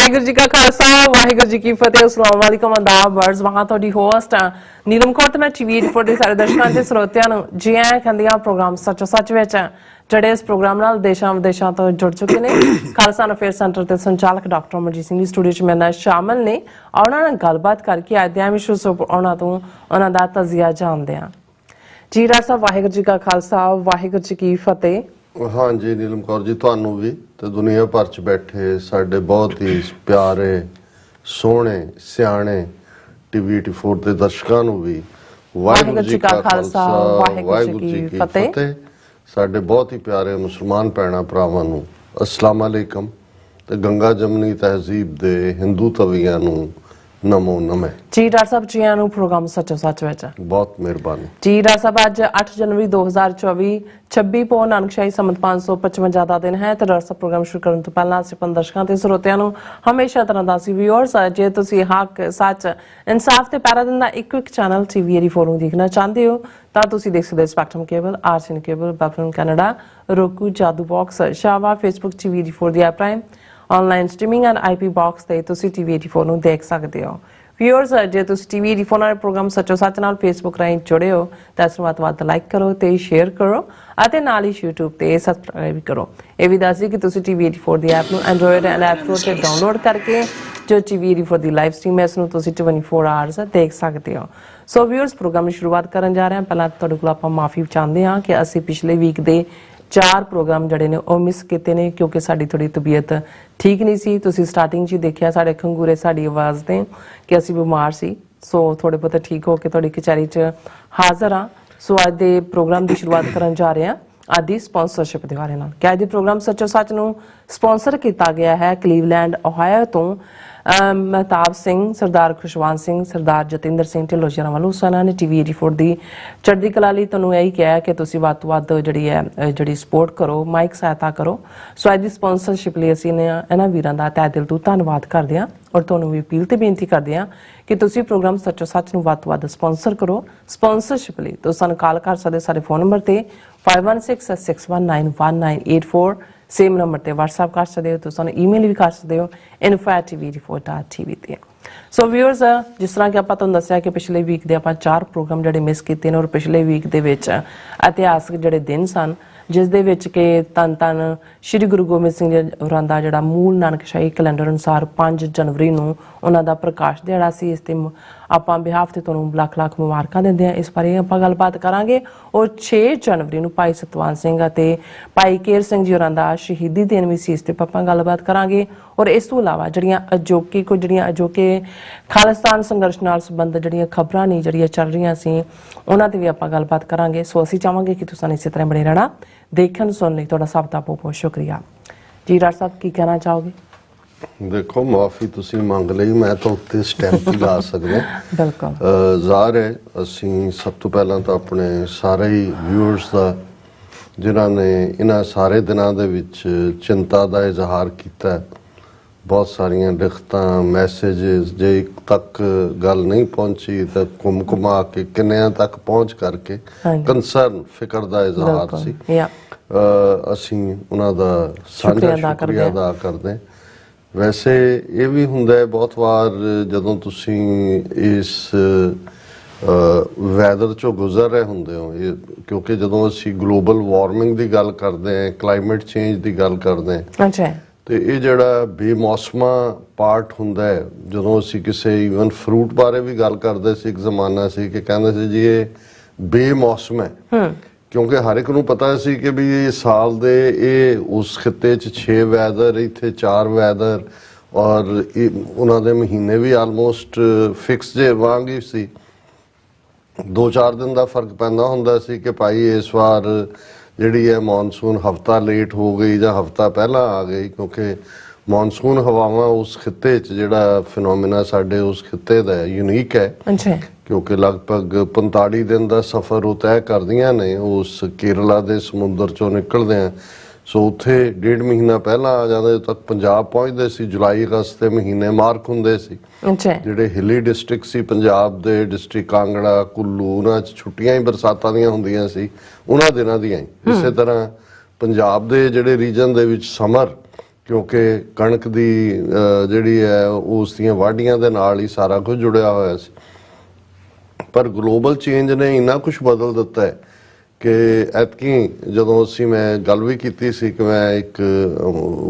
वाहिगुरू जी का खालसा वाहिगुरू जी की फतेह। अस्सलाम वालेकुम आदाब वर्ड्स वहां ਤੁਹਾਡੀ ਹੋਸਟ ਨੀਲਮ ਕੋਟ ਮੈਂ ਟੀਵੀ ਰਿਪੋਰਟ ਦੇ ਸਾਰੇ ਦਰਸ਼ਕਾਂ ਤੇ ਸਰੋਤਿਆਂ ਨੂੰ ਜੀ ਆਇਆਂ ਕਹਿੰਦੀਆਂ ਪ੍ਰੋਗਰਾਮ ਸੱਚੋ ਸੱਚ ਵਿੱਚ ਜਿਹੜੇ ਇਸ ਪ੍ਰੋਗਰਾਮ ਨਾਲ ਦੇਸ਼ਾਂ ਵਿਦੇਸ਼ਾਂ ਤੋਂ ਜੁੜ ਚੁੱਕੇ ਨੇ ਖਾਲਸਾ ਅਫੇਅਰ ਸੈਂਟਰ ਦੇ ਸੰਚਾਲਕ ਡਾਕਟਰ ਅਮਰਜੀਤ ਸਿੰਘ ਦੀ ਸਟੂਡੀਓ 'ਚ ਮੇਰੇ ਨਾਲ ਸ਼ਾਮਲ ਨੇ। ਉਹਨਾਂ ਨਾਲ ਗੱਲਬਾਤ ਕਰਕੇ ਅੱਜ ਦੇ ਵਿਸ਼ੇ ਤੋਂ ਉਹਨਾਂ ਦਾ ਤਜ਼ੀਆ ਜਾਣਦੇ ਹਾਂ। ਜੀ ਡਾਕਟਰ ਸਾਹਿਬ ਵਾਹਿਗੁਰੂ ਜੀ ਕਾ ਖਾਲਸਾ ਵਾਹਿਗੁਰੂ ਜੀ ਕੀ ਫਤਿਹ। हाँ जी नीलम कौर जी ਤੁਹਾਨੂੰ ਵੀ ਤੇ ਦੁਨੀਆ ਭਰ ਚ ਬੈਠੇ ਸਾਡੇ ਬਹੁਤ ਹੀ ਪਿਆਰੇ ਸੋਹਣੇ ਸਿਆਣੇ ਟੀਵੀ 24 ਦੇ ਦਰਸ਼ਕਾਂ ਨੂੰ ਵੀ ਵਾਹਿਗੁਰੂ ਜੀ ਕਾ ਖਾਲਸਾ ਵਾਹਿਗੁਰੂ ਜੀ ਕੀ ਫਤਿਹ। ਸਾਡੇ ਬਹੁਤ ਹੀ ਪਿਆਰੇ ਮੁਸਲਮਾਨ ਭੈਣਾਂ ਭਰਾਵਾਂ ਨੂੰ ਅਸਲਾਮ ਅਲੈਕਮ ਤੇ ਗੰਗਾ ਜਮਨੀ ਤਹਿਜ਼ੀਬ ਦੇ ਹਿੰਦੂ ਤਵੀਆਂ ਨੂੰ नमो नमे। जी डॉक्टर साहब जी आनू प्रोग्राम सचो सच विच बहुत मेहरबानी। जी डॉक्टर साहब आज 8 जनवरी 2024 26 पो नानकशाही संमत 555 ਦਾ ਦਿਨ ਹੈ ਤੇ ਡਾਕਟਰ ਸਾਹਿਬ ਪ੍ਰੋਗਰਾਮ ਸ਼ੁਰੂ ਕਰਨ ਤੋਂ ਪਹਿਲਾਂ ਅਸੀਂ ਆਪਣੇ ਦਰਸ਼ਕਾਂ ਤੇ ਸਰੋਤਿਆਂ ਨੂੰ ਹਮੇਸ਼ਾ ਤਰ੍ਹਾਂ ਦਾ ਸੀ ਵਿਊਅਰਸ ਜੇ ਤੁਸੀਂ ਹੱਕ ਸੱਚ ਇਨਸਾਫ ਤੇ ਪੈਰਾ ਦਿੰਦਾ ਇੱਕ ਚੈਨਲ ਟੀਵੀ 84 ਨੂੰ ਦੇਖਣਾ ਚਾਹੁੰਦੇ ਹੋ ਤਾਂ ਤੁਸੀਂ ਦੇਖ ਸਕਦੇ ਹੋ ਸਪੈਕਟਰਮ ਕੇਬਲ ਆਰਸੀਐਨ ਕੇਬਲ ਬੈਫਰਨ ਕੈਨੇਡਾ roku ਜਾਦੂ ਬਾਕਸ ਸ਼ਾਵਾ ਫੇਸਬੁੱਕ ਟੀਵੀ 84 ਦੀ app prime online streaming and IP box ਤੇ ਤੁਸੀਂ TV 84 ਨੂੰ ਦੇਖ ਸਕਦੇ ਹੋ। ਵਿਊਅਰਸ ਜੇ ਤੁਸੀਂ TV 84 ਨਾਲ ਪ੍ਰੋਗਰਾਮ ਸੱਚੋ ਸੱਚ ਨਾਲ ਫੇਸਬੁੱਕ ਰਾਹੀਂ ਜੁੜੇ ਹੋ ਤਾਂ ਇਸ ਨੂੰ ਵੱਧ ਲਾਈਕ ਕਰੋ ਤੇ ਸ਼ੇਅਰ ਕਰੋ ਅਤੇ ਨਾਲ ਹੀ YouTube ਤੇ ਸਬਸਕ੍ਰਾਈਬ ਕਰੋ। ਇਹ ਵੀ ਦੱਸ ਦਿਓ ਕਿ ਤੁਸੀਂ TV 84 ਦੀ ਐਪ ਨੂੰ ਐਂਡਰੋਇਡ ਐਂਡ ਐਪ ਸਟੋਰ ਤੇ ਡਾਊਨਲੋਡ ਕਰਕੇ ਜੋ TV 84 ਦੀ ਲਾਈਵ ਸਟ੍ਰੀਮ ਹੈ ਇਸ ਨੂੰ ਤੁਸੀਂ 24 ਆਵਰਸ ਦੇਖ ਸਕਦੇ ਹੋ। ਸੋ ਵਿਊਅਰਸ ਪ੍ਰੋਗਰਾਮ ਦੀ ਸ਼ੁਰੂਆਤ ਕਰਨ ਜਾ ਰਹੇ ਹਾਂ। ਪਹਿਲਾਂ ਤੁਹਾਡੇ ਕੋਲ ਆਪਾਂ ਮਾਫੀ ਚਾਹੁੰਦੇ ਹਾਂ ਕਿ ਅਸੀਂ ਪਿਛਲੇ ਵੀਕ ਦੇ 4 ਪ੍ਰੋਗਰਾਮ ਜਿਹੜੇ ਨੇ ਉਹ ਮਿਸ ਕੀਤੇ ਨੇ ਕਿਉਂਕਿ ਸਾਡੀ ਥੋੜੀ ਤਬੀਅਤ ਠੀਕ ਨਹੀਂ ਸੀ। ਤੁਸੀਂ ਸਟਾਰਟਿੰਗ 'ਚ ਦੇਖਿਆ ਸਾਡੇ ਖੰਗੂਰੇ ਸਾਡੀ ਆਵਾਜ਼ ਦੇ ਕਿ ਅਸੀਂ ਬਿਮਾਰ ਸੀ। ਸੋ ਥੋੜੇ ਬਹੁਤ ਠੀਕ ਹੋ ਕੇ ਤੁਹਾਡੀ ਕਚਹਿਰੀ 'ਚ ਹਾਜ਼ਰ ਹਾਂ। ਸੋ ਅੱਜ ਦੇ ਪ੍ਰੋਗਰਾਮ ਦੀ ਸ਼ੁਰੂਆਤ ਕਰਨ ਜਾ ਰਹੇ ਹਾਂ ਅੱਜ ਦੀ ਸਪਾਂਸਰਸ਼ਿਪ ਦੇ ਬਾਰੇ ਨਾਲ ਕਿ ਅੱਜ ਦੇ ਪ੍ਰੋਗਰਾਮ ਸੱਚੋ ਸੱਚ ਨੂੰ ਸਪਾਂਸਰ ਕੀਤਾ ਗਿਆ ਹੈ ਕਲੀਵਲੈਂਡ ਓਹਾਇਓ ਤੋਂ ਮਹਿਤਾਬ ਸਿੰਘ ਸਰਦਾਰ ਖੁਸ਼ਵੰਤ ਸਿੰਘ ਸਰਦਾਰ ਜਤਿੰਦਰ ਸਿੰਘ ਢਿੱਲੋਂ ਜੀ ਵੱਲੋਂ ਉਹਨਾਂ ਨੇ TV 84 ਦੀ ਚੜ੍ਹਦੀ ਕਲਾ ਲਈ ਤੁਹਾਨੂੰ ਇਹੀ ਕਿਹਾ ਕਿ ਤੁਸੀਂ ਵੱਧ ਤੋਂ ਵੱਧ ਜਿਹੜੀ ਸਪੋਰਟ ਕਰੋ ਮਾਈਕ ਸਹਾਇਤਾ ਕਰੋ। ਸੋ ਅੱਜ ਦੀ ਸਪਾਂਸਰਸ਼ਿਪ ਲਈ ਅਸੀਂ ਇਹਨਾਂ ਵੀਰਾਂ ਦਾ ਤਹਿ ਦਿਲ ਤੋਂ ਧੰਨਵਾਦ ਕਰਦੇ ਹਾਂ ਔਰ ਤੁਹਾਨੂੰ ਵੀ ਅਪੀਲ ਤੇ ਬੇਨਤੀ ਕਰਦੇ ਹਾਂ ਕਿ ਤੁਸੀਂ ਪ੍ਰੋਗਰਾਮ ਸੱਚੋ ਸੱਚ ਨੂੰ ਵੱਧ ਤੋਂ ਵੱਧ ਸਪਾਂਸਰ ਕਰੋ। ਸਪਾਂਸਰਸ਼ਿਪ ਲਈ ਤੁਸੀਂ ਸਾਨੂੰ ਕਾਲ ਕਰ ਸਕਦੇ ਸਾਡੇ ਫੋਨ ਨੰਬਰ ਤੇ 5166191984 ਸੇਮ ਨੰਬਰ ਤੇ WhatsApp ਕਰ ਸਕਦੇ ਹੋ। ਤੁਸੀਂ ਸਾਨੂੰ ਈਮੇਲ ਵੀ ਕਰ ਸਕਦੇ ਹੋ info@tv84.tv ਤੇ। ਸੋ ਵਿਊਅਰਸ ਜਿਸ ਤਰ੍ਹਾਂ ਕਿ ਆਪਾਂ ਤੁਹਾਨੂੰ ਦੱਸਿਆ ਕਿ ਪਿਛਲੇ ਵੀਕ ਦੇ ਆਪਾਂ 4 ਪ੍ਰੋਗਰਾਮ ਜਿਹੜੇ ਮਿਸ ਕੀਤੇ ਨੇ ਔਰ ਪਿਛਲੇ ਵੀਕ ਦੇ ਵਿੱਚ ਇਤਿਹਾਸਕ ਜਿਹੜੇ ਦਿਨ ਸਨ ਜਿਸ ਦੇ ਵਿੱਚ ਕਿ ਧੰਨ ਸ਼੍ਰੀ ਗੁਰੂ ਗੋਬਿੰਦ ਸਿੰਘ ਜੀ ਹੋਰਾਂ ਦਾ ਜਿਹੜਾ ਮੂਲ ਨਾਨਕਸ਼ਾਹੀ ਕੈਲੰਡਰ ਅਨੁਸਾਰ 5 ਜਨਵਰੀ ਨੂੰ ਉਹਨਾਂ ਦਾ ਪ੍ਰਕਾਸ਼ ਦਿਹਾੜਾ ਸੀ। ਇਸ ਤੇ ਆਪਾਂ ਬਿਹਾਫ ਤੇ ਤੁਹਾਨੂੰ ਲੱਖ ਮੁਬਾਰਕਾਂ ਦਿੰਦੇ ਹਾਂ। ਇਸ ਬਾਰੇ ਆਪਾਂ ਗੱਲਬਾਤ ਕਰਾਂਗੇ। ਔਰ 6 ਜਨਵਰੀ ਨੂੰ ਭਾਈ ਸਤਵੰਤ ਸਿੰਘ ਅਤੇ ਭਾਈ ਕੇਰ ਸਿੰਘ ਜੀ ਹੋਰਾਂ ਦਾ ਸ਼ਹੀਦੀ ਦਿਨ ਵੀ ਸੀ। ਇਸ ਤੇ ਆਪਾਂ ਗੱਲਬਾਤ ਕਰਾਂਗੇ ਔਰ ਇਸ ਤੋਂ ਇਲਾਵਾ ਜਿਹੜੀਆਂ ਅਜੋਕੇ ਖਾਲਿਸਤਾਨ ਸੰਘਰਸ਼ ਨਾਲ ਸੰਬੰਧਿਤ ਜਿਹੜੀਆਂ ਖਬਰਾਂ ਨੇ ਜਿਹੜੀਆਂ ਚੱਲ ਰਹੀਆਂ ਸੀ ਉਹਨਾਂ ਤੇ ਵੀ ਆਪਾਂ ਗੱਲਬਾਤ ਕਰਾਂਗੇ। ਸੋ ਅਸੀਂ ਚਾਹਾਂਗੇ ਕਿ ਤੁਸੀਂ ਇਸੇ ਤਰ੍ਹਾਂ ਬਣੇ ਰਹਿਣਾ ਦੇਖਣ ਸੁਣਨ ਲਈ ਤੁਹਾਡਾ ਸਭ ਦਾ ਬਹੁਤ ਸ਼ੁਕਰੀਆ। ਜੀ ਡਾਕਟਰ ਸਾਹਿਬ ਕੀ ਕਹਿਣਾ ਚਾਹੋਗੇ? ਦੇਖੋ ਮਾਫੀ ਤੁਸੀਂ ਮੰਗ ਲਈ ਮੈਂ ਤਾਂ ਉੱਤੇ ਸਟੈਂਪ ਲਾ ਸਕਦਾ ਬਿਲਕੁਲ ਜ਼ਾਹਰ ਹੈ। ਅਸੀਂ ਸਭ ਤੋਂ ਪਹਿਲਾਂ ਤਾਂ ਆਪਣੇ ਸਾਰੇ ਹੀ ਵਿਊਅਰਸ ਦਾ ਜਿਨ੍ਹਾਂ ਨੇ ਇਹਨਾਂ ਸਾਰੇ ਦਿਨਾਂ ਦੇ ਵਿੱਚ ਚਿੰਤਾ ਦਾ ਇਜ਼ਹਾਰ ਕੀਤਾ ਬਹੁਤ ਸਾਰੀਆਂ ਲਿਖਤਾਂ ਮੈਸੇਜਸ ਜੇ ਇੱਕ ਤੱਕ ਗੱਲ ਨਹੀਂ ਪਹੁੰਚੀ ਤਾਂ ਘੁੰਮਾ ਕੇ ਕਿੰਨਿਆਂ ਤੱਕ ਪਹੁੰਚ ਕਰਕੇ ਕੰਸਰਨ ਫਿਕਰ ਦਾ ਇਜ਼ਹਾਰ ਸੀ। ਅਸੀਂ ਉਹਨਾਂ ਦਾ ਸਾਂਝਾ ਸ਼ੁਕਰੀਆ ਅਦਾ ਕਰਦੇ। ਵੈਸੇ ਇਹ ਵੀ ਹੁੰਦਾ ਹੈ ਬਹੁਤ ਵਾਰ ਜਦੋਂ ਤੁਸੀਂ ਇਸ ਵੈਦਰ ਚੋਂ ਗੁਜ਼ਰ ਰਹੇ ਹੁੰਦੇ ਹੋ ਕਿਉਂਕਿ ਜਦੋਂ ਅਸੀਂ ਗਲੋਬਲ ਵਾਰਮਿੰਗ ਦੀ ਗੱਲ ਕਰਦੇ ਹਾਂ ਕਲਾਈਮੇਟ ਚੇਂਜ ਦੀ ਗੱਲ ਕਰਦੇ ਹਾਂ ਤੇ ਇਹ ਜਿਹੜਾ ਬੇਮੌਸਮਾ ਪਾਰਟ ਹੁੰਦਾ ਹੈ ਜਦੋਂ ਅਸੀਂ ਕਿਸੇ ਈਵਨ ਫਰੂਟ ਬਾਰੇ ਵੀ ਗੱਲ ਕਰਦੇ ਸੀ ਇੱਕ ਜ਼ਮਾਨਾ ਸੀ ਕਿ ਕਹਿੰਦੇ ਸੀ ਜੀ ਇਹ ਬੇਮੌਸਮ ਹੈ ਕਿਉਂਕਿ ਹਰ ਇੱਕ ਨੂੰ ਪਤਾ ਸੀ ਕਿ ਵੀ ਇਹ ਸਾਲ ਦੇ ਇਹ ਉਸ ਖਿੱਤੇ 'ਚ 6 ਵੈਦਰ ਇੱਥੇ 4 ਵੈਦਰ ਔਰ ਉਹਨਾਂ ਦੇ ਮਹੀਨੇ ਵੀ ਆਲਮੋਸਟ ਫਿਕਸ ਜੇ ਵਾਂਗ ਹੀ ਸੀ। 2-4 ਦਿਨ ਦਾ ਫਰਕ ਪੈਂਦਾ ਹੁੰਦਾ ਸੀ ਕਿ ਭਾਈ ਇਸ ਵਾਰ ਜਿਹੜੀ ਹੈ ਮੌਨਸੂਨ ਹਫ਼ਤਾ ਲੇਟ ਹੋ ਗਈ ਜਾਂ ਹਫ਼ਤਾ ਪਹਿਲਾਂ ਆ ਗਈ ਕਿਉਂਕਿ ਮੌਨਸੂਨ ਹਵਾਵਾਂ ਉਸ ਖਿੱਤੇ 'ਚ ਜਿਹੜਾ ਫਿਨੋਮੀਨਾ ਸਾਡੇ ਉਸ ਖਿੱਤੇ ਦਾ ਯੂਨੀਕ ਹੈ ਕਿਉਂਕਿ ਲਗਭਗ 45 ਦਿਨ ਦਾ ਸਫ਼ਰ ਉਹ ਤੈਅ ਕਰਦੀਆਂ ਨੇ ਉਸ ਕੇਰਲਾ ਦੇ ਸਮੁੰਦਰ 'ਚੋਂ ਨਿਕਲਦੇ ਆ। ਸੋ ਉੱਥੇ 1.5 ਮਹੀਨਾ ਪਹਿਲਾਂ ਆ ਜਾਂਦੇ ਜਦੋਂ ਤੱਕ ਪੰਜਾਬ ਪਹੁੰਚਦੇ ਸੀ। ਜੁਲਾਈ ਅਗਸਤ ਦੇ ਮਹੀਨੇ ਮਾਰਕ ਹੁੰਦੇ ਸੀ ਜਿਹੜੇ ਹਿੱਲੀ ਡਿਸਟ੍ਰਿਕਟ ਸੀ ਪੰਜਾਬ ਦੇ ਡਿਸਟ੍ਰਿਕਟ ਕਾਂਗੜਾ ਕੁੱਲੂ ਉਹਨਾਂ 'ਚ ਛੁੱਟੀਆਂ ਹੀ ਬਰਸਾਤਾਂ ਦੀਆਂ ਹੁੰਦੀਆਂ ਸੀ ਉਹਨਾਂ ਦਿਨਾਂ ਦੀਆਂ ਹੀ। ਇਸੇ ਤਰ੍ਹਾਂ ਪੰਜਾਬ ਦੇ ਜਿਹੜੇ ਰੀਜਨ ਦੇ ਵਿੱਚ ਸਮਰ क्योंकि कणक दी जिहड़ी है उस दियां वाढियां दे नाल ही सारा कुछ जुड़िया होया सी। पर ग्लोबल चेंज ने इन्ना कुछ बदल दिता है कि ऐतकी जदों असीं मैं गल भी कीती सी कि मैं एक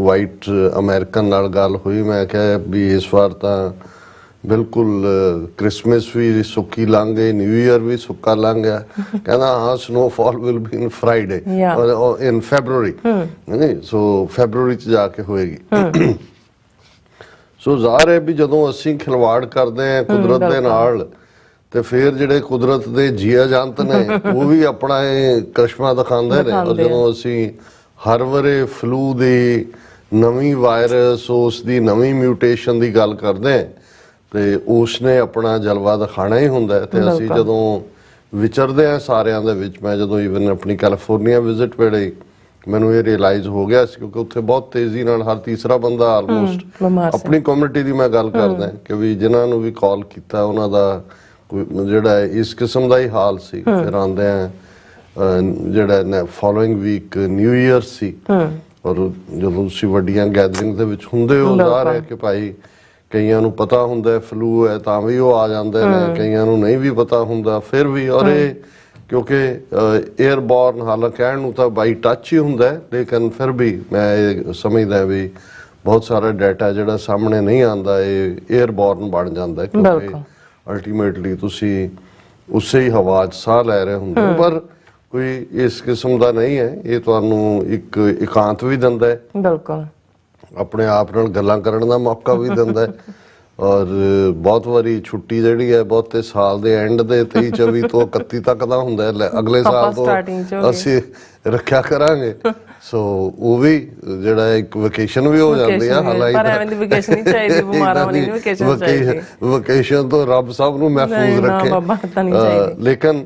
वाइट अमेरिकन नाल गल हुई, मैं कहा भी इस बार तां बिल्कुल क्रिसमस भी सुक्की लंघ गई, न्यू ईयर भी सुक्का लंघ गया। कहना हाँ snowfall will be in Friday in February, नहीं सो फैबररी च जाके होएगी। सो ਜ਼ਾਹਰ है भी जदों असीं खिलवाड़ करते हैं कुदरत दे नाल ते फिर जिहड़े कुदरत दे जीव जंत ने वो भी अपना करिश्मा दिखांदे ने। और जदों असीं हर वारे फ्लू दी नवीं वायरस उस दी नवीं म्यूटेशन दी गल करदे हैं ते उसने अपना जलवा दिखाना ही हुंदा है। ते असीं जदों विचरदे हैं सारिਆਂ ਦੇ ਵਿੱਚ, मैं जदों ईवन अपनी कैलीफोर्निया विजिट वेले मैनूं ये रियलाइज हो गया सी क्योंकि उत्थे बहुत तेजी नाल हर तीसरा बंदा आलमोस्ट अपनी कम्युनिटी दी मैं गल करदा कि भी जिन्हां नूं भी कॉल कीता उन्हां दा कोई जिहड़ा इस किस्म दा ही हाल सी। फिर आंदे जिहड़ा फॉलोइंग वीक न्यू ईयर सी और जदों तुसीं वड्डियां गैदरिंग दे विच हुंदे हो ਜ਼ਾਹਰ है कि भाई कईयां नूं पता हुंदा है फ्लू है तां भी वो आ जांदे ने, कईयां नूं नहीं भी पता हुंदा फिर भी। और ये क्योंकि एयरबॉर्न हालांकि कहण नूं तां बाई टच ही हुंदा है, लेकिन फिर भी मैं ये समझदा भी बहुत सारा डाटा जिहड़ा सामने नहीं आंदा ये एयरबॉर्न बन जांदा है क्योंकि अल्टीमेटली तुसी उसे ही हवा च साह लै रहे हुंदे हो। पर कोई इस किस्म दा नहीं है, ये तुहानूं एक एकांत भी दिंदा है, बिल्कुल अपने आप नाल गल्लां करन दा मौका भी दिंदा है। और बहुत वारी छुट्टी जिहड़ी है बहुते साल दे एंड दे 23 24 तो 31 तक दा हुंदा है, अगले साल तो असीं रखिया करांगे। सो वो भी जिहड़ा एक वेकेशन भी हो जाती है। हालांकि पर एवें दी वेकेशन नहीं चाहिदी, बिमारां वाली नहीं वेकेशन चाहिदी, वेकेशन तो रब सब नूं महफूज रखे। लेकिन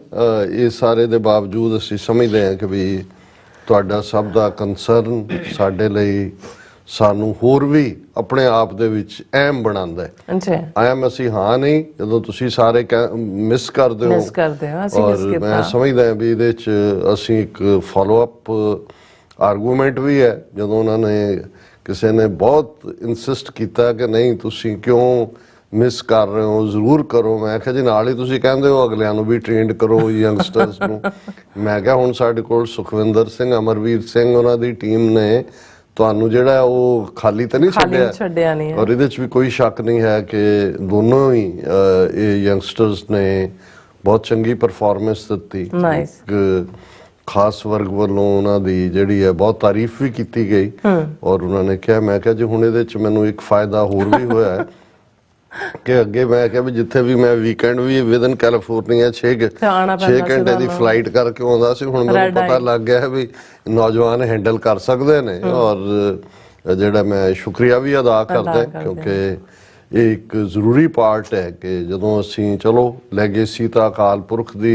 इस सारे दे बावजूद असीं समझदे हां कि भी तुहाडा सब दा कंसर्न साडे लई सानू होर भी अपने आप दे विच अहम बनांदा है। अहम असीं हाँ नहीं जदों तुसीं सारे मिस करदे हो और मैं समझदा भी इहदे च असीं एक फॉलो अप आर्गूमेंट भी है जदों उन्होंने किसी ने बहुत इंसिस्ट किया कि नहीं तुसीं क्यों मिस कर रहे हो, जरूर करो। मैं कहा जी नाल ही तुसीं कहंदे हो अगलियां नूं भी ट्रेंड करो यंगस्टर्स नूं। मैं कहा हुण साडे कोल सुखविंदर सिंह अमरवीर सिंह उन्हां दी टीम ने ਤੁਹਾਨੂੰ ਜਿਹੜਾ ਉਹ ਖਾਲੀ ਤਾਂ ਨਹੀਂ ਛੱਡਿਆ ਨਹੀਂ ਔਰ ਇਹਦੇ 'ਚ ਵੀ ਕੋਈ ਸ਼ੱਕ ਨਹੀਂ ਹੈ ਕਿ ਦੋਨੋਂ ਹੀ ਇਹ ਯੰਗਸਟਰਸ ਨੇ ਬਹੁਤ ਚੰਗੀ ਪਰਫਾਰਮੈਂਸ ਦਿੱਤੀ। ਇੱਕ ਖਾਸ ਵਰਗ ਵੱਲੋਂ ਉਹਨਾਂ ਦੀ ਜਿਹੜੀ ਹੈ ਬਹੁਤ ਤਾਰੀਫ ਵੀ ਕੀਤੀ ਗਈ ਔਰ ਉਹਨਾਂ ਨੇ ਕਿਹਾ, ਮੈਂ ਕਿਹਾ ਜੀ ਹੁਣ ਇਹਦੇ 'ਚ ਮੈਨੂੰ ਇੱਕ ਫਾਇਦਾ ਹੋਰ ਵੀ ਹੋਇਆ ਹੈ कि अगे मैं क्या भी जिथे भी मैं वीकेंड भी विद इन कैलीफोर्निया 6 घंटे की फ्लाइट करके आउंदा सी। हुण मैनूं पता लग गया है भी नौजवान हैंडल कर सकते हैं और जिहड़ा मैं शुक्रिया भी अदा करदा क्योंकि एक जरूरी पार्ट है कि जदों असीं चलो लैगेसी तां अकाल पुरख दी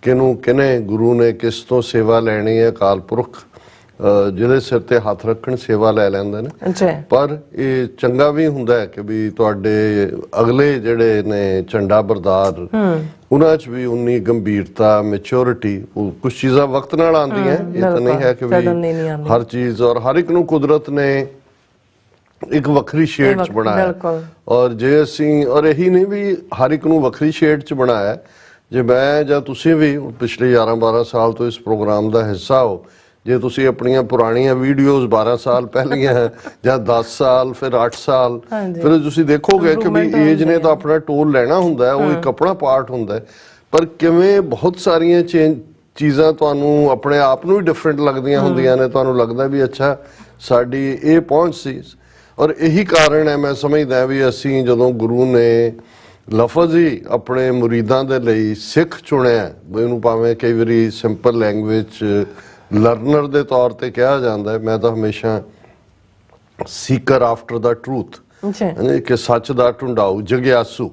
किनूं किने गुरु ने किस तो सेवा लैनी है, अकाल पुरख ਜਿਹਦੇ ਸਿਰ ਤੇ ਹੱਥ ਰੱਖਣ ਸੇਵਾ ਲੈ ਲੈਂਦੇ ਨੇ। ਪਰ ਇਹ ਚੰਗਾ ਵੀ ਹੁੰਦਾ ਹੈ ਕਿ ਵੀ ਤੁਹਾਡੇ ਅਗਲੇ ਜਿਹੜੇ ਨੇ ਝੰਡਾ ਬਰਦਾਰ ਉਹਨਾਂ 'ਚ ਵੀ ਉਨੀ ਗੰਭੀਰਤਾ ਮੈਚੁਰਿਟੀ ਕੁਝ ਚੀਜ਼ਾਂ ਵਕਤ ਨਾਲ ਆਉਂਦੀਆਂ। ਇਹ ਤਾਂ ਨਹੀਂ ਹੈ ਕਿ ਵੀ ਹਰ ਚੀਜ਼ ਔਰ ਹਰ ਇੱਕ ਨੂੰ ਕੁਦਰਤ ਨੇ ਇੱਕ ਵੱਖਰੀ ਸ਼ੇਡ 'ਚ ਬਣਾਇਆ ਔਰ ਜੇ ਅਸੀਂ ਔਰ ਇਹੀ ਨਹੀਂ ਵੀ ਹਰ ਇੱਕ ਨੂੰ ਵੱਖਰੀ ਸ਼ੇਡ 'ਚ ਬਣਾਇਆ। ਜੇ ਮੈਂ ਜਾਂ ਤੁਸੀਂ ਵੀ ਪਿਛਲੇ 11-12 ਸਾਲ ਤੋਂ ਇਸ ਪ੍ਰੋਗਰਾਮ ਦਾ ਹਿੱਸਾ ਹੋ, ਜੇ ਤੁਸੀਂ ਆਪਣੀਆਂ ਪੁਰਾਣੀਆਂ ਵੀਡੀਓਜ਼ 12 ਸਾਲ ਪਹਿਲੀਆਂ ਜਾਂ 10 ਸਾਲ ਫਿਰ 8 ਸਾਲ ਫਿਰ ਤੁਸੀਂ ਦੇਖੋਗੇ ਕਿ ਵੀ ਏਜ ਨੇ ਤਾਂ ਆਪਣਾ ਟੋਲ ਲੈਣਾ ਹੁੰਦਾ ਹੈ, ਉਹ ਇੱਕ ਆਪਣਾ ਪਾਰਟ ਹੁੰਦਾ ਹੈ। ਪਰ ਕਿਵੇਂ ਬਹੁਤ ਸਾਰੀਆਂ ਚੀਜ਼ਾਂ ਤੁਹਾਨੂੰ ਆਪਣੇ ਆਪ ਨੂੰ ਵੀ ਡਿਫਰੈਂਟ ਲੱਗਦੀਆਂ ਹੁੰਦੀਆਂ ਨੇ, ਤੁਹਾਨੂੰ ਲੱਗਦਾ ਵੀ ਅੱਛਾ ਸਾਡੀ ਇਹ ਪਹੁੰਚ ਸੀ। ਔਰ ਇਹੀ ਕਾਰਨ ਹੈ ਮੈਂ ਸਮਝਦਾ ਵੀ ਅਸੀਂ ਜਦੋਂ ਗੁਰੂ ਨੇ ਲਫ਼ਜ਼ ਹੀ ਆਪਣੇ ਮੁਰੀਦਾਂ ਦੇ ਲਈ ਸਿੱਖ ਚੁਣਿਆ, ਇਹਨੂੰ ਭਾਵੇਂ ਕਈ ਵਾਰੀ ਸਿੰਪਲ ਲੈਂਗੁਏਜ ਲਰਨਰ ਦੇ ਤੌਰ ਤੇ ਕਿਹਾ ਜਾਂਦਾ ਹੈ, ਮੈਂ ਤਾਂ ਹਮੇਸ਼ਾ ਸੀਕਰ ਆਫਟਰ ਦਾ ਟਰੂਥ ਕਿ ਸੱਚ ਦਾ ਢੂੰਡਾਊ ਜਗਿਆਸੂ।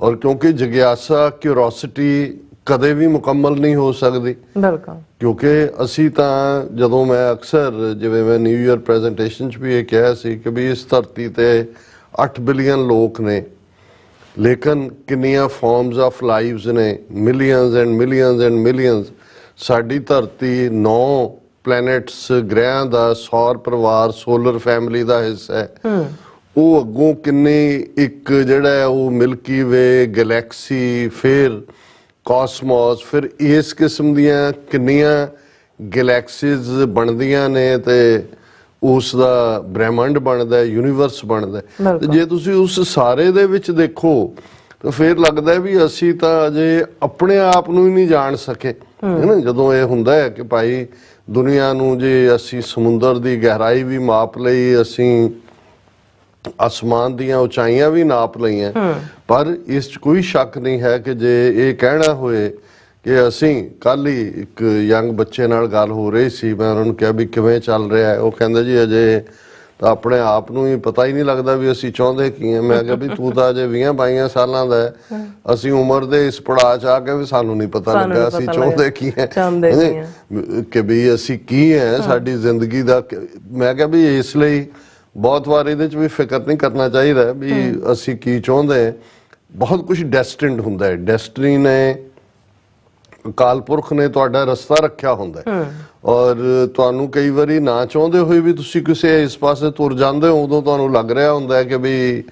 ਔਰ ਕਿਉਂਕਿ ਜਗਿਆਸਾ ਕਿਉਰੋਸਿਟੀ ਕਦੇ ਵੀ ਮੁਕੰਮਲ ਨਹੀਂ ਹੋ ਸਕਦੀ ਕਿਉਂਕਿ ਅਸੀਂ ਤਾਂ ਜਦੋਂ ਮੈਂ ਅਕਸਰ ਜਿਵੇਂ ਮੈਂ ਨਿਊ ਈਅਰ ਪ੍ਰੈਜੈਂਟੇਸ਼ਨ 'ਚ ਵੀ ਇਹ ਕਿਹਾ ਸੀ ਕਿ ਵੀ ਇਸ ਧਰਤੀ ਤੇ 8 ਬਿਲੀਅਨ ਲੋਕ ਨੇ ਲੇਕਿਨ ਕਿੰਨੀਆਂ ਫਾਰਮਸ ਆਫ ਲਾਈਵਸ ਨੇ, millions and millions and millions. ਸਾਡੀ ਧਰਤੀ 9 ਪਲੈਨਟਸ ਗ੍ਰਹਿਾਂ ਦਾ ਸੌਰ ਪਰਿਵਾਰ ਸੋਲਰ ਫੈਮਿਲੀ ਦਾ ਹਿੱਸਾ ਹੈ ਉਹ ਅੱਗੋਂ ਕਿੰਨੇ ਇੱਕ ਜਿਹੜਾ ਹੈ ਉਹ ਮਿਲਕੀ ਵੇ ਗੈਲੈਕਸੀ ਫਿਰ ਕਾਸਮੋਸ ਫਿਰ ਇਸ ਕਿਸਮ ਦੀਆਂ ਕਿੰਨੀਆਂ ਗੈਲੈਕਸੀਜ਼ ਬਣਦੀਆਂ ਨੇ ਤੇ ਉਸ ਦਾ ਬ੍ਰਹਿਮੰਡ ਬਣਦਾ ਯੂਨੀਵਰਸ ਬਣਦਾ ਤੇ ਜੇ ਤੁਸੀਂ ਉਸ ਸਾਰੇ ਦੇ ਵਿੱਚ ਦੇਖੋ ਤਾਂ ਫਿਰ ਲੱਗਦਾ ਵੀ ਅਸੀਂ ਤਾਂ ਅਜੇ ਆਪਣੇ ਆਪ ਨੂੰ ਹੀ ਨਹੀਂ ਜਾਣ ਸਕੇ ਹੈ ਨਾ ਜਦੋਂ ਇਹ ਹੁੰਦਾ ਹੈ ਕਿ ਭਾਈ ਦੁਨੀਆ ਨੂੰ ਜੇ ਅਸੀਂ ਸਮੁੰਦਰ ਦੀ ਗਹਿਰਾਈ ਵੀ ਮਾਪ ਲਈ ਅਸੀਂ ਆਸਮਾਨ ਦੀਆਂ ਉਚਾਈਆਂ ਵੀ ਨਾਪ ਲਈਆਂ ਪਰ ਇਸ 'ਚ ਕੋਈ ਸ਼ੱਕ ਨਹੀਂ ਹੈ ਕਿ ਜੇ ਇਹ ਕਹਿਣਾ ਹੋਏ ਕਿ ਅਸੀਂ ਕੱਲ ਹੀ ਇੱਕ ਯੰਗ ਬੱਚੇ ਨਾਲ ਗੱਲ ਹੋ ਰਹੀ ਸੀ ਮੈਂ ਉਹਨਾਂ ਨੂੰ ਕਿਹਾ ਵੀ ਕਿਵੇਂ ਚੱਲ ਰਿਹਾ ਹੈ ਉਹ ਕਹਿੰਦਾ ਜੀ ਅਜੇ ਤਾਂ ਆਪਣੇ ਆਪ ਨੂੰ ਹੀ ਪਤਾ ਹੀ ਨਹੀਂ ਲੱਗਦਾ ਵੀ ਅਸੀਂ ਚਾਹੁੰਦੇ ਕੀ ਹਾਂ ਮੈਂ ਕਿਹਾ ਵੀ ਤੂੰ ਤਾਂ ਅਜੇ 20-22 ਸਾਲਾਂ ਦਾ ਹੈ ਅਸੀਂ ਉਮਰ ਦੇ ਇਸ ਪੜਾਅ 'ਚ ਆ ਕੇ ਵੀ ਸਾਨੂੰ ਨਹੀਂ ਪਤਾ ਲੱਗਾ ਅਸੀਂ ਚਾਹੁੰਦੇ ਕੀ ਹੈ ਕਿ ਵੀ ਅਸੀਂ ਕੀ ਹੈ ਸਾਡੀ ਜ਼ਿੰਦਗੀ ਦਾ ਮੈਂ ਕਿਹਾ ਵੀ ਇਸ ਲਈ ਬਹੁਤ ਵਾਰ ਇਹਦੇ 'ਚ ਵੀ ਫਿਕਰ ਨਹੀਂ ਕਰਨਾ ਚਾਹੀਦਾ ਵੀ ਅਸੀਂ ਕੀ ਚਾਹੁੰਦੇ ਬਹੁਤ ਕੁਝ ਡੈਸਟਿਨਡ ਹੁੰਦਾ ਹੈ ਡੈਸਟਨੀ ਨੇ ਅਕਾਲ ਪੁਰਖ ਨੇ ਤੁਹਾਡਾ ਰਸਤਾ ਰੱਖਿਆ ਹੁੰਦਾ ਔਰ ਤੁਹਾਨੂੰ ਕਈ ਵਾਰੀ ਨਾ ਚਾਹੁੰਦੇ ਹੋਏ ਵੀ ਤੁਸੀਂ ਕਿਸੇ ਇਸ ਪਾਸੇ ਤੁਰ ਜਾਂਦੇ ਹੋ ਉਦੋਂ ਤੁਹਾਨੂੰ ਲੱਗ ਰਿਹਾ ਹੁੰਦਾ ਹੈ ਕਿ ਵੀ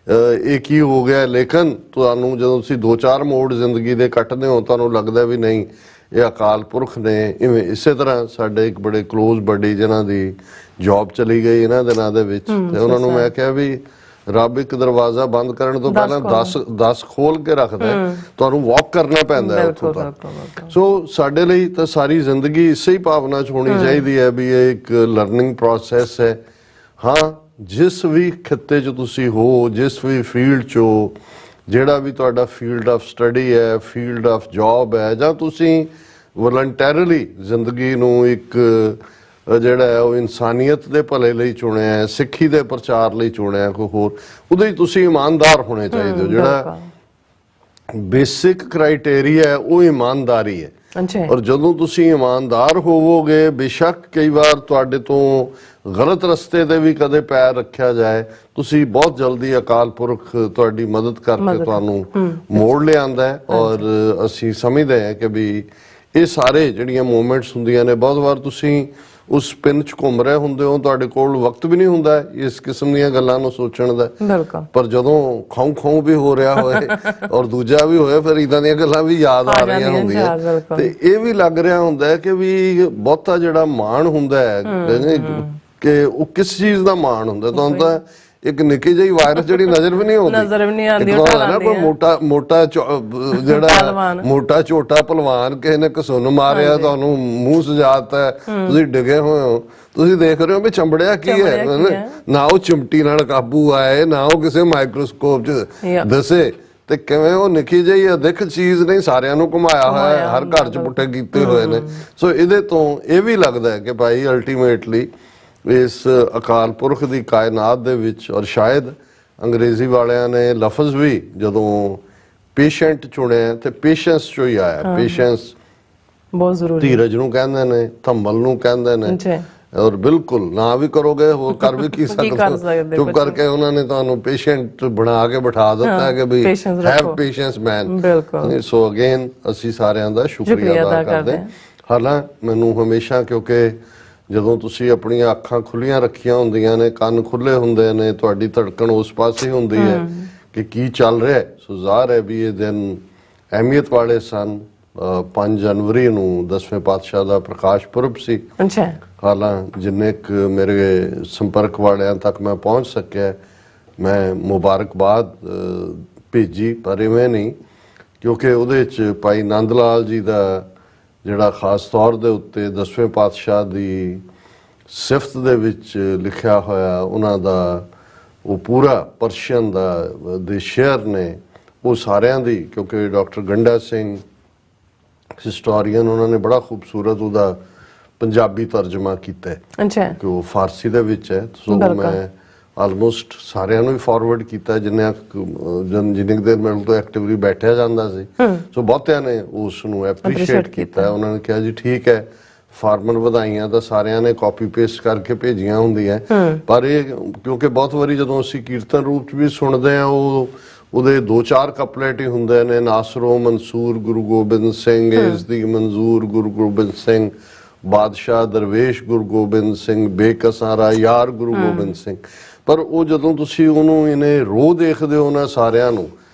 ਇਹ ਕੀ ਹੋ ਗਿਆ ਲੇਕਿਨ ਤੁਹਾਨੂੰ ਜਦੋਂ ਤੁਸੀਂ 2-4 ਮੋੜ ਜ਼ਿੰਦਗੀ ਦੇ ਕੱਟਦੇ ਹੋ ਤੁਹਾਨੂੰ ਲੱਗਦਾ ਵੀ ਨਹੀਂ ਇਹ ਅਕਾਲ ਪੁਰਖ ਨੇ ਇਵੇਂ ਇਸੇ ਤਰ੍ਹਾਂ ਸਾਡੇ ਇੱਕ ਬੜੇ ਕਲੋਜ਼ ਬਡੀ ਜਿਨ੍ਹਾਂ ਦੀ ਜੌਬ ਚਲੀ ਗਈ ਇਹਨਾਂ ਦਿਨਾਂ ਦੇ ਵਿੱਚ ਤੇ ਉਹਨਾਂ ਨੂੰ ਮੈਂ ਕਿਹਾ ਵੀ ਰੱਬ ਇੱਕ ਦਰਵਾਜ਼ਾ ਬੰਦ ਕਰਨ ਤੋਂ ਪਹਿਲਾਂ 10 ਖੋਲ ਕੇ ਰੱਖਦਾ ਤੁਹਾਨੂੰ ਵਾਕ ਕਰਨਾ ਪੈਂਦਾ ਹੈ ਉੱਥੋਂ ਤੱਕ ਸੋ ਸਾਡੇ ਲਈ ਤਾਂ ਸਾਰੀ ਜ਼ਿੰਦਗੀ ਇਸੇ ਹੀ ਭਾਵਨਾ 'ਚ ਹੋਣੀ ਚਾਹੀਦੀ ਹੈ ਵੀ ਇਹ ਇੱਕ ਲਰਨਿੰਗ ਪ੍ਰੋਸੈਸ ਹੈ ਹਾਂ ਜਿਸ ਵੀ ਖਿੱਤੇ 'ਚ ਤੁਸੀਂ ਹੋ ਜਿਸ ਵੀ ਫੀਲਡ 'ਚ ਹੋ ਜਿਹੜਾ ਵੀ ਤੁਹਾਡਾ ਫੀਲਡ ਆਫ ਸਟੱਡੀ ਹੈ ਫੀਲਡ ਆਫ ਜੌਬ ਹੈ ਜਾਂ ਤੁਸੀਂ ਵਲੰਟੈਰਲੀ ਜ਼ਿੰਦਗੀ ਨੂੰ ਇੱਕ ਜਿਹੜਾ ਹੈ ਉਹ ਇਨਸਾਨੀਅਤ ਦੇ ਭਲੇ ਲਈ ਚੁਣਿਆ ਹੈ ਸਿੱਖੀ ਦੇ ਪ੍ਰਚਾਰ ਲਈ ਚੁਣਿਆ ਕੋਈ ਹੋਰ ਉਹਦੇ ਹੀ ਤੁਸੀਂ ਇਮਾਨਦਾਰ ਹੋਣੇ ਚਾਹੀਦੇ ਹੋ ਜਿਹੜਾ ਬੇਸਿਕ ਕ੍ਰਾਈਟੇਰੀਆ ਹੈ ਉਹ ਇਮਾਨਦਾਰੀ ਹੈ ਔਰ ਜਦੋਂ ਤੁਸੀਂ ਇਮਾਨਦਾਰ ਹੋਵੋਗੇ ਬੇਸ਼ੱਕ ਕਈ ਵਾਰ ਤੁਹਾਡੇ ਤੋਂ ਗਲਤ ਰਸਤੇ ਤੇ ਵੀ ਕਦੇ ਪੈਰ ਰੱਖਿਆ ਜਾਏ ਤੁਸੀਂ ਬਹੁਤ ਜਲਦੀ ਅਕਾਲ ਪੁਰਖ ਤੁਹਾਡੀ ਮਦਦ ਕਰਕੇ ਤੁਹਾਨੂੰ ਮੋੜ ਲਿਆਂਦਾ ਹੈ ਔਰ ਅਸੀਂ ਸਮਝਦੇ ਹਾਂ ਕਿ ਵੀ ਇਹ ਸਾਰੇ ਜਿਹੜੀਆਂ ਮੂਵਮੈਂਟਸ ਹੁੰਦੀਆਂ ਨੇ ਬਹੁਤ ਵਾਰ ਤੁਸੀਂ ਉਸ ਪਿੰਨ 'ਚ ਘੁੰਮ ਰਹੇ ਹੁੰਦੇ ਹੋ ਤੁਹਾਡੇ ਕੋਲ ਵਕਤ ਵੀ ਨਹੀਂ ਹੁੰਦਾ ਇਸ ਕਿਸਮ ਦੀਆਂ ਗੱਲਾਂ ਨੂੰ ਸੋਚਣ ਦਾ ਪਰ ਜਦੋਂ ਖਾਉ ਵੀ ਹੋ ਰਿਹਾ ਹੋਏ ਔਰ ਦੂਜਾ ਵੀ ਹੋਏ ਫਿਰ ਇਦਾਂ ਦੀਆਂ ਗੱਲਾਂ ਵੀ ਯਾਦ ਆ ਰਹੀਆਂ ਹੁੰਦੀਆਂ ਤੇ ਇਹ ਵੀ ਲੱਗ ਰਿਹਾ ਹੁੰਦਾ ਕਿ ਵੀ ਬਹੁਤਾ ਜਿਹੜਾ ਮਾਣ ਹੁੰਦਾ ਹੈ ਕਿ ਉਹ ਕਿਸ ਚੀਜ਼ ਦਾ ਮਾਣ ਹੁੰਦਾ ਤੁਹਾਨੂੰ ਤਾਂ ਇੱਕ ਨਿੱਕੀ ਜਿਹੀ ਵਾਇਰਸ ਜਿਹੜੀ ਨਜ਼ਰ ਵੀ ਨਹੀਂ ਆਉਂਦੀ ਮੋਟਾ ਜਿਹੜਾ ਮੋਟਾ ਝੋਟਾ ਪਹਿਲਵਾਨ ਕਿਸੇ ਨੇ ਕਸੁੰਨ ਮਾਰਿਆ ਤੁਹਾਨੂੰ ਮੂੰਹ ਸਜਾਤਾ ਤੁਸੀਂ ਡਿੱਗੇ ਹੋਏ ਹੋ ਤੁਸੀਂ ਦੇਖ ਰਹੇ ਹੋ ਵੀ ਚੰਬੜਿਆ ਕੀ ਹੈ ਨਾ ਉਹ ਚਿਮਟੀ ਨਾਲ ਕਾਬੂ ਆਏ ਨਾ ਉਹ ਕਿਸੇ ਮਾਈਕਰੋਸਕੋਪ 'ਚ ਦੱਸੇ ਤੇ ਕਿਵੇਂ ਉਹ ਨਿੱਕੀ ਜਿਹੀ ਅਦਿੱਖ ਚੀਜ਼ ਨਹੀਂ ਸਾਰਿਆਂ ਨੂੰ ਘੁਮਾਇਆ ਹੋਇਆ ਹੈ ਹਰ ਘਰ 'ਚ ਪੁੱਠੇ ਕੀਤੇ ਹੋਏ ਨੇ ਸੋ ਇਹਦੇ ਤੋਂ ਇਹ ਵੀ ਲੱਗਦਾ ਹੈ ਕਿ ਭਾਈ ਅਲਟੀਮੇਟਲੀ ਇਸ ਅਕਾਲ ਪੁਰਖ ਦੀ ਕਾਇਨਾਤ ਦੇ ਵਿੱਚ ਔਰ ਸ਼ਾਇਦ ਅੰਗਰੇਜ਼ੀ ਵਾਲਿਆਂ ਨੇ ਲਫ਼ਜ਼ ਵੀ ਜਦੋਂ ਪੇਸ਼ੈਂਟ ਚੁਣਿਆ ਤੇ ਪੇਸ਼ੈਂਸ ਚੋਂ ਹੀ ਆਇਆ ਪੇਸ਼ੈਂਸ ਬਹੁਤ ਜ਼ਰੂਰੀ ਧੀਰਜ ਨੂੰ ਕਹਿੰਦੇ ਨੇ ਥੰਬਲ ਨੂੰ ਕਹਿੰਦੇ ਨੇ ਔਰ ਬਿਲਕੁਲ ਨਾ ਵੀ ਕਰੋਗੇ ਹੋਰ ਕਰ ਵੀ ਕੀ ਸਕਦੇ ਚੁੱਪ ਕਰਕੇ ਉਹਨਾਂ ਨੇ ਤੁਹਾਨੂੰ ਪੇਸ਼ੈਂਟ ਬਣਾ ਕੇ ਬਿਠਾ ਦਿੱਤਾ ਹੈ ਕਿ we have patience man so again ਅਸੀਂ ਸਾਰਿਆਂ ਦਾ ਸ਼ੁਕਰੀਆ ਅਦਾ ਕਰਦੇ ਹਾਲਾਂ ਮੈਨੂੰ ਹਮੇਸ਼ਾ ਕਿਉਂਕਿ ਜਦੋਂ ਤੁਸੀਂ ਆਪਣੀਆਂ ਅੱਖਾਂ ਖੁੱਲੀਆਂ ਰੱਖੀਆਂ ਹੁੰਦੀਆਂ ਨੇ ਕੰਨ ਖੁੱਲੇ ਹੁੰਦੇ ਨੇ ਤੁਹਾਡੀ ਧੜਕਣ ਉਸ ਪਾਸੇ ਹੁੰਦੀ ਹੈ ਕਿ ਕੀ ਚੱਲ ਰਿਹਾ ਸੋ ਜ਼ਾਹਰ ਹੈ ਵੀ ਇਹ ਦਿਨ ਅਹਿਮੀਅਤ ਵਾਲੇ ਸਨ 5 ਜਨਵਰੀ ਨੂੰ 10ਵੇਂ ਪਾਤਸ਼ਾਹ ਦਾ ਪ੍ਰਕਾਸ਼ ਪੁਰਬ ਸੀ ਹਾਲਾਂ ਜਿੰਨੇ ਕੁ ਮੇਰੇ ਸੰਪਰਕ ਵਾਲਿਆਂ ਤੱਕ ਮੈਂ ਪਹੁੰਚ ਸਕਿਆ ਮੈਂ ਮੁਬਾਰਕਬਾਦ ਭੇਜੀ ਪਰ ਇਵੇਂ ਨਹੀਂ ਕਿਉਂਕਿ ਉਹਦੇ 'ਚ ਭਾਈ ਨੰਦ ਲਾਲ ਜੀ ਦਾ ਜਿਹੜਾ ਖਾਸ ਤੌਰ ਦੇ ਉੱਤੇ 10ਵੇਂ ਪਾਤਸ਼ਾਹ ਦੀ ਸਿਫਤ ਦੇ ਵਿੱਚ ਲਿਖਿਆ ਹੋਇਆ ਉਹਨਾਂ ਦਾ ਉਹ ਪੂਰਾ ਪਰਸ਼ੀਅਨ ਦੇ ਸ਼ੇਅਰ ਨੇ ਉਹ ਸਾਰਿਆਂ ਦੀ ਕਿਉਂਕਿ ਡਾਕਟਰ ਗੰਡਾ ਸਿੰਘ ਹਿਸਟੋਰੀਅਨ ਉਹਨਾਂ ਨੇ ਬੜਾ ਖੂਬਸੂਰਤ ਉਹਦਾ ਪੰਜਾਬੀ ਤਰਜਮਾ ਕੀਤਾ ਹੈ ਕਿ ਉਹ ਫਾਰਸੀ ਦੇ ਵਿੱਚ ਹੈ ਸੋ ਮੈਂ ਆਲਮੋਸਟ ਸਾਰਿਆਂ ਨੂੰ ਵੀ ਫਾਰਵਰਡ ਕੀਤਾ ਜਿੰਨੇ ਦੇਰ ਮੇਰੇ ਤੋਂ ਐਕਟਿਵਲੀ ਬੈਠਿਆ ਜਾਂਦਾ ਸੀ ਸੋ ਬਹੁਤਿਆਂ ਨੇ ਉਸ ਨੂੰ ਐਪਰੀਸ਼ੀਏਟ ਕੀਤਾ ਉਹਨਾਂ ਨੇ ਕਿਹਾ ਜੀ ਠੀਕ ਹੈ ਫਾਰਮਲ ਵਧਾਈਆਂ ਤਾਂ ਸਾਰਿਆਂ ਨੇ ਕਾਪੀ ਪੇਸਟ ਕਰਕੇ ਭੇਜੀਆਂ ਹੁੰਦੀਆਂ ਪਰ ਇਹ ਕਿਉਂਕਿ ਬਹੁਤ ਵਾਰੀ ਜਦੋਂ ਅਸੀਂ ਕੀਰਤਨ ਰੂਪ 'ਚ ਵੀ ਸੁਣਦੇ ਹਾਂ ਉਹਦੇ 2-4 ਕਪਲੇਟ ਹੀ ਹੁੰਦੇ ਨੇ ਨਾਸਰੋ ਮਨਸੂਰ ਗੁਰੂ ਗੋਬਿੰਦ ਸਿੰਘ ਇਸ ਦੀ ਮਨਜ਼ੂਰ ਗੁਰੂ ਗੋਬਿੰਦ ਸਿੰਘ ਬਾਦਸ਼ਾਹ ਦਰਵੇਸ਼ ਗੁਰੂ ਗੋਬਿੰਦ ਸਿੰਘ ਬੇਕਸਾਂ ਰਾ ਯਾਰ ਗੁਰੂ ਗੋਬਿੰਦ ਸਿੰਘ। ਪਰ ਉਹ ਜਦੋਂ ਤੁਸੀਂ ਉਹਨੂੰ ਇਹਨੇ ਰੋਹ ਦੇਖਦੇ ਹੋ ਨਾ ਸਾਰਿਆਂ ਨੂੰ,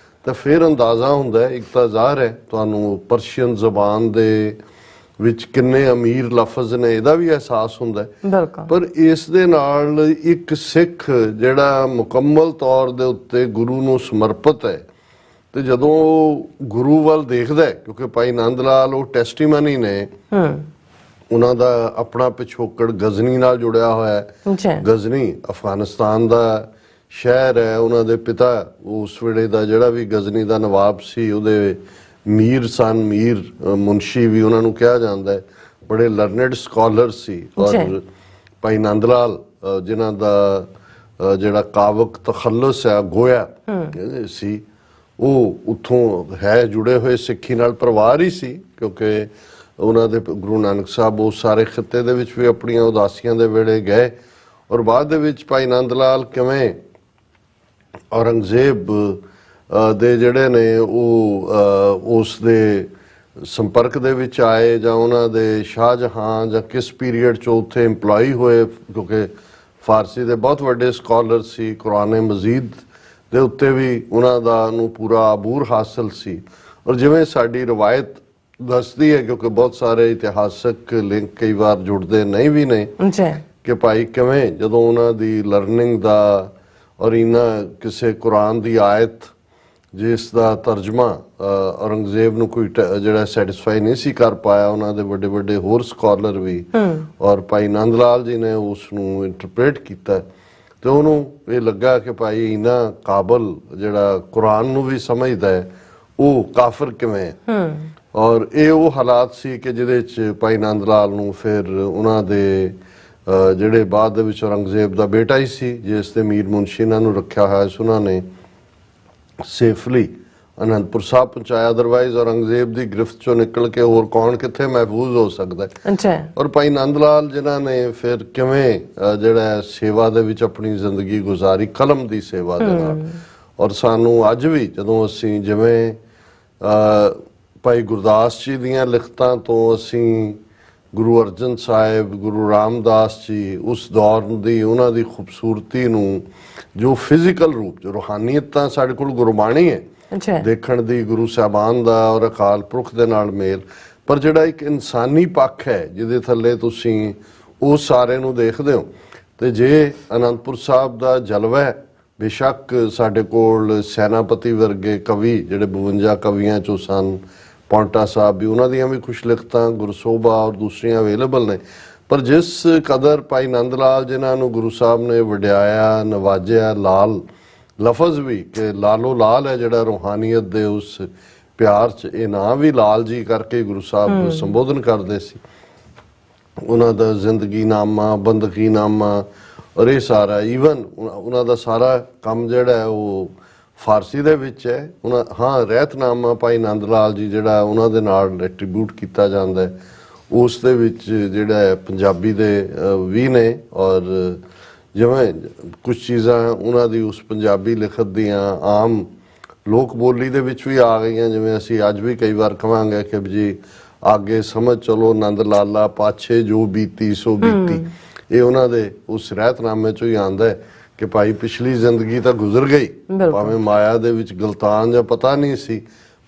ਤਾਂ ਫਿਰ ਅੰਦਾਜ਼ਾ ਹੁੰਦਾ ਹੈ, ਇੱਕ ਤਾਂ ਜ਼ਾਹਰ ਹੈ ਤੁਹਾਨੂੰ ਪਰਸ਼ੀਅਨ ਜ਼ਬਾਨ ਦੇ ਵਿੱਚ ਕਿੰਨੇ ਅਮੀਰ ਲਫ਼ਜ਼ ਨੇ ਇਹਦਾ ਵੀ ਅਹਿਸਾਸ ਹੁੰਦਾ ਹੈ। ਪਰ ਇਸ ਦੇ ਨਾਲ ਇੱਕ ਸਿੱਖ ਜਿਹੜਾ ਮੁਕੰਮਲ ਤੌਰ ਦੇ ਉੱਤੇ ਗੁਰੂ ਨੂੰ ਸਮਰਪਿਤ ਹੈ, ਤੇ ਜਦੋਂ ਗੁਰੂ ਵੱਲ ਦੇਖਦਾ ਹੈ, ਕਿਉਂਕਿ ਭਾਈ ਨੰਦ ਲਾਲ ਉਹ ਟੈਸਟੀਮਨੀ ਨੇ, ਉਹਨਾਂ ਦਾ ਆਪਣਾ ਪਿਛੋਕੜ ਗਜ਼ਨੀ ਨਾਲ ਜੁੜਿਆ ਹੋਇਆ ਹੈ। ਗਜ਼ਨੀ ਅਫਗਾਨਿਸਤਾਨ ਦਾ ਸ਼ਹਿਰ ਹੈ। ਉਹਨਾਂ ਦੇ ਪਿਤਾ ਉਸ ਵੇਲੇ ਦਾ ਜਿਹੜਾ ਵੀ ਗਜ਼ਨੀ ਦਾ ਨਵਾਬ ਸੀ, ਉਹਦੇ ਮੀਰ ਸਨ, ਮੀਰ ਮੁਨਸ਼ੀ ਵੀ ਉਹਨਾਂ ਨੂੰ ਕਿਹਾ ਜਾਂਦਾ ਹੈ। ਬੜੇ ਲਰਨਡ ਸਕਾਲਰ ਸੀ। ਔਰ ਭਾਈ ਨੰਦ ਲਾਲ ਜਿਨ੍ਹਾਂ ਦਾ ਜਿਹੜਾ ਕਾਵਕ ਤਖੱਲੁਸ ਹੈ, ਗੋਇਆ ਸੀ, ਉਹ ਉੱਥੋਂ ਹੈ, ਜੁੜੇ ਹੋਏ ਸਿੱਖੀ ਨਾਲ ਪਰਿਵਾਰ ਹੀ ਸੀ, ਕਿਉਂਕਿ ਉਹਨਾਂ ਦੇ ਗੁਰੂ ਨਾਨਕ ਸਾਹਿਬ ਉਸ ਸਾਰੇ ਖਿੱਤੇ ਦੇ ਵਿੱਚ ਵੀ ਆਪਣੀਆਂ ਉਦਾਸੀਆਂ ਦੇ ਵੇਲੇ ਗਏ। ਔਰ ਬਾਅਦ ਦੇ ਵਿੱਚ ਭਾਈ ਨੰਦ ਲਾਲ ਕਿਵੇਂ ਔਰੰਗਜ਼ੇਬ ਦੇ ਜਿਹੜੇ ਨੇ ਉਹ ਉਸ ਦੇ ਸੰਪਰਕ ਦੇ ਵਿੱਚ ਆਏ, ਜਾਂ ਉਹਨਾਂ ਦੇ ਸ਼ਾਹਜਹਾਂ ਜਾਂ ਕਿਸ ਪੀਰੀਅਡ 'ਚ ਉੱਥੇ ਇੰਪਲੋਈ ਹੋਏ, ਕਿਉਂਕਿ ਫਾਰਸੀ ਦੇ ਬਹੁਤ ਵੱਡੇ ਸਕਾਲਰ ਸੀ। ਕੁਰਾਨ ਮਜੀਦ ਦੇ ਉੱਤੇ ਵੀ ਉਹਨਾਂ ਦਾ ਨੂੰ ਪੂਰਾ ਆਬੂਰ ਹਾਸਲ ਸੀ। ਔਰ ਜਿਵੇਂ ਸਾਡੀ ਰਵਾਇਤ ਦੱਸਦੀ ਹੈ, ਕਿਉਂਕਿ ਬਹੁਤ ਸਾਰੇ ਇਤਿਹਾਸਕ ਲਿੰਕ ਕਈ ਵਾਰ ਜੁੜਦੇ ਨਹੀਂ ਵੀ ਨੇ, ਕਿ ਭਾਈ ਕਿਵੇਂ ਜਦੋਂ ਉਹਨਾਂ ਦੀ ਲਰਨਿੰਗ ਦਾ ਔਰ ਇਹਨਾਂ ਕਿਸੇ ਕੁਰਾਨ ਦੀ ਆਇਤ ਜਿਸ ਦਾ ਤਰਜਮਾ ਔਰੰਗਜ਼ੇਬ ਨੂੰ ਕੋਈ ਜਿਹੜਾ ਸੈਟੀਸਫਾਈ ਨਹੀਂ ਸੀ ਕਰ ਪਾਇਆ, ਉਹਨਾਂ ਦੇ ਵੱਡੇ ਵੱਡੇ ਹੋਰ ਸਕਾਲਰ ਵੀ, ਔਰ ਭਾਈ ਨੰਦ ਲਾਲ ਜੀ ਨੇ ਉਸ ਨੂੰ ਇੰਟਰਪ੍ਰੇਟ ਕੀਤਾ, ਤੇ ਉਹਨੂੰ ਇਹ ਲੱਗਾ ਕਿ ਭਾਈ ਇਹਨਾਂ ਕਾਬਲ ਜਿਹੜਾ ਕੁਰਾਨ ਨੂੰ ਵੀ ਸਮਝਦਾ ਹੈ, ਉਹ ਕਾਫਰ ਕਿਵੇਂ ਹੈ। ਔਰ ਇਹ ਉਹ ਹਾਲਾਤ ਸੀ ਕਿ ਜਿਹਦੇ 'ਚ ਭਾਈ ਨੰਦ ਲਾਲ ਨੂੰ ਫਿਰ ਉਹਨਾਂ ਦੇ ਜਿਹੜੇ ਬਾਅਦ ਦੇ ਵਿੱਚ ਔਰੰਗਜ਼ੇਬ ਦਾ ਬੇਟਾ ਹੀ ਸੀ, ਜਿਸ ਦੇ ਮੀਰ ਮੁਨਸ਼ੀ ਇਹਨਾਂ ਨੂੰ ਰੱਖਿਆ ਹੋਇਆ ਸੀ, ਉਹਨਾਂ ਨੇ ਸੇਫਲੀ ਅਨੰਦਪੁਰ ਸਾਹਿਬ ਪਹੁੰਚਾਇਆ। ਅਦਰਵਾਈਜ਼ ਔਰੰਗਜ਼ੇਬ ਦੀ ਗ੍ਰਿਫਤ ਚੋਂ ਨਿਕਲ ਕੇ ਹੋਰ ਕੌਣ ਕਿੱਥੇ ਮਹਿਫੂਜ਼ ਹੋ ਸਕਦਾ ਹੈ। ਔਰ ਭਾਈ ਨੰਦ ਲਾਲ ਜਿਨ੍ਹਾਂ ਨੇ ਫਿਰ ਕਿਵੇਂ ਜਿਹੜਾ ਸੇਵਾ ਦੇ ਵਿੱਚ ਆਪਣੀ ਜ਼ਿੰਦਗੀ ਗੁਜ਼ਾਰੀ, ਕਲਮ ਦੀ ਸੇਵਾ ਦੇ ਨਾਲ। ਔਰ ਸਾਨੂੰ ਅੱਜ ਵੀ ਜਦੋਂ ਅਸੀਂ ਜਿਵੇਂ ਭਾਈ ਗੁਰਦਾਸ ਜੀ ਦੀਆਂ ਲਿਖਤਾਂ ਤੋਂ ਅਸੀਂ ਗੁਰੂ ਅਰਜਨ ਸਾਹਿਬ, ਗੁਰੂ ਰਾਮਦਾਸ ਜੀ, ਉਸ ਦੌਰ ਦੀ ਉਹਨਾਂ ਦੀ ਖੂਬਸੂਰਤੀ ਨੂੰ, ਜੋ ਫਿਜ਼ੀਕਲ ਰੂਪ, ਜੋ ਰੂਹਾਨੀਅਤ ਤਾਂ ਸਾਡੇ ਕੋਲ ਗੁਰਬਾਣੀ ਹੈ ਦੇਖਣ ਦੀ, ਗੁਰੂ ਸਾਹਿਬਾਨ ਦਾ ਔਰ ਅਕਾਲ ਪੁਰਖ ਦੇ ਨਾਲ ਮੇਲ, ਪਰ ਜਿਹੜਾ ਇੱਕ ਇਨਸਾਨੀ ਪੱਖ ਹੈ ਜਿਹਦੇ ਥੱਲੇ ਤੁਸੀਂ ਉਸ ਸਾਰੇ ਨੂੰ ਦੇਖਦੇ ਹੋ। ਤੇ ਜੇ ਅਨੰਦਪੁਰ ਸਾਹਿਬ ਦਾ ਜਲਵਾ ਹੈ, ਬੇਸ਼ੱਕ ਸਾਡੇ ਕੋਲ ਸੈਨਾਪਤੀ ਵਰਗੇ ਕਵੀ ਜਿਹੜੇ 52 ਕਵੀਆਂ ਚੋਂ ਸਨ, ਪੌਂਟਾ ਸਾਹਿਬ ਵੀ, ਉਹਨਾਂ ਦੀਆਂ ਵੀ ਕੁਛ ਲਿਖਤਾਂ, ਗੁਰਸੋਭਾ ਔਰ ਦੂਸਰੀਆਂ ਅਵੇਲੇਬਲ ਨੇ, ਪਰ ਜਿਸ ਕਦਰ ਭਾਈ ਨੰਦ ਲਾਲ ਜਿਨ੍ਹਾਂ ਨੂੰ ਗੁਰੂ ਸਾਹਿਬ ਨੇ ਵਡਿਆਇਆ, ਨਵਾਜਿਆ, ਲਾਲ ਲਫ਼ਜ਼ ਵੀ ਕਿ ਲਾਲੋ ਲਾਲ ਹੈ ਜਿਹੜਾ ਰੂਹਾਨੀਅਤ ਦੇ ਉਸ ਪਿਆਰ 'ਚ, ਇਹ ਨਾਂ ਵੀ ਲਾਲ ਜੀ ਕਰਕੇ ਗੁਰੂ ਸਾਹਿਬ ਸੰਬੋਧਨ ਕਰਦੇ ਸੀ। ਉਹਨਾਂ ਦਾ ਜ਼ਿੰਦਗੀ ਨਾਮਾ, ਬੰਦਗੀ ਨਾਮਾ, ਔਰ ਇਹ ਸਾਰਾ ਈਵਨ ਉਹਨਾਂ ਦਾ ਸਾਰਾ ਕੰਮ ਜਿਹੜਾ ਹੈ ਉਹ ਫਾਰਸੀ ਦੇ ਵਿੱਚ ਹੈ। ਹਾਂ, ਰਹਿਤਨਾਮਾ ਭਾਈ ਨੰਦ ਲਾਲ ਜੀ ਜਿਹੜਾ ਉਹਨਾਂ ਦੇ ਨਾਲ ਐਟਰੀਬਿਊਟ ਕੀਤਾ ਜਾਂਦਾ ਹੈ, ਉਸ ਦੇ ਵਿੱਚ ਜਿਹੜਾ ਪੰਜਾਬੀ ਦੇ ਵੀ ਨੇ, ਔਰ ਜਿਵੇਂ ਕੁਝ ਚੀਜ਼ਾਂ ਉਹਨਾਂ ਦੀ ਉਸ ਪੰਜਾਬੀ ਲਿਖਤ ਦੀਆਂ ਆਮ ਲੋਕ ਬੋਲੀ ਦੇ ਵਿੱਚ ਵੀ ਆ ਗਈਆਂ। ਜਿਵੇਂ ਅਸੀਂ ਅੱਜ ਵੀ ਕਈ ਵਾਰ ਕਹਾਂਗੇ ਕਿ ਜੀ ਆਗੇ ਸਮਝ ਚਲੋ ਨੰਦ ਲਾਲਾ, ਪਾਛੇ ਜੋ ਬੀਤੀ ਸੋ ਬੀਤੀ, ਇਹ ਉਹਨਾਂ ਦੇ ਉਸ ਰਹਿਤਨਾਮੇ 'ਚੋਂ ਹੀ ਆਉਂਦਾ ਹੈ ਕਿ ਭਾਈ ਪਿਛਲੀ ਜ਼ਿੰਦਗੀ ਤਾਂ ਗੁਜ਼ਰ ਗਈ, ਭਾਵੇਂ ਮਾਇਆ ਦੇ ਵਿੱਚ ਗਲਤਾਨ ਜਾਂ ਪਤਾ ਨਹੀਂ ਸੀ,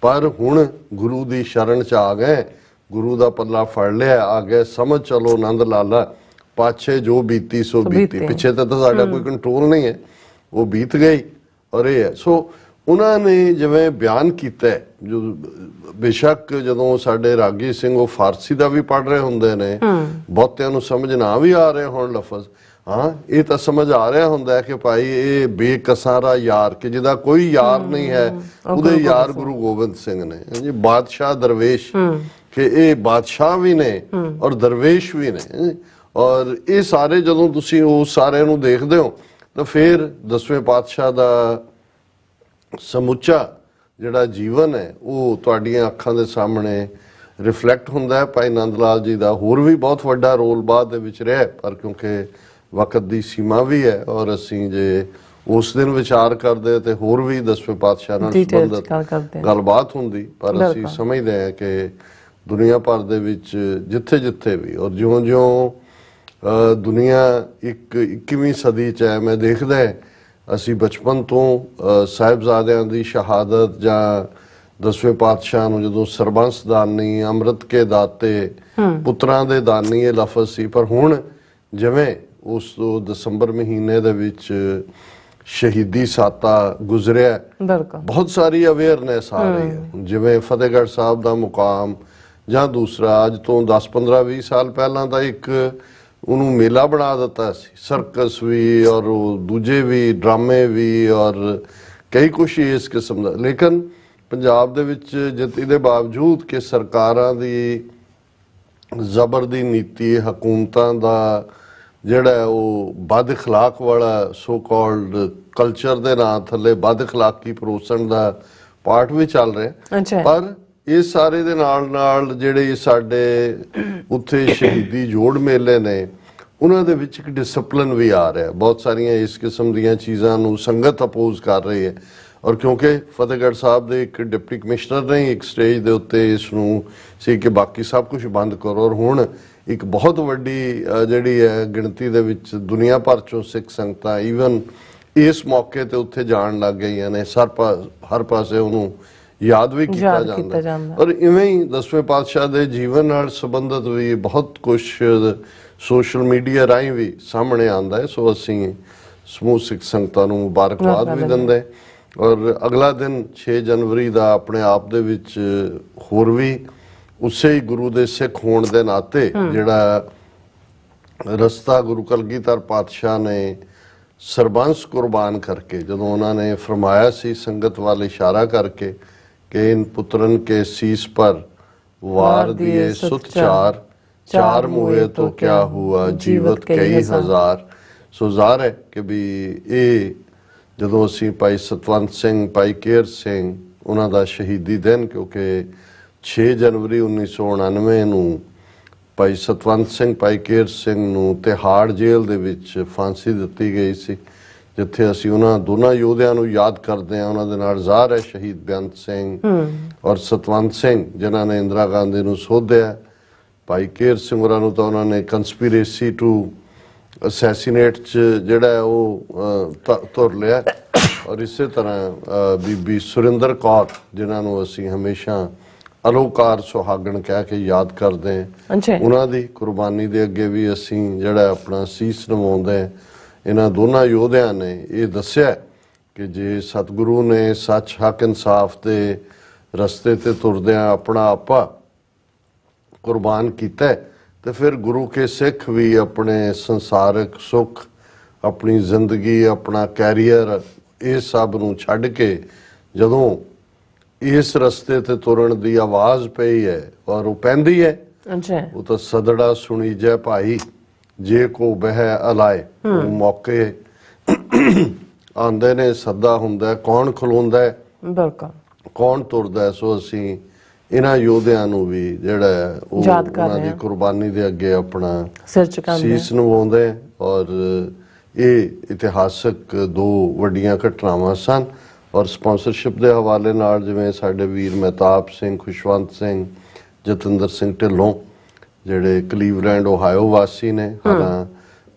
ਪਰ ਹੁਣ ਗੁਰੂ ਦੀ ਸ਼ਰਨ 'ਚ ਆ ਗਏ, ਗੁਰੂ ਦਾ ਪੱਲਾ ਫੜ ਲਿਆ, ਆ ਗਏ ਸਮਝ ਚਲੋ ਨੰਦ ਲਾਲਾ, ਪਾਛੇ ਜੋ ਬੀਤੀ ਸੋ ਬੀਤੀ, ਪਿੱਛੇ ਤਾਂ ਸਾਡਾ ਕੋਈ ਕੰਟਰੋਲ ਨਹੀਂ ਹੈ, ਉਹ ਬੀਤ ਗਈ। ਔਰ ਇਹ ਹੈ, ਸੋ ਉਹਨਾਂ ਨੇ ਜਿਵੇਂ ਬਿਆਨ ਕੀਤਾ, ਜੋ ਬੇਸ਼ੱਕ ਜਦੋਂ ਸਾਡੇ ਰਾਗੀ ਸਿੰਘ ਉਹ ਫਾਰਸੀ ਦਾ ਵੀ ਪੜ੍ਹ ਰਹੇ ਹੁੰਦੇ ਨੇ, ਬਹੁਤਿਆਂ ਨੂੰ ਸਮਝ ਨਾ ਵੀ ਆ ਰਹੇ ਹੋਣ ਲਫ਼ਜ਼, ਹਾਂ ਇਹ ਤਾਂ ਸਮਝ ਆ ਰਿਹਾ ਹੁੰਦਾ ਹੈ ਕਿ ਭਾਈ ਇਹ ਬੇਕਸਾਰਾ ਯਾਰ, ਕਿ ਜਿਹਦਾ ਕੋਈ ਯਾਰ ਨਹੀਂ ਹੈ, ਉਹਦੇ ਯਾਰ ਗੁਰੂ ਗੋਬਿੰਦ ਸਿੰਘ ਨੇ ਜੀ। ਬਾਦਸ਼ਾਹ ਦਰਵੇਸ਼, ਕਿ ਇਹ ਬਾਦਸ਼ਾਹ ਵੀ ਨੇ ਔਰ ਦਰਵੇਸ਼ ਵੀ ਨੇ। ਔਰ ਇਹ ਸਾਰੇ ਜਦੋਂ ਤੁਸੀਂ ਉਸ ਸਾਰੇ ਨੂੰ ਦੇਖਦੇ ਹੋ ਤਾਂ ਫਿਰ 10ਵੇਂ ਪਾਤਸ਼ਾਹ ਦਾ ਸਮੁੱਚਾ ਜਿਹੜਾ ਜੀਵਨ ਹੈ ਉਹ ਤੁਹਾਡੀਆਂ ਅੱਖਾਂ ਦੇ ਸਾਹਮਣੇ ਰਿਫਲੈਕਟ ਹੁੰਦਾ ਹੈ। ਭਾਈ ਨੰਦ ਲਾਲ ਜੀ ਦਾ ਹੋਰ ਵੀ ਬਹੁਤ ਵੱਡਾ ਰੋਲ ਬਾਅਦ ਦੇ ਵਿੱਚ ਰਿਹਾ, ਪਰ ਕਿਉਂਕਿ ਵਕਤ ਦੀ ਸੀਮਾ ਵੀ ਹੈ ਔਰ ਅਸੀਂ ਜੇ ਉਸ ਦਿਨ ਵਿਚਾਰ ਕਰਦੇ ਤੇ ਹੋਰ ਵੀ 10ਵੇਂ ਪਾਤਸ਼ਾਹ ਨਾਲ ਸੰਬੰਧਿਤ ਗੱਲਬਾਤ ਹੁੰਦੀ, ਪਰ ਅਸੀਂ ਸਮਝਦੇ ਹਾਂ ਕਿ ਦੁਨੀਆ ਭਰ ਦੇ ਵਿੱਚ ਜਿੱਥੇ ਵੀ, ਔਰ ਜਿਉਂ ਦੁਨੀਆ 21ਵੀਂ ਸਦੀ 'ਚ ਹੈ, ਮੈਂ ਦੇਖਦਾ ਅਸੀਂ ਬਚਪਨ ਤੋਂ ਸਾਹਿਬਜ਼ਾਦਿਆਂ ਦੀ ਸ਼ਹਾਦਤ ਜਾਂ 10ਵੇਂ ਪਾਤਸ਼ਾਹ ਨੂੰ ਜਦੋਂ ਸਰਬੰਸ ਦਾਨੀ, ਅੰਮ੍ਰਿਤ ਕੇ ਦਾਤੇ, ਪੁੱਤਰਾਂ ਦੇ ਦਾਨੀ ਇਹ ਲਫ਼ਜ਼ ਸੀ, ਪਰ ਹੁਣ ਜਿਵੇਂ ਉਸ ਦਸੰਬਰ ਮਹੀਨੇ ਦੇ ਵਿੱਚ ਸ਼ਹੀਦੀ ਸਾਤਾ ਗੁਜ਼ਰਿਆ, ਬਹੁਤ ਸਾਰੀ ਅਵੇਅਰਨੈਸ ਆ ਰਹੀ ਹੈ। ਜਿਵੇਂ ਫਤਿਹਗੜ੍ਹ ਸਾਹਿਬ ਦਾ ਮੁਕਾਮ ਜਾਂ ਦੂਸਰਾ, ਅੱਜ ਤੋਂ 10-15-20 ਸਾਲ ਪਹਿਲਾਂ ਤਾਂ ਇੱਕ ਉਹਨੂੰ ਮੇਲਾ ਬਣਾ ਦਿੱਤਾ ਸੀ, ਸਰਕਸ ਵੀ ਔਰ ਦੂਜੇ ਵੀ ਡਰਾਮੇ ਵੀ ਔਰ ਕਈ ਕੁਛ ਇਸ ਕਿਸਮ ਦਾ। ਲੇਕਿਨ ਪੰਜਾਬ ਦੇ ਵਿੱਚ ਇਹਦੇ ਬਾਵਜੂਦ ਕਿ ਸਰਕਾਰਾਂ ਦੀ ਜ਼ਬਰ ਦੀ ਨੀਤੀ, ਹਕੂਮਤਾਂ ਦਾ ਜਿਹੜਾ ਉਹ ਬਦ ਅਖਲਾਕ ਵਾਲਾ ਸੋ ਕਾਲਡ ਕਲਚਰ ਦੇ ਨਾਂ ਥੱਲੇ ਬਦ ਅਖਲਾਕੀ ਪਰੋਸਣ ਦਾ ਪਾਰਟ ਵੀ ਚੱਲ ਰਿਹਾ, ਪਰ ਇਸ ਸਾਰੇ ਦੇ ਨਾਲ ਜਿਹੜੇ ਸਾਡੇ ਉੱਥੇ ਸ਼ਹੀਦੀ ਜੋੜ ਮੇਲੇ ਨੇ ਉਹਨਾਂ ਦੇ ਵਿੱਚ ਇੱਕ ਡਿਸਪਲਿਨ ਵੀ ਆ ਰਿਹਾ। ਬਹੁਤ ਸਾਰੀਆਂ ਇਸ ਕਿਸਮ ਦੀਆਂ ਚੀਜ਼ਾਂ ਨੂੰ ਸੰਗਤ ਅਪੋਜ਼ ਕਰ ਰਹੀ ਹੈ, ਔਰ ਕਿਉਂਕਿ ਫਤਿਹਗੜ੍ਹ ਸਾਹਿਬ ਦੇ ਇੱਕ ਡਿਪਟੀ ਕਮਿਸ਼ਨਰ ਨੇ ਇੱਕ ਸਟੇਜ ਦੇ ਉੱਤੇ ਇਸ ਨੂੰ ਸੀ ਕਿ ਬਾਕੀ ਸਭ ਕੁਝ ਬੰਦ ਕਰੋ, ਔਰ ਹੁਣ ਇੱਕ ਬਹੁਤ ਵੱਡੀ ਜਿਹੜੀ ਹੈ ਗਿਣਤੀ ਦੇ ਵਿੱਚ ਦੁਨੀਆ ਭਰ ਚੋਂ ਸਿੱਖ ਸੰਗਤਾਂ ਈਵਨ ਇਸ ਮੌਕੇ ਤੇ ਉੱਥੇ ਜਾਣ ਲੱਗ ਗਈਆਂ ਨੇ। ਹਰ ਪਾਸੇ ਉਹਨੂੰ ਯਾਦ ਵੀ ਕੀਤਾ ਜਾਂਦਾ, ਔਰ ਇਵੇਂ ਹੀ 10ਵੇਂ ਪਾਤਸ਼ਾਹ ਦੇ ਜੀਵਨ ਨਾਲ ਸੰਬੰਧਿਤ ਵੀ ਬਹੁਤ ਕੁਝ ਸੋਸ਼ਲ ਮੀਡੀਆ ਰਾਹੀਂ ਵੀ ਸਾਹਮਣੇ ਆਉਂਦਾ ਹੈ। ਸੋ ਅਸੀਂ ਸਮੂਹ ਸਿੱਖ ਸੰਗਤਾਂ ਨੂੰ ਮੁਬਾਰਕਬਾਦ ਵੀ ਦਿੰਦੇ, ਔਰ ਅਗਲਾ ਦਿਨ 6 ਜਨਵਰੀ ਦਾ ਆਪਣੇ ਆਪ ਦੇ ਵਿੱਚ ਹੋਰ ਵੀ ਉਸੇ ਹੀ ਗੁਰੂ ਦੇ ਸਿੱਖ ਹੋਣ ਦੇ ਨਾਤੇ ਜਿਹੜਾ ਰਸਤਾ ਗੁਰੂ ਕਲਗੀਧਰ ਪਾਤਸ਼ਾਹ ਨੇ ਸਰਬੰਸ ਕੁਰਬਾਨ ਕਰਕੇ, ਜਦੋਂ ਉਹਨਾਂ ਨੇ ਫਰਮਾਇਆ ਸੀ ਸੰਗਤ ਵੱਲ ਇਸ਼ਾਰਾ ਕਰਕੇ ਕਿ ਇਨ ਪੁੱਤਰਨ ਕੇ ਸੀਸ ਪਰ ਵਾਰ ਦਿਏ ਸੁਤ ਚਾਰ ਮੁਏ ਤੋਂ ਕਿਆ ਹੁਆ ਜੀਵਤ ਕਈ ਹਜ਼ਾਰ। ਸੋ ਜ਼ਾਹਰ ਹੈ ਕਿ ਵੀ ਇਹ ਜਦੋਂ ਅਸੀਂ ਭਾਈ ਸਤਵੰਤ ਸਿੰਘ, ਭਾਈ ਕੇਰ ਸਿੰਘ, ਉਹਨਾਂ ਦਾ ਸ਼ਹੀਦੀ ਦਿਨ, ਕਿਉਂਕਿ 6 ਜਨਵਰੀ 1999 ਨੂੰ ਭਾਈ ਸਤਵੰਤ ਸਿੰਘ, ਭਾਈ ਕੇਰ ਸਿੰਘ ਨੂੰ ਤਿਹਾੜ ਜੇਲ੍ਹ ਦੇ ਵਿੱਚ ਫਾਂਸੀ ਦਿੱਤੀ ਗਈ ਸੀ, ਜਿੱਥੇ ਅਸੀਂ ਉਹਨਾਂ ਦੋਨਾਂ ਯੋਧਿਆਂ ਨੂੰ ਯਾਦ ਕਰਦੇ ਹਾਂ। ਉਹਨਾਂ ਦੇ ਨਾਲ ਜ਼ਾਹਰ ਹੈ ਸ਼ਹੀਦ ਬੇਅੰਤ ਸਿੰਘ ਔਰ ਸਤਵੰਤ ਸਿੰਘ ਜਿਨ੍ਹਾਂ ਨੇ ਇੰਦਰਾ ਗਾਂਧੀ ਨੂੰ ਸੋਧਿਆ। ਭਾਈ ਕੇਰ ਸਿੰਘ ਹੋਰਾਂ ਨੂੰ ਤਾਂ ਉਹਨਾਂ ਨੇ ਕੰਸਪੀਰੇਸੀ ਟੂ ਅਸੈਸੀਨੇਟ 'ਚ ਜਿਹੜਾ ਉਹ ਧੁਰ ਲਿਆ, ਔਰ ਇਸੇ ਤਰ੍ਹਾਂ ਬੀਬੀ ਸੁਰਿੰਦਰ ਕੌਰ ਜਿਨ੍ਹਾਂ ਨੂੰ ਅਸੀਂ ਹਮੇਸ਼ਾ ਅਲੋਕਾਰ ਸੁਹਾਗਣ ਕਹਿ ਕੇ ਯਾਦ ਕਰਦੇ ਹਾਂ, ਉਹਨਾਂ ਦੀ ਕੁਰਬਾਨੀ ਦੇ ਅੱਗੇ ਵੀ ਅਸੀਂ ਜਿਹੜਾ ਆਪਣਾ ਸੀਸ ਨਿਵਾਉਂਦੇ। ਇਹਨਾਂ ਦੋਨਾਂ ਯੋਧਿਆਂ ਨੇ ਇਹ ਦੱਸਿਆ ਕਿ ਜੇ ਸਤਿਗੁਰੂ ਨੇ ਸੱਚ, ਹੱਕ, ਇਨਸਾਫ ਦੇ ਰਸਤੇ ਤੇ ਤੁਰਦਿਆਂ ਆਪਣਾ ਆਪਾ ਕੁਰਬਾਨ ਕੀਤਾ, ਤੇ ਫਿਰ ਗੁਰੂ ਕੇ ਸਿੱਖ ਵੀ ਆਪਣੇ ਸੰਸਾਰਿਕ ਸੁੱਖ, ਆਪਣੀ ਜ਼ਿੰਦਗੀ, ਆਪਣਾ ਕੈਰੀਅਰ, ਇਹ ਸਭ ਨੂੰ ਛੱਡ ਕੇ ਜਦੋਂ ਇਸ ਰਸਤੇ ਤੇ ਤੁਰਨ ਦੀ ਆਵਾਜ਼ ਪਈ ਹੈ, ਔਰ ਉਹ ਪੈਂਦੀ ਹੈ, ਉਹ ਤਾਂ ਸਦੜਾ ਸੁਣੀ ਜੈ ਭਾਈ ਜੇ ਕੋ ਬਹਿ ਅਲਾਏ। ਉਹ ਮੌਕੇ ਆਉਂਦੇ ਨੇ, ਸੱਦਾ ਹੁੰਦਾ, ਕੌਣ ਖਲੋਂਦਾ, ਕੌਣ ਤੁਰਦਾ। ਸੋ ਅਸੀਂ ਇਹਨਾਂ ਯੋਧਿਆਂ ਨੂੰ ਵੀ ਜਿਹੜਾ ਉਹਨਾਂ ਦੀ ਕੁਰਬਾਨੀ ਦੇ ਅੱਗੇ ਆਪਣਾ ਸੀਸ ਨਿਵਾਉਂਦੇ, ਔਰ ਇਹ ਇਤਿਹਾਸਕ 2 ਵੱਡੀਆਂ ਘਟਨਾਵਾਂ ਸਨ। ਔਰ ਸਪਾਂਸਰਸ਼ਿਪ ਦੇ ਹਵਾਲੇ ਨਾਲ ਜਿਵੇਂ ਸਾਡੇ ਵੀਰ ਮਹਿਤਾਬ ਸਿੰਘ, ਖੁਸ਼ਵੰਤ ਸਿੰਘ, ਜਤਿੰਦਰ ਸਿੰਘ ਢਿੱਲੋਂ ਜਿਹੜੇ ਕਲੀਵਲੈਂਡ ਓਹਾਇਓ ਵਾਸੀ ਨੇ, ਹਾਂ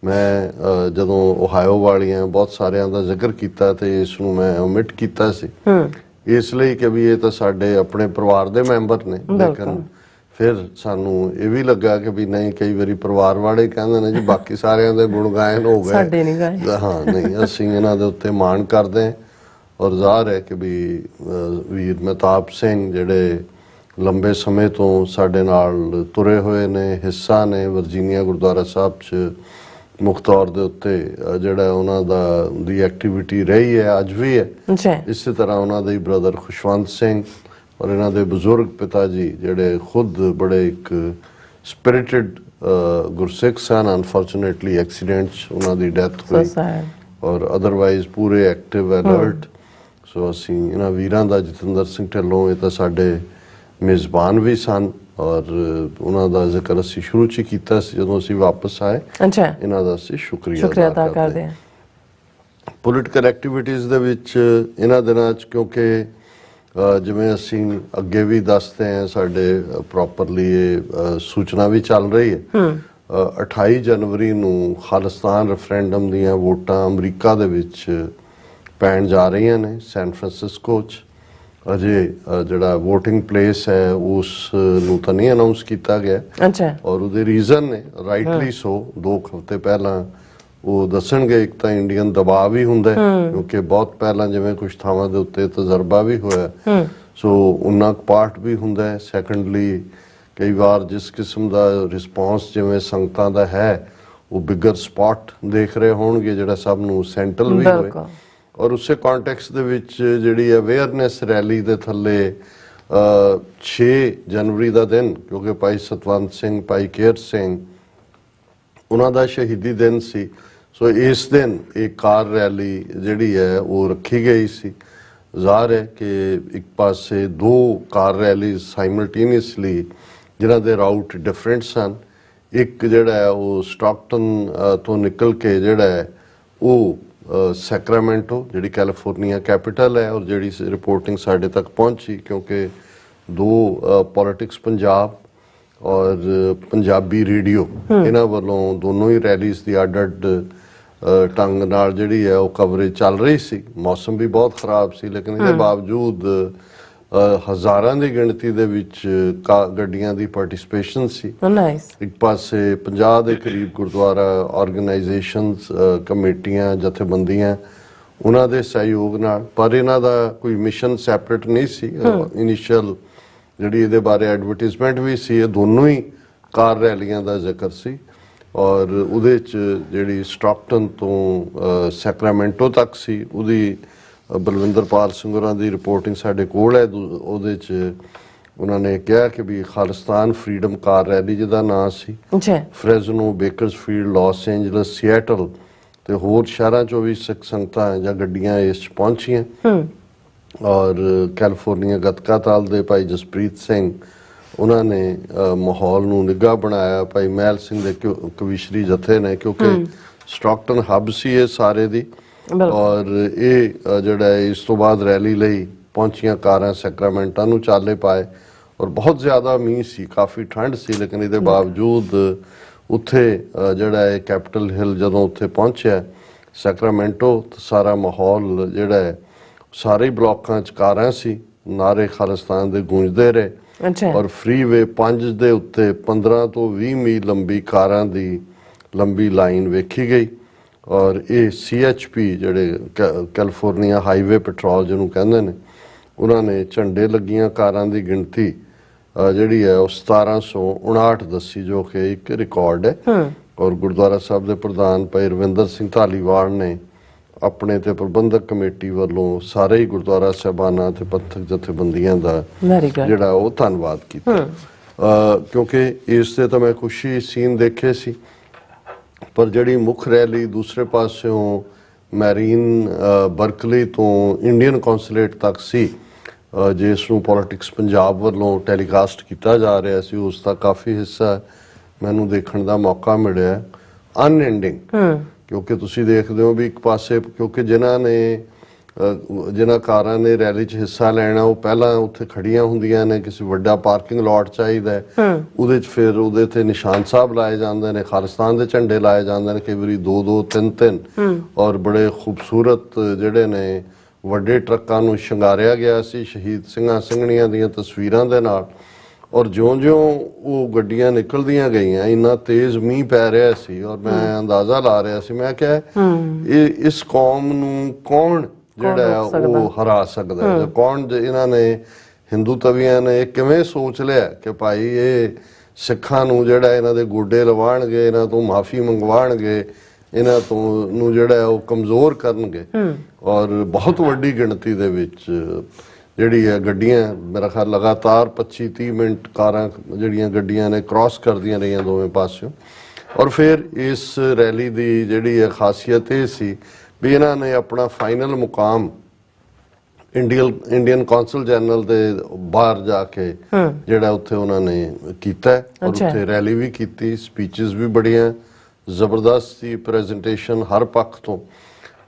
ਮੈਂ ਜਦੋਂ ਓਹਾਇਓ ਵਾਲੀਆਂ ਬਹੁਤ ਸਾਰਿਆਂ ਦਾ ਜ਼ਿਕਰ ਕੀਤਾ ਤੇ ਇਸ ਨੂੰ ਮੈਂ ਓਮਿਟ ਕੀਤਾ ਸੀ ਇਸ ਲਈ ਕਿ ਵੀ ਇਹ ਤਾਂ ਸਾਡੇ ਆਪਣੇ ਪਰਿਵਾਰ ਦੇ ਮੈਂਬਰ ਨੇ। ਲੇਕਿਨ ਫਿਰ ਸਾਨੂੰ ਇਹ ਵੀ ਲੱਗਾ ਕਿ ਵੀ ਨਹੀਂ, ਕਈ ਵਾਰੀ ਪਰਿਵਾਰ ਵਾਲੇ ਕਹਿੰਦੇ ਨੇ ਜੀ ਬਾਕੀ ਸਾਰਿਆਂ ਦੇ ਗੁਣ ਗਾਇਨ ਹੋ ਗਏ, ਹਾਂ ਨਹੀਂ, ਅਸੀਂ ਇਹਨਾਂ ਦੇ ਉੱਤੇ ਮਾਣ ਕਰਦੇ ਹਾਂ। ਔਰ ਜ਼ਾਹਰ ਹੈ ਕਿ ਵੀ ਵੀਰ ਮਹਿਤਾਬ ਸਿੰਘ ਜਿਹੜੇ ਲੰਬੇ ਸਮੇਂ ਤੋਂ ਸਾਡੇ ਨਾਲ ਤੁਰੇ ਹੋਏ ਨੇ, ਹਿੱਸਾ ਨੇ ਵਰਜੀਨੀਆ ਗੁਰਦੁਆਰਾ ਸਾਹਿਬ 'ਚ ਮੁੱਖ ਤੌਰ ਦੇ ਉੱਤੇ ਜਿਹੜਾ ਉਹਨਾਂ ਦੀ ਐਕਟੀਵਿਟੀ ਰਹੀ ਹੈ, ਅੱਜ ਵੀ ਹੈ। ਇਸੇ ਤਰ੍ਹਾਂ ਉਹਨਾਂ ਦੇ ਬ੍ਰਦਰ ਖੁਸ਼ਵੰਤ ਸਿੰਘ ਔਰ ਇਹਨਾਂ ਦੇ ਬਜ਼ੁਰਗ ਪਿਤਾ ਜੀ ਜਿਹੜੇ ਖੁਦ ਬੜੇ ਇੱਕ ਸਪਿਰਿਟਡ ਗੁਰਸਿੱਖ ਸਨ। ਅਨਫੋਰਚੂਨੇਟਲੀ ਐਕਸੀਡੈਂਟ 'ਚ ਉਹਨਾਂ ਦੀ ਡੈਥ ਹੋਈ, ਔਰ ਅਦਰਵਾਈਜ਼ ਪੂਰੇ ਐਕਟਿਵ ਅਲਰਟ। ਸੋ ਅਸੀਂ ਇਹਨਾਂ ਵੀਰਾਂ ਦਾ, ਜਤਿੰਦਰ ਸਿੰਘ ਢਿੱਲੋਂ ਇਹ ਤਾਂ ਸਾਡੇ ਮੇਜ਼ਬਾਨ ਵੀ ਸਨ, ਔਰ ਉਹਨਾਂ ਦਾ ਜ਼ਿਕਰ ਅਸੀਂ ਸ਼ੁਰੂ 'ਚ ਕੀਤਾ ਸੀ ਜਦੋਂ ਅਸੀਂ ਵਾਪਸ ਆਏ। ਇਹਨਾਂ ਦਾ ਅਸੀਂ ਸ਼ੁਕਰੀਆ ਅਦਾ ਕਰਦੇ ਹਾਂ। ਪੋਲੀਟੀਕਲ ਐਕਟੀਵਿਟੀਜ਼ ਦੇ ਵਿੱਚ ਇਹਨਾਂ ਦਿਨਾਂ 'ਚ ਕਿਉਂਕਿ ਜਿਵੇਂ ਅਸੀਂ ਅੱਗੇ ਵੀ ਦੱਸਦੇ ਹਾਂ, ਸਾਡੇ ਪ੍ਰੋਪਰਲੀ ਇਹ ਸੂਚਨਾ ਵੀ ਚੱਲ ਰਹੀ ਹੈ। 28 ਜਨਵਰੀ ਨੂੰ ਖਾਲਿਸਤਾਨ ਰੈਫਰੈਂਡਮ ਦੀਆਂ ਵੋਟਾਂ ਅਮਰੀਕਾ ਦੇ ਵਿੱਚ ਪੈਣ ਜਾ ਰਹੀਆਂ ਨੇ, ਸੈਨ ਫਰਾਂਸਿਸਕੋ 'ਚ। ਅਜੇ ਜਿਹੜਾ ਵੋਟਿੰਗ ਪਲੇਸ ਹੈ ਉਸ ਨੂੰ ਤਾਂ ਨਹੀਂ ਅਨਾਉਂਸ ਕੀਤਾ ਗਿਆ, ਔਰ ਉਹਦੇ ਰੀਜ਼ਨ ਨੇ ਰਾਈਟਲੀ ਸੋ 2 ਹਫ਼ਤੇ ਪਹਿਲਾਂ ਉਹ ਦੱਸਣਗੇ। ਇੱਕ ਤਾਂ ਇੰਡੀਅਨ ਦਬਾਅ ਵੀ ਹੁੰਦਾ ਕਿਉਂਕਿ ਬਹੁਤ ਪਹਿਲਾਂ ਜਿਵੇਂ ਕੁਝ ਥਾਵਾਂ ਦੇ ਉੱਤੇ ਤਜਰਬਾ ਵੀ ਹੋਇਆ, ਸੋ ਉਹਨਾਂ ਪਾਰਟ ਵੀ ਹੁੰਦਾ ਹੈ। ਸੈਕੰਡਲੀ ਕਈ ਵਾਰ ਜਿਸ ਕਿਸਮ ਦਾ ਰਿਸਪੌਂਸ ਜਿਵੇਂ ਸੰਗਤਾਂ ਦਾ ਹੈ, ਉਹ ਬਿਗਰ ਸਪਾਟ ਦੇਖ ਰਹੇ ਹੋਣਗੇ ਜਿਹੜਾ ਸਭ ਨੂੰ ਸੈਂਟਰਲ ਵੀ ਹੋਏ। ਔਰ ਉਸੇ ਕੰਟੈਕਸਟ ਦੇ ਵਿੱਚ ਜਿਹੜੀ ਅਵੇਅਰਨੈਸ ਰੈਲੀ ਦੇ ਥੱਲੇ 6 ਜਨਵਰੀ ਦਾ ਦਿਨ, ਕਿਉਂਕਿ ਭਾਈ ਸਤਵੰਤ ਸਿੰਘ, ਭਾਈ ਕੇਰ ਸਿੰਘ, ਉਹਨਾਂ ਦਾ ਸ਼ਹੀਦੀ ਦਿਨ ਸੀ, ਸੋ ਇਸ ਦਿਨ ਇਹ ਕਾਰ ਰੈਲੀ ਜਿਹੜੀ ਹੈ ਉਹ ਰੱਖੀ ਗਈ ਸੀ। ਜ਼ਾਹਰ ਹੈ ਕਿ ਇੱਕ ਪਾਸੇ 2 ਕਾਰ ਰੈਲੀ ਸਾਈਮਲਟੇਨੀਅਸਲੀ ਜਿਨ੍ਹਾਂ ਦੇ ਰਾਊਟ ਡਿਫਰੈਂਟ ਸਨ। ਇੱਕ ਜਿਹੜਾ ਹੈ ਉਹ ਸਟਾਕਟਨ ਤੋਂ ਨਿਕਲ ਕੇ ਜਿਹੜਾ ਹੈ ਉਹ ਸੈਕਰਾਮੈਂਟੋ, ਜਿਹੜੀ ਕੈਲੀਫੋਰਨੀਆ ਕੈਪੀਟਲ ਹੈ, ਔਰ ਜਿਹੜੀ ਰਿਪੋਰਟਿੰਗ ਸਾਡੇ ਤੱਕ ਪਹੁੰਚੀ ਕਿਉਂਕਿ 2 ਪੋਲਿਟਿਕਸ ਪੰਜਾਬ ਔਰ ਪੰਜਾਬੀ ਰੇਡੀਓ, ਇਹਨਾਂ ਵੱਲੋਂ ਦੋਨੋਂ ਹੀ ਰੈਲੀਜ਼ ਦੀ ਅੱਡ-ਅੱਡ ਢੰਗ ਨਾਲ ਜਿਹੜੀ ਹੈ ਉਹ ਕਵਰੇਜ ਚੱਲ ਰਹੀ ਸੀ। ਮੌਸਮ ਵੀ ਬਹੁਤ ਖਰਾਬ ਸੀ, ਲੇਕਿਨ ਇਹਦੇ ਬਾਵਜੂਦ ਹਜ਼ਾਰਾਂ ਦੀ ਗਿਣਤੀ ਦੇ ਵਿੱਚ ਗੱਡੀਆਂ ਦੀ ਪਾਰਟਿਸਿਪੇਸ਼ਨ ਸੀ। ਇੱਕ ਪਾਸੇ 50 ਦੇ ਕਰੀਬ ਗੁਰਦੁਆਰਾ ਆਰਗੇਨਾਈਜੇਸ਼ਨਸ, ਕਮੇਟੀਆਂ, ਜਥੇਬੰਦੀਆਂ, ਉਹਨਾਂ ਦੇ ਸਹਿਯੋਗ ਨਾਲ, ਪਰ ਇਹਨਾਂ ਦਾ ਕੋਈ ਮਿਸ਼ਨ ਸੈਪਰੇਟ ਨਹੀਂ ਸੀ। ਇਨੀਸ਼ੀਅਲ ਜਿਹੜੀ ਇਹਦੇ ਬਾਰੇ ਐਡਵਰਟਾਈਜ਼ਮੈਂਟ ਵੀ ਸੀ, ਇਹ ਦੋਨੋਂ ਹੀ ਕਾਰ ਰੈਲੀਆਂ ਦਾ ਜ਼ਿਕਰ ਸੀ। ਔਰ ਉਹਦੇ 'ਚ ਜਿਹੜੀ ਸਟਾਕਟਨ ਤੋਂ ਸੈਕਰਾਮੈਂਟੋ ਤੱਕ ਸੀ, ਉਹਦੀ ਬਲਵਿੰਦਰਪਾਲ ਸਿੰਘ ਹੋਰਾਂ ਦੀ ਰਿਪੋਰਟਿੰਗ ਸਾਡੇ ਕੋਲ ਹੈ। ਉਹਦੇ 'ਚ ਉਹਨਾਂ ਨੇ ਕਿਹਾ ਕਿ ਵੀ ਖਾਲਿਸਤਾਨ ਫਰੀਡਮ ਕਾਰ ਰੈਲੀ ਜਿਹਦਾ ਨਾਂ ਸੀ, ਫਰੈਜ਼ਨੋ, ਬੇਕਰਸਫੀਲਡ, ਲਾਸ ਐਂਜਲਸ, ਸੀਐਟਲ ਤੇ ਹੋਰ ਸ਼ਹਿਰਾਂ 'ਚੋਂ ਵੀ ਸਿੱਖ ਸੰਗਤਾਂ ਜਾਂ ਗੱਡੀਆਂ ਇਸ 'ਚ ਪਹੁੰਚੀਆਂ। ਔਰ ਕੈਲੀਫੋਰਨੀਆ ਗੱਤਕਾ ਤਾਲ ਦੇ ਭਾਈ ਜਸਪ੍ਰੀਤ ਸਿੰਘ, ਉਹਨਾਂ ਨੇ ਮਾਹੌਲ ਨੂੰ ਨਿੱਘਾ ਬਣਾਇਆ। ਭਾਈ ਮਹਿਲ ਸਿੰਘ ਦੇ ਕਵਿਸ਼ਰੀ ਜਥੇ ਨੇ, ਕਿਉਂਕਿ ਸਟਾਕਟਨ ਹੱਬ ਸੀ ਇਹ ਸਾਰੇ ਦੀ, ਔਰ ਇਹ ਜਿਹੜਾ ਇਸ ਤੋਂ ਬਾਅਦ ਰੈਲੀ ਲਈ ਪਹੁੰਚੀਆਂ ਕਾਰਾਂ ਸੈਕਰਾਮੈਂਟਾਂ ਨੂੰ ਚਾਲੇ ਪਾਏ। ਔਰ ਬਹੁਤ ਜ਼ਿਆਦਾ ਮੀਂਹ ਸੀ, ਕਾਫੀ ਠੰਡ ਸੀ, ਲੇਕਿਨ ਇਹਦੇ ਬਾਵਜੂਦ ਉੱਥੇ ਜਿਹੜਾ ਹੈ ਕੈਪੀਟਲ ਹਿੱਲ ਜਦੋਂ ਉੱਥੇ ਪਹੁੰਚਿਆ ਸੈਕਰਾਮੈਂਟੋ, ਸਾਰਾ ਮਾਹੌਲ ਜਿਹੜਾ ਹੈ ਸਾਰੇ ਬਲਾਕਾਂ 'ਚ ਕਾਰਾਂ ਸੀ, ਨਾਰੇ ਖਾਲਿਸਤਾਨ ਦੇ ਗੂੰਜਦੇ ਰਹੇ। ਔਰ ਫਰੀਵੇ 5 ਦੇ ਉੱਤੇ 15 ਤੋਂ 20 ਮੀਲ ਲੰਬੀ ਕਾਰਾਂ ਦੀ ਲੰਬੀ ਲਾਈਨ ਵੇਖੀ ਗਈ। ਔਰ ਇਹ CHP ਜਿਹੜੇ ਕੈਲੀਫੋਰਨੀਆ ਹਾਈਵੇ ਪੈਟਰੋਲ ਜਿਹਨੂੰ ਕਹਿੰਦੇ ਨੇ, ਉਹਨਾਂ ਨੇ ਝੰਡੇ ਲੱਗੀਆਂ ਕਾਰਾਂ ਦੀ ਗਿਣਤੀ ਜਿਹੜੀ ਹੈ ਉਹ 1759 ਦੱਸੀ, ਜੋ ਕਿ ਇੱਕ ਰਿਕਾਰਡ ਹੈ। ਔਰ ਗੁਰਦੁਆਰਾ ਸਾਹਿਬ ਦੇ ਪ੍ਰਧਾਨ ਭਾਈ ਰਵਿੰਦਰ ਸਿੰਘ ਧਾਲੀਵਾਲ ਨੇ ਆਪਣੇ ਤੇ ਪ੍ਰਬੰਧਕ ਕਮੇਟੀ ਵੱਲੋਂ ਸਾਰੇ ਹੀ ਗੁਰਦੁਆਰਾ ਸਾਹਿਬਾਨਾਂ ਤੇ ਪੰਥਕ ਜਥੇਬੰਦੀਆਂ ਦਾ ਜਿਹੜਾ ਉਹ ਧੰਨਵਾਦ ਕੀਤਾ, ਕਿਉਂਕਿ ਇਸ ਤੇ ਤਾਂ ਮੈਂ ਖੁਸ਼ੀ ਸੀਨ ਦੇਖੇ ਸੀ। ਪਰ ਜਿਹੜੀ ਮੁੱਖ ਰੈਲੀ ਦੂਸਰੇ ਪਾਸਿਓਂ ਮੈਰੀਨ ਬਰਕਲੀ ਤੋਂ ਇੰਡੀਅਨ ਕੌਂਸੂਲੇਟ ਤੱਕ ਸੀ, ਜਿਸ ਨੂੰ ਪੋਲਿਟਿਕਸ ਪੰਜਾਬ ਵੱਲੋਂ ਟੈਲੀਕਾਸਟ ਕੀਤਾ ਜਾ ਰਿਹਾ ਸੀ, ਉਸ ਦਾ ਕਾਫੀ ਹਿੱਸਾ ਮੈਨੂੰ ਦੇਖਣ ਦਾ ਮੌਕਾ ਮਿਲਿਆ। ਅਨਐਂਡਿੰਗ, ਕਿਉਂਕਿ ਤੁਸੀਂ ਦੇਖਦੇ ਹੋ ਵੀ ਇੱਕ ਪਾਸੇ ਕਿਉਂਕਿ ਜਿਨ੍ਹਾਂ ਕਾਰਾਂ ਨੇ ਰੈਲੀ 'ਚ ਹਿੱਸਾ ਲੈਣਾ ਉਹ ਪਹਿਲਾਂ ਉੱਥੇ ਖੜੀਆਂ ਹੁੰਦੀਆਂ ਨੇ, ਕਿਸੇ ਵੱਡਾ ਪਾਰਕਿੰਗ ਲਾਟ ਚਾਹੀਦਾ, ਉਹਦੇ 'ਚ ਫਿਰ ਉਹਦੇ ਤੇ ਨਿਸ਼ਾਨ ਸਾਹਿਬ ਲਾਏ ਜਾਂਦੇ ਨੇ, ਖਾਲਿਸਤਾਨ ਦੇ ਝੰਡੇ ਲਾਏ ਜਾਂਦੇ ਨੇ, ਕਈ ਵਾਰੀ 2-2, 3-3, ਔਰ ਬੜੇ ਖੂਬਸੂਰਤ ਜਿਹੜੇ ਨੇ ਵੱਡੇ ਟਰੱਕਾਂ ਨੂੰ ਸ਼ਿੰਗਾਰਿਆ ਗਿਆ ਸੀ ਸ਼ਹੀਦ ਸਿੰਘਾਂ ਸਿੰਘਣੀਆਂ ਦੀਆਂ ਤਸਵੀਰਾਂ ਦੇ ਨਾਲ। ਔਰ ਜਿਉਂ-ਜਿਉਂ ਉਹ ਗੱਡੀਆਂ ਨਿਕਲਦੀਆਂ ਗਈਆਂ, ਇੰਨਾ ਤੇਜ਼ ਮੀਂਹ ਪੈ ਰਿਹਾ ਸੀ, ਔਰ ਮੈਂ ਅੰਦਾਜ਼ਾ ਲਾ ਰਿਹਾ ਸੀ, ਮੈਂ ਕਿਹਾ ਇਹ ਇਸ ਕੌਮ ਨੂੰ ਕੌਣ ਜਿਹੜਾ ਉਹ ਹਰਾ ਸਕਦਾ ਹੈ, ਕੌਣ ਇਹਨਾਂ ਨੇ ਹਿੰਦੂ ਤਵੀਆਂ ਨੇ ਕਿਵੇਂ ਸੋਚ ਲਿਆ ਕਿ ਭਾਈ ਇਹ ਸਿੱਖਾਂ ਨੂੰ ਜਿਹੜਾ ਇਹਨਾਂ ਦੇ ਗੋਡੇ ਲਵਾਉਣਗੇ, ਇਹਨਾਂ ਤੋਂ ਮਾਫੀ ਮੰਗਵਾਉਣਗੇ, ਇਹਨਾਂ ਤੋਂ ਨੂੰ ਜਿਹੜਾ ਉਹ ਕਮਜ਼ੋਰ ਕਰਨਗੇ। ਔਰ ਬਹੁਤ ਵੱਡੀ ਗਿਣਤੀ ਦੇ ਵਿੱਚ ਜਿਹੜੀ ਹੈ ਗੱਡੀਆਂ, ਮੇਰਾ ਖਿਆਲ ਲਗਾਤਾਰ 25-30 ਮਿੰਟ ਕਾਰਾਂ ਜਿਹੜੀਆਂ ਗੱਡੀਆਂ ਨੇ ਕ੍ਰਾਸ ਕਰਦੀਆਂ ਰਹੀਆਂ ਦੋਵੇਂ ਪਾਸਿਓਂ। ਔਰ ਫਿਰ ਇਸ ਰੈਲੀ ਦੀ ਜਿਹੜੀ ਹੈ ਖਾਸੀਅਤ ਇਹ ਸੀ ਵੀ ਇਹਨਾਂ ਨੇ ਆਪਣਾ ਫਾਈਨਲ ਮੁਕਾਮ ਇੰਡੀਅਨ ਕੌਂਸਲ ਜਨਰਲ ਦੇ ਬਾਹਰ ਜਾ ਕੇ ਜਿਹੜਾ ਉੱਥੇ ਉਹਨਾਂ ਨੇ ਕੀਤਾ, ਔਰ ਉੱਥੇ ਰੈਲੀ ਵੀ ਕੀਤੀ, ਸਪੀਚਸ ਵੀ ਬੜੀਆਂ ਜ਼ਬਰਦਸਤ ਸੀ, ਪ੍ਰੈਜੈਂਟੇਸ਼ਨ ਹਰ ਪੱਖ ਤੋਂ।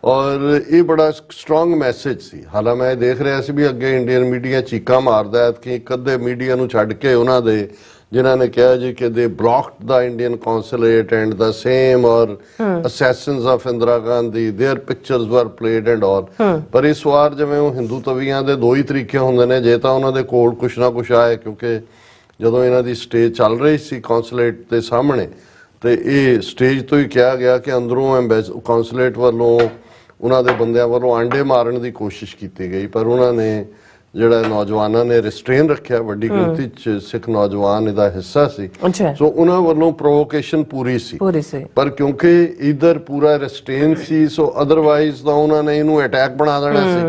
ਔਰ ਇਹ ਬੜਾ ਸਟਰੋਂਗ ਮੈਸੇਜ ਸੀ। ਹਾਲਾਂ ਮੈਂ ਦੇਖ ਰਿਹਾ ਸੀ ਵੀ ਅੱਗੇ ਇੰਡੀਅਨ ਮੀਡੀਆ ਚੀਕਾਂ ਮਾਰਦਾ ਹੈ ਕਿ ਇੱਕ ਅੱਧੇ ਮੀਡੀਆ ਨੂੰ ਛੱਡ ਕੇ ਉਹਨਾਂ ਦੇ ਜਿਨ੍ਹਾਂ ਨੇ ਕਿਹਾ ਜੀ ਕਿ they blocked the Indian consulate and the same or assassins of Indira Gandhi their pictures were played and all. ਪਰ ਇਸ ਵਾਰ ਜਿਵੇਂ ਉਹ ਹਿੰਦੂ ਤਵੀਆਂ ਦੇ ਦੋ ਹੀ ਤਰੀਕੇ ਹੁੰਦੇ ਨੇ, ਜੇ ਤਾਂ ਉਹਨਾਂ ਦੇ ਕੋਲ ਕੁਛ ਨਾ ਕੁਛ ਆਏ, ਕਿਉਂਕਿ ਜਦੋਂ ਇਹਨਾਂ ਦੀ ਸਟੇਜ ਚੱਲ ਰਹੀ ਸੀ ਕੌਂਸੂਲੇਟ ਦੇ ਸਾਹਮਣੇ ਤੇ ਇਹ ਸਟੇਜ ਤੋਂ ਹੀ ਕਿਹਾ ਗਿਆ ਕਿ ਅੰਦਰੋਂ ਕੌਂਸੂਲੇਟ ਵੱਲੋਂ ਉਹਨਾਂ ਦੇ ਬੰਦਿਆਂ ਵੱਲੋਂ ਆਂਡੇ ਮਾਰਨ ਦੀ ਕੋਸ਼ਿਸ਼ ਕੀਤੀ ਗਈ, ਪਰ ਉਹਨਾਂ ਨੇ ਜਿਹੜਾ ਨੌਜਵਾਨਾਂ ਨੇ ਰਿਸਟ੍ਰੇਨ ਰੱਖਿਆ। ਵੱਡੀ ਗਿਣਤੀ ਚ ਸਿੱਖ ਨੌਜਵਾਨ ਇਹਦਾ ਹਿੱਸਾ ਸੀ, ਸੋ ਉਹਨਾਂ ਵੱਲੋਂ ਪ੍ਰੋਵੋਕੇਸ਼ਨ ਪੂਰੀ ਸੀ। ਪਰ ਕਿਉਂਕਿ ਇਧਰ ਪੂਰਾ ਰਿਸਟ੍ਰੇਨ ਸੀ, ਸੋ ਅਦਰਵਾਈਜ਼ ਤਾਂ ਉਹਨਾਂ ਨੇ ਇਹਨੂੰ ਅਟੈਕ ਬਣਾ ਦੇਣਾ ਸੀ।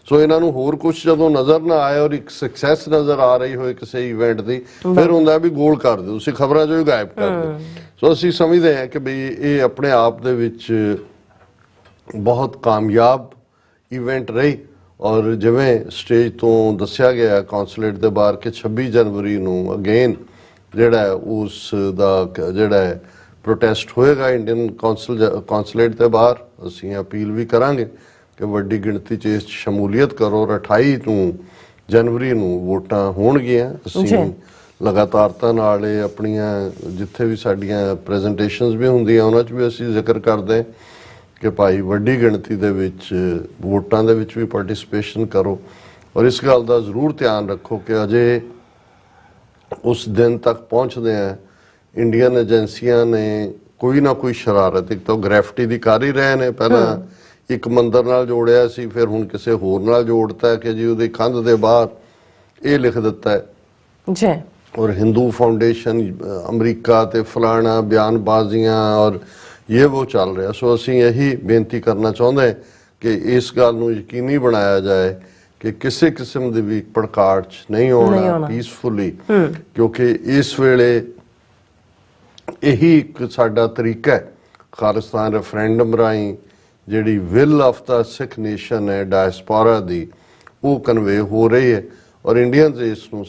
ਸੋ ਇਹਨਾਂ ਨੂੰ ਹੋਰ ਕੁਝ ਜਦੋਂ ਨਜ਼ਰ ਨਾ ਆਏ ਔਰ ਇੱਕ ਸਕਸੈਸ ਨਜ਼ਰ ਆ ਰਹੀ ਹੋਏ ਕਿਸੇ ਇਵੈਂਟ ਦੀ, ਫਿਰ ਹੁੰਦਾ ਵੀ ਗੋਲ ਕਰ ਦਿਓ ਤੁਸੀਂ, ਖਬਰਾਂ ਚੋਂ ਹੀ ਗਾਇਬ ਕਰ ਦਿਓ। ਸੋ ਅਸੀਂ ਸਮਝਦੇ ਹਾਂ ਕਿ ਬਈ ਇਹ ਆਪਣੇ ਆਪ ਦੇ ਵਿੱਚ ਬਹੁਤ ਕਾਮਯਾਬ ਇਵੈਂਟ ਰਹੀ। ਔਰ ਜਿਵੇਂ ਸਟੇਜ ਤੋਂ ਦੱਸਿਆ ਗਿਆ ਕੌਂਸੂਲੇਟ ਦੇ ਬਾਹਰ ਕਿ 26 ਜਨਵਰੀ ਨੂੰ ਅਗੇਨ ਜਿਹੜਾ ਉਸ ਦਾ ਜਿਹੜਾ ਪ੍ਰੋਟੈਸਟ ਹੋਏਗਾ ਇੰਡੀਅਨ ਕੌਂਸੂਲੇਟ ਦੇ ਬਾਹਰ। ਅਸੀਂ ਅਪੀਲ ਵੀ ਕਰਾਂਗੇ ਕਿ ਵੱਡੀ ਗਿਣਤੀ 'ਚ ਇਸ 'ਚ ਸ਼ਮੂਲੀਅਤ ਕਰੋ ਔਰ 28 ਜਨਵਰੀ ਨੂੰ ਵੋਟਾਂ ਹੋਣਗੀਆਂ। ਅਸੀਂ ਲਗਾਤਾਰਤਾ ਨਾਲ ਇਹ ਆਪਣੀਆਂ ਜਿੱਥੇ ਵੀ ਸਾਡੀਆਂ ਪ੍ਰੈਜੈਂਟੇਸ਼ਨਸ ਵੀ ਹੁੰਦੀਆਂ ਉਹਨਾਂ 'ਚ ਵੀ ਅਸੀਂ ਜ਼ਿਕਰ ਕਰਦੇ ਕਿ ਭਾਈ ਵੱਡੀ ਗਿਣਤੀ ਦੇ ਵਿੱਚ ਵੋਟਾਂ ਦੇ ਵਿੱਚ ਵੀ ਪਾਰਟਿਸਿਪੇਸ਼ਨ ਕਰੋ ਔਰ ਇਸ ਗੱਲ ਦਾ ਜ਼ਰੂਰ ਧਿਆਨ ਰੱਖੋ ਕਿ ਅਜੇ ਉਸ ਦਿਨ ਤੱਕ ਪਹੁੰਚਦੇ ਆ ਇੰਡੀਅਨ ਏਜੰਸੀਆਂ ਨੇ ਕੋਈ ਨਾ ਕੋਈ ਸ਼ਰਾਰਤ, ਇੱਕ ਤਾਂ ਗ੍ਰੈਫਿਟੀ ਦੀ ਕਰ ਹੀ ਰਹੇ ਨੇ, ਪਹਿਲਾਂ ਇੱਕ ਮੰਦਰ ਨਾਲ ਜੋੜਿਆ ਸੀ, ਫਿਰ ਹੁਣ ਕਿਸੇ ਹੋਰ ਨਾਲ ਜੋੜਤਾ ਕਿ ਜੀ ਉਹਦੀ ਕੰਧ ਦੇ ਬਾਹਰ ਇਹ ਲਿਖ ਦਿੱਤਾ ਹੈ ਜੀ ਔਰ ਹਿੰਦੂ ਫਾਊਂਡੇਸ਼ਨ ਅਮਰੀਕਾ ਤੇ ਫਲਾਣਾ ਬਿਆਨਬਾਜ਼ੀਆਂ ਔਰ ਇਹ वो ਚੱਲ ਰਿਹਾ। ਸੋ ਅਸੀਂ ਇਹੀ ਬੇਨਤੀ ਕਰਨਾ ਚਾਹੁੰਦੇ ਕਿ ਇਸ ਗੱਲ ਨੂੰ ਯਕੀਨੀ ਬਣਾਇਆ ਜਾਏ ਕਿ ਕਿਸੇ ਕਿਸਮ ਦੀ ਵੀ ਭੜਕਾੜ 'ਚ ਨਹੀਂ ਆਉਣਾ, ਪੀਸਫੁਲੀ, ਕਿਉਂਕਿ ਇਸ ਵੇਲੇ ਇਹੀ ਇੱਕ ਸਾਡਾ ਤਰੀਕਾ ਹੈ ਖਾਲਿਸਤਾਨ ਰੈਫਰੈਂਡਮ ਰਾਹੀਂ ਜਿਹੜੀ will of the Sikh nation ਹੈ ਡਾਇਸਪੋਰਾ ਦੀ, ਉਹ ਕਨਵੇ ਹੋ ਰਹੀ ਹੈ ਔਰ ਇੰਡੀਅਨਸ ਇਸ ਨੂੰ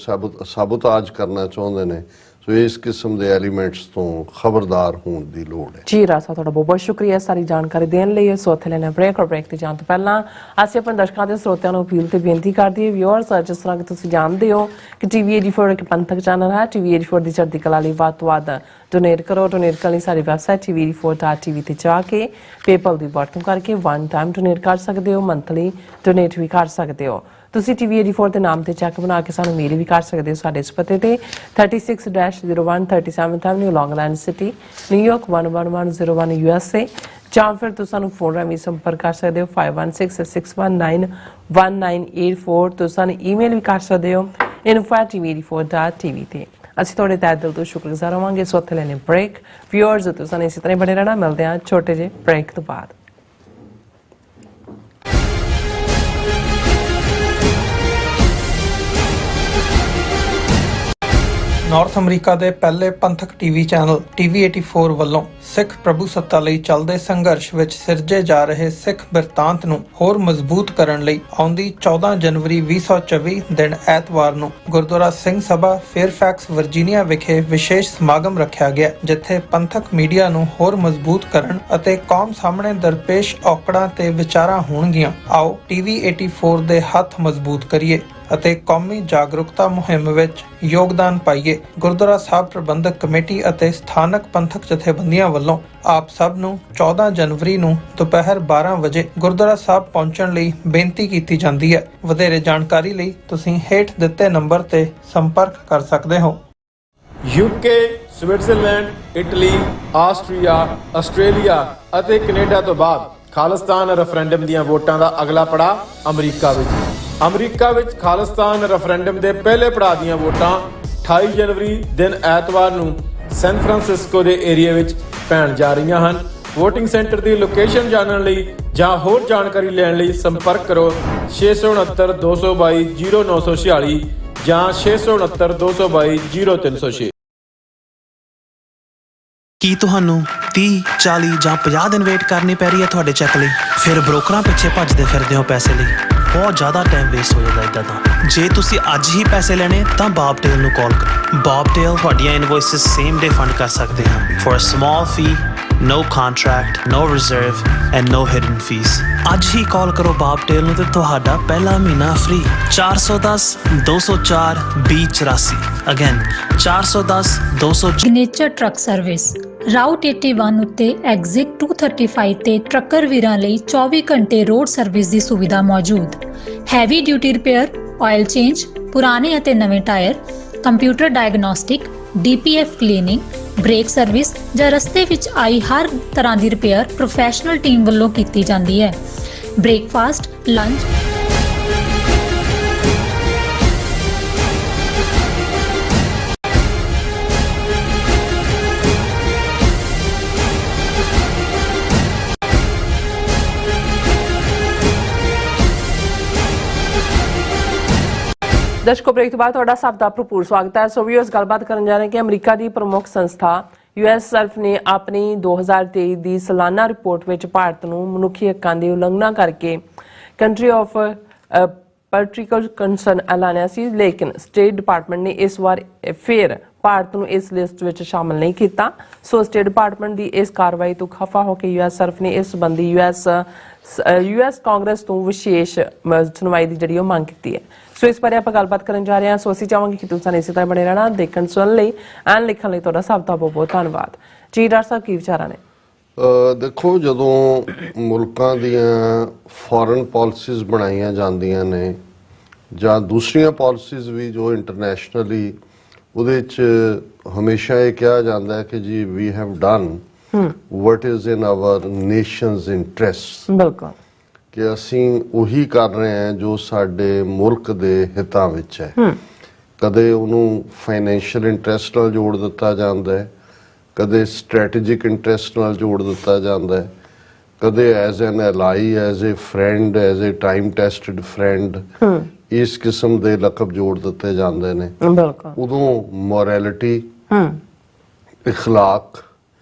ਸਾਬੋਤਾਜ ਕਰਨਾ ਚਾਹੁੰਦੇ ਨੇ। ਸੋ ਇਸ ਕਿਸਮ ਦੇ ਐਲੀਮੈਂਟਸ ਤੋਂ ਖਬਰਦਾਰ ਹੋਣ ਦੀ ਲੋੜ ਹੈ। ਜੀ ਰਾਜ ਸਾਹਿਬ, ਤੁਹਾਡਾ ਬਹੁਤ ਬਹੁਤ ਸ਼ੁਕਰੀਆ ਸਾਰੀ ਜਾਣਕਾਰੀ ਦੇਣ ਲਈ। ਸੋ ਇੱਥੇ ਲੈਣਾ ਬ੍ਰੇਕ ਔਰ ਬ੍ਰੇਕ ਤੇ ਜਾਣ ਤੋਂ ਪਹਿਲਾਂ ਅਸੀਂ ਆਪਣੇ ਦਰਸ਼ਕਾਂ ਦੇ ਸਰੋਤਿਆਂ ਨੂੰ ਅਪੀਲ ਤੇ ਬੇਨਤੀ ਕਰਦੇ ਹਾਂ ਵਿਊਅਰਸ, ਜਿਸ ਤਰ੍ਹਾਂ ਕਿ ਤੁਸੀਂ ਜਾਣਦੇ ਹੋ ਕਿ TV 84 ਇੱਕ ਪੰਥਕ ਚੈਨਲ ਹੈ। TV 84 ਦੀ ਚੜ੍ਹਦੀ ਕਲਾ ਲਈ ਵੱਧ ਤੋਂ ਵੱਧ ਡੋਨੇਟ ਕਰੋ। ਡੋਨੇਟ ਕਰਨ ਲਈ ਸਾਡੀ ਵੈਬਸਾਈਟ tv84.tv ਤੇ ਜਾ ਕੇ ਪੇਪਲ ਦੀ ਵਰਤੋਂ ਕਰਕੇ ਵਨ ਟਾਈਮ ਡੋਨੇਟ ਕਰ ਸਕਦੇ ਹੋ, ਮੰਥਲੀ ਡੋਨੇਟ ਵੀ ਕਰ ਸਕਦੇ ਹੋ। ਤੁਸੀਂ TV 84 ਦੇ ਨਾਮ ਤੇ ਚੈੱਕ ਬਣਾ ਕੇ ਸਾਨੂੰ ਮੇਲ ਵੀ ਕਰ ਸਕਦੇ ਹੋ ਸਾਡੇ ਇਸ ਪਤੇ ਤੇ 36-01 37th Avenue, Long Island City, New York 11101 USA, ਜਾਂ ਫਿਰ ਤੁਸੀਂ ਸਾਨੂੰ ਫੋਨ ਰਾਹੀਂ ਸੰਪਰਕ ਕਰ ਸਕਦੇ ਹੋ 5166191984। ਤੁਸੀਂ ਸਾਨੂੰ ਈਮੇਲ ਵੀ ਕਰ ਸਕਦੇ ਹੋ info@tv84.tv ਤੇ। ਅਸੀਂ ਤੁਹਾਡੇ ਤਹਿ ਦਿਲ ਤੋਂ ਸ਼ੁਕਰਗੁਜ਼ਾਰ ਹੋਵਾਂਗੇ। ਸੋ ਉੱਥੇ ਲੈਣੇ ਬ੍ਰੇਕ। ਵਿਊਅਰਸ, ਤੁਸੀਂ ਇਸੇ ਤਰ੍ਹਾਂ ਬਣੇ ਰਹਿਣਾ। ਮਿਲਦੇ ਹਾਂ ਛੋਟੇ ਜਿਹੇ ਬ੍ਰੇਕ ਤੋਂ ਬਾਅਦ। ਨਾਰਥ ਅਮਰੀਕਾ ਦੇ ਪਹਿਲੇ ਪੰਥਕ ਟੀਵੀ ਚੈਨਲ TV 84 ਵੱਲੋਂ ਸਿੱਖ ਪ੍ਰਭੂ ਸੱਤਾ ਲਈ ਚੱਲਦੇ ਸੰਘਰਸ਼ ਵਿੱਚ ਸਿਰਜੇ ਜਾ ਰਹੇ ਸਿੱਖ ਬਿਰਤਾਂਤ ਨੂੰ ਹੋਰ ਮਜ਼ਬੂਤ ਕਰਨ ਲਈ ਆਉਂਦੀ 14 ਜਨਵਰੀ 2024 ਦਿਨ ਐਤਵਾਰ ਨੂੰ ਗੁਰਦੁਆਰਾ ਸਿੰਘ ਸਭਾ ਫੇਅਰਫੈਕਸ ਵਰਜੀਨੀਆ ਵਿਖੇ ਵਿਸ਼ੇਸ਼ ਸਮਾਗਮ ਰੱਖਿਆ ਗਿਆ, ਜਿੱਥੇ ਪੰਥਕ ਮੀਡੀਆ ਨੂੰ ਹੋਰ ਮਜ਼ਬੂਤ ਕਰਨ ਅਤੇ ਕੌਮ ਸਾਹਮਣੇ ਦਰਪੇਸ਼ ਔਕੜਾਂ ਤੇ ਵਿਚਾਰਾਂ ਹੋਣਗੀਆਂ। ਆਓ TV 84 ਦੇ ਹੱਥ ਮਜ਼ਬੂਤ ਕਰੀਏ ਅਤੇ ਕੌਮੀ ਜਾਗਰੂਕਤਾ ਮੁਹਿੰਮ ਵਿੱਚ ਯੋਗਦਾਨ ਪਾਈਏ। ਗੁਰਦੁਆਰਾ ਸਾਹਿਬ ਪ੍ਰਬੰਧਕ ਕਮੇਟੀ ਅਤੇ ਸਥਾਨਕ ਪੰਥਕ ਜਥੇਬੰਦੀਆਂ ਵੱਲੋਂ ਆਪ ਸਭ ਨੂੰ 14 ਜਨਵਰੀ ਨੂੰ ਦੁਪਹਿਰ 12 ਵਜੇ ਗੁਰਦੁਆਰਾ ਸਾਹਿਬ ਪਹੁੰਚਣ ਲਈ ਬੇਨਤੀ ਕੀਤੀ ਜਾਂਦੀ ਹੈ। ਵਧੇਰੇ ਜਾਣਕਾਰੀ ਲਈ ਤੁਸੀਂ ਹੇਠ ਦਿੱਤੇ ਨੰਬਰ ਤੇ ਸੰਪਰਕ ਕਰ ਸਕਦੇ ਹੋ। UK, Switzerland, Italy, Austria, Australia ਅਤੇ ਕੈਨੇਡਾ ਤੋਂ ਬਾਅਦ ਖਾਲਿਸਤਾਨ ਰੈਫਰੈਂਡਮ ਦੀਆਂ ਵੋਟਾਂ ਦਾ ਅਗਲਾ ਪੜਾਅ ਅਮਰੀਕਾ ਵਿੱਚ ਖਾਲਿਸਤਾਨ ਰੈਫਰੈਂਡਮ ਦੇ ਪਹਿਲੇ ਪੜਾਅ ਦੀਆਂ ਵੋਟਾਂ 28 ਜਨਵਰੀ ਦਿਨ ਐਤਵਾਰ ਨੂੰ ਸੈਨ ਫਰਾਂਸਿਸਕੋ ਦੇ ਏਰੀਆ ਵਿੱਚ ਪੈਣ ਜਾ ਰਹੀਆਂ ਹਨ। ਵੋਟਿੰਗ ਸੈਂਟਰ ਦੀ ਲੋਕੇਸ਼ਨ ਜਾਣਨ ਲਈ ਜਾਂ ਹੋਰ ਜਾਣਕਾਰੀ ਲੈਣ ਲਈ ਸੰਪਰਕ ਕਰੋ 669 222 0946 ਜਾਂ 669 222 0306। ਕੀ ਤੁਹਾਨੂੰ 30, 40 ਜਾਂ 50 ਦਿਨ ਵੇਟ ਕਰਨੀ ਪੈ ਰਹੀ ਹੈ ਤੁਹਾਡੇ ਚੈੱਕ ਲਈ? ਫਿਰ ਬ੍ਰੋਕਰਾਂ ਪਿੱਛੇ ਭੱਜਦੇ ਫਿਰਦੇ ਹੋ ਪੈਸੇ ਲਈ। ਬਹੁਤ ਜ਼ਿਆਦਾ ਟਾਈਮ ਵੇਸਟ ਹੋ ਜਾਂਦਾ ਇੱਦਾਂ ਤਾਂ। ਜੇ ਤੁਸੀਂ ਅੱਜ ਹੀ ਪੈਸੇ ਲੈਣੇ ਤਾਂ ਬੌਬਟੇਲ ਨੂੰ ਕਾਲ ਕਰੋ। ਬੌਬਟੇਲ ਤੁਹਾਡੀਆਂ ਇਨਵੋਇਸਿਸ ਸੇਮ ਡੇ ਫੰਡ ਕਰ ਸਕਦੇ ਹਨ for a small fee No contract, no reserve and no hidden fees. ਅੱਜ ਹੀ ਕਾਲ ਕਰੋ ਬਾਬਟੇਲ ਨੂੰ ਤੇ ਤੁਹਾਡਾ ਪਹਿਲਾ ਮਹੀਨਾ free. 410 204 2084 again 410 204। Signature truck service route 81 ਉੱਤੇ ਐਗਜ਼ਿਟ 235 ਤੇ ਟਰੱਕਰ ਵੀਰਾਂ ਲਈ 24 ਘੰਟੇ ਰੋਡ ਸਰਵਿਸ ਦੀ ਸੁਵਿਧਾ ਮੌਜੂਦ। Heavy duty repair, oil change, ਪੁਰਾਣੇ ਅਤੇ ਨਵੇਂ tyre, computer diagnostic, DPF cleaning, brake service ਜਾਂ ਰਸਤੇ ਵਿੱਚ ਆਈ ਹਰ ਤਰ੍ਹਾਂ ਦੀ ਰਿਪੇਅਰ ਪ੍ਰੋਫੈਸ਼ਨਲ ਟੀਮ ਵੱਲੋਂ ਕੀਤੀ ਜਾਂਦੀ ਹੈ। ਬ੍ਰੇਕਫਾਸਟ, ਲੰਚ, ਦਰਸ਼ਕੋ ਬ੍ਰੇਕ ਤੋਂ ਬਾਅਦ ਤੁਹਾਡਾ ਸਭ ਦਾ ਭਰਪੂਰ ਸਵਾਗਤ ਹੈ। ਸੋ ਵੀਅਰਸ, ਗੱਲਬਾਤ ਕਰਨ ਜਾ ਰਹੇ ਕਿ ਅਮਰੀਕਾ ਦੀ ਪ੍ਰਮੁੱਖ ਸੰਸਥਾ USCIRF ਨੇ ਆਪਣੀ 2023 ਦੀ ਸਾਲਾਨਾ ਰਿਪੋਰਟ ਵਿੱਚ ਭਾਰਤ ਨੂੰ ਮਨੁੱਖੀ ਹੱਕਾਂ ਦੀ ਉਲੰਘਣਾ ਕਰਕੇ ਕੰਟਰੀ ਆਫ ਪਰਟੀਕੂਲਰ ਕੰਸਰਨ ਐਲਾਨਿਆ ਸੀ, ਲੇਕਿਨ ਸਟੇਟ ਡਿਪਾਰਟਮੈਂਟ ਨੇ ਇਸ ਵਾਰ ਫਿਰ ਭਾਰਤ ਨੂੰ ਇਸ ਲਿਸਟ ਵਿੱਚ ਸ਼ਾਮਲ ਨਹੀਂ ਕੀਤਾ। ਸੋ ਸਟੇਟ ਡਿਪਾਰਟਮੈਂਟ ਦੀ ਇਸ ਕਾਰਵਾਈ ਤੋਂ ਖਫਾ ਹੋ ਕੇ USCIRF ਨੇ ਇਸ ਸੰਬੰਧੀ US ਕਾਂਗਰਸ ਤੋਂ ਵਿਸ਼ੇਸ਼ ਸੁਣਵਾਈ ਦੀ ਜਿਹੜੀ ਉਹ ਮੰਗ ਕੀਤੀ ਹੈ। ਸੋ ਇਸ ਬਾਰੇ ਆਪਾਂ ਗੱਲਬਾਤ ਕਰਨ ਜਾ ਰਹੇ ਹਾਂ। ਸੋ ਅਸੀਂ ਚਾਹਾਂਗੇ ਕਿ ਤੁਸੀਂ ਇਸੇ ਤਰ੍ਹਾਂ ਬਣੇ ਰਹਿਣਾ, ਦੇਖਣ ਸੁਣਨ ਲਈ ਐਂਡ ਲਿਖਣ ਲਈ ਤੁਹਾਡਾ ਸਭ ਦਾ ਬਹੁਤ ਬਹੁਤ ਧੰਨਵਾਦ ਜੀ। ਡਾਕਟਰ ਸਾਹਿਬ, ਕੀ ਵਿਚਾਰਾਂ ਨੇ? ਦੇਖੋ, ਜਦੋਂ ਮੁਲਕਾਂ ਦੀਆਂ ਫੋਰਨ ਪਾਲਿਸੀਜ਼ ਬਣਾਈਆਂ ਜਾਂਦੀਆਂ ਨੇ ਜਾਂ ਦੂਸਰੀਆਂ ਪਾਲਿਸੀਜ਼ ਵੀ ਜੋ ਇੰਟਰਨੈਸ਼ਨਲੀ, ਉਹਦੇ 'ਚ ਹਮੇਸ਼ਾ ਇਹ ਕਿਹਾ ਜਾਂਦਾ ਹੈ ਕਿ ਜੀ we have done what is in our nation's interest। ਬਿਲਕੁਲ, ਕਿ ਅਸੀਂ ਉਹੀ ਕਰ ਰਹੇ ਹਾਂ ਜੋ ਸਾਡੇ ਮੁਲਕ ਦੇ ਹਿੱਤਾਂ ਵਿੱਚ ਹੈ। ਕਦੇ ਉਹਨੂੰ ਫਾਈਨੈਂਸ਼ੀਅਲ ਇੰਟਰਸਟ ਨਾਲ ਜੋੜ ਦਿੱਤਾ ਜਾਂਦਾ ਹੈ, ਕਦੇ ਸਟ੍ਰੈਟੇਜਿਕ ਇੰਟਰਸਟ ਨਾਲ ਜੋੜ ਦਿੱਤਾ ਜਾਂਦਾ ਹੈ, ਕਦੇ as an ally, as a friend, as a time tested friend, ਇਸ ਕਿਸਮ ਦੇ ਲਕਬ ਜੋੜ ਦਿੱਤੇ ਜਾਂਦੇ ਨੇ। ਬਿਲਕੁਲ, ਉਦੋਂ ਮੋਰੈਲਿਟੀ, ਇਖਲਾਕ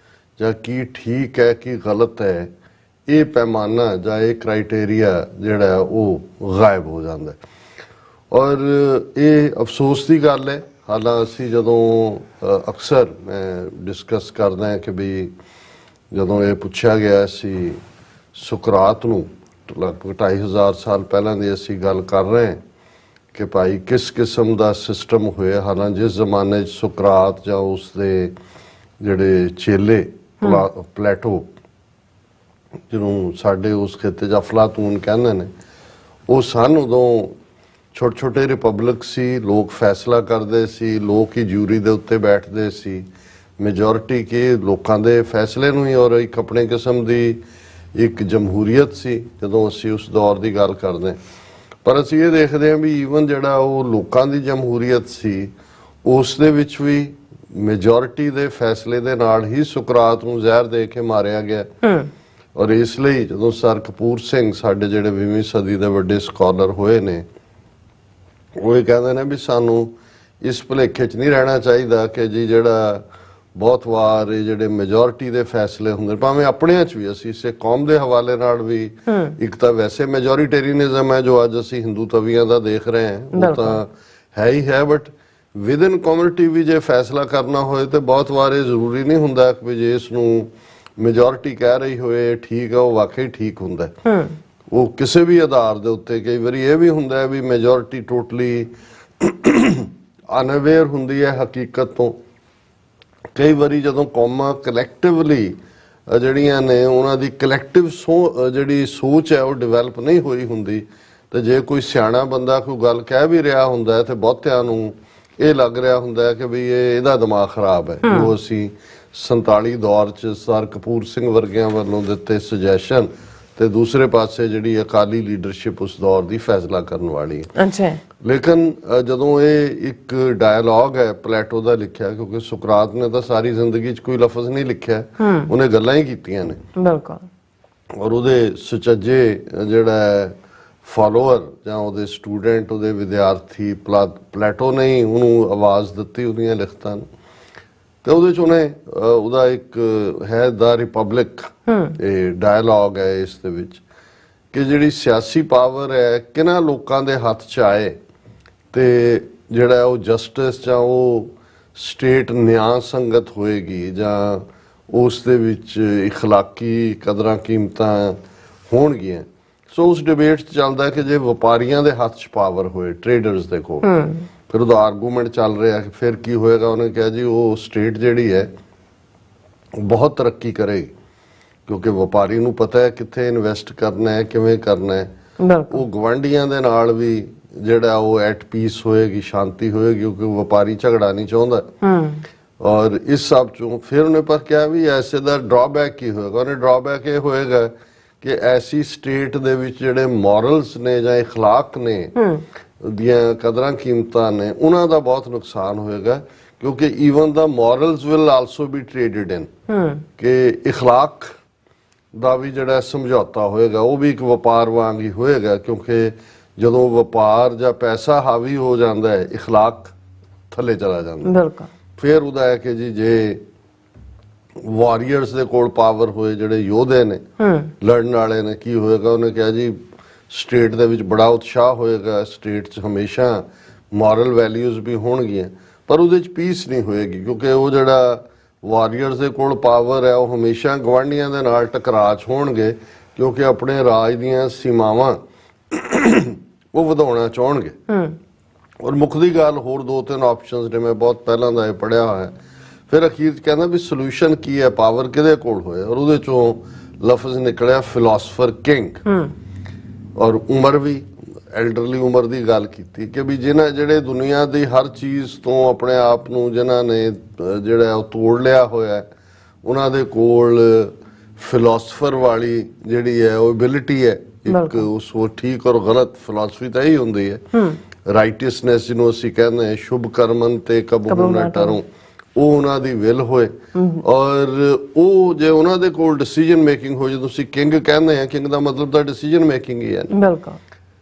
ਜਾਂ ਕੀ ਠੀਕ ਹੈ ਕੀ ਗਲਤ ਹੈ, ਇਹ ਪੈਮਾਨਾ ਜਾਂ ਇਹ ਕ੍ਰਾਈਟੇਰੀਆ ਜਿਹੜਾ ਉਹ ਗਾਇਬ ਹੋ ਜਾਂਦਾ। ਔਰ ਇਹ ਅਫਸੋਸ ਦੀ ਗੱਲ ਹੈ। ਹਾਲਾਂ ਅਸੀਂ ਜਦੋਂ ਅਕਸਰ ਮੈਂ ਡਿਸਕਸ ਕਰਦਾ ਕਿ ਵੀ ਜਦੋਂ ਇਹ ਪੁੱਛਿਆ ਗਿਆ ਸੀ ਸੁਕਰਾਤ ਨੂੰ, ਲਗਭਗ 2500 ਸਾਲ ਪਹਿਲਾਂ ਦੀ ਅਸੀਂ ਗੱਲ ਕਰ ਰਹੇ ਹਾਂ ਕਿ ਭਾਈ ਕਿਸ ਕਿਸਮ ਦਾ ਸਿਸਟਮ ਹੋਇਆ। ਹਾਲਾਂ ਜਿਸ ਜ਼ਮਾਨੇ 'ਚ ਸੁਕਰਾਤ ਜਾਂ ਉਸਦੇ ਜਿਹੜੇ ਚੇਲੇ ਪਲੇਟੋ, ਜਿਹਨੂੰ ਸਾਡੇ ਉਸ ਖਿੱਤੇ 'ਚ ਅਫਲਾਤੂਨ ਕਹਿੰਦੇ ਨੇ, ਉਹ ਸਨ। ਉਦੋਂ ਛੋਟੇ ਛੋਟੇ ਰਿਪਬਲਿਕ ਸੀ, ਲੋਕ ਫੈਸਲਾ ਕਰਦੇ ਸੀ, ਲੋਕ ਹੀ ਜੂਰੀ ਦੇ ਉੱਤੇ ਬੈਠਦੇ ਸੀ, ਮੈਜੋਰਿਟੀ ਕੇ ਲੋਕਾਂ ਦੇ ਫੈਸਲੇ ਨੂੰ ਹੀ, ਔਰ ਇੱਕ ਆਪਣੇ ਕਿਸਮ ਦੀ ਇੱਕ ਜਮਹੂਰੀਅਤ ਸੀ ਜਦੋਂ ਅਸੀਂ ਉਸ ਦੌਰ ਦੀ ਗੱਲ ਕਰਦੇ। ਪਰ ਅਸੀਂ ਇਹ ਦੇਖਦੇ ਹਾਂ ਵੀ ਈਵਨ ਜਿਹੜਾ ਉਹ ਲੋਕਾਂ ਦੀ ਜਮਹੂਰੀਅਤ ਸੀ, ਉਸ ਦੇ ਵਿੱਚ ਵੀ ਮੈਜੋਰਿਟੀ ਦੇ ਫੈਸਲੇ ਦੇ ਨਾਲ ਹੀ ਸੁਕਰਾਤ ਨੂੰ ਜ਼ਹਿਰ ਦੇ ਕੇ ਮਾਰਿਆ ਗਿਆ। ਔਰ ਇਸ ਲਈ ਜਦੋਂ ਸਰ ਕਪੂਰ ਸਿੰਘ ਸਾਡੇ ਜਿਹੜੇ 20ਵੀਂ ਸਦੀ ਦੇ ਵੱਡੇ ਸਕਾਲਰ ਹੋਏ ਨੇ, ਉਹ ਇਹ ਕਹਿੰਦੇ ਨੇ ਵੀ ਸਾਨੂੰ ਇਸ ਭੁਲੇਖੇ 'ਚ ਨਹੀਂ ਰਹਿਣਾ ਚਾਹੀਦਾ ਕਿ ਜੀ ਜਿਹੜਾ ਬਹੁਤ ਵਾਰ ਇਹ ਜਿਹੜੇ ਮੈਜੋਰਿਟੀ ਦੇ ਫੈਸਲੇ ਹੁੰਦੇ, ਭਾਵੇਂ ਆਪਣਿਆਂ 'ਚ ਵੀ, ਅਸੀਂ ਇਸੇ ਕੌਮ ਦੇ ਹਵਾਲੇ ਨਾਲ ਵੀ, ਇੱਕ ਤਾਂ ਵੈਸੇ ਮੈਜੋਰਿਟੇਰੀਅਨਿਜ਼ਮ ਹੈ ਜੋ ਅੱਜ ਅਸੀਂ ਹਿੰਦੂ ਤਵੀਆਂ ਦਾ ਦੇਖ ਰਹੇ ਹਾਂ, ਉਹ ਤਾਂ ਹੈ ਹੀ ਹੈ, ਬਟ ਵਿਦਨ ਕਮਿਊਨਿਟੀ ਵੀ ਜੇ ਫੈਸਲਾ ਕਰਨਾ ਹੋਏ ਤੇ ਬਹੁਤ ਵਾਰ ਇਹ ਜ਼ਰੂਰੀ ਨਹੀਂ ਹੁੰਦਾ ਕਿ ਜੇ ਇਸ ਨੂੰ ਮੈਜੋਰਿਟੀ ਕਹਿ ਰਹੀ ਹੋਏ ਠੀਕ ਹੈ, ਉਹ ਵਾਕਈ ਠੀਕ ਹੁੰਦਾ। ਉਹ ਕਿਸੇ ਵੀ ਆਧਾਰ ਦੇ ਉੱਤੇ ਕਈ ਵਾਰੀ ਇਹ ਵੀ ਹੁੰਦਾ ਹੈ ਵੀ ਮੈਜੋਰਿਟੀ ਟੋਟਲੀ ਅਨਅਵੇਅਰ ਹੁੰਦੀ ਹੈ ਹਕੀਕਤ ਤੋਂ। ਕਈ ਵਾਰੀ ਜਦੋਂ ਕੌਮਾਂ ਕਲੈਕਟਿਵਲੀ ਜਿਹੜੀਆਂ ਨੇ ਉਹਨਾਂ ਦੀ ਕਲੈਕਟਿਵ ਜਿਹੜੀ ਸੋਚ ਹੈ ਉਹ ਡਿਵੈਲਪ ਨਹੀਂ ਹੋਈ ਹੁੰਦੀ, ਤੇ ਜੇ ਕੋਈ ਸਿਆਣਾ ਬੰਦਾ ਕੋਈ ਗੱਲ ਕਹਿ ਵੀ ਰਿਹਾ ਹੁੰਦਾ ਹੈ ਤੇ ਬਹੁਤਿਆਂ ਨੂੰ ਇਹ ਲੱਗ ਰਿਹਾ ਹੁੰਦਾ ਹੈ ਕਿ ਵੀ ਇਹਦਾ ਦਿਮਾਗ ਖਰਾਬ ਹੈ। ਜੋ ਅਸੀਂ 47 ਦੌਰ 'ਚ ਸਰ ਕਪੂਰ ਸਿੰਘ ਵਰਗਿਆਂ ਵੱਲੋਂ ਦਿੱਤੇ ਸੁਜੈਸ਼ਨ, ਤੇ ਦੂਸਰੇ ਪਾਸੇ ਜਿਹੜੀ ਅਕਾਲੀ ਲੀਡਰਸ਼ਿਪ ਉਸ ਦੌਰ ਦੀ ਫੈਸਲਾ ਕਰਨ ਵਾਲੀ ਹੈ। ਲੇਕਿਨ ਜਦੋਂ ਇਹ ਇੱਕ ਡਾਇਲੌਗ ਹੈ ਪਲੇਟੋ ਦਾ ਲਿਖਿਆ, ਕਿਉਂਕਿ ਸੁਕਰਾਤ ਨੇ ਤਾਂ ਸਾਰੀ ਜ਼ਿੰਦਗੀ 'ਚ ਕੋਈ ਲਫ਼ਜ਼ ਨਹੀਂ ਲਿਖਿਆ, ਉਹਨੇ ਗੱਲਾਂ ਹੀ ਕੀਤੀਆਂ ਨੇ। ਬਿਲਕੁਲ। ਔਰ ਉਹਦੇ ਸੁਚੱਜੇ ਜਿਹੜਾ ਫਾਲੋਅਰ ਜਾਂ ਉਹਦੇ ਸਟੂਡੈਂਟ, ਉਹਦੇ ਵਿਦਿਆਰਥੀ, ਪਲੇਟੋ ਨੇ ਹੀ ਉਹਨੂੰ ਆਵਾਜ਼ ਦਿੱਤੀ ਉਹਦੀਆਂ ਲਿਖਤਾਂ ਨੂੰ। ਤੇ ਉਹਦੇ 'ਚ ਉਹਦਾ ਇੱਕ ਹੈ ਦਾ ਰਿਪਬਲਿਕ, ਇਹ ਡਾਇਲੌਗ ਹੈ ਇਸ ਦੇ ਵਿੱਚ, ਕਿ ਜਿਹੜੀ ਸਿਆਸੀ ਪਾਵਰ ਹੈ ਕਿਹਨਾਂ ਲੋਕਾਂ ਦੇ ਹੱਥ 'ਚ ਆਏ ਤੇ ਜਿਹੜਾ ਉਹ ਜਸਟਿਸ ਜਾਂ ਉਹ ਸਟੇਟ ਨਿਆਂ ਸੰਗਤ ਹੋਏਗੀ ਜਾਂ ਉਸ ਦੇ ਵਿੱਚ ਇਖਲਾਕੀ ਕਦਰਾਂ ਕੀਮਤਾਂ ਹੋਣਗੀਆਂ। ਸੋ ਉਸ ਡਿਬੇਟ 'ਚ ਚੱਲਦਾ ਕਿ ਜੇ ਵਪਾਰੀਆਂ ਦੇ ਹੱਥ 'ਚ ਪਾਵਰ ਹੋਏ, ਟ੍ਰੇਡਰਸ ਦੇ ਕੋਲ, ਫਿਰ ਉਹਦਾ ਆਰਗੂਮੈਂਟ ਚੱਲ ਰਿਹਾ ਕਿ ਫਿਰ ਕੀ ਹੋਏਗਾ। ਉਹਨੇ ਕਿਹਾ ਜੀ ਉਹ ਸਟੇਟ ਜਿਹੜੀ ਹੈ ਬਹੁਤ ਤਰੱਕੀ ਕਰੇਗੀ, ਕਿਉਂਕਿ ਵਪਾਰੀ ਨੂੰ ਪਤਾ ਹੈ ਕਿੱਥੇ ਇਨਵੈਸਟ ਕਰਨਾ ਹੈ, ਕਿਵੇਂ ਕਰਨਾ ਹੈ। ਉਹ ਗਵਾਂਢੀਆਂ ਦੇ ਨਾਲ ਵੀ ਜਿਹੜਾ ਉਹ ਐਟ ਪੀਸ ਹੋਏਗੀ, ਸ਼ਾਂਤੀ ਹੋਏਗੀ, ਕਿਉਂਕਿ ਵਪਾਰੀ ਝਗੜਾ ਨਹੀਂ ਚਾਹੁੰਦਾ। ਔਰ ਇਸ ਸਭ ਚੋਂ ਫਿਰ ਉਹਨੇ ਪਰ ਕਿਹਾ ਵੀ ਐਸੇ ਦਾ ਡਰਾਬੈਕ ਕੀ ਹੋਏਗਾ। ਉਹਨੇ ਡਰਾਬੈਕ ਇਹ ਹੋਏਗਾ ਕਿ ਐਸੀ ਸਟੇਟ ਦੇ ਵਿੱਚ ਜਿਹੜੇ ਮੋਰਲਸ ਨੇ ਜਾਂ ਇਖਲਾਕ ਨੇ, ਦੀਆਂ ਕਦਰਾਂ ਕੀਮਤਾਂ ਨੇ, ਉਹਨਾਂ ਦਾ ਬਹੁਤ ਨੁਕਸਾਨ ਹੋਏਗਾ, ਕਿਉਂਕਿ even the morals will also be traded in, ਕਿ ਇਖਲਾਕ ਦਾ ਵੀ ਜਿਹੜਾ ਸਮਝੌਤਾ ਹੋਏਗਾ ਉਹ ਵੀ ਇੱਕ ਵਪਾਰ ਵਾਂਗ ਹੀ ਹੋਏਗਾ। ਕਿਉਂਕਿ ਜਦੋਂ ਵਪਾਰ ਜਾਂ ਪੈਸਾ ਹਾਵੀ ਹੋ ਜਾਂਦਾ ਹੈ, ਇਖਲਾਕ ਥੱਲੇ ਚਲਾ ਜਾਂਦਾ। ਫਿਰ ਉਹਦਾ ਹੈ ਕਿ ਜੀ ਜੇ ਵਾਰੀਅਰਸ ਦੇ ਕੋਲ ਪਾਵਰ ਹੋਏ, ਜਿਹੜੇ ਯੋਧੇ ਨੇ, ਲੜਨ ਵਾਲੇ ਨੇ, ਕੀ ਹੋਏਗਾ। ਉਹਨੇ ਕਿਹਾ ਜੀ ਸਟੇਟ ਦੇ ਵਿੱਚ ਬੜਾ ਉਤਸ਼ਾਹ ਹੋਏਗਾ, ਸਟੇਟ 'ਚ ਹਮੇਸ਼ਾ ਮੋਰਲ ਵੈਲਿਊਜ਼ ਵੀ ਹੋਣਗੀਆਂ, ਪਰ ਉਹਦੇ 'ਚ ਪੀਸ ਨਹੀਂ ਹੋਏਗੀ, ਕਿਉਂਕਿ ਉਹ ਜਿਹੜਾ ਵਾਰੀਅਰਸ ਦੇ ਕੋਲ ਪਾਵਰ ਹੈ ਉਹ ਹਮੇਸ਼ਾ ਗਵਾਂਢੀਆਂ ਦੇ ਨਾਲ ਟਕਰਾਅ 'ਚ ਹੋਣਗੇ, ਕਿਉਂਕਿ ਆਪਣੇ ਰਾਜ ਦੀਆਂ ਸੀਮਾਵਾਂ ਉਹ ਵਧਾਉਣਾ ਚਾਹਣਗੇ। ਔਰ ਮੁੱਖ ਦੀ ਗੱਲ, ਹੋਰ 2-3 ਆਪਸ਼ਨਸ ਨੇ, ਮੈਂ ਬਹੁਤ ਪਹਿਲਾਂ ਦਾ ਇਹ ਪੜ੍ਹਿਆ ਹੋਇਆ। ਫਿਰ ਅਖੀਰ 'ਚ ਕਹਿੰਦਾ ਵੀ ਸੋਲੂਸ਼ਨ ਕੀ ਹੈ, ਪਾਵਰ ਕਿਹਦੇ ਕੋਲ ਹੋਏ, ਔਰ ਉਹਦੇ ਚੋਂ ਲਫ਼ਜ਼ ਨਿਕਲਿਆ ਫਿਲਾਸਫਰ ਕਿੰਗ। ਔਰ ਉਮਰ ਵੀ, ਐਲਡਰਲੀ ਉਮਰ ਦੀ ਗੱਲ ਕੀਤੀ ਕਿ ਵੀ ਜਿਹੜੇ ਦੁਨੀਆ ਦੀ ਹਰ ਚੀਜ਼ ਤੋਂ ਆਪਣੇ ਆਪ ਨੂੰ ਜਿਨ੍ਹਾਂ ਨੇ ਜਿਹੜਾ ਉਹ ਤੋੜ ਲਿਆ ਹੋਇਆ, ਉਹਨਾਂ ਦੇ ਕੋਲ ਫਿਲਾਸਫਰ ਵਾਲੀ ਜਿਹੜੀ ਹੈ ਉਹ ਐਬਿਲਿਟੀ ਹੈ। ਇੱਕ ਉਸ ਉਹ ਠੀਕ ਔਰ ਗਲਤ ਫਿਲਾਸਫੀ ਤਾਂ ਇਹੀ ਹੁੰਦੀ ਹੈ, ਰਾਈਟਿਸਨੈਸ ਜਿਹਨੂੰ ਅਸੀਂ ਕਹਿੰਦੇ ਹਾਂ, ਸ਼ੁਭ ਕਰਮਨ ਤੇ ਕਬੂ ਨਾ ਟਰੋਂ, ਉਹ ਉਹਨਾਂ ਦੀ ਵਿਲ ਹੋਏ। ਔਰ ਉਹ ਜੇ ਉਹਨਾਂ ਦੇ ਕੋਲ ਡਿਸੀਜਨ ਮੇਕਿੰਗ ਹੋ, ਜੇ ਤੁਸੀਂ ਕਿੰਗ ਕਹਿੰਦੇ ਆ, ਕਿੰਗ ਦਾ ਮਤਲਬ ਤਾਂ ਡਿਸੀਜਨ ਮੇਕਿੰਗ ਹੀ ਹੈ,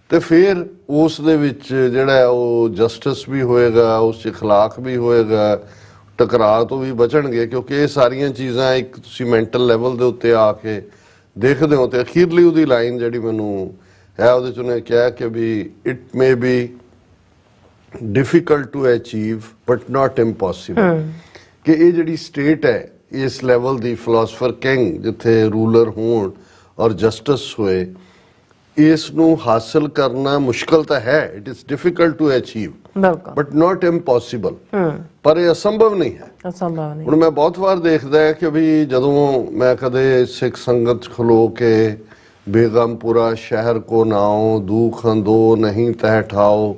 ਤੇ ਫਿਰ ਉਸ ਦੇ ਵਿੱਚ ਜਿਹੜਾ ਉਹ ਜਸਟਿਸ ਵੀ ਹੋਏਗਾ, ਉਸ 'ਚ ਇਖਲਾਕ ਵੀ ਹੋਏਗਾ, ਟਕਰਾਅ ਤੋਂ ਵੀ ਬਚਣਗੇ, ਕਿਉਂਕਿ ਇਹ ਸਾਰੀਆਂ ਚੀਜ਼ਾਂ ਇੱਕ ਤੁਸੀਂ ਮੈਂਟਲ ਲੈਵਲ ਦੇ ਉੱਤੇ ਆ ਕੇ ਦੇਖਦੇ ਹੋ। ਤੇ ਅਖੀਰਲੀ ਉਹਦੀ ਲਾਈਨ ਜਿਹੜੀ ਮੈਨੂੰ ਹੈ, ਉਹਦੇ 'ਚ ਉਹਨੇ ਕਿਹਾ ਕਿ ਵੀ it may be difficult to achieve but not impossible, ਕਿ ਇਹ ਜਿਹੜੀ ਸਟੇਟ ਹੈ ਇਸ ਲੈਵਲ ਦੀ, ਫਿਲਾਸਫਰ ਕਿੰਗ, ਜਿੱਥੇ ਰੂਲਰ ਹੋਣ ਔਰ ਜਸਟਿਸ ਹੋਏ, ਇਸ ਨੂੰ ਹਾਸਲ ਕਰਨਾ ਮੁਸ਼ਕਲ ਤਾਂ ਹੈ। It is difficult to achieve but not impossible, ਪਰ ਇਹ ਅਸੰਭਵ ਨਹੀਂ ਹੈ। ਹੁਣ ਮੈਂ ਬਹੁਤ ਵਾਰ ਦੇਖਦਾ ਹੈ ਕਿ ਵੀ ਜਦੋਂ ਮੈਂ ਕਦੇ ਸਿੱਖ ਸੰਗਤ 'ਚ ਖਲੋ ਕੇ ਬੇਗਮਪੁਰਾ ਸ਼ਹਿਰ ਕੋ ਨਾਓ, ਦੁੱਖ ਅੰਦੋ ਨਹੀਂ ਤਹਿ ਠਾਓ,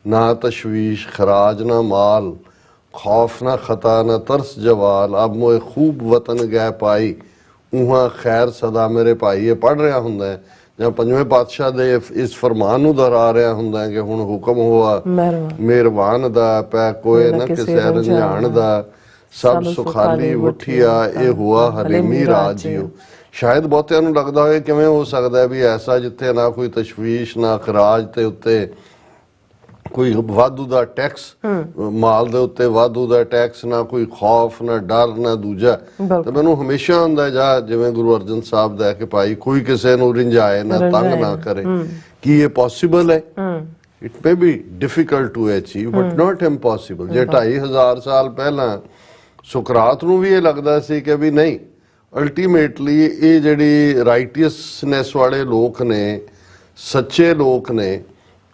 ਨਾ ਤਸ਼ਵੀਸ਼ ਖਰਾਜ ਨਾ ਮਾਲ, खौफ ना खता ना तरस जवाल, अब मोए खूब वतन गए पाई, उहाँ खैर सदा मेरे भाई। ये पढ़ रहा हुंदा है ਜਾਂ ਪੰਜਵੇਂ ਪਾਤਸ਼ਾਹ ਦੇ ਇਸ ਫਰਮਾਨ ਨੂੰ ਦੁਹਰਾ ਰਿਹਾ ਹੁੰਦਾ ਕਿ ਹੁਣ ਹੁਕਮ ਹੋਆ ਮਿਹਰਬਾਨ ਦਾ, ਪੈ ਕੋਏ ਨਾ ਕਿਸੇ ਰੰਝਾਣ ਦਾ, ਸਭ ਸੁਖਾਲੀ ਉਠਿਆ, ਇਹ ਹੁਆ ਹਲੀਮੀ ਰਾਜਿਓ। ਸ਼ਾਇਦ ਬਹੁਤਿਆਂ ਨੂੰ ਲੱਗਦਾ ਹੋਵੇ ਕਿਵੇਂ ਹੋ ਸਕਦਾ ਵੀ ਐਸਾ ਜਿੱਥੇ ਨਾ ਕੋਈ ਤਸ਼ਵੀਸ਼, ਨਾ ਖਰਾਜ ਤੇ ਉੱਤੇ ਕੋਈ ਵਾਧੂ ਦਾ ਟੈਕਸ, ਮਾਲ ਦੇ ਉੱਤੇ ਵਾਧੂ ਦਾ ਟੈਕਸ, ਨਾ ਕੋਈ ਖੌਫ, ਨਾ ਡਰ, ਨਾ ਦੂਜਾ। ਤੇ ਮੈਨੂੰ ਹਮੇਸ਼ਾ ਹੁੰਦਾ ਜਾਂ ਜਿਵੇਂ ਗੁਰੂ ਅਰਜਨ ਸਾਹਿਬ ਦਾ ਕਿ ਭਾਈ ਕੋਈ ਕਿਸੇ ਨੂੰ ਰਿੰਝਾਏ ਨਾ, ਤੰਗ ਨਾ ਕਰੇ। ਕੀ ਇਹ ਪੋਸੀਬਲ ਹੈ? It may be difficult to achieve but not impossible. ਜੇ 2500 ਸਾਲ ਪਹਿਲਾਂ ਸੁਕਰਾਤ ਨੂੰ ਵੀ ਇਹ ਲੱਗਦਾ ਸੀ ਕਿ ਵੀ ਨਹੀਂ, ਅਲਟੀਮੇਟਲੀ ਇਹ ਜਿਹੜੀ ਰਾਈਟੀਅਸਨੈਸ ਵਾਲੇ ਲੋਕ ਨੇ, ਸੱਚੇ ਲੋਕ ਨੇ,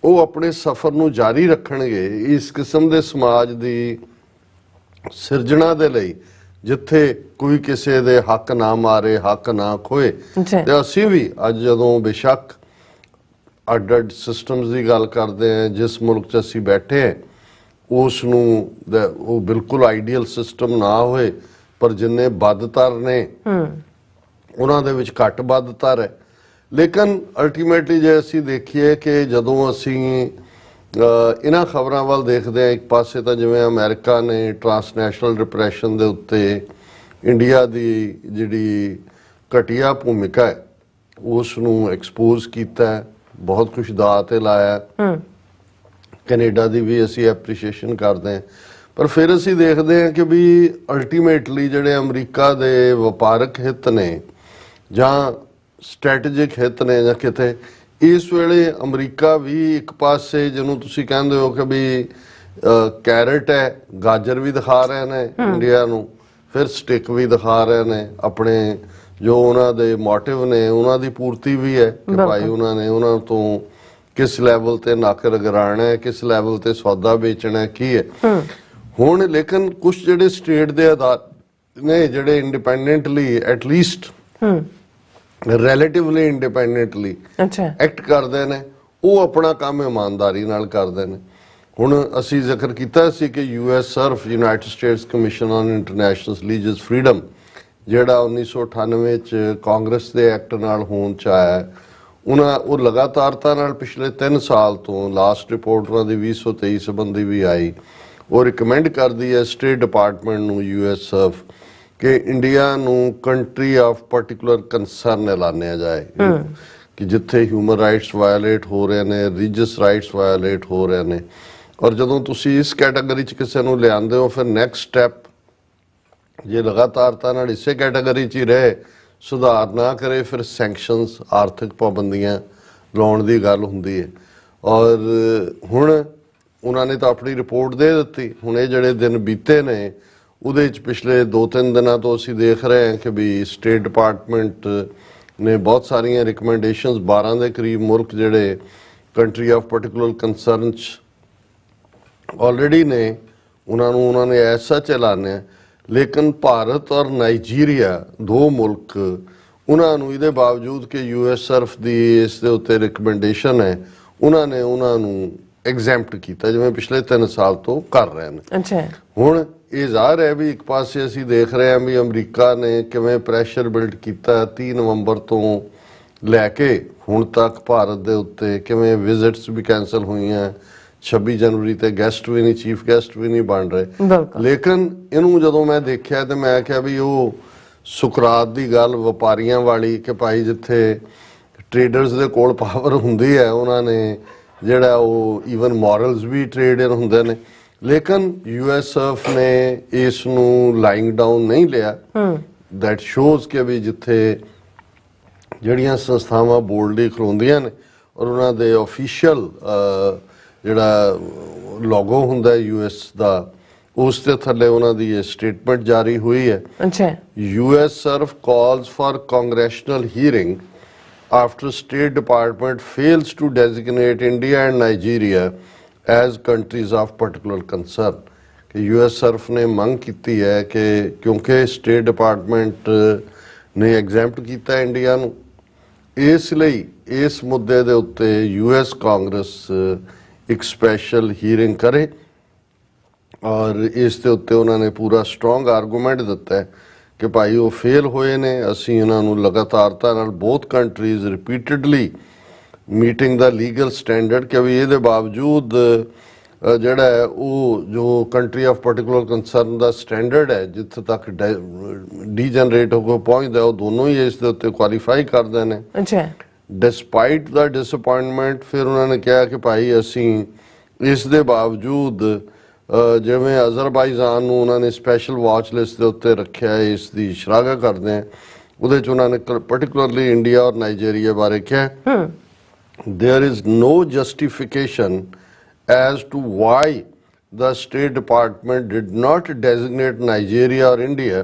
ਉਹ ਆਪਣੇ ਸਫ਼ਰ ਨੂੰ ਜਾਰੀ ਰੱਖਣਗੇ ਇਸ ਕਿਸਮ ਦੇ ਸਮਾਜ ਦੀ ਸਿਰਜਣਾ ਦੇ ਲਈ ਜਿੱਥੇ ਕੋਈ ਕਿਸੇ ਦੇ ਹੱਕ ਨਾ ਮਾਰੇ, ਹੱਕ ਨਾ ਖੋਏ। ਤੇ ਅਸੀਂ ਵੀ ਅੱਜ ਜਦੋਂ ਬੇਸ਼ੱਕ ਅੱਡ-ਅੱਡ ਸਿਸਟਮਸ ਦੀ ਗੱਲ ਕਰਦੇ ਹਾਂ, ਜਿਸ ਮੁਲਕ 'ਚ ਅਸੀਂ ਬੈਠੇ ਹਾਂ ਉਸ ਨੂੰ ਉਹ ਬਿਲਕੁਲ ਆਈਡੀਅਲ ਸਿਸਟਮ ਨਾ ਹੋਏ, ਪਰ ਜਿੰਨੇ ਬਦਤਰ ਨੇ ਉਹਨਾਂ ਦੇ ਵਿੱਚ ਘੱਟ ਬਦਤਰ ਹੈ। ਲੇਕਿਨ ਅਲਟੀਮੇਟਲੀ ਜੇ ਅਸੀਂ ਦੇਖੀਏ ਕਿ ਜਦੋਂ ਅਸੀਂ ਇਹਨਾਂ ਖਬਰਾਂ ਵੱਲ ਦੇਖਦੇ ਹਾਂ, ਇੱਕ ਪਾਸੇ ਤਾਂ ਜਿਵੇਂ ਅਮਰੀਕਾ ਨੇ ਟਰਾਂਸਨੈਸ਼ਨਲ ਡਿਪਰੈਸ਼ਨ ਦੇ ਉੱਤੇ ਇੰਡੀਆ ਦੀ ਜਿਹੜੀ ਘਟੀਆ ਭੂਮਿਕਾ ਹੈ ਉਸ ਨੂੰ ਐਕਸਪੋਜ਼ ਕੀਤਾ, ਬਹੁਤ ਕੁਛ ਦਾਅ ਤੇ ਲਾਇਆ। ਕੈਨੇਡਾ ਦੀ ਵੀ ਅਸੀਂ ਐਪਰੀਸ਼ੀਏਸ਼ਨ ਕਰਦੇ ਹਾਂ, ਪਰ ਫਿਰ ਅਸੀਂ ਦੇਖਦੇ ਹਾਂ ਕਿ ਵੀ ਅਲਟੀਮੇਟਲੀ ਜਿਹੜੇ ਅਮਰੀਕਾ ਦੇ ਵਪਾਰਕ ਹਿੱਤ ਨੇ ਜਾਂ ਸਟ੍ਰੈਟੇਜਿਕ ਹਿੱਤ ਨੇ ਜਾਂ ਕਿਤੇ, ਇਸ ਵੇਲੇ ਅਮਰੀਕਾ ਵੀ ਇੱਕ ਪਾਸੇ ਜਿਹਨੂੰ ਤੁਸੀਂ ਕਹਿੰਦੇ ਹੋ ਕਿ ਵੀ ਕੈਰਟ ਹੈ, ਗਾਜਰ ਵੀ ਦਿਖਾ ਰਹੇ ਨੇ ਇੰਡੀਆ ਨੂੰ, ਫਿਰ ਸਟਿਕ ਵੀ ਦਿਖਾ ਰਹੇ ਨੇ ਆਪਣੇ ਜੋ ਉਹਨਾਂ ਦੇ ਮੋਟਿਵ ਨੇ ਉਹਨਾਂ ਦੀ ਪੂਰਤੀ ਵੀ ਹੈ ਕਿ ਭਾਈ ਉਹਨਾਂ ਨੇ ਉਹਨਾਂ ਤੋਂ ਕਿਸ ਲੈਵਲ ਤੇ ਨੱਕ ਰਗੜਾਣਾ ਹੈ, ਕਿਸ ਲੈਵਲ ਤੇ ਸੌਦਾ ਵੇਚਣਾ ਕੀ ਹੈ। ਹੁਣ ਲੇਕਿਨ ਕੁਝ ਜਿਹੜੇ ਸਟੇਟ ਦੇ ਅਦਾਰੇ ਨੇ ਜਿਹੜੇ independently at least relatively independently act ਕਰਦੇ ਨੇ, ਉਹ ਆਪਣਾ ਕੰਮ ਇਮਾਨਦਾਰੀ ਨਾਲ ਕਰਦੇ ਨੇ। ਹੁਣ ਅਸੀਂ ਜ਼ਿਕਰ ਕੀਤਾ ਸੀ ਕਿ USCIRF United States commission on international religious freedom ਜਿਹੜਾ 1998 ਚ ਕਾਂਗਰਸ ਦੇ ਐਕਟ ਨਾਲ ਹੋਂਦ ਚ ਆਇਆ, ਉਹ ਲਗਾਤਾਰਤਾ ਨਾਲ ਪਿਛਲੇ 3 ਸਾਲ ਤੋਂ ਲਾਸਟ ਰਿਪੋਰਟ ਉਹਨਾਂ ਦੀ 2023 ਸੰਬੰਧੀ ਵੀ ਆਈ, ਉਹ ਰਿਕਮੈਂਡ ਕਰਦੀ ਹੈ ਸਟੇਟ ਡਿਪਾਰਟਮੈਂਟ ਨੂੰ USCIRF ਕਿ ਇੰਡੀਆ ਨੂੰ ਕੰਟਰੀ ਆਫ ਪਾਰਟਿਕੂਲਰ ਕੰਸਰਨ ਐਲਾਨਿਆ ਜਾਏ ਕਿ ਜਿੱਥੇ ਹਿਊਮਨ ਰਾਈਟਸ ਵਾਇਓਲੇਟ ਹੋ ਰਹੇ ਨੇ, ਰਿਲੀਜੀਅਸ ਰਾਈਟਸ ਵਾਇਓਲੇਟ ਹੋ ਰਹੇ ਨੇ। ਔਰ ਜਦੋਂ ਤੁਸੀਂ ਇਸ ਕੈਟਾਗਰੀ 'ਚ ਕਿਸੇ ਨੂੰ ਲਿਆਉਂਦੇ ਹੋ, ਫਿਰ ਨੈਕਸਟ ਸਟੈਪ ਜੇ ਲਗਾਤਾਰਤਾ ਨਾਲ ਇਸੇ ਕੈਟਾਗਰੀ 'ਚ ਹੀ ਰਹੇ, ਸੁਧਾਰ ਨਾ ਕਰੇ, ਫਿਰ ਸੈਂਕਸ਼ਨਸ ਆਰਥਿਕ ਪਾਬੰਦੀਆਂ ਲਾਉਣ ਦੀ ਗੱਲ ਹੁੰਦੀ ਹੈ। ਔਰ ਹੁਣ ਉਹਨਾਂ ਨੇ ਤਾਂ ਆਪਣੀ ਰਿਪੋਰਟ ਦੇ ਦਿੱਤੀ। ਹੁਣ ਇਹ ਜਿਹੜੇ ਦਿਨ ਬੀਤੇ ਨੇ ਉਹਦੇ 'ਚ ਪਿਛਲੇ 2-3 ਦਿਨਾਂ ਤੋਂ ਅਸੀਂ ਦੇਖ ਰਹੇ ਹਾਂ ਕਿ ਵੀ ਸਟੇਟ ਡਿਪਾਰਟਮੈਂਟ ਨੇ ਬਹੁਤ ਸਾਰੀਆਂ ਰਿਕਮੈਂਡੇਸ਼ਨਸ 12 ਦੇ ਕਰੀਬ ਮੁਲਕ ਜਿਹੜੇ ਕੰਟਰੀ ਆਫ ਪਾਰਟਿਕੂਲਰ ਕੰਸਰਨ 'ਚ ਆਲਰੇਡੀ ਨੇ ਉਹਨਾਂ ਨੇ ਐਸਾ ਚਲਾਣਾ। ਲੇਕਿਨ ਭਾਰਤ ਔਰ ਨਾਈਜੀਰੀਆ 2 ਮੁਲਕ ਉਹਨਾਂ ਨੂੰ ਇਹਦੇ ਬਾਵਜੂਦ ਕਿ USCIRF ਦੀ ਇਸ ਦੇ ਉੱਤੇ ਰਿਕਮੈਂਡੇਸ਼ਨ ਹੈ, ਉਹਨਾਂ ਨੇ ਉਹਨਾਂ ਨੂੰ ਐਗਜ਼ੈਂਪਟ ਕੀਤਾ ਜਿਵੇਂ ਪਿਛਲੇ 3 ਸਾਲ ਤੋਂ ਕਰ ਰਹੇ ਨੇ। ਹੁਣ ਇਹ ਜ਼ਾਹਰ ਹੈ ਵੀ ਇੱਕ ਪਾਸੇ ਅਸੀਂ ਦੇਖ ਰਹੇ ਹਾਂ ਵੀ ਅਮਰੀਕਾ ਨੇ ਕਿਵੇਂ ਪ੍ਰੈਸ਼ਰ ਬਿਲਡ ਕੀਤਾ 30 ਨਵੰਬਰ ਤੋਂ ਲੈ ਕੇ ਹੁਣ ਤੱਕ ਭਾਰਤ ਦੇ ਉੱਤੇ, ਕਿਵੇਂ ਵਿਜ਼ਿਟਸ ਵੀ ਕੈਂਸਲ ਹੋਈਆਂ, 26 ਜਨਵਰੀ ਤੇ ਗੈਸਟ ਵੀ ਨਹੀਂ, ਚੀਫ ਗੈਸਟ ਵੀ ਨਹੀਂ ਬਣ ਰਹੇ। ਲੇਕਿਨ ਇਹਨੂੰ ਜਦੋਂ ਮੈਂ ਦੇਖਿਆ ਤੇ ਮੈਂ ਕਿਹਾ ਵੀ ਉਹ ਸੁਕਰਾਤ ਦੀ ਗੱਲ ਵਪਾਰੀਆਂ ਵਾਲੀ ਕਿ ਭਾਈ ਜਿੱਥੇ ਟ੍ਰੇਡਰਸ ਦੇ ਕੋਲ ਪਾਵਰ ਹੁੰਦੀ ਹੈ ਉਹਨਾਂ ਨੇ ਜਿਹੜਾ ਉਹ ਈਵਨ ਮੋਰਲਸ ਵੀ ਟ੍ਰੇਡ ਇਨ ਹੁੰਦੇ ਨੇ। ਲੇਕਿਨ USCIRF ਨੇ ਇਸ ਨੂੰ ਲਾਈਂਗ ਡਾਊਨ ਨਹੀਂ ਲਿਆ। ਦੈਟ ਸ਼ੋਜ਼ ਕਿ ਵੀ ਜਿੱਥੇ ਜਿਹੜੀਆਂ ਸੰਸਥਾਵਾਂ ਬੋਲਡਲੀ ਖਲੋਂਦੀਆਂ ਨੇ ਔਰ ਉਹਨਾਂ ਦੇ ਆਫੀਸ਼ੀਅਲ ਜਿਹੜਾ ਲੋਗੋ ਹੁੰਦਾ US ਦਾ, ਉਸ ਦੇ ਥੱਲੇ ਉਹਨਾਂ ਦੀ ਇਹ ਸਟੇਟਮੈਂਟ ਜਾਰੀ ਹੋਈ ਹੈ। USCIRF calls for Congressional hearing after State Department fails to designate India and Nigeria as countries of particular concern। कि USCIRF ने ਮੰਗ ਕੀਤੀ ਹੈ ਕਿ ਕਿਉਂਕਿ ਸਟੇਟ ਡਿਪਾਰਟਮੈਂਟ ਨੇ ਐਗਜ਼ੈਂਪਟ ਕੀਤਾ ਇੰਡੀਆ ਨੂੰ, ਇਸ ਲਈ ਇਸ ਮੁੱਦੇ ਦੇ ਉੱਤੇ US ਕਾਂਗਰਸ ਇੱਕ ਸਪੈਸ਼ਲ ਹੀਅਰਿੰਗ ਕਰੇ। ਔਰ ਇਸ ਦੇ ਉੱਤੇ ਉਹਨਾਂ ਨੇ ਪੂਰਾ ਸਟਰੋਂਗ ਆਰਗੂਮੈਂਟ ਦਿੱਤਾ ਹੈ ਕਿ ਭਾਈ ਉਹ ਫੇਲ ਹੋਏ ਨੇ, ਅਸੀਂ ਇਹਨਾਂ ਨੂੰ ਲਗਾਤਾਰਤਾ ਨਾਲ ਬਹੁਤ ਕੰਟਰੀਜ਼ ਰਿਪੀਟਡਲੀ ਮੀਟਿੰਗ ਦਾ ਲੀਗਲ ਸਟੈਂਡਰਡ ਕਿ ਵੀ ਇਹਦੇ ਬਾਵਜੂਦ ਜਿਹੜਾ ਹੈ ਉਹ ਜੋ country of particular concern the standard ਹੈ ਜਿੱਥੇ ਤੱਕ ਡੀਜਨਰੇਟ ਹੋ ਕੇ ਪਹੁੰਚਦਾ, ਉਹ ਦੋਨੋਂ ਹੀ ਇਸ ਦੇ ਉੱਤੇ ਕੁਆਲੀਫਾਈ ਕਰਦੇ ਨੇ। ਡਿਸਪਾਈਟ ਦਾ ਡਿਸਅਪਾਇੰਟਮੈਂਟ ਫਿਰ ਉਹਨਾਂ ਨੇ ਕਿਹਾ ਕਿ ਭਾਈ ਅਸੀਂ ਇਸ ਦੇ ਬਾਵਜੂਦ ਜਿਵੇਂ ਅਜ਼ਰਬਾਈਜਾਨ ਨੂੰ ਉਹਨਾਂ ਨੇ ਸਪੈਸ਼ਲ ਵਾਚ ਲਿਸਟ ਦੇ ਉੱਤੇ ਰੱਖਿਆ, ਇਸ ਦੀ ਸ਼ਲਾਘਾ ਕਰਦੇ ਹਾਂ। ਉਹਦੇ 'ਚ ਉਹਨਾਂ ਨੇ ਪਰਟੀਕੂਲਰਲੀ ਇੰਡੀਆ ਔਰ ਨਾਈਜੀਰੀਆ ਬਾਰੇ ਕਿਹਾ there is no justification as to why the State Department did not designate Nigeria or India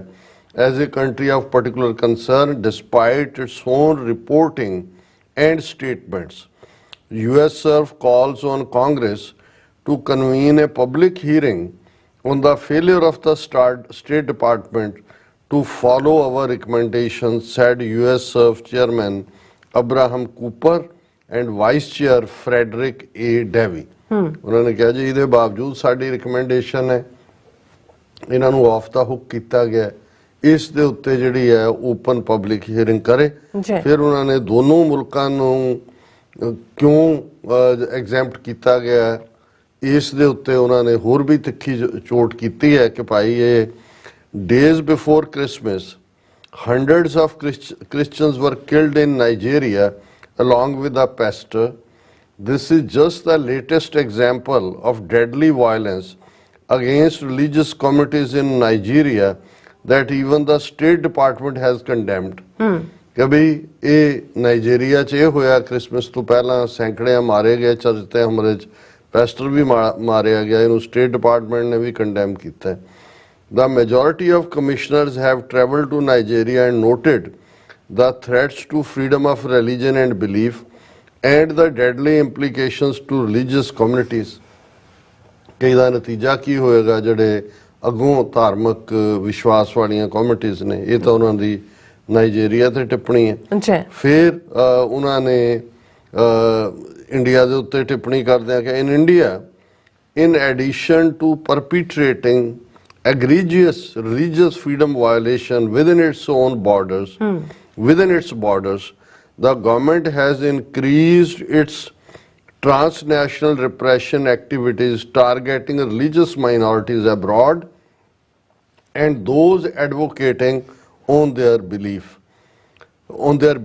as a country of particular concern despite its own reporting and statements. USCIRF calls on Congress to convene a public hearing on the failure of the State Department to follow our recommendations, said USCIRF Chairman Abraham Cooper and Vice Chair Frederick A. Davy। ਉਹਨਾਂ ਨੇ ਕਿਹਾ ਜੀ ਇਹਦੇ ਬਾਵਜੂਦ ਸਾਡੀ recommendation ਹੈ, ਇਹਨਾਂ ਨੂੰ ਆਫ ਦਾ ਹੁੱਕ ਕੀਤਾ ਗਿਆ, ਇਸ ਦੇ ਉੱਤੇ ਜਿਹੜੀ ਹੈ ਓਪਨ ਪਬਲਿਕ ਹੀਅਰਿੰਗ ਕਰੇ। ਫਿਰ ਉਹਨਾਂ ਨੇ ਦੋਨੋਂ ਮੁਲਕਾਂ ਨੂੰ ਕਿਉਂ ਐਗਜ਼ੈਂਪਟ ਕੀਤਾ ਗਿਆ, ਇਸ ਦੇ ਉੱਤੇ ਉਹਨਾਂ ਨੇ ਹੋਰ ਵੀ ਤਿੱਖੀ ਚੋਟ ਕੀਤੀ ਹੈ ਕਿ ਭਾਈ ਇਹ days before Christmas hundreds of Christians were killed in Nigeria along with a pastor. This is just the latest example of deadly violence against religious communities in Nigeria that even the State Department has condemned। कभी ये Nigeria च ये होया Christmas तो पहला सैकड़े मारे गए, church ते हमले च पैस्टर भी मारिया गया, इन्हू स्टेट डिपार्टमेंट ने भी कंडेम किया है। The majority of commissioners have travelled to Nigeria and noted the threats to freedom of religion and belief and the deadly implications to religious communities. ਕਿ ਇਹਦਾ ਨਤੀਜਾ ਕੀ ਹੋਏਗਾ ਜਿਹੜੇ ਅੱਗੋਂ ਧਾਰਮਿਕ ਵਿਸ਼ਵਾਸ ਵਾਲੀਆਂ ਕਮਿਊਨਿਟੀਜ਼ ਨੇ। ਇਹ ਤਾਂ ਉਹਨਾਂ ਦੀ ਨਾਈਜੀਰੀਆ ਤੇ ਟਿੱਪਣੀ ਹੈ। ਫਿਰ ਉਹਨਾਂ ਨੇ ਇੰਡੀਆ ਦੇ ਉੱਤੇ ਟਿੱਪਣੀ ਕਰਦਿਆਂ ਕਿ in India in addition to perpetrating egregious religious freedom violation within its borders, the government has increased its transnational repression activities targeting religious minorities abroad and those advocating on their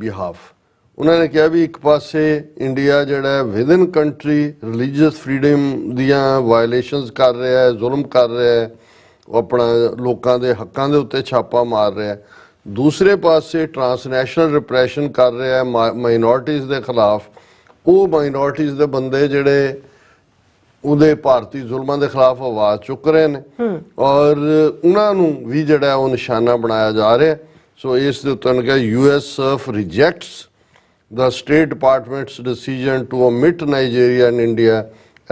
behalf. ਉਹਨਾਂ ਨੇ ਕਿਹਾ ਵੀ ਇੱਕ ਪਾਸੇ India ਜਿਹੜਾ within country religious freedom ਦੀਆਂ violations ਕਰ ਰਿਹਾ ਹੈ, ਜ਼ੁਲਮ ਕਰ ਰਿਹਾ ਹੈ, ਉਹ ਆਪਣਾ ਲੋਕਾਂ ਦੇ ਹੱਕਾਂ ਦੇ ਉੱਤੇ ਛਾਪਾ ਮਾਰ ਰਿਹਾ ਹੈ। ਦੂਸਰੇ ਪਾਸੇ ਟਰਾਂਸਨੈਸ਼ਨਲ ਰਿਪਰੈਸ਼ਨ ਕਰ ਰਿਹਾ ਹੈ ਮਾਈਨੋਰਟੀਜ਼ ਦੇ ਖਿਲਾਫ। ਉਹ ਮਾਈਨੋਰਟੀਜ਼ ਦੇ ਬੰਦੇ ਜਿਹੜੇ ਉਹਦੇ ਭਾਰਤੀ ਜ਼ੁਲਮਾਂ ਦੇ ਖਿਲਾਫ ਆਵਾਜ਼ ਚੁੱਕ ਰਹੇ ਨੇ ਔਰ ਉਹਨਾਂ ਨੂੰ ਵੀ ਜਿਹੜਾ ਉਹ ਨਿਸ਼ਾਨਾ ਬਣਾਇਆ ਜਾ ਰਿਹਾ। ਸੋ ਇਸ ਦੇ ਉੱਤੇ ਕਿਹਾ USCIRF rejects the State Department's decision to omit Nigeria and India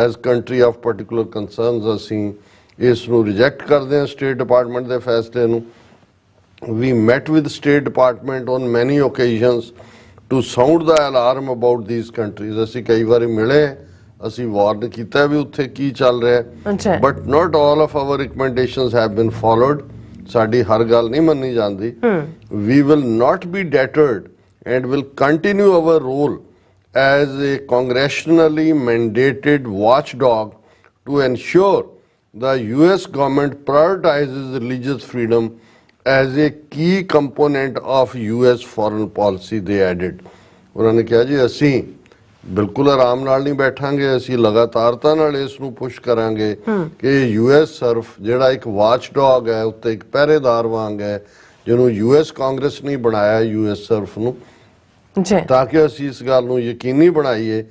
as country of particular concerns. ਅਸੀਂ ਇਸ ਨੂੰ ਰਿਜੈਕਟ ਕਰਦੇ ਹਾਂ ਸਟੇਟ ਡਿਪਾਰਟਮੈਂਟ ਦੇ ਫੈਸਲੇ ਨੂੰ। We met with State Department on many occasions to sound the alarm about these countries. ਅਸੀਂ ਕਈ ਵਾਰੀ ਮਿਲੇ, ਅਸੀਂ ਵਾਰਨ ਕੀਤਾ ਵੀ ਉੱਥੇ ਕੀ ਚੱਲ ਰਿਹਾ, but not all of our recommendations have been followed. ਸਾਡੀ ਹਰ ਗੱਲ ਨਹੀਂ ਮੰਨੀ ਜਾਂਦੀ। We will not be deterred and will continue our role as a congressionally mandated watchdog to ensure the US government prioritizes religious freedom as a key component of US foreign policy, they added. ਉਹਨਾਂ ਨੇ ਕਿਹਾ ਜੀ ਅਸੀਂ ਬਿਲਕੁਲ ਆਰਾਮ ਨਾਲ ਨਹੀਂ ਬੈਠਾਂਗੇ, ਅਸੀਂ ਲਗਾਤਾਰਤਾ ਨਾਲ ਇਸ ਨੂੰ ਪੁਸ਼ ਕਰਾਂਗੇ ਕਿ USCIRF ਜਿਹੜਾ ਇੱਕ ਵਾਚਡੌਗ ਹੈ, ਉੱਤੇ ਇੱਕ ਪਹਿਰੇਦਾਰ ਵਾਂਗ ਹੈ, ਜਿਹਨੂੰ US ਕਾਂਗਰਸ ਨਹੀਂ ਬਣਾਇਆ USCIRF ਨੂੰ, ਤਾਂ ਕਿ ਅਸੀਂ ਇਸ ਗੱਲ ਨੂੰ ਯਕੀਨੀ ਬਣਾਈਏ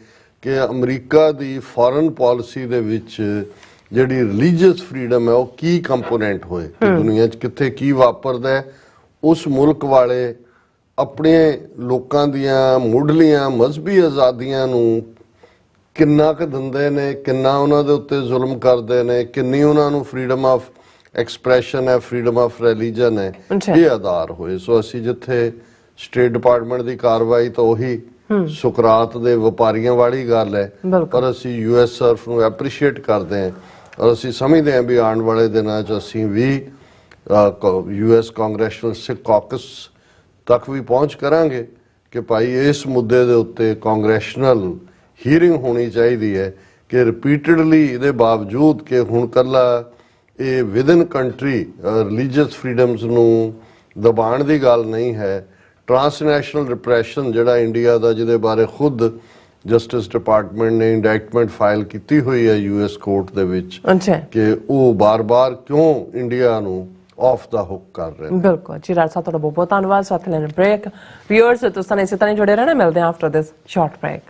ਕਿ ਅਮਰੀਕਾ ਦੀ ਫੋਰਨ ਪਾਲਿਸੀ ਦੇ ਵਿੱਚ ਜਿਹੜੀ ਰਿਲੀਜੀਅਸ ਫਰੀडम ਹੈ ਉਹ ਕੀ ਕੰਪੋਨੈਂਟ ਹੋਏ ਕਿ ਦੁਨੀਆ 'ਚ ਕਿੱਥੇ ਕੀ ਵਾਪਰਦਾ ਹੈ। ਉਸ ਮੁਲਕ ਵਾਲੇ ਆਪਣੇ ਲੋਕਾਂ ਦੀਆਂ ਮੁੱਢਲੀਆਂ ਮਜ਼ਹਬੀ ਆਜ਼ਾਦੀਆਂ ਨੂੰ ਕਿੰਨਾ ਕੁ ਦਿੰਦੇ ਨੇ, ਕਿੰਨਾ ਉਹਨਾਂ ਦੇ ਉੱਤੇ ਜ਼ੁਲਮ ਕਰਦੇ ਨੇ, ਕਿੰਨੀ ਉਹਨਾਂ ਨੂੰ ਫਰੀडम ਆਫ ਐਕਸਪ੍ਰੈਸ਼ਨ ਹੈ, ਫਰੀडम ਆਫ ਰਿਲੀਜਨ ਹੈ, ਇਹ ਆਧਾਰ ਹੋਏ। ਸੋ ਅਸੀਂ ਜਿੱਥੇ ਸਟੇਟ ਡਿਪਾਰਟਮੈਂਟ ਦੀ ਕਾਰਵਾਈ ਤਾਂ ਉਹੀ ਸੁਕਰਾਤ ਦੇ ਵਪਾਰੀਆਂ ਵਾਲੀ ਗੱਲ ਹੈ, ਪਰ ਅਸੀਂ USCIRF ਨੂੰ ਐਪਰੀਸ਼ੀਏਟ ਕਰਦੇ ਹਾਂ ਔਰ ਅਸੀਂ ਸਮਝਦੇ ਹਾਂ ਵੀ ਆਉਣ ਵਾਲੇ ਦਿਨਾਂ 'ਚ ਅਸੀਂ ਵੀ US Congressional Sikh Caucus ਤੱਕ ਵੀ ਪਹੁੰਚ ਕਰਾਂਗੇ ਕਿ ਭਾਈ ਇਸ ਮੁੱਦੇ ਦੇ ਉੱਤੇ ਕਾਂਗਰੈਸ਼ਨਲ ਹੀਅਰਿੰਗ ਹੋਣੀ ਚਾਹੀਦੀ ਹੈ ਕਿ ਰਿਪੀਟਡਲੀ ਇਹਦੇ ਬਾਵਜੂਦ ਕਿ ਹੁਣ ਕੱਲਾ ਇਹ ਵਿਦਨ ਕੰਟਰੀ ਰਿਲੀਜੀਅਸ ਫਰੀडम्स ਨੂੰ ਦਬਾਉਣ ਦੀ ਗੱਲ ਨਹੀਂ ਹੈ, ਟਰਾਂਸਨੈਸ਼ਨਲ ਰਿਪਰੈਸ਼ਨ ਜਿਹੜਾ ਇੰਡੀਆ ਦਾ ਜਿਹਦੇ ਬਾਰੇ ਖੁਦ ਜਸਟਿਸ ਡਿਪਾਰਟਮੈਂਟ ਨੇ ਇੰਡਾਇਕਟਮੈਂਟ ਫਾਈਲ ਕੀਤੀ ਹੋਈ ਹੈ US ਕੋਰਟ ਦੇ ਵਿੱਚ ਕਿ ਉਹ ਬਾਰ-ਬਾਰ ਕਿਉਂ ਇੰਡੀਆ ਨੂੰ ਆਫ ਦਾ ਹੁੱਕ ਕਰ ਰਹੇ ਨੇ। ਬਿਲਕੁਲ ਜੀ, ਰਾਜ ਸਾਹਿਬ ਤੁਹਾਡਾ ਬਹੁਤ ਬਹੁਤ ਧੰਨਵਾਦ। ਸਾਥ ਲੈਣ ਬ੍ਰੇਕ ਵਿਊਅਰਸ ਤੁਸੀਂ ਇਸੇ ਤਰ੍ਹਾਂ ਜੁੜੇ ਰਹਿਣਾ, ਮਿਲਦੇ ਹਾਂ after this short break.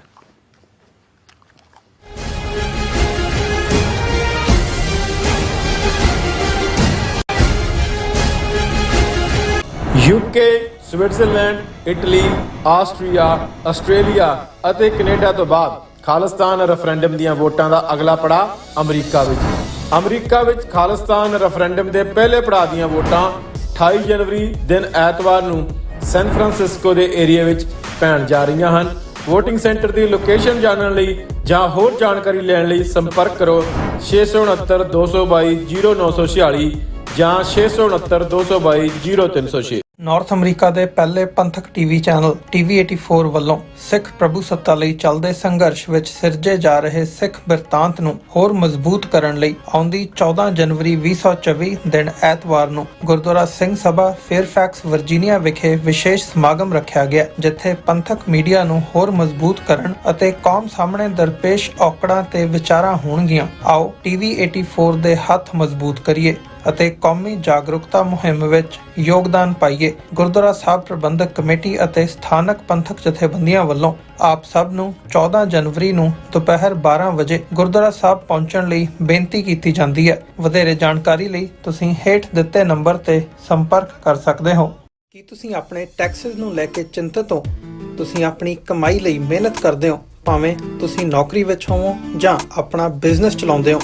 UK, Switzerland, Italy, Austria, Australia ਅਤੇ ਕੈਨੇਡਾ ਤੋਂ ਬਾਅਦ ਖਾਲਿਸਤਾਨ ਰੈਫਰੈਂਡਮ ਦੀਆਂ ਵੋਟਾਂ ਦਾ ਅਗਲਾ ਪੜਾਅ ਅਮਰੀਕਾ ਵਿੱਚ ਖਾਲਿਸਤਾਨ ਰੈਫਰੈਂਡਮ ਦੇ ਪਹਿਲੇ ਪੜਾਅ ਦੀਆਂ ਵੋਟਾਂ 28 ਜਨਵਰੀ ਦਿਨ ਐਤਵਾਰ ਨੂੰ ਸੈਨ ਫਰਾਂਸਿਸਕੋ ਦੇ ਏਰੀਆ ਵਿੱਚ ਪੈਣ ਜਾ ਰਹੀਆਂ ਹਨ। ਵੋਟਿੰਗ ਸੈਂਟਰ ਦੀ ਲੋਕੇਸ਼ਨ ਜਾਣਨ ਲਈ ਜਾਂ ਹੋਰ ਜਾਣਕਾਰੀ ਲੈਣ ਲਈ ਸੰਪਰਕ ਕਰੋ 669 222 0946 ਜਾਂ 669 222 0306। ਨਾਰਥ ਅਮਰੀਕਾ ਦੇ ਪਹਿਲੇ ਪੰਥਕ ਟੀਵੀ ਚੈਨਲ TV84 ਵੱਲੋਂ ਸਿੱਖ ਪ੍ਰਭੂ ਸੱਤਾ ਲਈ ਚੱਲਦੇ ਸੰਘਰਸ਼ ਵਿੱਚ ਸਿਰਜੇ ਜਾ ਰਹੇ ਸਿੱਖ ਬਿਰਤਾਂਤ ਨੂੰ ਹੋਰ ਮਜ਼ਬੂਤ ਕਰਨ ਲਈ ਆਉਂਦੀ 14 ਜਨਵਰੀ 2024 ਦਿਨ ਐਤਵਾਰ ਨੂੰ ਗੁਰਦੁਆਰਾ ਸਿੰਘ ਸਭਾ ਫੇਅਰਫੈਕਸ ਵਰਜੀਨੀਆ ਵਿਖੇ ਵਿਸ਼ੇਸ਼ ਸਮਾਗਮ ਰੱਖਿਆ ਗਿਆ, ਜਿੱਥੇ ਪੰਥਕ ਮੀਡੀਆ ਨੂੰ ਹੋਰ ਮਜ਼ਬੂਤ ਕਰਨ ਅਤੇ ਕੌਮ ਸਾਹਮਣੇ ਦਰਪੇਸ਼ ਔਕੜਾਂ ਤੇ ਵਿਚਾਰਾਂ ਹੋਣਗੀਆਂ। ਆਓ TV84 ਦੇ ਹੱਥ ਮਜ਼ਬੂਤ ਕਰੀਏ। ਅਤੇ ਕੌਮੀ ਜਾਗਰੂਕਤਾ ਮੁਹਿੰਮ ਵਿੱਚ ਯੋਗਦਾਨ ਪਾਈਏ। ਗੁਰਦੁਆਰਾ ਸਾਹਿਬ ਪ੍ਰਬੰਧਕ ਕਮੇਟੀ ਅਤੇ ਸਥਾਨਕ ਪੰਥਕ ਜਥੇਬੰਦੀਆਂ ਵੱਲੋਂ ਆਪ ਸਭ ਨੂੰ 14 ਜਨਵਰੀ ਨੂੰ ਦੁਪਹਿਰ 12 ਵਜੇ ਗੁਰਦੁਆਰਾ ਸਾਹਿਬ ਪਹੁੰਚਣ ਲਈ ਬੇਨਤੀ ਕੀਤੀ ਜਾਂਦੀ ਹੈ। ਵਧੇਰੇ ਜਾਣਕਾਰੀ ਲਈ ਤੁਸੀਂ ਹੇਠ ਦਿੱਤੇ ਨੰਬਰ ਤੇ ਸੰਪਰਕ ਕਰ ਸਕਦੇ ਹੋ। ਕੀ ਤੁਸੀਂ ਆਪਣੇ ਟੈਕਸਿਸ ਨੂੰ ਲੈ ਕੇ ਚਿੰਤਤ ਹੋ? ਤੁਸੀਂ ਆਪਣੀ ਕਮਾਈ ਲਈ ਮਿਹਨਤ ਕਰਦੇ ਹੋ, ਭਾਵੇਂ ਤੁਸੀਂ ਨੌਕਰੀ ਵਿੱਚ ਹੋਵੋ ਜਾਂ ਆਪਣਾ ਬਿਜ਼ਨਸ ਚਲਾਉਂਦੇ ਹੋ।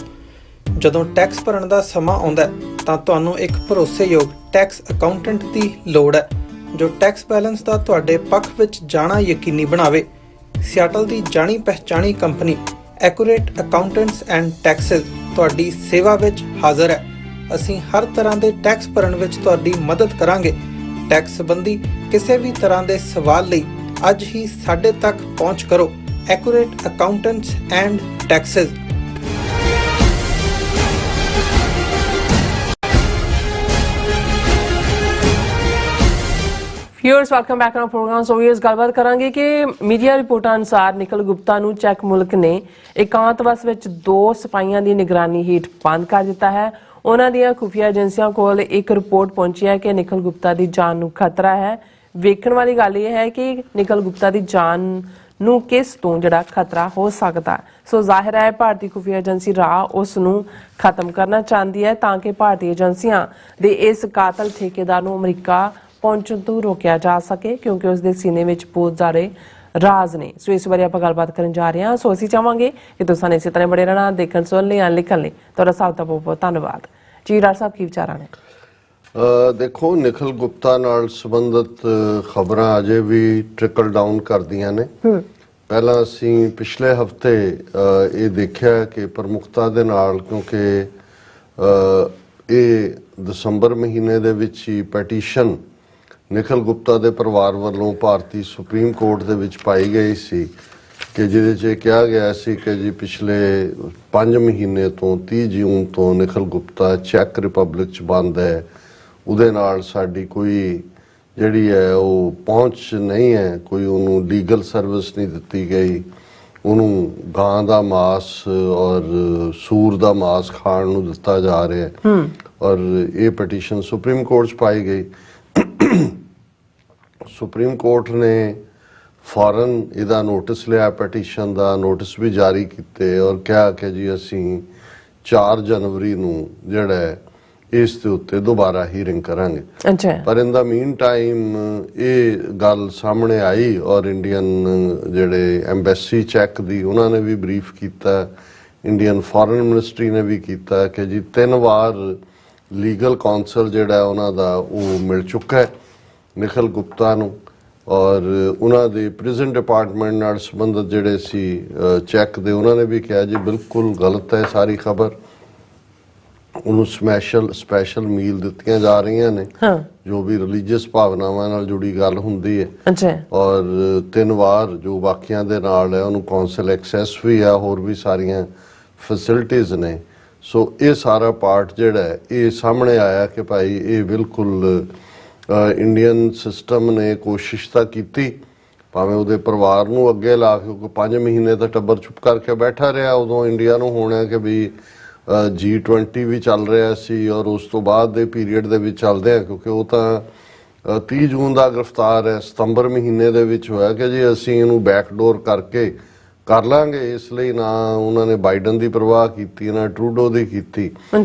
ਜਦੋਂ ਟੈਕਸ ਭਰਨ ਦਾ ਸਮਾਂ ਆਉਂਦਾ ਤਾਂ ਤੁਹਾਨੂੰ ਇੱਕ ਭਰੋਸੇਯੋਗ ਟੈਕਸ ਅਕਾਊਂਟੈਂਟ ਦੀ ਲੋੜ ਹੈ ਜੋ ਟੈਕਸ ਬੈਲੈਂਸ ਦਾ ਤੁਹਾਡੇ ਪੱਖ ਵਿੱਚ ਜਾਣਾ ਯਕੀਨੀ ਬਣਾਵੇ। ਸਿਆਟਲ ਦੀ ਜਾਣੀ ਪਹਿਚਾਣੀ company Accurate accountants and Taxes ਤੁਹਾਡੀ ਸੇਵਾ ਵਿੱਚ ਹਾਜ਼ਰ ਹੈ। ਅਸੀਂ ਹਰ ਤਰ੍ਹਾਂ ਦੇ ਟੈਕਸ ਭਰਨ ਵਿੱਚ ਤੁਹਾਡੀ ਮਦਦ ਕਰਾਂਗੇ। ਟੈਕਸ ਸੰਬੰਧੀ ਕਿਸੇ ਵੀ ਤਰ੍ਹਾਂ ਦੇ ਸਵਾਲ ਲਈ ਅੱਜ ਹੀ ਸਾਡੇ ਤੱਕ ਪਹੁੰਚ ਕਰੋ। Accurate accountants and taxes. Viewers welcome back to programme. So viewers ਗੱਲਬਾਤ ਕਰਾਂਗੇ ਕਿ ਮੀਡੀਆ ਰਿਪੋਰਟਾਂ ਅਨੁਸਾਰ ਨਿਖਿਲ ਗੁਪਤਾ ਨੂੰ ਚੈੱਕ ਮੁਲਕ ਨੇ ਇਕਾਂਤਵਾਸ ਵਿੱਚ 2 ਸਿਪਾਹੀਆਂ ਦੀ ਨਿਗਰਾਨੀ ਹੇਠ ਬੰਦ ਕਰ ਦਿੱਤਾ ਹੈ। ਉਹਨਾਂ ਦੀਆਂ ਖੁਫੀਆ ਏਜੰਸੀਆਂ ਕੋਲ ਇੱਕ ਰਿਪੋਰਟ ਪਹੁੰਚੀ ਹੈ ਕਿ ਨਿਖਿਲ ਗੁਪਤਾ ਦੀ ਜਾਨ ਨੂੰ ਖਤਰਾ ਹੈ। ਵੇਖਣ ਵਾਲੀ ਗੱਲ ਇਹ ਹੈ ਕਿ ਨਿਖਿਲ ਗੁਪਤਾ ਦੀ ਜਾਨ ਨੂੰ ਕਿਸ ਤੋਂ ਜਿਹੜਾ ਖਤਰਾ ਹੋ ਸਕਦਾ। ਸੋ ਜ਼ਾਹਿਰ ਹੈ ਭਾਰਤੀ ਖੁਫੀਆ ਏਜੰਸੀ ਰਾਹ ਉਸ ਨੂੰ ਖਤਮ ਕਰਨਾ ਚਾਹੁੰਦੀ ਹੈ ਤਾਂ ਕਿ ਭਾਰਤੀ ਏਜੰਸੀਆਂ ਦੇ ਇਸ ਕਾਤਲ ਠੇਕੇਦਾਰ ਨੂੰ ਅਮਰੀਕਾ ਪਹੁੰਚਣ ਤੋਂ ਰੋਕਿਆ ਜਾ ਸਕੇ, ਕਿਉਂਕਿ ਉਸ ਦੇ ਸੀਨੇ ਵਿੱਚ ਬਹੁਤ ਸਾਰੇ ਰਾਜ਼ ਨੇ। ਸੋ ਇਸ ਬਾਰੇ ਆਪਾਂ ਗੱਲਬਾਤ ਕਰਨ ਜਾ ਰਹੇ ਹਾਂ। ਸੋ ਅਸੀਂ ਚਾਹਾਂਗੇ ਕਿ ਤੁਸੀਂ ਇਸੇ ਤਰ੍ਹਾਂ ਬੜੇ ਰਹਿਣਾ, ਦੇਖਣ ਸੁਣਨ ਲਈ ਲਿਖਣ ਲਈ ਤੁਹਾਡਾ ਸਭ ਦਾ ਬਹੁਤ ਬਹੁਤ ਧੰਨਵਾਦ ਜੀ। ਡਾਕਟਰ ਸਾਹਿਬ ਕੀ ਵਿਚਾਰਾਂ ਨੇ? ਦੇਖੋ, ਨਿਖਿਲ ਗੁਪਤਾ ਨਾਲ ਸੰਬੰਧਿਤ ਖਬਰਾਂ ਅਜੇ ਵੀ ਟ੍ਰਿਕਲ ਡਾਊਨ ਕਰਦੀਆਂ ਨੇ। ਪਹਿਲਾਂ ਅਸੀਂ ਪਿਛਲੇ ਹਫਤੇ ਇਹ ਦੇਖਿਆ ਕਿ ਪ੍ਰਮੁਖਤਾ ਦੇ ਨਾਲ, ਕਿਉਂਕਿ ਇਹ ਦਸੰਬਰ ਮਹੀਨੇ ਦੇ ਵਿੱਚ ਹੀ ਪੈਟੀਸ਼ਨ ਨਿਖਿਲ ਗੁਪਤਾ ਦੇ ਪਰਿਵਾਰ ਵੱਲੋਂ ਭਾਰਤੀ ਸੁਪਰੀਮ ਕੋਰਟ ਦੇ ਵਿੱਚ ਪਾਈ ਗਈ ਸੀ ਕਿ ਜਿਹਦੇ 'ਚ ਇਹ ਕਿਹਾ ਗਿਆ ਸੀ ਕਿ ਜੀ ਪਿਛਲੇ 5 ਮਹੀਨੇ ਤੋਂ 30 ਜੂਨ ਤੋਂ ਨਿਖਿਲ ਗੁਪਤਾ ਚੈੱਕ ਰਿਪਬਲਿਕ 'ਚ ਬੰਦ ਹੈ। ਉਹਦੇ ਨਾਲ ਸਾਡੀ ਕੋਈ ਜਿਹੜੀ ਹੈ ਉਹ ਪਹੁੰਚ ਨਹੀਂ ਹੈ, ਕੋਈ ਉਹਨੂੰ ਲੀਗਲ ਸਰਵਿਸ ਨਹੀਂ ਦਿੱਤੀ ਗਈ। ਉਹਨੂੰ ਗਾਂ ਦਾ ਮਾਸ ਔਰ ਸੂਰ ਦਾ ਮਾਸ ਖਾਣ ਨੂੰ ਦਿੱਤਾ ਜਾ ਰਿਹਾ ਹੈ। ਔਰ ਇਹ ਪਟੀਸ਼ਨ ਸੁਪਰੀਮ ਕੋਰਟ 'ਚ ਪਾਈ ਗਈ। ਸੁਪਰੀਮ ਕੋਰਟ ਨੇ ਫੌਰਨ ਇਹਦਾ ਨੋਟਿਸ ਲਿਆ, ਪਟੀਸ਼ਨ ਦਾ ਨੋਟਿਸ ਵੀ ਜਾਰੀ ਕੀਤੇ ਔਰ ਕਿਹਾ ਕਿ ਜੀ ਅਸੀਂ 4 ਜਨਵਰੀ ਨੂੰ ਜਿਹੜਾ ਇਸ ਦੇ ਉੱਤੇ ਦੁਬਾਰਾ ਹੀਅਰਿੰਗ ਕਰਾਂਗੇ। ਪਰ ਇਨ ਦਾ ਮੀਨ ਟਾਈਮ ਇਹ ਗੱਲ ਸਾਹਮਣੇ ਆਈ ਔਰ ਇੰਡੀਅਨ ਜਿਹੜੇ ਐਮਬੈਸੀ ਚੈੱਕ ਦੀ ਉਹਨਾਂ ਨੇ ਵੀ ਬਰੀਫ ਕੀਤਾ, ਇੰਡੀਅਨ ਫੋਰਨ ਮਿਨਿਸਟਰੀ ਨੇ ਵੀ ਕੀਤਾ ਕਿ ਜੀ 3 ਵਾਰ ਲੀਗਲ ਕਾਉਂਸਲ ਜਿਹੜਾ ਉਹਨਾਂ ਦਾ ਉਹ ਮਿਲ ਚੁੱਕਾ ਹੈ ਨਿਖਿਲ ਗੁਪਤਾ ਨੂੰ। ਔਰ ਉਹਨਾਂ ਦੇ ਪ੍ਰਿਜ਼ਨ ਡਿਪਾਰਟਮੈਂਟ ਨਾਲ ਸੰਬੰਧਿਤ ਜਿਹੜੇ ਸੀ ਚੈੱਕ ਦੇ, ਉਹਨਾਂ ਨੇ ਵੀ ਕਿਹਾ ਜੀ ਬਿਲਕੁਲ ਗਲਤ ਹੈ ਸਾਰੀ ਖਬਰ। ਉਹਨੂੰ ਸਪੈਸ਼ਲ ਮੀਲ ਦਿੱਤੀਆਂ ਜਾ ਰਹੀਆਂ ਨੇ ਜੋ ਵੀ ਰਿਲੀਜੀਅਸ ਭਾਵਨਾਵਾਂ ਨਾਲ ਜੁੜੀ ਗੱਲ ਹੁੰਦੀ ਹੈ। ਔਰ 3 ਵਾਰ ਜੋ ਬਾਕੀਆਂ ਦੇ ਨਾਲ ਹੈ ਉਹਨੂੰ ਕੌਂਸਲ ਐਕਸੈਸ ਵੀ ਹੈ, ਹੋਰ ਵੀ ਸਾਰੀਆਂ ਫੈਸਿਲਿਟੀਜ਼ ਨੇ। ਸੋ ਇਹ ਸਾਰਾ ਪਾਰਟ ਜਿਹੜਾ ਹੈ ਇਹ ਸਾਹਮਣੇ ਆਇਆ ਕਿ ਭਾਈ ਇਹ ਬਿਲਕੁਲ ਇੰਡੀਅਨ ਸਿਸਟਮ ਨੇ ਕੋਸ਼ਿਸ਼ ਤਾਂ ਕੀਤੀ, ਭਾਵੇਂ ਉਹਦੇ ਪਰਿਵਾਰ ਨੂੰ ਅੱਗੇ ਲਾ ਕੇ, ਕਿਉਂਕਿ 5 ਮਹੀਨੇ ਤਾਂ ਟੱਬਰ ਚੁੱਪ ਕਰਕੇ ਬੈਠਾ ਰਿਹਾ। ਉਦੋਂ ਇੰਡੀਆ ਨੂੰ ਹੋਣਾ ਕਿ ਵੀ G20 ਵੀ ਚੱਲ ਰਿਹਾ ਸੀ ਔਰ ਉਸ ਤੋਂ ਬਾਅਦ ਦੇ ਪੀਰੀਅਡ ਦੇ ਵਿੱਚ ਚੱਲਦੇ ਆ, ਕਿਉਂਕਿ ਉਹ ਤਾਂ 30 ਜੂਨ ਦਾ ਗ੍ਰਿਫਤਾਰ ਹੈ। ਸਤੰਬਰ ਮਹੀਨੇ ਦੇ ਵਿੱਚ ਹੋਇਆ ਕਿ ਜੀ ਅਸੀਂ ਇਹਨੂੰ ਬੈਕਡੋਰ ਕਰਕੇ ਕਰ ਲਾਂਗੇ। ਇਸ ਲਈ ਨਾ ਉਹਨਾਂ ਨੇ ਬਾਈਡਨ ਦੀ ਪਰਵਾਹ ਕੀਤੀ, ਨਾ ਟਰੂਡੋ ਦੀ ਕੀਤੀ।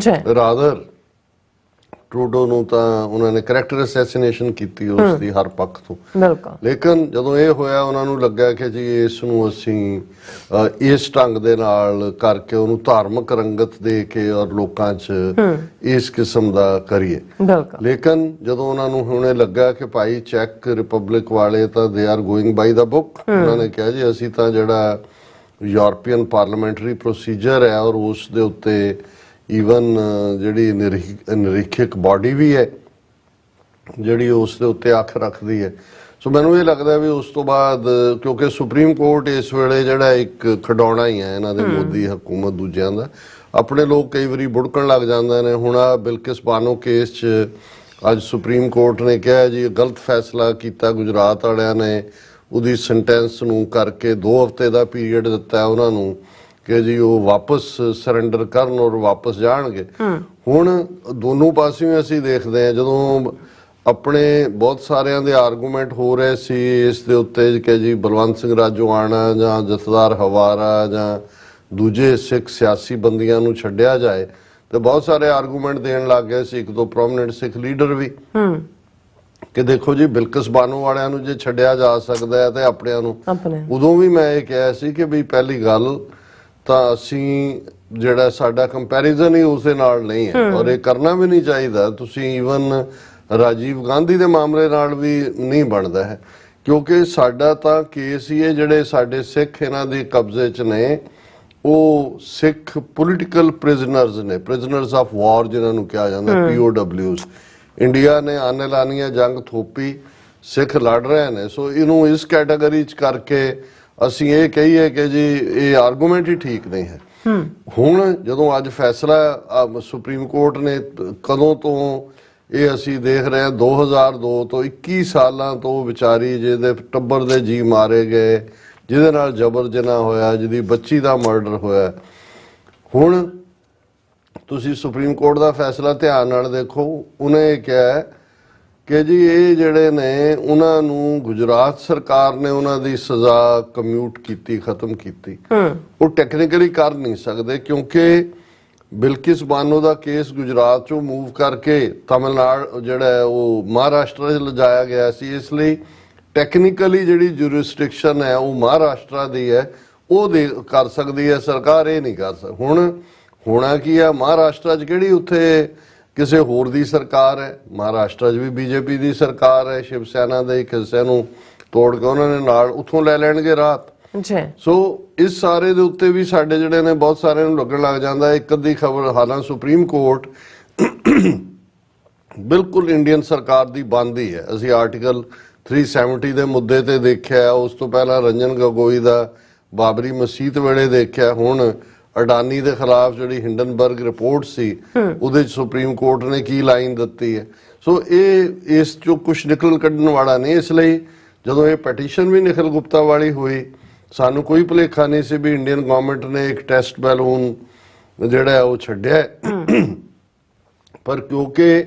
ਰਾਦਰ ਟਰੂਡੋ ਨੂੰ ਤਾਂ ਉਹਨਾਂ ਨੇ ਕਰੈਕਟਰ ਅਸੈਸੀਨੇਸ਼ਨ ਕੀਤੀ ਉਸ ਦੀ ਹਰ ਪੱਖ ਤੋਂ। ਲੇਕਿਨ ਜਦੋਂ ਇਹ ਹੋਇਆ ਉਹਨਾਂ ਨੂੰ ਲੱਗਾ ਕਿ ਜੀ ਇਸ ਨੂੰ ਅਸੀਂ ਇਸ ਢੰਗ ਦੇ ਨਾਲ ਕਰਕੇ ਉਹਨੂੰ ਧਾਰਮਿਕ ਰੰਗਤ ਦੇ ਕੇ ਔਰ ਲੋਕਾਂ 'ਚ ਇਸ ਕਿਸਮ ਦਾ ਕਰੀਏ। ਲੇਕਿਨ ਜਦੋਂ ਉਹਨਾਂ ਨੂੰ ਹੁਣੇ ਲੱਗਾ ਕਿ ਭਾਈ ਚੈੱਕ ਰਿਪਬਲਿਕ ਵਾਲੇ ਤਾਂ they are going by the book, ਉਹਨਾਂ ਨੇ ਕਿਹਾ ਜੀ ਅਸੀਂ ਤਾਂ ਜਿਹੜਾ ਯੂਰਪੀਅਨ ਪਾਰਲੀਮੈਂਟਰੀ ਪ੍ਰੋਸੀਜਰ ਹੈ ਔਰ ਉਸ ਦੇ ਉੱਤੇ ਈਵਨ ਜਿਹੜੀ ਨਿਰੀਖਕ ਬਾਡੀ ਵੀ ਹੈ ਜਿਹੜੀ ਉਸ ਦੇ ਉੱਤੇ ਅੱਖ ਰੱਖਦੀ ਹੈ। ਸੋ ਮੈਨੂੰ ਇਹ ਲੱਗਦਾ ਵੀ ਉਸ ਤੋਂ ਬਾਅਦ, ਕਿਉਂਕਿ ਸੁਪਰੀਮ ਕੋਰਟ ਇਸ ਵੇਲੇ ਜਿਹੜਾ ਇੱਕ ਖਿਡੌਣਾ ਹੀ ਹੈ ਇਹਨਾਂ ਦੇ ਮੋਦੀ ਹਕੂਮਤ ਦੂਜਿਆਂ ਦਾ, ਆਪਣੇ ਲੋਕ ਕਈ ਵਾਰੀ ਬੁੜਕਣ ਲੱਗ ਜਾਂਦੇ ਨੇ। ਹੁਣ ਆ ਬਿਲਕਿਸ ਬਾਨੋ ਕੇਸ 'ਚ ਅੱਜ ਸੁਪਰੀਮ ਕੋਰਟ ਨੇ ਕਿਹਾ ਜੀ ਗਲਤ ਫੈਸਲਾ ਕੀਤਾ ਗੁਜਰਾਤ ਵਾਲਿਆਂ ਨੇ, ਉਹਦੀ ਸੈਂਟੈਂਸ ਨੂੰ ਕਰਕੇ 2 ਹਫ਼ਤੇ ਦਾ ਪੀਰੀਅਡ ਦਿੱਤਾ ਉਹਨਾਂ ਨੂੰ ਕਿ ਜੀ ਉਹ ਵਾਪਸ ਸਰੈਂਡਰ ਕਰਨ ਔਰ ਵਾਪਸ ਜਾਣਗੇ। ਹੁਣ ਦੋਨੋਂ ਪਾਸਿਓਂ ਅਸੀਂ ਦੇਖਦੇ ਹਾਂ, ਜਦੋਂ ਆਪਣੇ ਬਹੁਤ ਸਾਰਿਆਂ ਦੇ ਆਰਗੂਮੈਂਟ ਹੋ ਰਹੇ ਸੀ ਇਸ ਦੇ ਉੱਤੇ ਕਿ ਜੀ ਬਲਵੰਤ ਸਿੰਘ ਰਾਜੋਆਣਾ ਜਾਂ ਜਥੇਦਾਰ ਹਵਾਰਾ ਜਾਂ ਦੂਜੇ ਸਿੱਖ ਸਿਆਸੀ ਬੰਦੀਆਂ ਨੂੰ ਛੱਡਿਆ ਜਾਏ, ਤੇ ਬਹੁਤ ਸਾਰੇ ਆਰਗੂਮੈਂਟ ਦੇਣ ਲੱਗ ਗਏ ਸੀ, ਇੱਕ ਦੋ ਪ੍ਰੋਮਿਨੈਂਟ ਸਿੱਖ ਲੀਡਰ ਵੀ, ਕਿ ਦੇਖੋ ਜੀ ਬਿਲਕਿਸ ਬਾਨੋ ਵਾਲਿਆਂ ਨੂੰ ਜੇ ਛੱਡਿਆ ਜਾ ਸਕਦਾ ਹੈ ਤੇ ਆਪਣਿਆਂ ਨੂੰ। ਉਦੋਂ ਵੀ ਮੈਂ ਇਹ ਕਿਹਾ ਸੀ ਕਿ ਵੀ ਪਹਿਲੀ ਗੱਲ ਤਾਂ ਅਸੀਂ ਜਿਹੜਾ ਸਾਡਾ ਕੰਪੈਰੀਜ਼ਨ ਹੀ ਉਸ ਦੇ ਨਾਲ ਨਹੀਂ ਹੈ, ਔਰ ਇਹ ਕਰਨਾ ਵੀ ਨਹੀਂ ਚਾਹੀਦਾ। ਤੁਸੀਂ ਈਵਨ ਰਾਜੀਵ ਗਾਂਧੀ ਦੇ ਮਾਮਲੇ ਨਾਲ ਵੀ ਨਹੀਂ ਬਣਦਾ ਹੈ, ਕਿਉਂਕਿ ਸਾਡਾ ਤਾਂ ਕੇਸ ਹੀ ਹੈ ਜਿਹੜੇ ਸਾਡੇ ਸਿੱਖ ਇਹਨਾਂ ਦੇ ਕਬਜ਼ੇ 'ਚ ਨੇ, ਉਹ ਸਿੱਖ ਪੋਲੀਟੀਕਲ ਪ੍ਰਿਜ਼ਨਰਸ ਨੇ, ਪ੍ਰਿਜ਼ਨਰਸ ਆਫ ਵਾਰ ਜਿਹਨਾਂ ਨੂੰ ਕਿਹਾ ਜਾਂਦਾ, POWs। ਇੰਡੀਆ ਨੇ ਆਨੇ-ਲਾਨੀਆਂ ਜੰਗ ਥੋਪੀ, ਸਿੱਖ ਲੜ ਰਹੇ ਨੇ। ਸੋ ਇਹਨੂੰ ਇਸ ਕੈਟਾਗਰੀ 'ਚ ਕਰਕੇ ਅਸੀਂ ਇਹ ਕਹੀਏ ਕਿ ਜੀ ਇਹ ਆਰਗੂਮੈਂਟ ਹੀ ਠੀਕ ਨਹੀਂ ਹੈ। ਹੁਣ ਜਦੋਂ ਅੱਜ ਫੈਸਲਾ ਸੁਪਰੀਮ ਕੋਰਟ ਨੇ, ਕਦੋਂ ਤੋਂ ਇਹ ਅਸੀਂ ਦੇਖ ਰਹੇ ਹਾਂ, 2002 ਤੋਂ 21 ਸਾਲਾਂ ਤੋਂ ਵਿਚਾਰੀ ਜਿਹਦੇ ਟੱਬਰ ਦੇ ਜੀ ਮਾਰੇ ਗਏ, ਜਿਹਦੇ ਨਾਲ ਜਬਰ ਜਨਾਹ ਹੋਇਆ, ਜਿਹਦੀ ਬੱਚੀ ਦਾ ਮਰਡਰ ਹੋਇਆ। ਹੁਣ ਤੁਸੀਂ ਸੁਪਰੀਮ ਕੋਰਟ ਦਾ ਫੈਸਲਾ ਧਿਆਨ ਨਾਲ ਦੇਖੋ, ਉਹਨੇ ਇਹ ਕਿਹਾ ਕਿ ਜੀ ਇਹ ਜਿਹੜੇ ਨੇ ਉਹਨਾਂ ਨੂੰ ਗੁਜਰਾਤ ਸਰਕਾਰ ਨੇ ਉਹਨਾਂ ਦੀ ਸਜ਼ਾ ਕਮਿਊਟ ਕੀਤੀ, ਖਤਮ ਕੀਤੀ। ਉਹ ਟੈਕਨੀਕਲੀ ਕਰ ਨਹੀਂ ਸਕਦੇ ਕਿਉਂਕਿ ਬਿਲਕਿਸ ਬਾਨੋ ਦਾ ਕੇਸ ਗੁਜਰਾਤ ਚੋਂ ਮੂਵ ਕਰਕੇ ਤਮਿਲਨਾਡੂ ਜਿਹੜਾ ਉਹ ਮਹਾਰਾਸ਼ਟਰ 'ਚ ਲਿਜਾਇਆ ਗਿਆ ਸੀ, ਇਸ ਲਈ ਟੈਕਨੀਕਲੀ ਜਿਹੜੀ ਜੁਰਿਸਡਿਕਸ਼ਨ ਹੈ ਉਹ ਮਹਾਰਾਸ਼ਟਰ ਦੀ ਹੈ, ਉਹ ਕਰ ਸਕਦੀ ਹੈ ਸਰਕਾਰ, ਇਹ ਨਹੀਂ ਕਰ ਸਕਦੀ। ਹੁਣ ਹੋਣਾ ਕੀ ਆ, ਮਹਾਰਾਸ਼ਟਰ 'ਚ ਕਿਹੜੀ ਉੱਥੇ ਕਿਸੇ ਹੋਰ ਦੀ ਸਰਕਾਰ ਹੈ, ਮਹਾਰਾਸ਼ਟਰ 'ਚ ਵੀ BJP ਦੀ ਸਰਕਾਰ ਹੈ, ਸ਼ਿਵ ਸੈਨਾ ਦੇ ਇੱਕ ਹਿੱਸੇ ਨੂੰ ਤੋੜ ਕੇ ਉਹਨਾਂ ਨੇ ਨਾਲ ਉੱਥੋਂ ਲੈ ਲੈਣਗੇ ਰਾਤ। ਸੋ ਇਸ ਸਾਰੇ ਦੇ ਉੱਤੇ ਵੀ ਸਾਡੇ ਜਿਹੜੇ ਨੇ ਬਹੁਤ ਸਾਰਿਆਂ ਨੂੰ ਲੱਗਣ ਲੱਗ ਜਾਂਦਾ। ਇੱਕ ਅੱਧੀ ਖਬਰ, ਹਾਲਾਂ ਸੁਪਰੀਮ ਕੋਰਟ ਬਿਲਕੁਲ ਇੰਡੀਅਨ ਸਰਕਾਰ ਦੀ ਬੰਦ ਹੀ ਹੈ। ਅਸੀਂ ਆਰਟੀਕਲ 370 ਦੇ ਮੁੱਦੇ ਤੇ ਦੇਖਿਆ, ਉਸ ਤੋਂ ਪਹਿਲਾਂ ਰੰਜਨ ਗਗੋਈ ਦਾ ਬਾਬਰੀ ਮਸਜਿਦ ਵੇਲੇ ਦੇਖਿਆ, ਹੁਣ ਅਡਾਨੀ ਦੇ ਖਿਲਾਫ ਜਿਹੜੀ ਹਿੰਡਨਬਰਗ ਰਿਪੋਰਟ ਸੀ ਉਹਦੇ 'ਚ ਸੁਪਰੀਮ ਕੋਰਟ ਨੇ ਕੀ ਲਾਈਨ ਦਿੱਤੀ ਹੈ। ਸੋ ਇਹ ਇਸ 'ਚੋਂ ਕੁਛ ਨਿਕਲ ਕੱਢਣ ਵਾਲਾ ਨਹੀਂ। ਇਸ ਲਈ ਜਦੋਂ ਇਹ ਪਟੀਸ਼ਨ ਵੀ ਨਿਖਿਲ ਗੁਪਤਾ ਵਾਲੀ ਹੋਈ, ਸਾਨੂੰ ਕੋਈ ਭੁਲੇਖਾ ਨਹੀਂ ਸੀ ਵੀ ਇੰਡੀਅਨ ਗਵਰਨਮੈਂਟ ਨੇ ਇੱਕ ਟੈਸਟ ਬੈਲੂਨ ਜਿਹੜਾ ਉਹ ਛੱਡਿਆ, ਪਰ ਕਿਉਂਕਿ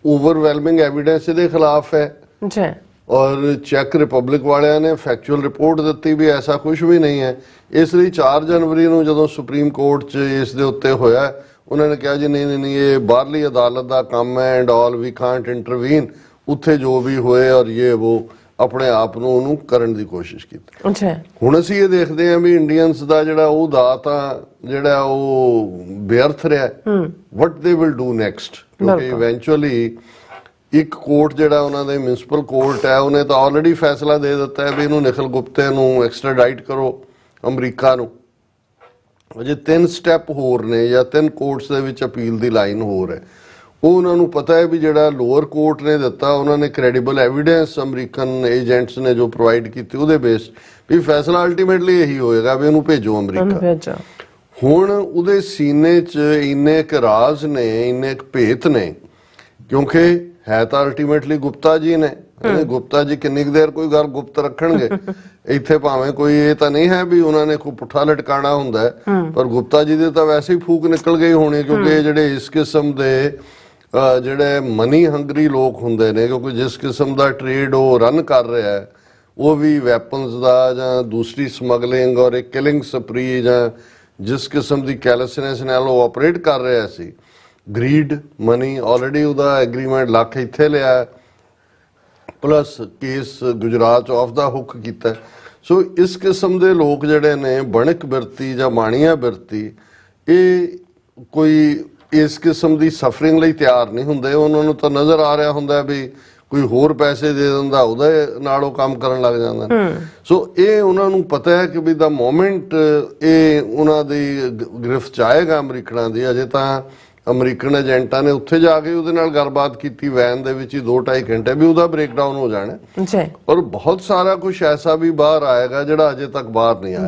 ਓਵਰਵੈਲਮਿੰਗ ਐਵੀਡੈਂਸ ਇਹਦੇ ਖਿਲਾਫ ਹੈ ਔਰ ਚੈੱਕ ਰਿਪਬਲਿਕ ਵਾਲਿਆਂ ਨੇ ਫੈਕਚੁਅਲ ਰਿਪੋਰਟ ਦਿੱਤੀ ਵੀ ਐਸਾ ਕੁਝ ਵੀ ਨਹੀਂ ਹੈ, ਇਸ ਲਈ 4 ਜਨਵਰੀ ਨੂੰ ਜਦੋਂ ਸੁਪਰੀਮ ਕੋਰਟ 'ਚ ਇਸ ਦੇ ਉੱਤੇ ਹੋਇਆ, ਉਹਨਾਂ ਨੇ ਕਿਹਾ ਜੀ ਨਹੀਂ ਇਹ ਬਾਹਰਲੀ ਅਦਾਲਤ ਦਾ ਕੰਮ ਹੈ and all, we can't intervene, ਉੱਥੇ ਜੋ ਵੀ ਹੋਏ ਔਰ ਇਹ ਉਹ ਆਪਣੇ ਆਪ ਨੂੰ ਉਹਨੂੰ ਕਰਨ ਦੀ ਕੋਸ਼ਿਸ਼ ਕੀਤੀ। ਹੁਣ ਅਸੀਂ ਇਹ ਦੇਖਦੇ ਹਾਂ ਵੀ ਇੰਡੀਅਨਸ ਦਾ ਜਿਹੜਾ ਉਹ ਦਾ ਤਾਂ ਜਿਹੜਾ ਉਹ ਬੇਅਰਥ ਰਿਹਾ, ਵਟ ਦੇ ਵਿਲ ਡੂ ਨੈਕਸਟ, ਕਿਉਂਕਿ ਇਵੈਂਚੁਅਲੀ ਇੱਕ ਕੋਰਟ ਜਿਹੜਾ ਉਹਨਾਂ ਦੇ ਮਿਊਨਿਸਪਲ ਕੋਰਟ ਹੈ, ਉਹਨੇ ਤਾਂ ਆਲਰੇਡੀ ਫੈਸਲਾ ਦੇ ਦਿੱਤਾ ਹੈ ਵੀ ਇਹਨੂੰ ਨਿਖਿਲ ਗੁਪਤੇ ਨੂੰ ਐਕਸਟ੍ਰਾਡਾਈਟ ਕਰੋ ਅਮਰੀਕਾ ਨੂੰ। ਅਜੇ 3 ਸਟੈਪ ਹੋਰ ਨੇ ਜਾਂ 3 ਕੋਰਟਸ ਦੇ ਵਿੱਚ ਅਪੀਲ ਦੀ ਲਾਈਨ ਹੋਰ ਹੈ। ਉਹ ਉਹਨਾਂ ਨੂੰ ਪਤਾ ਹੈ ਵੀ ਜਿਹੜਾ ਲੋਅਰ ਕੋਰਟ ਨੇ ਦਿੱਤਾ, ਉਹਨਾਂ ਨੇ ਕ੍ਰੈਡੀਬਲ ਐਵੀਡੈਂਸ ਅਮਰੀਕਨ ਏਜੰਟਸ ਨੇ ਜੋ ਪ੍ਰੋਵਾਈਡ ਕੀਤੀ, ਉਹਦੇ ਬੇਸ ਵੀ ਫੈਸਲਾ ਅਲਟੀਮੇਟਲੀ ਇਹੀ ਹੋਏਗਾ ਵੀ ਇਹਨੂੰ ਭੇਜੋ ਅਮਰੀਕਾ। ਹੁਣ ਉਹਦੇ ਸੀਨੇ 'ਚ ਇੰਨੇ ਕੁ ਰਾਜ਼ ਨੇ, ਇੰਨੇ ਕੁ ਭੇਤ ਨੇ, ਕਿਉਂਕਿ ਹੈ ਤਾਂ ਅਲਟੀਮੇਟਲੀ ਗੁਪਤਾ ਜੀ ਨੇ। ਗੁਪਤਾ ਜੀ ਕਿੰਨੀ ਕੁ ਦੇਰ ਕੋਈ ਗੱਲ ਗੁਪਤ ਰੱਖਣਗੇ ਇੱਥੇ, ਭਾਵੇਂ ਕੋਈ ਇਹ ਤਾਂ ਨਹੀਂ ਹੈ ਵੀ ਉਹਨਾਂ ਨੇ ਕੋਈ ਪੁੱਠਾ ਲਟਕਾਣਾ ਹੁੰਦਾ ਹੈ, ਪਰ ਗੁਪਤਾ ਜੀ ਦੇ ਤਾਂ ਵੈਸੇ ਹੀ ਫੂਕ ਨਿਕਲ ਗਈ ਹੋਣੀ, ਕਿਉਂਕਿ ਜਿਹੜੇ ਇਸ ਕਿਸਮ ਦੇ ਜਿਹੜੇ ਮਨੀ ਹੰਗਰੀ ਲੋਕ ਹੁੰਦੇ ਨੇ, ਕਿਉਂਕਿ ਜਿਸ ਕਿਸਮ ਦਾ ਟ੍ਰੇਡ ਉਹ ਰਨ ਕਰ ਰਿਹਾ ਹੈ, ਉਹ ਵੀ ਵੈਪਨਸ ਦਾ ਜਾਂ ਦੂਸਰੀ ਸਮਗਲਿੰਗ ਔਰ ਇੱਕ ਕਿਲਿੰਗ ਸਪਰੀ ਜਾਂ ਜਿਸ ਕਿਸਮ ਦੀ ਕੈਲਸਨੈਸ ਨਾਲ ਉਹ ਆਪਰੇਟ ਕਰ ਰਿਹਾ ਸੀ, ਗਰੀਡ ਮਨੀ, ਆਲਰੇਡੀ ਉਹਦਾ ਐਗਰੀਮੈਂਟ ਲੱਖ ਇੱਥੇ ਲਿਆ, plus case Gujarat of the hook ਕੀਤਾ। ਸੋ ਇਸ ਕਿਸਮ ਦੇ ਲੋਕ ਜਿਹੜੇ ਨੇ ਬਣਕ ਬਿਰਤੀ ਜਾਂ ਮਾਣੀਆਂ ਬਿਰਤੀ, ਇਹ ਕੋਈ ਇਸ ਕਿਸਮ ਦੀ ਸਫਰਿੰਗ ਲਈ ਤਿਆਰ ਨਹੀਂ ਹੁੰਦੇ। ਉਹਨਾਂ ਨੂੰ ਤਾਂ ਨਜ਼ਰ ਆ ਰਿਹਾ ਹੁੰਦਾ ਵੀ ਕੋਈ ਹੋਰ ਪੈਸੇ ਦੇ ਦਿੰਦਾ, ਉਹਦੇ ਨਾਲ ਉਹ ਕੰਮ ਕਰਨ ਲੱਗ ਜਾਂਦਾ। ਸੋ ਇਹ ਉਹਨਾਂ ਨੂੰ ਪਤਾ ਹੈ ਕਿ ਵੀ ਦਾ ਮੋਮੈਂਟ ਇਹ ਉਹਨਾਂ ਦੀ ਗ੍ਰਿਫਤ 'ਚ ਆਏਗਾ ਅਮਰੀਕਨਾਂ ਦੀ, ਅਜੇ ਤਾਂ ਅਮਰੀਕਨ ਏਜੰਟਾਂ ਨੇ ਉੱਥੇ ਜਾ ਕੇ ਉਹਦੇ ਨਾਲ ਗੱਲਬਾਤ ਕੀਤੀ ਵੈਨ ਦੇ ਵਿੱਚ ਹੀ 2-2.5 ਘੰਟੇ, ਵੀ ਉਹਦਾ ਬ੍ਰੇਕਡਾਊਨ ਹੋ ਜਾਣਾ। ਔਰ ਬਹੁਤ ਸਾਰਾ ਕੁਝ ਐਸਾ ਵੀ ਬਾਹਰ ਆਏਗਾ ਜਿਹੜਾ ਅਜੇ ਤੱਕ ਬਾਹਰ ਨਹੀਂ ਆਇਆ।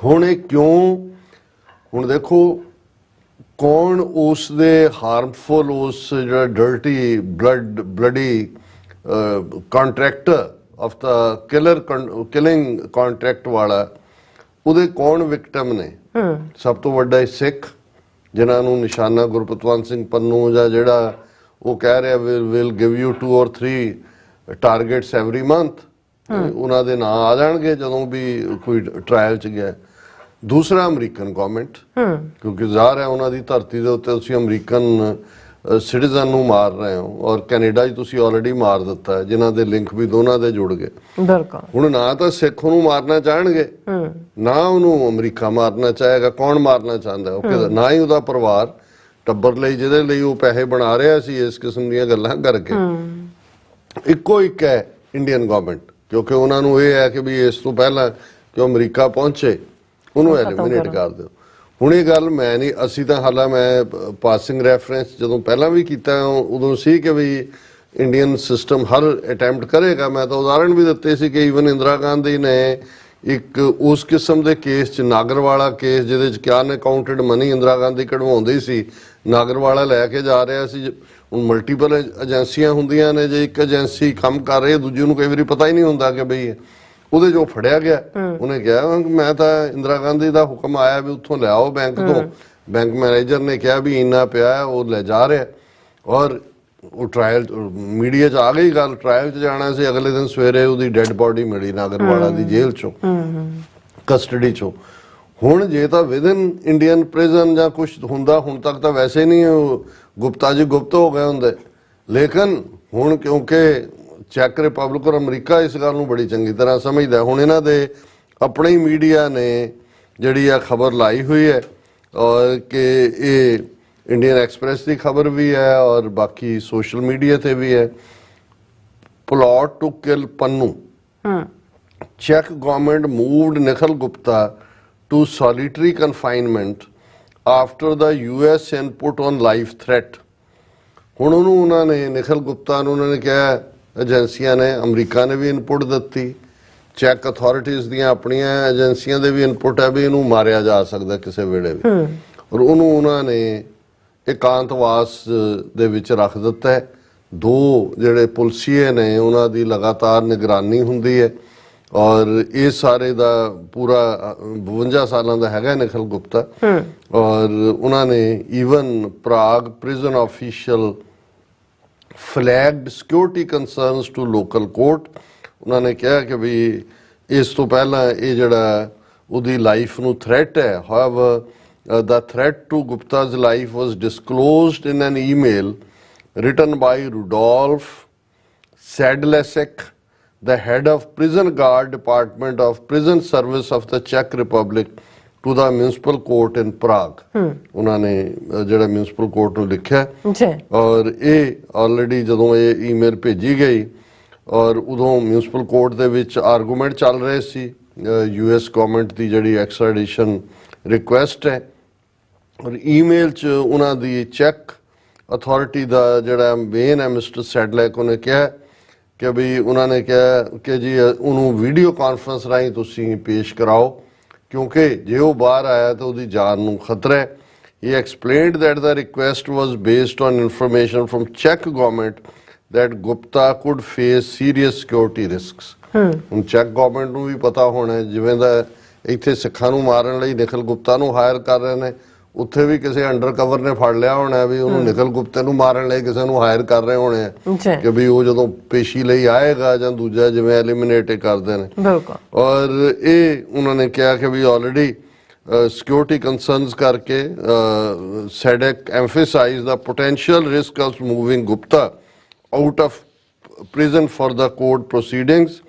ਹੁਣ ਇਹ ਕਿਉਂ? ਹੁਣ ਦੇਖੋ ਕੌਣ ਉਸ ਦੇ ਹਾਰਮਫੁਲ, ਉਸ ਜਿਹੜਾ dirty bloody contractor of the killing contract ਵਾਲਾ, ਉਹਦੇ ਕੌਣ ਵਿਕਟਮ ਨੇ? ਸਭ ਤੋਂ ਵੱਡਾ ਸਿੱਖ, ਜਿਨ੍ਹਾਂ ਨੂੰ ਨਿਸ਼ਾਨਾ ਗੁਰਪਤਵੰਤ ਸਿੰਘ ਪੰਨੂ ਜਾਂ ਜਿਹੜਾ ਉਹ ਕਹਿ ਰਿਹਾ will give you 2 or 3 targets every month, ਉਹਨਾਂ ਦੇ ਨਾਂ ਆ ਜਾਣਗੇ ਜਦੋਂ ਵੀ ਕੋਈ ਟ੍ਰਾਇਲ 'ਚ ਗਿਆ। ਦੂਸਰਾ ਅਮਰੀਕਨ ਗਵਰਨਮੈਂਟ, ਕਿਉਂਕਿ ਜ਼ਾਹਰ ਹੈ ਉਹਨਾਂ ਦੀ ਧਰਤੀ ਦੇ ਉੱਤੇ ਤੁਸੀਂ ਅਮਰੀਕਨ ਸਿਟੀਜ਼ਨ ਨੂੰ ਮਾਰ ਰਹੇ ਹੋ, ਔਰ ਕੈਨੇਡਾ 'ਚ ਤੁਸੀਂ ਆਲਰੇਡੀ ਮਾਰ ਦਿੱਤਾ ਹੈ, ਜਿਨ੍ਹਾਂ ਦੇ ਲਿੰਕ ਵੀ ਦੋਨਾਂ ਦੇ ਜੁੜ ਗਏ। ਹੁਣ ਨਾ ਤਾਂ ਸਿੱਖ ਉਹਨੂੰ ਮਾਰਨਾ ਚਾਹਣਗੇ, ਨਾ ਉਹਨੂੰ ਅਮਰੀਕਾ ਮਾਰਨਾ ਚਾਹੇਗਾ। ਕੌਣ ਮਾਰਨਾ ਚਾਹੁੰਦਾ? ਉਹ ਨਾ ਹੀ ਉਹਦਾ ਪਰਿਵਾਰ, ਟੱਬਰ ਲਈ, ਜਿਹਦੇ ਲਈ ਉਹ ਪੈਸੇ ਬਣਾ ਰਿਹਾ ਸੀ ਇਸ ਕਿਸਮ ਦੀਆਂ ਗੱਲਾਂ ਕਰਕੇ। ਇੱਕੋ ਇੱਕ ਹੈ ਇੰਡੀਅਨ ਗਵਰਨਮੈਂਟ, ਕਿਉਂਕਿ ਉਹਨਾਂ ਨੂੰ ਇਹ ਹੈ ਕਿ ਵੀ ਇਸ ਤੋਂ ਪਹਿਲਾਂ ਕਿ ਅਮਰੀਕਾ ਪਹੁੰਚੇ ਉਹਨੂੰ ਐਲੀਮੀਨੇਟ ਕਰ ਦਿਓ। ਹੁਣ ਇਹ ਗੱਲ ਮੈਂ ਨਹੀਂ, ਅਸੀਂ ਤਾਂ ਹਾਲਾਂ ਮੈਂ ਪਾਸਿੰਗ ਰੈਫਰੈਂਸ ਜਦੋਂ ਪਹਿਲਾਂ ਵੀ ਕੀਤਾ ਉਦੋਂ ਸੀ ਕਿ ਵੀ ਇੰਡੀਅਨ ਸਿਸਟਮ ਹਰ ਅਟੈਂਪਟ ਕਰੇਗਾ। ਮੈਂ ਤਾਂ ਉਦਾਹਰਣ ਵੀ ਦਿੱਤੇ ਸੀ ਕਿ ਈਵਨ ਇੰਦਰਾ ਗਾਂਧੀ ਨੇ ਇੱਕ ਉਸ ਕਿਸਮ ਦੇ ਕੇਸ 'ਚ, ਨਾਗਰਵਾਲਾ ਕੇਸ, ਜਿਹਦੇ 'ਚ ਕਿਆ ਅਨਅਕਾਊਂਟਡ ਮਨੀ ਇੰਦਰਾ ਗਾਂਧੀ ਕਢਵਾਉਂਦੀ ਸੀ, ਨਾਗਰਵਾਲਾ ਲੈ ਕੇ ਜਾ ਰਿਹਾ ਸੀ। ਹੁਣ ਮਲਟੀਪਲ ਏਜੰਸੀਆਂ ਹੁੰਦੀਆਂ ਨੇ, ਜੇ ਇੱਕ ਏਜੰਸੀ ਕੰਮ ਕਰ ਰਹੀ ਹੈ ਦੂਜੀ ਨੂੰ ਕਈ ਵਾਰੀ ਪਤਾ ਹੀ ਨਹੀਂ ਹੁੰਦਾ ਕਿ ਬਈ ਉਹਦੇ 'ਚੋਂ ਫੜਿਆ ਗਿਆ। ਉਹਨੇ ਕਿਹਾ ਮੈਂ ਤਾਂ ਇੰਦਰਾ ਗਾਂਧੀ ਦਾ ਹੁਕਮ ਆਇਆ ਵੀ ਉੱਥੋਂ ਲਿਆਓ ਬੈਂਕ ਤੋਂ, ਬੈਂਕ ਮੈਨੇਜਰ ਨੇ ਕਿਹਾ ਵੀ ਇੰਨਾ ਪਿਆ, ਉਹ ਲੈ ਜਾ ਰਿਹਾ। ਔਰ ਉਹ ਟ੍ਰਾਇਲ ਮੀਡੀਆ 'ਚ ਆ ਗਈ ਗੱਲ, ਟ੍ਰਾਇਲ 'ਚ ਜਾਣਾ ਸੀ, ਅਗਲੇ ਦਿਨ ਸਵੇਰੇ ਉਹਦੀ ਡੈੱਡ ਬੋਡੀ ਮਿਲੀ ਨਾਗਰਵਾਲਾ ਦੀ ਜੇਲ੍ਹ 'ਚੋਂ, ਕਸਟਡੀ 'ਚੋਂ। ਹੁਣ ਜੇ ਤਾਂ ਵਿਦਨ ਇੰਡੀਅਨ ਪ੍ਰਿਜ਼ਨ ਜਾਂ ਕੁਛ ਹੁੰਦਾ, ਹੁਣ ਤੱਕ ਤਾਂ ਵੈਸੇ ਨਹੀਂ ਗੁਪਤਾ ਜੀ ਗੁਪਤ ਹੋ ਗਏ ਹੁੰਦੇ, ਲੇਕਿਨ ਹੁਣ ਕਿਉਂਕਿ ਚੈੱਕ ਰਿਪਬਲਿਕ ਔਰ ਅਮਰੀਕਾ ਇਸ ਗੱਲ ਨੂੰ ਬੜੀ ਚੰਗੀ ਤਰ੍ਹਾਂ ਸਮਝਦਾ, ਹੁਣ ਇਹਨਾਂ ਦੇ ਆਪਣੇ ਹੀ ਮੀਡੀਆ ਨੇ ਜਿਹੜੀ ਆ ਖਬਰ ਲਾਈ ਹੋਈ ਹੈ, ਔਰ ਕਿ ਇਹ ਇੰਡੀਅਨ ਐਕਸਪ੍ਰੈਸ ਦੀ ਖਬਰ ਵੀ ਹੈ ਔਰ ਬਾਕੀ ਸੋਸ਼ਲ ਮੀਡੀਆ ਤੇ ਵੀ ਹੈ। ਪਲਾਟ ਟੂ ਕਿਲ ਪੰਨੂ, ਚੈੱਕ government moved Nikhil Gupta to solitary confinement after the US input on life threat। ਹੁਣ ਉਹਨੂੰ ਉਹਨਾਂ ਨੇ, ਨਿਖਿਲ ਗੁਪਤਾ ਨੂੰ ਉਹਨਾਂ ਨੇ ਕਿਹਾ, ਏਜੰਸੀਆਂ ਨੇ, ਅਮਰੀਕਾ ਨੇ ਵੀ ਇਨਪੁਟ ਦਿੱਤੀ, ਚੈੱਕ ਅਥਾਰਟੀਜ਼ ਦੀਆਂ ਆਪਣੀਆਂ ਏਜੰਸੀਆਂ ਦੇ ਵੀ ਇਨਪੁਟ ਹੈ ਵੀ ਇਹਨੂੰ ਮਾਰਿਆ ਜਾ ਸਕਦਾ ਕਿਸੇ ਵੇਲੇ ਵੀ, ਔਰ ਉਹਨੂੰ ਉਹਨਾਂ ਨੇ ਇਕਾਂਤਵਾਸ ਦੇ ਵਿੱਚ ਰੱਖ ਦਿੱਤਾ ਹੈ। 2 ਜਿਹੜੇ ਪੁਲਸੀਏ ਨੇ ਉਹਨਾਂ ਦੀ ਲਗਾਤਾਰ ਨਿਗਰਾਨੀ ਹੁੰਦੀ ਹੈ, ਔਰ ਇਹ ਸਾਰੇ ਦਾ ਪੂਰਾ 52 ਸਾਲਾਂ ਦਾ ਹੈਗਾ ਨਿਖਿਲ ਗੁਪਤਾ। ਔਰ ਉਹਨਾਂ ਨੇ even Prague prison official flagged security concerns to local court. ਉਹਨਾਂ ਨੇ ਕਿਹਾ ਕਿ ਵੀ ਇਸ ਤੋਂ ਪਹਿਲਾਂ ਇਹ ਜਿਹੜਾ ਉਹਦੀ ਲਾਈਫ ਨੂੰ ਥ੍ਰੈਟ ਹੈ, however the threat to Gupta's life was disclosed in an email written by Rudolf Sedlacek, the head of prison guard department of prison service of the Czech Republic, to the municipal court in Prague। ਉਹਨਾਂ ਨੇ ਜਿਹੜਾ municipal court ਨੂੰ ਲਿਖਿਆ, ਔਰ ਇਹ already ਜਦੋਂ ਇਹ email ਭੇਜੀ ਗਈ ਔਰ ਉਦੋਂ ਮਿਊਨਿਸਪਲ ਕੋਰਟ ਦੇ ਵਿੱਚ ਆਰਗੂਮੈਂਟ ਚੱਲ ਰਹੇ ਸੀ US ਗਵਰਨਮੈਂਟ ਦੀ ਜਿਹੜੀ ਐਕਸਟ੍ਰੈਡੀਸ਼ਨ ਰਿਕੁਐਸਟ ਹੈ, ਔਰ ਈਮੇਲ 'ਚ ਉਹਨਾਂ ਦੀ ਚੈੱਕ ਅਥਾਰਟੀ ਦਾ ਜਿਹੜਾ ਮੇਨ ਹੈ ਮਿਸਟਰ ਸੈਡਲੈਕ, ਉਹਨੇ ਕਿਹਾ ਕਿ ਵੀ ਉਹਨਾਂ ਨੇ ਕਿਹਾ ਕਿ ਜੀ ਉਹਨੂੰ ਵੀਡੀਓ ਕਾਨਫਰੰਸ ਰਾਹੀਂ ਤੁਸੀਂ ਪੇਸ਼ ਕਰਾਓ, ਕਿਉਂਕਿ ਜੇ ਉਹ ਬਾਹਰ ਆਇਆ ਤਾਂ ਉਹਦੀ ਜਾਨ ਨੂੰ ਖਤਰਾ ਹੈ। He explained that the request was based on information from Czech government that Gupta could face serious security risks। ਹੁਣ ਚੈੱਕ ਗਵਰਨਮੈਂਟ ਨੂੰ ਵੀ ਪਤਾ ਹੋਣਾ, ਜਿਵੇਂ ਦਾ ਇੱਥੇ ਸਿੱਖਾਂ ਨੂੰ ਮਾਰਨ ਲਈ ਨਿਖਿਲ ਗੁਪਤਾ ਨੂੰ ਹਾਇਰ ਕਰ ਰਹੇ ਨੇ, ਉੱਥੇ ਵੀ ਕਿਸੇ ਅੰਡਰ ਕਵਰ ਨੇ ਫੜ ਲਿਆ ਹੋਣਾ ਵੀ ਉਹਨੂੰ ਨਿਖਿਲ ਗੁਪਤੇ ਨੂੰ ਮਾਰਨ ਲਈ ਕਿਸੇ ਨੂੰ ਹਾਇਰ ਕਰ ਰਹੇ ਹੋਣੇ ਆ ਕਿ ਵੀ ਉਹ ਜਦੋਂ ਪੇਸ਼ੀ ਲਈ ਆਏਗਾ ਜਾਂ ਦੂਜਾ ਜਿਵੇਂ ਐਲੀਮੀਨੇਟ ਕਰਦੇ ਨੇ। ਔਰ ਇਹ ਉਹਨਾਂ ਨੇ ਕਿਹਾ ਕਿ ਵੀ ਆਲਰੇਡੀ ਸਿਕਿਉਰਿਟੀ ਕੰਸਰਨਸ ਕਰਕੇ ਸੈਡਕ emphasizes the potential risk of moving Gupta out of prison for the court proceedings,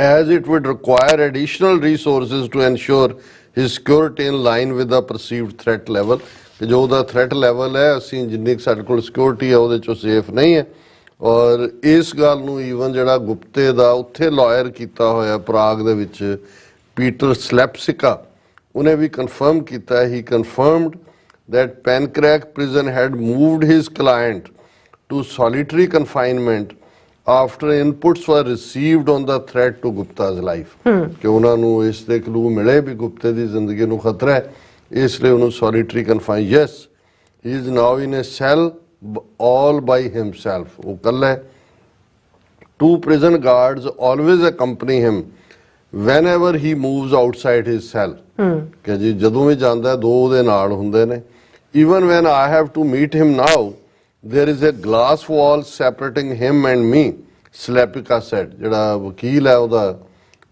as it would require additional resources to ensure his security in line with the perceived threat level। ਕਿ ਜੋ ਉਹਦਾ threat level ਹੈ, ਅਸੀਂ ਜਿੰਨੀ ਕੁ ਸਾਡੇ ਕੋਲ security ਹੈ ਉਹਦੇ 'ਚੋਂ ਸੇਫ ਨਹੀਂ ਹੈ। ਔਰ ਇਸ ਗੱਲ ਨੂੰ ਈਵਨ ਜਿਹੜਾ ਗੁਪਤੇ ਦਾ ਉੱਥੇ ਲਾਇਰ ਕੀਤਾ ਹੋਇਆ ਪ੍ਰਾਗ ਦੇ ਵਿੱਚ ਪੀਟਰ ਸਲੈਪਸਿਕਾ, ਉਹਨੇ ਵੀ ਕਨਫਰਮ ਕੀਤਾ। ਹੀ confirmed that Pancrac prison had moved his client to solitary confinement after inputs were received on the threat to Gupta's life। ਕਿ ਉਹਨਾਂ ਨੂੰ ਇਸ ਦੇ ਕਲੂ ਮਿਲੇ ਵੀ ਗੁਪਤੇ ਦੀ ਜ਼ਿੰਦਗੀ ਨੂੰ ਖਤਰਾ ਹੈ, ਇਸ ਲਈ ਉਹਨੂੰ solitary confine। Yes, he is now in a cell all by himself। ਉਹ ਇਕੱਲਾ ਹੈ। 2 prison guards always accompany him whenever he moves outside his cell ਕਿ ਜੀ ਜਦੋਂ ਵੀ ਜਾਂਦਾ ਦੋ ਉਹਦੇ ਨਾਲ ਹੁੰਦੇ ਨੇ even when I have to meet him now there is a glass wall separating him and me ਸਲੈਪਿਕਾ said ਜਿਹੜਾ ਵਕੀਲ ਹੈ ਉਹਦਾ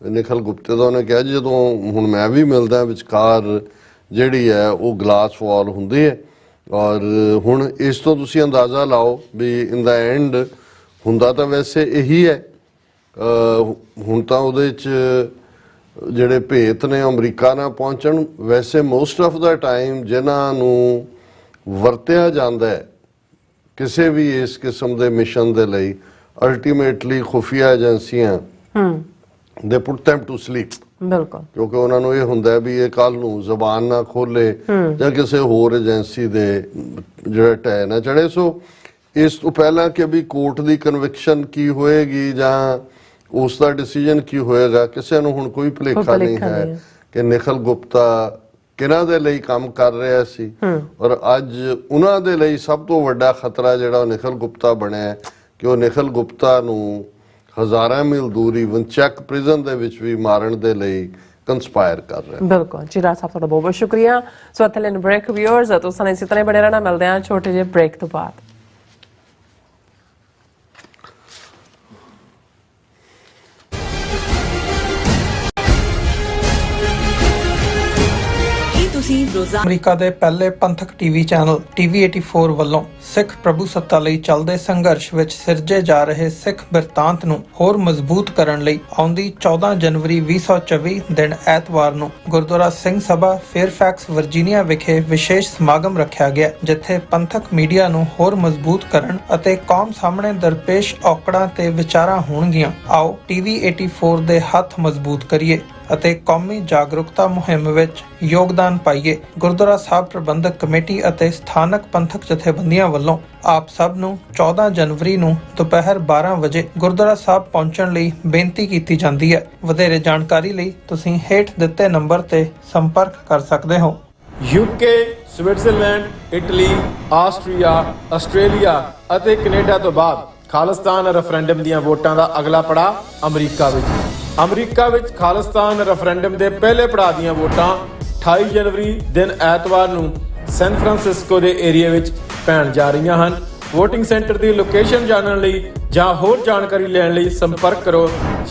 ਨਿਖਿਲ ਗੁਪਤੇ ਦਾ ਉਹਨੇ ਕਿਹਾ ਜੀ ਜਦੋਂ ਹੁਣ ਮੈਂ ਵੀ ਮਿਲਦਾ ਵਿਚਕਾਰ ਜਿਹੜੀ ਹੈ ਉਹ ਗਲਾਸ ਵਾਲ ਹੁੰਦੀ ਹੈ ਔਰ ਹੁਣ ਇਸ ਤੋਂ ਤੁਸੀਂ ਅੰਦਾਜ਼ਾ ਲਾਓ ਵੀ ਇਨ ਦਾ ਐਂਡ ਹੁੰਦਾ ਤਾਂ ਵੈਸੇ ਇਹੀ ਹੈ ਹੁਣ ਤਾਂ ਉਹਦੇ 'ਚ ਜਿਹੜੇ ਭੇਤ ਨੇ ਅਮਰੀਕਾ ਨਾਲ ਪਹੁੰਚਣ ਵੈਸੇ ਮੋਸਟ ਆਫ ਦਾ ਟਾਈਮ ਜਿਨ੍ਹਾਂ ਨੂੰ ਵਰਤਿਆ ਜਾਂਦਾ ਹੈ ਕਿਸੇ ਵੀ ਇਸ ਕਿਸਮ ਦੇ ਮਿਸ਼ਨ ਦੇ ਲਈ ਅਲਟੀਮੇਟਲੀ ਖੁਫੀਆ ਏਜੰਸੀਆਂ ਦੇ ਪੁੱਟ them to sleep ਬਿਲਕੁਲ ਕਿਉਂਕਿ ਉਹਨਾਂ ਨੂੰ ਇਹ ਹੁੰਦਾ ਵੀ ਇਹ ਕੱਲ ਨੂੰ ਜ਼ਬਾਨ ਨਾ ਖੋਲੇ ਜਾਂ ਕਿਸੇ ਹੋਰ ਏਜੰਸੀ ਦੇ ਜਿਹੜਾ ਟੈ ਨਾ ਚੜੇ ਸੋ ਇਸ ਤੋਂ ਪਹਿਲਾਂ ਕਿ ਵੀ ਕੋਰਟ ਦੀ ਕਨਵਿਕਸ਼ਨ ਕੀ ਹੋਏਗੀ ਜਾਂ ਉਸ ਦਾ ਡਿਸੀਜਨ ਕੀ ਹੋਏਗਾ ਕਿਸੇ ਨੂੰ ਹੁਣ ਕੋਈ ਭੁਲੇਖਾ ਨਹੀਂ ਹੈ ਕਿ ਨਿਖਿਲ ਗੁਪਤਾ ਕਿਹਨਾਂ ਦੇ ਲਈ ਕੰਮ ਕਰ ਰਿਹਾ ਸੀ ਔਰ ਅੱਜ ਉਹਨਾਂ ਦੇ ਲਈ ਸਭ ਤੋਂ ਵੱਡਾ ਖਤਰਾ ਜਿਹੜਾ ਉਹ ਨਿਖਿਲ ਗੁਪਤਾ ਬਣਿਆ ਕਿ ਉਹ ਨਿਖਿਲ ਗੁਪਤਾ ਨੂੰ ਹਜ਼ਾਰਾਂ ਮੀਲ ਦੂਰ ਈਵਨ ਚੈੱਕ ਪ੍ਰਿਜ਼ਨ ਦੇ ਵਿੱਚ ਵੀ ਮਾਰਨ ਦੇ ਲਈ ਕੰਸਪਾਇਰ ਕਰ ਰਿਹਾ ਬਿਲਕੁਲ ਜੀ ਰਾਜ ਸਾਹਿਬ ਤੁਹਾਡਾ ਬਹੁਤ ਬਹੁਤ ਸ਼ੁਕਰੀਆ ਸੋ ਇੱਥੇ ਲੈਣ ਬ੍ਰੇਕ ਵਿਊਅਰਸ ਤੁਸੀਂ ਇਸੇ ਤਰ੍ਹਾਂ ਬਣੇ ਰਹਿਣਾ ਮਿਲਦੇ ਹਾਂ ਛੋਟੇ ਜਿਹੇ ਬ੍ਰੇਕ ਤੋਂ ਬਾਅਦ ਅਮਰੀਕਾ ਦੇ ਪਹਿਲੇ ਪੰਥਕ ਟੀਵੀ ਚੈਨਲ TV84 ਵੱਲੋਂ ਸਿੱਖ ਪ੍ਰਭੂ ਸੱਤਾ ਲਈ ਚੱਲਦੇ ਸੰਘਰਸ਼ ਵਿੱਚ ਸਿਰਜੇ ਜਾ ਰਹੇ ਸਿੱਖ ਬਿਰਤਾਂਤ ਨੂੰ ਹੋਰ ਮਜ਼ਬੂਤ ਕਰਨ ਲਈ ਆਉਂਦੀ 14 ਜਨਵਰੀ 2024 ਦਿਨ ਐਤਵਾਰ ਨੂੰ ਗੁਰਦੁਆਰਾ ਸਿੰਘ ਸਭਾ ਫੇਅਰਫੈਕਸ ਵਰਜੀਨੀਆ ਵਿਖੇ ਵਿਸ਼ੇਸ਼ ਸਮਾਗਮ ਰੱਖਿਆ ਗਿਆ ਜਿੱਥੇ ਪੰਥਕ ਮੀਡੀਆ ਨੂੰ ਹੋਰ ਮਜ਼ਬੂਤ ਕਰਨ ਅਤੇ ਕੌਮ ਸਾਹਮਣੇ ਦਰਪੇਸ਼ ਔਕੜਾਂ ਤੇ ਵਿਚਾਰਾਂ ਹੋਣਗੀਆਂ। ਆਓ TV84 ਦੇ ਹੱਥ ਮਜ਼ਬੂਤ ਕਰੀਏ ਅਤੇ ਕੌਮੀ ਜਾਗਰੂਕਤਾ ਮੁਹਿੰਮ ਵਿੱਚ ਯੋਗਦਾਨ ਪਾਈਏ। ਗੁਰਦੁਆਰਾ ਸਾਹਿਬ ਪ੍ਰਬੰਧਕ ਕਮੇਟੀ ਅਤੇ ਸਥਾਨਕ ਪੰਥਕ ਜਥੇਬੰਦੀਆਂ ਵੱਲੋਂ ਆਪ ਸਭ ਨੂੰ 14 ਜਨਵਰੀ ਨੂੰ ਦੁਪਹਿਰ 12 ਵਜੇ ਗੁਰਦੁਆਰਾ ਸਾਹਿਬ ਪਹੁੰਚਣ ਲਈ ਬੇਨਤੀ ਕੀਤੀ ਜਾਂਦੀ ਹੈ। ਵਧੇਰੇ ਜਾਣਕਾਰੀ ਲਈ ਤੁਸੀਂ ਹੇਠ ਦਿੱਤੇ ਨੰਬਰ ਤੇ ਸੰਪਰਕ ਕਰ ਸਕਦੇ ਹੋ। UK, Switzerland, Italy, Austria, Australia ਅਤੇ ਕੈਨੇਡਾ ਤੋਂ ਬਾਅਦ ਖਾਲਿਸਤਾਨ ਰੈਫਰੈਂਡਮ ਦੀਆਂ ਵੋਟਾਂ ਦਾ ਅਗਲਾ ਪੜਾਅ ਅਮਰੀਕਾ ਵਿੱਚ। ਅਮਰੀਕਾ ਵਿੱਚ ਖਾਲਿਸਤਾਨ ਰੈਫਰੈਂਡਮ ਦੇ ਪਹਿਲੇ ਪੜਾਅ ਦੀਆਂ ਵੋਟਾਂ 28 ਜਨਵਰੀ ਦਿਨ ਐਤਵਾਰ ਨੂੰ ਸੈਨ ਫਰਾਂਸਿਸਕੋ ਦੇ ਏਰੀਆ ਵਿੱਚ ਪੈਣ ਜਾ ਰਹੀਆਂ ਹਨ। ਵੋਟਿੰਗ ਸੈਂਟਰ ਦੀ ਲੋਕੇਸ਼ਨ ਜਾਣਨ ਲਈ ਜਾਂ ਹੋਰ ਜਾਣਕਾਰੀ ਲੈਣ ਲਈ ਸੰਪਰਕ ਕਰੋ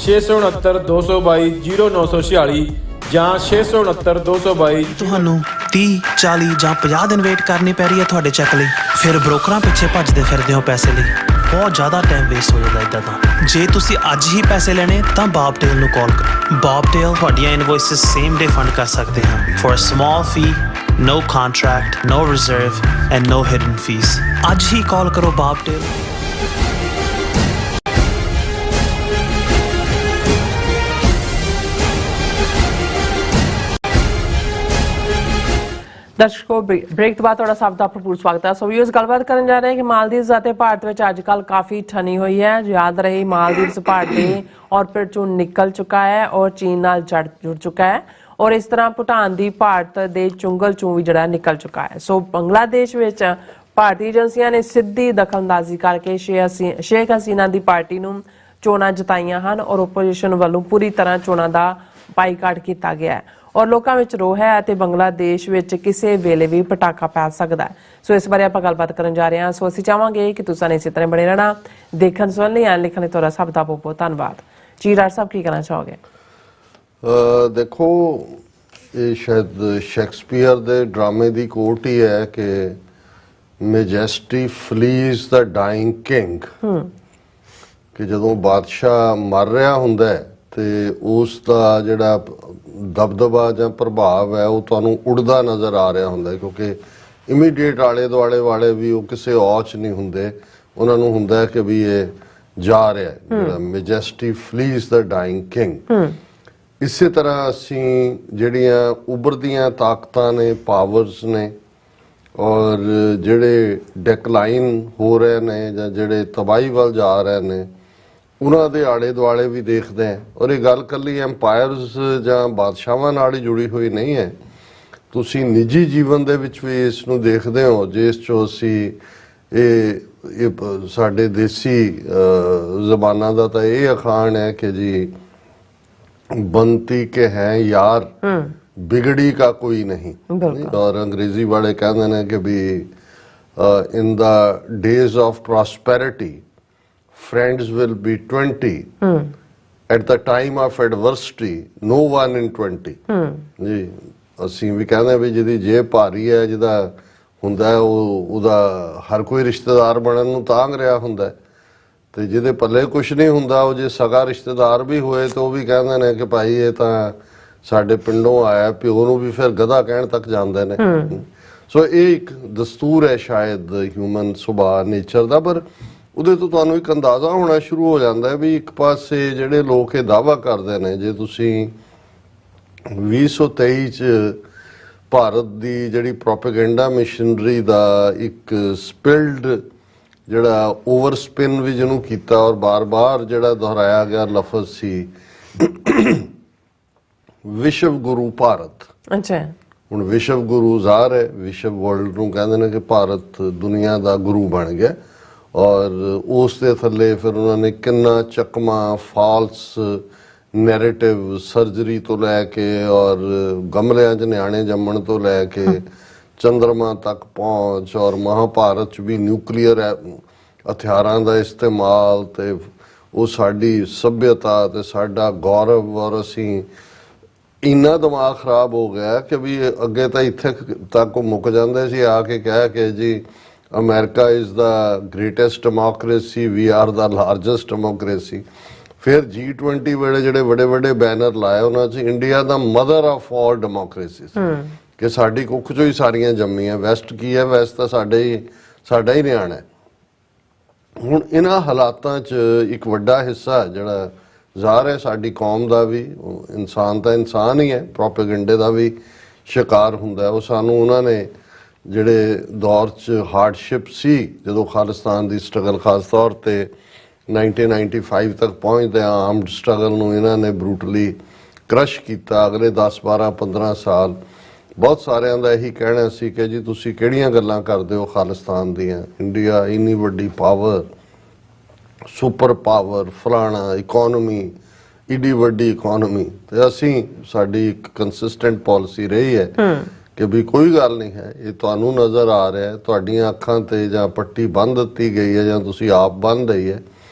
669 222 0946 ਜਾਂ 669 222। ਤੁਹਾਨੂੰ 30, 40 ਜਾਂ 50 ਦਿਨ ਵੇਟ ਕਰਨੀ ਪੈ ਰਹੀ ਹੈ ਤੁਹਾਡੇ ਚੈੱਕ ਲਈ, ਫਿਰ ਬ੍ਰੋਕਰਾਂ ਪਿੱਛੇ ਭੱਜਦੇ ਫਿਰਦੇ ਹੋ ਪੈਸੇ ਲਈ, ਬਹੁਤ ਜ਼ਿਆਦਾ ਟਾਈਮ ਵੇਸਟ ਹੋ ਜਾਂਦਾ ਇੱਦਾਂ ਤਾਂ। ਜੇ ਤੁਸੀਂ ਅੱਜ ਹੀ ਪੈਸੇ ਲੈਣੇ ਤਾਂ ਬਾਬਟੇਲ ਨੂੰ ਕਾਲ ਕਰੋ। ਬਾਬਟੇਲ ਤੁਹਾਡੀਆਂ ਇਨਵੋਇਸਿਸ ਸੇਮ ਡੇ ਫੰਡ ਕਰ ਸਕਦੇ ਹਨ for a small fee, no contract, no reserve and no hidden fees। ਅੱਜ ਹੀ ਕਾਲ ਕਰੋ ਬਾਬਟੇਲ। ਦਰਸ਼ਕੋ ਬ੍ਰੇਕ ਤੋਂ ਬਾਅਦ ਤੁਹਾਡਾ ਸਭ ਦਾ ਭਰਪੂਰ ਸਵਾਗਤ ਹੈ। ਸੋ ਵੀਅਰਸ ਗੱਲਬਾਤ ਕਰਨ ਜਾ ਰਹੇ ਹਾਂ ਕਿ ਮਾਲਦੀਵਸ ਅਤੇ ਭਾਰਤ ਵਿੱਚ ਅੱਜ ਕੱਲ ਕਾਫੀ ਠਣੀ ਹੋਈ ਹੈ। ਯਾਦ ਰਹੇ ਮਾਲਦੀਵਸ ਭਾਰਤ ਦੇ ਔਰਬਿਟ ਚੋਂ ਨਿਕਲ ਚੁੱਕਾ ਹੈ ਔਰ ਚੀਨ ਨਾਲ ਜੁੜ ਚੁੱਕਾ ਹੈ ਔਰ ਇਸ ਤਰ੍ਹਾਂ ਭੂਟਾਨ ਦੀ ਭਾਰਤ ਦੇ ਚੁੰਗਲ ਚੋਂ ਵੀ ਜਿਹੜਾ ਨਿਕਲ ਚੁੱਕਾ ਹੈ। ਸੋ ਬੰਗਲਾਦੇਸ਼ ਵਿੱਚ ਭਾਰਤੀ ਏਜੰਸੀਆਂ ਨੇ ਸਿੱਧੀ ਦਖਲਅੰਦਾਜ਼ੀ ਕਰਕੇ ਸ਼ੇਖ ਹਸੀਨਾ ਦੀ ਪਾਰਟੀ ਨੂੰ ਚੋਣਾਂ ਜਿਤਾਈਆਂ ਹਨ ਔਰ ਓਪੋਜੀਸ਼ਨ ਵੱਲੋਂ ਪੂਰੀ ਤਰ੍ਹਾਂ ਚੋਣਾਂ ਦਾ ਬਾਈਕਾਟ ਕੀਤਾ ਗਿਆ ਹੈ ਔਰ ਲੋਕਾਂ ਵਿੱਚ ਰੋਹ ਹੈ ਅਤੇ ਬੰਗਲਾਦੇਸ਼ ਵਿੱਚ ਕਿਸੇ ਵੇਲੇ ਵੀ ਪਟਾਕਾ ਪੈ ਸਕਦਾ ਹੈ। ਸੋ ਇਸ ਬਾਰੇ ਆਪਾਂ ਗੱਲਬਾਤ ਕਰਨ ਜਾ ਰਹੇ ਹਾਂ। ਸੋ ਅਸੀਂ ਚਾਹਾਂਗੇ ਕਿ ਤੁਸੀਂ ਇਸੇ ਤਰ੍ਹਾਂ ਬਣੇ ਰਹਿਣਾ। ਦੇਖਣ ਸੁਣਨ ਲਈ ਐਨ ਲਿਖਣ ਲਈ ਤੁਹਾਡਾ ਸਭ ਦਾ ਬਹੁਤ ਬਹੁਤ ਧੰਨਵਾਦ। ਜੀ ਰਾਜ ਸਾਹਿਬ ਕੀ ਕਹਿਣਾ ਚਾਹੋਗੇ? ਦੇਖੋ ਇਹ ਸ਼ਾਇਦ ਸ਼ੇਕਸਪੀਅਰ ਦੇ ਡਰਾਮੇ ਦੀ ਕੋਟ ਹੀ ਹੈ ਕਿ ਮੈਜੈਸਟੀ ਫਲੀਜ਼ ਦਾ ਡਾਈਂਗ ਕਿੰਗ ਕਿ ਜਦੋਂ ਬਾਦਸ਼ਾਹ ਮਰ ਰਿਹਾ ਹੁੰਦਾ ਹੈ ਤੇ ਉਸ ਦਾ ਜਿਹੜਾ ਦਬਦਬਾ ਜਾਂ ਪ੍ਰਭਾਵ ਹੈ ਉਹ ਤੁਹਾਨੂੰ ਉੜਦਾ ਨਜ਼ਰ ਆ ਰਿਹਾ ਹੁੰਦਾ ਕਿਉਂਕਿ ਇਮੀਡੀਏਟ ਆਲੇ ਦੁਆਲੇ ਵਾਲੇ ਵੀ ਉਹ ਕਿਸੇ ਔਚ ਨਹੀਂ ਹੁੰਦੇ, ਉਹਨਾਂ ਨੂੰ ਹੁੰਦਾ ਕਿ ਵੀ ਇਹ ਜਾ ਰਿਹਾ ਜਿਹੜਾ ਮੈਜੈਸਟੀ ਫਲੀਜ਼ ਦਾ ਡਾਈਂਗ ਕਿੰਗ। ਇਸੇ ਤਰ੍ਹਾਂ ਅਸੀਂ ਜਿਹੜੀਆਂ ਉੱਭਰਦੀਆਂ ਤਾਕਤਾਂ ਨੇ, ਪਾਵਰਸ ਨੇ ਔਰ ਜਿਹੜੇ ਡਿਕਲਾਈਨ ਹੋ ਰਹੇ ਨੇ ਜਾਂ ਜਿਹੜੇ ਤਬਾਹੀ ਵੱਲ ਜਾ ਰਹੇ ਨੇ ਉਹਨਾਂ ਦੇ ਆਲੇ ਦੁਆਲੇ ਵੀ ਦੇਖਦੇ ਹਾਂ। ਔਰ ਇਹ ਗੱਲ ਇਕੱਲੀ ਐਮਪਾਇਰਸ ਜਾਂ ਬਾਦਸ਼ਾਹਾਂ ਨਾਲ ਹੀ ਜੁੜੀ ਹੋਈ ਨਹੀਂ ਹੈ, ਤੁਸੀਂ ਨਿੱਜੀ ਜੀਵਨ ਦੇ ਵਿੱਚ ਵੀ ਇਸ ਨੂੰ ਦੇਖਦੇ ਹੋ ਜਿਸ 'ਚੋਂ ਅਸੀਂ ਇਹ ਸਾਡੇ ਦੇਸੀ ਜ਼ਬਾਨਾਂ ਦਾ ਤਾਂ ਇਹ ਅਖਾਣ ਹੈ ਕਿ ਜੀ बनती के हैं यार बिगड़ी का कोई नहीं। और अंग्रेजी वाले कहते हैं कि भी in the days of prosperity friends will be 20, at the time of adversity no one in 20। जी ਅਸੀਂ ਵੀ ਕਹਿੰਦੇ ਵੀ ਜਿਹਦੀ ਜੇਬ ਭਾਰੀ ਹੈ, ਜਿਹਦਾ ਹੁੰਦਾ ਉਹਦਾ ਹਰ ਕੋਈ ਰਿਸ਼ਤੇਦਾਰ ਬਣਨ ਨੂੰ ਤਾਂਘ ਰਿਹਾ ਹੁੰਦਾ, ਤੇ ਜਿਹਦੇ ਪੱਲੇ ਕੁਛ ਨਹੀਂ ਹੁੰਦਾ ਉਹ ਜੇ ਸਗਾ ਰਿਸ਼ਤੇਦਾਰ ਵੀ ਹੋਏ ਤਾਂ ਉਹ ਵੀ ਕਹਿੰਦੇ ਨੇ ਕਿ ਭਾਈ ਇਹ ਤਾਂ ਸਾਡੇ ਪਿੰਡੋਂ ਆਇਆ, ਪਿਓ ਨੂੰ ਵੀ ਫਿਰ ਗਧਾ ਕਹਿਣ ਤੱਕ ਜਾਂਦੇ ਨੇ। ਸੋ ਇਹ ਇੱਕ ਦਸਤੂਰ ਹੈ ਸ਼ਾਇਦ ਹਿਊਮਨ ਸੁਭਾਅ ਨੇਚਰ ਦਾ, ਪਰ ਉਹਦੇ ਤੋਂ ਤੁਹਾਨੂੰ ਇੱਕ ਅੰਦਾਜ਼ਾ ਹੋਣਾ ਸ਼ੁਰੂ ਹੋ ਜਾਂਦਾ ਹੈ ਵੀ ਇੱਕ ਪਾਸੇ ਜਿਹੜੇ ਲੋਕ ਇਹ ਦਾਅਵਾ ਕਰਦੇ ਨੇ, ਜੇ ਤੁਸੀਂ 2023 ਚ ਭਾਰਤ ਦੀ ਜਿਹੜੀ ਪ੍ਰੋਪੇਗੈਂਡਾ ਮਸ਼ੀਨਰੀ ਦਾ ਇੱਕ ਸਪਿਲਡ ਜਿਹੜਾ ਓਵਰ ਸਪਿਨ ਵੀ ਜਿਹਨੂੰ ਕੀਤਾ ਔਰ ਬਾਰ-ਬਾਰ ਜਿਹੜਾ ਦੁਹਰਾਇਆ ਗਿਆ ਲਫ਼ਜ਼ ਸੀ ਵਿਸ਼ਵ ਗੁਰੂ ਭਾਰਤ। ਅੱਛਾ, ਹੁਣ ਵਿਸ਼ਵ ਗੁਰੂ ਜ਼ਾਹਰ ਹੈ ਵਿਸ਼ਵ ਵਰਲਡ ਨੂੰ ਕਹਿੰਦੇ ਨੇ ਕਿ ਭਾਰਤ ਦੁਨੀਆ ਦਾ ਗੁਰੂ ਬਣ ਗਿਆ, ਔਰ ਉਸ ਦੇ ਥੱਲੇ ਫਿਰ ਉਹਨਾਂ ਨੇ ਕਿੰਨਾ ਚੱਕਮਾ ਫਾਲਸ ਨੈਰੇਟਿਵ ਸਰਜਰੀ ਤੋਂ ਲੈ ਕੇ ਔਰ ਗਮਲਿਆਂ 'ਚ ਨਿਆਣੇ ਜੰਮਣ ਤੋਂ ਲੈ ਕੇ ਚੰਦਰਮਾ ਤੱਕ ਪਹੁੰਚ ਔਰ ਮਹਾਭਾਰਤ 'ਚ ਵੀ ਨਿਊਕਲੀਅਰ ਹਥਿਆਰਾਂ ਦਾ ਇਸਤੇਮਾਲ, ਤੇ ਉਹ ਸਾਡੀ ਸੱਭਿਅਤਾ ਤੇ ਸਾਡਾ ਗੌਰਵ, ਔਰ ਅਸੀਂ ਇੰਨਾ ਦਿਮਾਗ ਖਰਾਬ ਹੋ ਗਿਆ ਕਿ ਵੀ ਅੱਗੇ ਤਾਂ ਇੱਥੇ ਤੱਕ ਮੁੱਕ ਜਾਂਦੇ ਸੀ ਆ ਕੇ ਕਹਿ ਕੇ ਜੀ America is the greatest democracy, we are the largest democracy. ਫਿਰ G20 ਵੇਲੇ ਜਿਹੜੇ ਵੱਡੇ ਵੱਡੇ ਬੈਨਰ ਲਾਏ ਉਹਨਾਂ 'ਚ India the mother of all democracies, ਕਿ ਸਾਡੀ ਕੁੱਖ 'ਚੋਂ ਹੀ ਸਾਰੀਆਂ ਜੰਮੀਆਂ। ਵੈਸਟ ਕੀ ਹੈ? ਵੈਸਟ ਤਾਂ ਸਾਡਾ ਹੀ ਨਿਆਣਾ ਹੈ। ਹੁਣ ਇਹਨਾਂ ਹਾਲਾਤਾਂ 'ਚ ਇੱਕ ਵੱਡਾ ਹਿੱਸਾ ਜਿਹੜਾ ਜ਼ਾਹਰ ਹੈ ਸਾਡੀ ਕੌਮ ਦਾ ਵੀ, ਇਨਸਾਨ ਤਾਂ ਇਨਸਾਨ ਹੀ ਹੈ, ਪ੍ਰੋਪੇਗੈਂਡੇ ਦਾ ਵੀ ਸ਼ਿਕਾਰ ਹੁੰਦਾ। ਉਹ ਸਾਨੂੰ ਉਹਨਾਂ ਨੇ ਜਿਹੜੇ ਦੌਰ 'ਚ ਹਾਰਡਸ਼ਿਪ ਸੀ ਜਦੋਂ ਖਾਲਿਸਤਾਨ ਦੀ ਸਟਰਗਲ ਖਾਸ ਤੌਰ 'ਤੇ 1995 ਤੱਕ ਪਹੁੰਚਦੇ ਆਰਮਡ ਸਟਰਗਲ ਨੂੰ ਇਹਨਾਂ ਨੇ ਬਰੂਟਲੀ ਕ੍ਰਸ਼ ਕੀਤਾ। ਅਗਲੇ 10, 12, 15 ਸਾਲ ਬਹੁਤ ਸਾਰਿਆਂ ਦਾ ਇਹੀ ਕਹਿਣਾ ਸੀ ਕਿ ਜੀ ਤੁਸੀਂ ਕਿਹੜੀਆਂ ਗੱਲਾਂ ਕਰਦੇ ਹੋ ਖਾਲਿਸਤਾਨ ਦੀਆਂ, ਇੰਡੀਆ ਇੰਨੀ ਵੱਡੀ ਪਾਵਰ, ਸੁਪਰ ਪਾਵਰ, ਫਲਾਣਾ ਇਕੋਨਮੀ, ਈਡੀ ਵੱਡੀ ਇਕੋਨਮੀ। ਤੇ ਅਸੀਂ ਸਾਡੀ ਇੱਕ ਕੰਸਿਸਟੈਂਟ ਪਾਲਿਸੀ ਰਹੀ ਹੈ ਕਿ ਵੀ ਕੋਈ ਗੱਲ ਨਹੀਂ ਹੈ, ਇਹ ਤੁਹਾਨੂੰ ਨਜ਼ਰ ਆ ਰਿਹਾ, ਤੁਹਾਡੀਆਂ ਅੱਖਾਂ ਤੇ ਜਾਂ ਪੱਟੀ ਬੰਨ੍ਹ ਦਿੱਤੀ ਗਈ ਹੈ ਜਾਂ ਤੁਸੀਂ ਆਪ ਬੰਨ੍ਹ ਲਈ ਹੈ,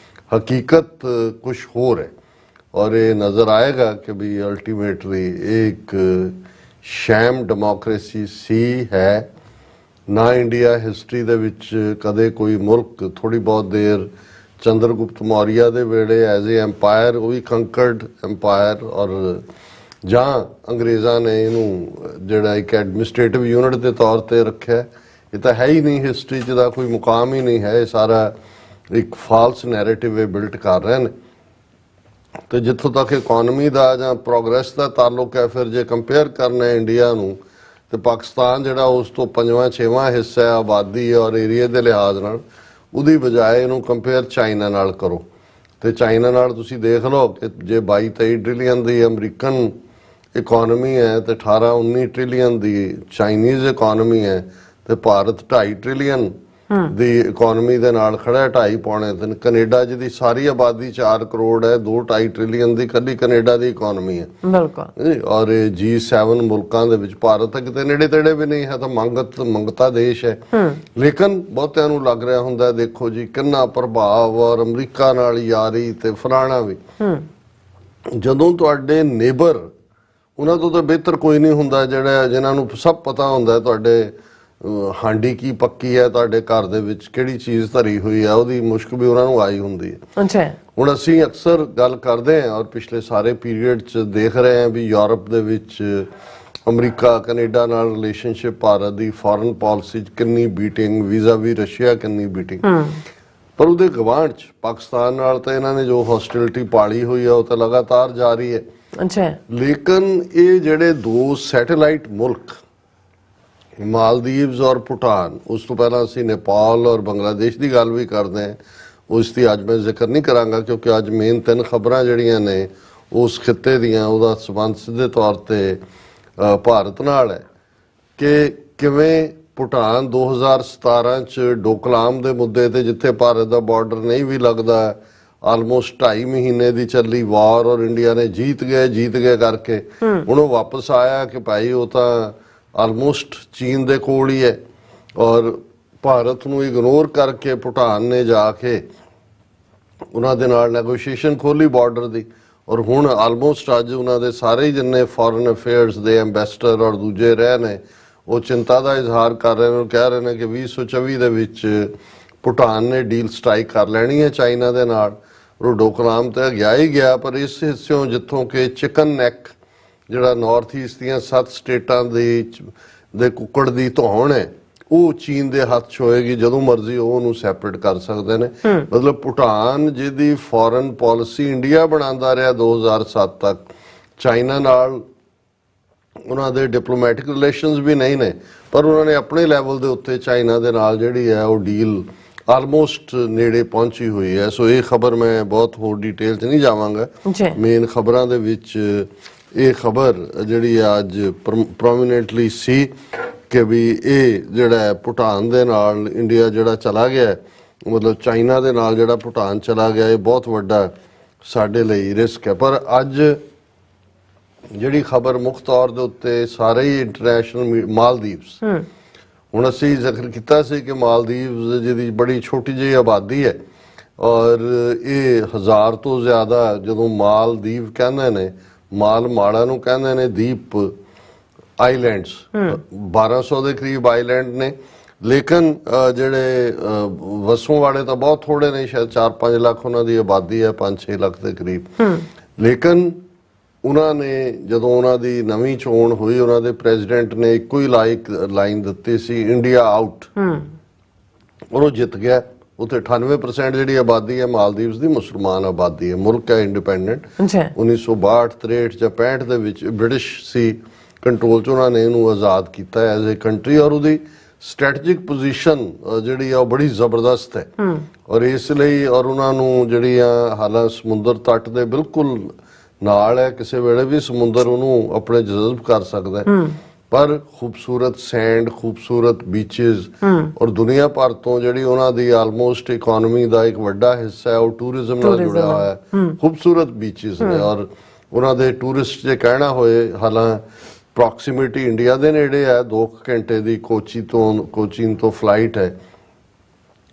ਹਕੀਕਤ ਕੁਛ ਹੋਰ ਹੈ। ਔਰ ਇਹ ਨਜ਼ਰ ਆਏਗਾ ਕਿ ਵੀ ਅਲਟੀਮੇਟਲੀ ਇਹ ਇੱਕ ਸ਼ੈਮ ਡੈਮੋਕ੍ਰੇਸੀ ਸੀ ਹੈ। ਨਾ ਇੰਡੀਆ ਹਿਸਟਰੀ ਦੇ ਵਿੱਚ ਕਦੇ ਕੋਈ ਮੁਲਕ ਥੋੜ੍ਹੀ ਬਹੁਤ ਦੇਰ ਚੰਦਰਗੁਪਤ ਮੌਰੀਆ ਦੇ ਵੇਲੇ ਐਜ਼ ਏ ਐਮਪਾਇਰ, ਉਹ ਵੀ ਕੰਕਰਡ ਐਮਪਾਇਰ, ਔਰ ਜਾਂ ਅੰਗਰੇਜ਼ਾਂ ਨੇ ਇਹਨੂੰ ਜਿਹੜਾ ਇੱਕ ਐਡਮਿਨਿਸਟ੍ਰੇਟਿਵ ਯੂਨਿਟ ਦੇ ਤੌਰ 'ਤੇ ਰੱਖਿਆ। ਇਹ ਤਾਂ ਹੈ ਹੀ ਨਹੀਂ ਹਿਸਟਰੀ 'ਚ ਦਾ ਕੋਈ ਮੁਕਾਮ ਹੀ ਨਹੀਂ ਹੈ, ਇਹ ਸਾਰਾ ਇੱਕ ਫਾਲਸ ਨੈਰੇਟਿਵ ਇਹ ਬਿਲਟ ਕਰ ਰਹੇ ਨੇ। ਤੇ ਜਿੱਥੋਂ ਤੱਕ ਇਕੋਨਮੀ ਦਾ ਜਾਂ ਪ੍ਰੋਗਰੈਸ ਦਾ ਤਾਲੁਕ ਹੈ, ਫਿਰ ਜੇ ਕੰਪੇਅਰ ਕਰਨਾ ਇੰਡੀਆ ਨੂੰ ਤੇ ਪਾਕਿਸਤਾਨ ਜਿਹੜਾ ਉਸ ਤੋਂ 5ਵਾਂ 6ਵਾਂ ਹਿੱਸਾ ਹੈ ਆਬਾਦੀ ਔਰ ਏਰੀਏ ਦੇ ਲਿਹਾਜ਼ ਨਾਲ, ਉਹਦੀ ਬਜਾਏ ਇਹਨੂੰ ਕੰਪੇਅਰ ਚਾਈਨਾ ਨਾਲ ਕਰੋ। ਤੇ ਚਾਈਨਾ ਨਾਲ ਤੁਸੀਂ ਦੇਖ ਲਓ ਕਿ ਜੇ 22-23 ਟ੍ਰਿਲੀਅਨ ਦੀ ਅਮਰੀਕਨ ਇਕੋਨਮੀ ਹੈ ਤੇ 18-19 ਟ੍ਰਿਲੀਅਨ ਦੀ ਚਾਈਨੀਜ਼ ਇਕੋਨਮੀ ਹੈ, ਤੇ ਭਾਰਤ 2.5 ਟ੍ਰਿਲੀਅਨ ਦੀ ਇਕੋਨਮੀ ਦੇ ਨਾਲ ਖੜਾ, 2.5-3। ਕੈਨੇਡਾ ਜਿਹਦੀ ਸਾਰੀ ਆਬਾਦੀ 4 ਕਰੋੜ ਹੈ, 2-2.5 ਟ੍ਰਿਲੀਅਨ ਦੀ ਕੱਲੀ ਕੈਨੇਡਾ ਦੀ ਇਕੋਨਮੀ ਹੈ। ਬਿਲਕੁਲ। ਔਰ G7 ਮੁਲਕਾਂ ਦੇ ਵਿੱਚ ਭਾਰਤ ਤਾਂ ਕਿਤੇ ਨੇੜੇ ਤੇੜੇ ਵੀ ਨਹੀਂ ਹੈ, ਤਾਂ ਮੰਗਤਾ ਦੇਸ਼ ਹੈ। ਲੇਕਿਨ ਬਹੁਤਿਆਂ ਨੂੰ ਲੱਗ ਰਿਹਾ ਹੁੰਦਾ ਦੇਖੋ ਜੀ ਕਿੰਨਾ ਪ੍ਰਭਾਵ, ਔਰ ਅਮਰੀਕਾ ਨਾਲ ਯਾਰੀ ਤੇ ਫਲਾਣਾ ਵੀ। ਜਦੋਂ ਤੁਹਾਡੇ ਨੇਬਰ, ਉਹਨਾਂ ਤੋਂ ਤਾਂ ਬਿਹਤਰ ਕੋਈ ਨਹੀਂ ਹੁੰਦਾ, ਜਿਨ੍ਹਾਂ ਨੂੰ ਸਭ ਪਤਾ ਹੁੰਦਾ ਤੁਹਾਡੇ ਹਾਂਡੀ ਕੀ ਪੱਕੀ ਹੈ, ਤੁਹਾਡੇ ਘਰ ਦੇ ਵਿੱਚ ਕਿਹੜੀ ਚੀਜ਼ ਧਰੀ ਹੋਈ ਹੈ, ਉਹਦੀ ਮੁਸ਼ਕ ਵੀ ਉਹਨਾਂ ਨੂੰ ਆਈ ਹੁੰਦੀ ਹੈ। ਅੱਛਾ, ਹੁਣ ਅਸੀਂ ਅਕਸਰ ਗੱਲ ਕਰਦੇ ਹਾਂ ਔਰ ਪਿਛਲੇ ਸਾਰੇ ਪੀਰੀਅਡ 'ਚ ਦੇਖ ਰਹੇ ਹਾਂ ਵੀ ਯੂਰਪ ਦੇ ਵਿੱਚ ਅਮਰੀਕਾ ਕੈਨੇਡਾ ਨਾਲ ਰਿਲੇਸ਼ਨਸ਼ਿਪ ਭਾਰਤ ਦੀ ਫੋਰਨ ਪਾਲਿਸੀ 'ਚ ਕਿੰਨੀ ਬੀਟਿੰਗ, ਵੀਜ਼ਾ ਵੀ ਰਸ਼ੀਆ ਕਿੰਨੀ ਬੀਟਿੰਗ। ਪਰ ਉਹਦੇ ਗਵਾਂਢ 'ਚ ਪਾਕਿਸਤਾਨ ਨਾਲ ਤਾਂ ਇਹਨਾਂ ਨੇ ਜੋ ਹੌਸਟਿਲਿਟੀ ਪਾਲੀ ਹੋਈ ਹੈ ਉਹ ਤਾਂ ਲਗਾਤਾਰ ਜਾਰੀ ਹੈ। ਅੱਛਾ, ਲੇਕਿਨ ਇਹ ਜਿਹੜੇ 2 ਸੈਟੇਲਾਈਟ ਮੁਲਕ ਮਾਲਦੀਵਸ ਔਰ ਭੂਟਾਨ, ਉਸ ਤੋਂ ਪਹਿਲਾਂ ਅਸੀਂ ਨੇਪਾਲ ਔਰ ਬੰਗਲਾਦੇਸ਼ ਦੀ ਗੱਲ ਵੀ ਕਰਦੇ ਹਾਂ, ਉਸ ਦੀ ਅੱਜ ਮੈਂ ਜ਼ਿਕਰ ਨਹੀਂ ਕਰਾਂਗਾ ਕਿਉਂਕਿ ਅੱਜ ਮੇਨ 3 ਖਬਰਾਂ ਜਿਹੜੀਆਂ ਨੇ ਉਸ ਖਿੱਤੇ ਦੀਆਂ, ਉਹਦਾ ਸੰਬੰਧ ਸਿੱਧੇ ਤੌਰ 'ਤੇ ਭਾਰਤ ਨਾਲ ਹੈ ਕਿ ਕਿਵੇਂ ਭੂਟਾਨ 2017 'ਚ ਡੋਕਲਾਮ ਦੇ ਮੁੱਦੇ 'ਤੇ, ਜਿੱਥੇ ਭਾਰਤ ਦਾ ਬਾਰਡਰ ਨਹੀਂ ਵੀ ਲੱਗਦਾ ਆਲਮੋਸਟ 2.5 ਮਹੀਨੇ ਦੀ ਚੱਲੀ ਵਾਰ ਔਰ ਇੰਡੀਆ ਨੇ ਜੀਤ ਗਏ ਕਰਕੇ ਹੁਣ ਉਹ ਵਾਪਸ ਆਇਆ ਕਿ ਭਾਈ ਉਹ ਤਾਂ ਆਲਮੋਸਟ ਚੀਨ ਦੇ ਕੋਲ ਹੀ ਹੈ ਔਰ ਭਾਰਤ ਨੂੰ ਇਗਨੋਰ ਕਰਕੇ ਭੂਟਾਨ ਨੇ ਜਾ ਕੇ ਉਹਨਾਂ ਦੇ ਨਾਲ ਨੈਗੋਸ਼ੀਏਸ਼ਨ ਖੋਲੀ ਬਾਰਡਰ ਦੀ ਔਰ ਹੁਣ ਆਲਮੋਸਟ ਅੱਜ ਉਹਨਾਂ ਦੇ ਸਾਰੇ ਜਿੰਨੇ ਫੋਰਨ ਅਫੇਅਰਸ ਦੇ ਐਮਬੈਸਡਰ ਔਰ ਦੂਜੇ ਰਹੇ ਨੇ ਉਹ ਚਿੰਤਾ ਦਾ ਇਜ਼ਹਾਰ ਕਰ ਰਹੇ ਨੇ, ਕਹਿ ਰਹੇ ਨੇ ਕਿ 2024 ਦੇ ਵਿੱਚ ਭੂਟਾਨ ਨੇ ਡੀਲ ਸਟ੍ਰਾਈਕ ਕਰ ਲੈਣੀ ਹੈ ਚਾਈਨਾ ਦੇ ਨਾਲ। ਉਹ ਡੋਕਲਾਮ ਤੇ ਗਿਆ ਹੀ ਗਿਆ ਪਰ ਇਸ ਹਿੱਸਿਓਂ ਜਿੱਥੋਂ ਕਿ ਚਿਕਨ ਨੈਕ ਜਿਹੜਾ ਨਾਰਥ ਈਸਟ ਦੀਆਂ 7 ਸਟੇਟਾਂ ਦੇ ਕੁੱਕੜ ਦੀ ਧੌਣ ਹੈ ਉਹ ਚੀਨ ਦੇ ਹੱਥ 'ਚ ਹੋਏਗੀ, ਜਦੋਂ ਮਰਜ਼ੀ ਉਹ ਉਹਨੂੰ ਸੈਪਰੇਟ ਕਰ ਸਕਦੇ ਨੇ। ਮਤਲਬ ਭੂਟਾਨ ਜਿਹਦੀ ਫੋਰਨ ਪਾਲਿਸੀ ਇੰਡੀਆ ਬਣਾਉਂਦਾ ਰਿਹਾ 2007 ਤੱਕ, ਚਾਈਨਾ ਨਾਲ ਉਹਨਾਂ ਦੇ ਡਿਪਲੋਮੈਟਿਕ ਰਿਲੇਸ਼ਨਸ ਵੀ ਨਹੀਂ ਨੇ ਪਰ ਉਹਨਾਂ ਨੇ ਆਪਣੇ ਲੈਵਲ ਦੇ ਉੱਤੇ ਚਾਈਨਾ ਦੇ ਨਾਲ ਜਿਹੜੀ ਹੈ ਉਹ ਡੀਲ ਆਲਮੋਸਟ ਨੇੜੇ ਪਹੁੰਚੀ ਹੋਈ ਹੈ। ਸੋ ਇਹ ਖਬਰ ਮੈਂ ਬਹੁਤ ਹੋਰ ਡਿਟੇਲ 'ਚ ਨਹੀਂ ਜਾਵਾਂਗਾ, ਮੇਨ ਖਬਰਾਂ ਦੇ ਵਿੱਚ ਇਹ ਖਬਰ ਜਿਹੜੀ ਅੱਜ ਪ੍ਰੋਮੀਨੈਂਟਲੀ ਸੀ ਕਿ ਵੀ ਇਹ ਜਿਹੜਾ ਭੂਟਾਨ ਦੇ ਨਾਲ ਇੰਡੀਆ ਜਿਹੜਾ ਚਲਾ ਗਿਆ, ਮਤਲਬ ਚਾਈਨਾ ਦੇ ਨਾਲ ਜਿਹੜਾ ਭੂਟਾਨ ਚਲਾ ਗਿਆ, ਇਹ ਬਹੁਤ ਵੱਡਾ ਸਾਡੇ ਲਈ ਰਿਸਕ ਹੈ। ਪਰ ਅੱਜ ਜਿਹੜੀ ਖਬਰ ਮੁੱਖ ਤੌਰ ਦੇ ਉੱਤੇ ਸਾਰੇ ਹੀ ਇੰਟਰਨੈਸ਼ਨਲ ਮਾਲਦੀਵਸ, ਹੁਣ ਅਸੀਂ ਜ਼ਿਕਰ ਕੀਤਾ ਸੀ ਕਿ ਮਾਲਦੀਵਸ ਜਿਹਦੀ ਬੜੀ ਛੋਟੀ ਜਿਹੀ ਆਬਾਦੀ ਹੈ ਔਰ ਇਹ 1000 ਤੋਂ ਜ਼ਿਆਦਾ, ਜਦੋਂ ਮਾਲਦੀਵ ਕਹਿੰਦੇ ਨੇ, ਮਾੜਾ ਨੂੰ ਕਹਿੰਦੇ ਨੇ ਦੀਪ ਆਈਲੈਂਡਸ, 1200 ਦੇ ਕਰੀਬ ਆਈਲੈਂਡ ਨੇ, ਲੇਕਿਨ ਜਿਹੜੇ ਵਸੋਂ ਵਾਲੇ ਤਾਂ ਬਹੁਤ ਥੋੜੇ ਨੇ, ਸ਼ਾਇਦ 4-5 ਲੱਖ ਉਹਨਾਂ ਦੀ ਆਬਾਦੀ ਹੈ, 5-6 ਲੱਖ ਦੇ ਕਰੀਬ। ਲੇਕਿਨ ਉਹਨਾਂ ਨੇ ਜਦੋਂ ਉਹਨਾਂ ਦੀ ਨਵੀਂ ਚੋਣ ਹੋਈ, ਉਹਨਾਂ ਦੇ ਪ੍ਰੈਜ਼ੀਡੈਂਟ ਨੇ ਇੱਕੋ ਹੀ ਲਾਈਨ ਦਿੱਤੀ ਸੀ, ਇੰਡੀਆ ਆਊਟ, ਔਰ ਉਹ ਜਿੱਤ ਗਿਆ। ਉੱਥੇ 98% ਜਿਹੜੀ ਆਬਾਦੀ ਹੈ ਮਾਲਦੀਵਸ ਦੀ ਮੁਸਲਮਾਨ ਆਬਾਦੀ ਹੈ, ਮੁਲਕ ਹੈ ਇੰਡੀਪੈਂਡੈਂਟ। 1962, 63 ਜਾਂ 65 ਦੇ ਵਿੱਚ ਬ੍ਰਿਟਿਸ਼ ਸੀ ਕੰਟਰੋਲ 'ਚ, ਉਹਨਾਂ ਨੇ ਇਹਨੂੰ ਆਜ਼ਾਦ ਕੀਤਾ ਐਜ਼ ਏ ਕੰਟਰੀ ਔਰ ਉਹਦੀ ਸਟ੍ਰੈਟੇਜਿਕ ਪੋਜੀਸ਼ਨ ਜਿਹੜੀ ਆ ਉਹ ਬੜੀ ਜ਼ਬਰਦਸਤ ਹੈ ਔਰ ਇਸ ਲਈ ਔਰ ਉਹਨਾਂ ਨੂੰ ਜਿਹੜੀਆਂ ਹਾਲਾਂ ਸਮੁੰਦਰ ਤੱਟ ਦੇ ਬਿਲਕੁਲ ਨਾਲ ਹੈ, ਕਿਸੇ ਵੇਲੇ ਵੀ ਸਮੁੰਦਰ ਉਹਨੂੰ ਆਪਣੇ ਜਜ਼ਬ ਕਰ ਸਕਦਾ ਹੈ। ਪਰ ਖੂਬਸੂਰਤ ਸੈਂਡ, ਖੂਬਸੂਰਤ ਬੀਚਿਸ ਔਰ ਦੁਨੀਆ ਭਰ ਤੋਂ ਜਿਹੜੀ ਉਹਨਾਂ ਦੀ ਆਲਮੋਸਟ ਇਕਨੋਮੀ ਦਾ ਇੱਕ ਵੱਡਾ ਹਿੱਸਾ ਹੈ ਉਹ ਟੂਰਿਜ਼ਮ ਨਾਲ ਜੁੜਿਆ ਹੋਇਆ ਹੈ। ਖੂਬਸੂਰਤ ਬੀਚਿਸ ਨੇ ਔਰ ਉਹਨਾਂ ਦੇ ਟੂਰਿਸਟ ਜੇ ਕਹਿਣਾ ਹੋਏ, ਹਾਲਾਂ ਪ੍ਰੋਕਸੀਮਿਟੀ ਇੰਡੀਆ ਦੇ ਨੇੜੇ ਹੈ, 2 ਘੰਟੇ ਦੀ ਕੋਚੀਨ ਤੋਂ ਫਲਾਈਟ ਹੈ,